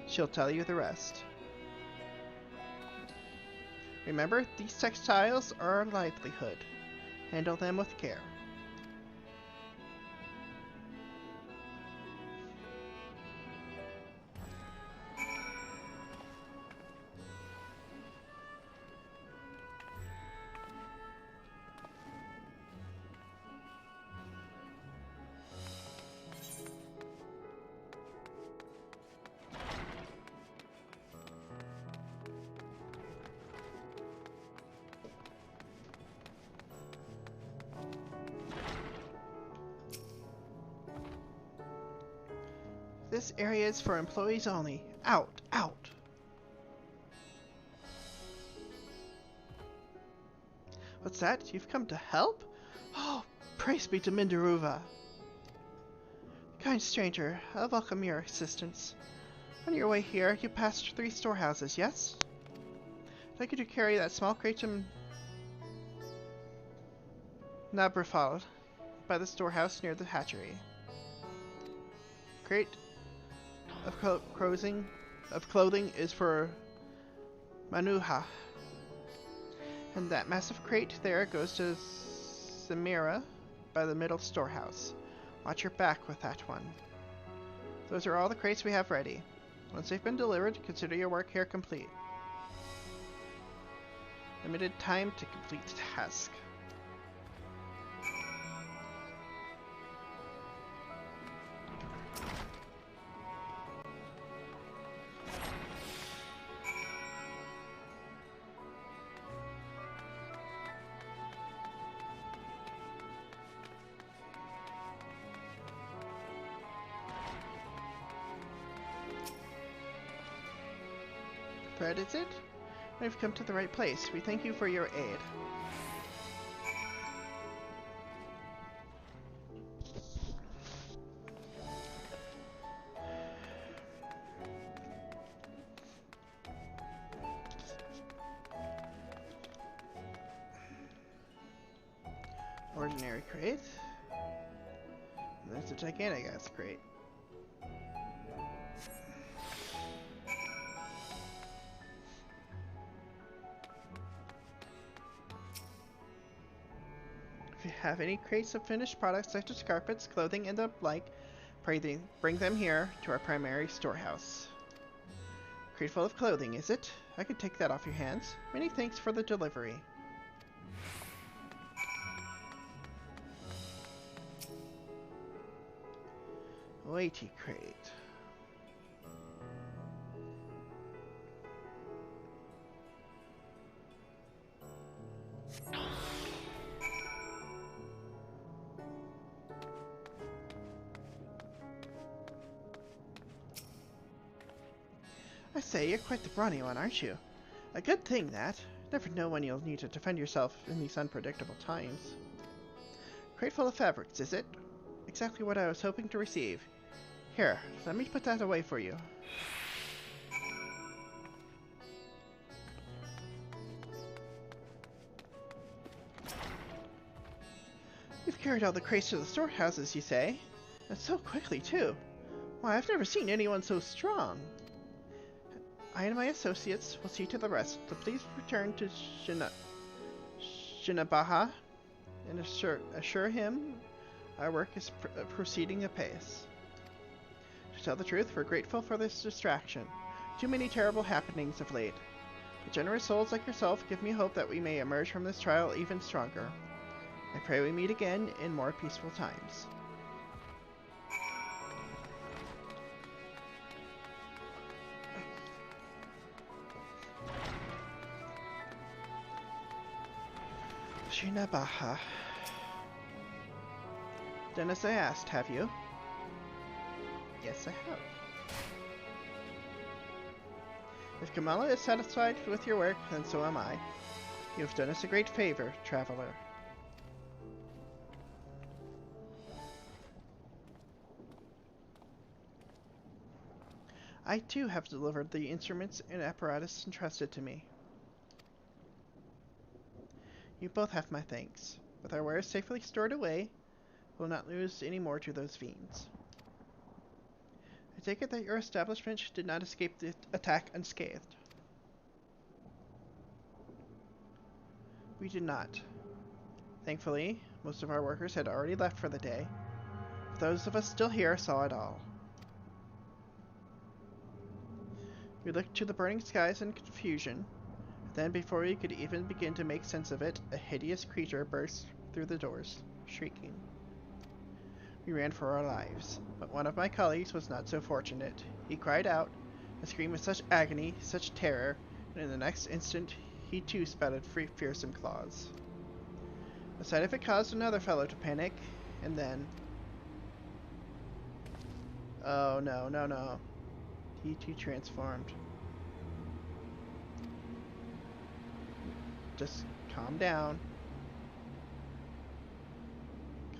She'll tell you the rest. Remember, these textiles are our livelihood. Handle them with care. This area is for employees only. Out! Out! What's that? You've come to help? Oh, praise be to Mindaruva! Kind stranger, I welcome your assistance. On your way here, you passed 3 storehouses, yes? I'd like you to carry that small crate to Nabrafal by the storehouse near the hatchery. Crate of clothing is for Manuha. And that massive crate there goes to Samira by the middle storehouse. Watch your back with that one. Those are all the crates we have ready. Once they've been delivered, consider your work here complete. Limited time to complete task. Fred, is it? We've come to the right place. We thank you for your aid. Ordinary crate. And there's a gigantic ass crate. If you have any crates of finished products such as carpets, clothing, and the like, bring them here to our primary storehouse. Crate full of clothing, is it? I can take that off your hands. Many thanks for the delivery. Weighty crate. I say, you're quite the brawny one, aren't you? A good thing, that. Never know when you'll need to defend yourself in these unpredictable times. Crate full of fabrics, is it? Exactly what I was hoping to receive. Here, let me put that away for you. You've carried all the crates to the storehouses, you say? And so quickly, too. Why, I've never seen anyone so strong. I and my associates will see to the rest, so please return to Shinabaha and assure him our work is proceeding apace. To tell the truth, we're grateful for this distraction. Too many terrible happenings of late. But generous souls like yourself give me hope that we may emerge from this trial even stronger. I pray we meet again in more peaceful times. Shinabaha. Dennis, I asked, have you? Yes, I have. If Kamala is satisfied with your work, then so am I. You have done us a great favor, traveler. I too have delivered the instruments and apparatus entrusted to me. You both have my thanks. With our wares safely stored away, we'll not lose any more to those fiends. I take it that your establishment did not escape the attack unscathed. We did not. Thankfully, most of our workers had already left for the day. But those of us still here saw it all. We looked to the burning skies in confusion. Then, before we could even begin to make sense of it, a hideous creature burst through the doors, shrieking. We ran for our lives, but one of my colleagues was not so fortunate. He cried out, and screamed with such agony, such terror, and in the next instant, he too spouted fearsome claws. The sight of it caused another fellow to panic, and then... Oh, no, no, no. He too transformed. Just calm down.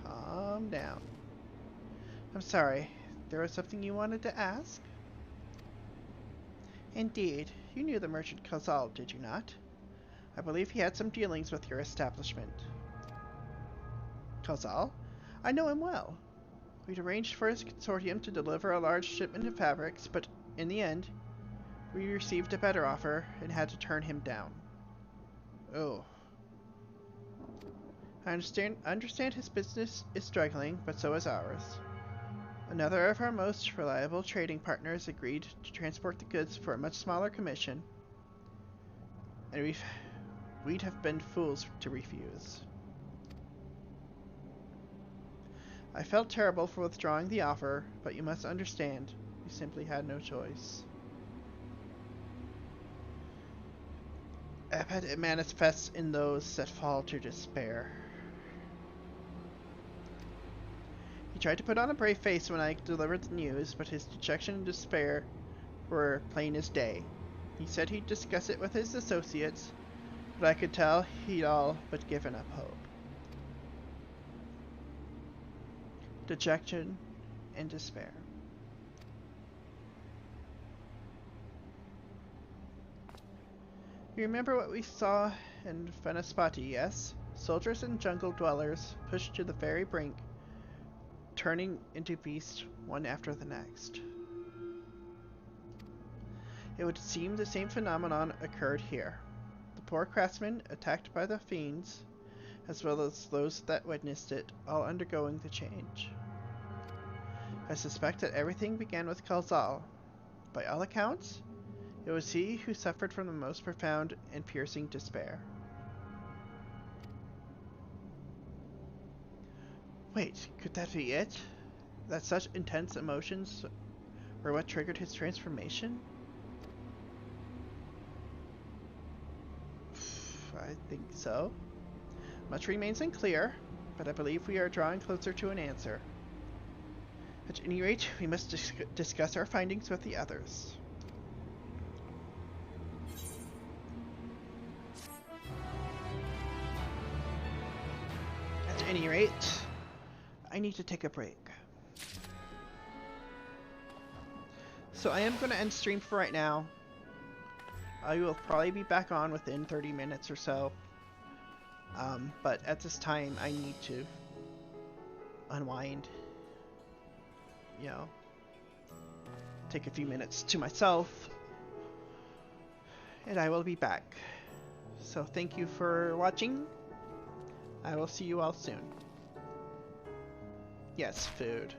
Calm down. I'm sorry. There was something you wanted to ask? Indeed. You knew the merchant Khazal, did you not? I believe he had some dealings with your establishment. Kozal? I know him well. We'd arranged for his consortium to deliver a large shipment of fabrics, but in the end, we received a better offer and had to turn him down. Oh. I understand his business is struggling, but so is ours. Another of our most reliable trading partners agreed to transport the goods for a much smaller commission, and we'd have been fools to refuse. I felt terrible for withdrawing the offer, but you must understand, we simply had no choice. It manifests in those that fall to despair. He tried to put on a brave face when I delivered the news, but his dejection and despair were plain as day. He said he'd discuss it with his associates, but I could tell he'd all but given up hope. Dejection and despair. You remember what we saw in Fenaspati, yes? Soldiers and jungle dwellers pushed to the very brink, turning into beasts one after the next. It would seem the same phenomenon occurred here. The poor craftsmen attacked by the fiends, as well as those that witnessed it, all undergoing the change. I suspect that everything began with Kalzal. By all accounts, it was he who suffered from the most profound and piercing despair. Wait, could that be it? That such intense emotions were what triggered his transformation? I think so. Much remains unclear, but I believe we are drawing closer to an answer. At any rate, we must discuss our findings with the others. At any rate, I need to take a break. So I am going to end stream for right now. I will probably be back on within 30 minutes or so. But at this time, I need to unwind. You know, take a few minutes to myself. And I will be back. So thank you for watching. I will see you all soon. Yes, food.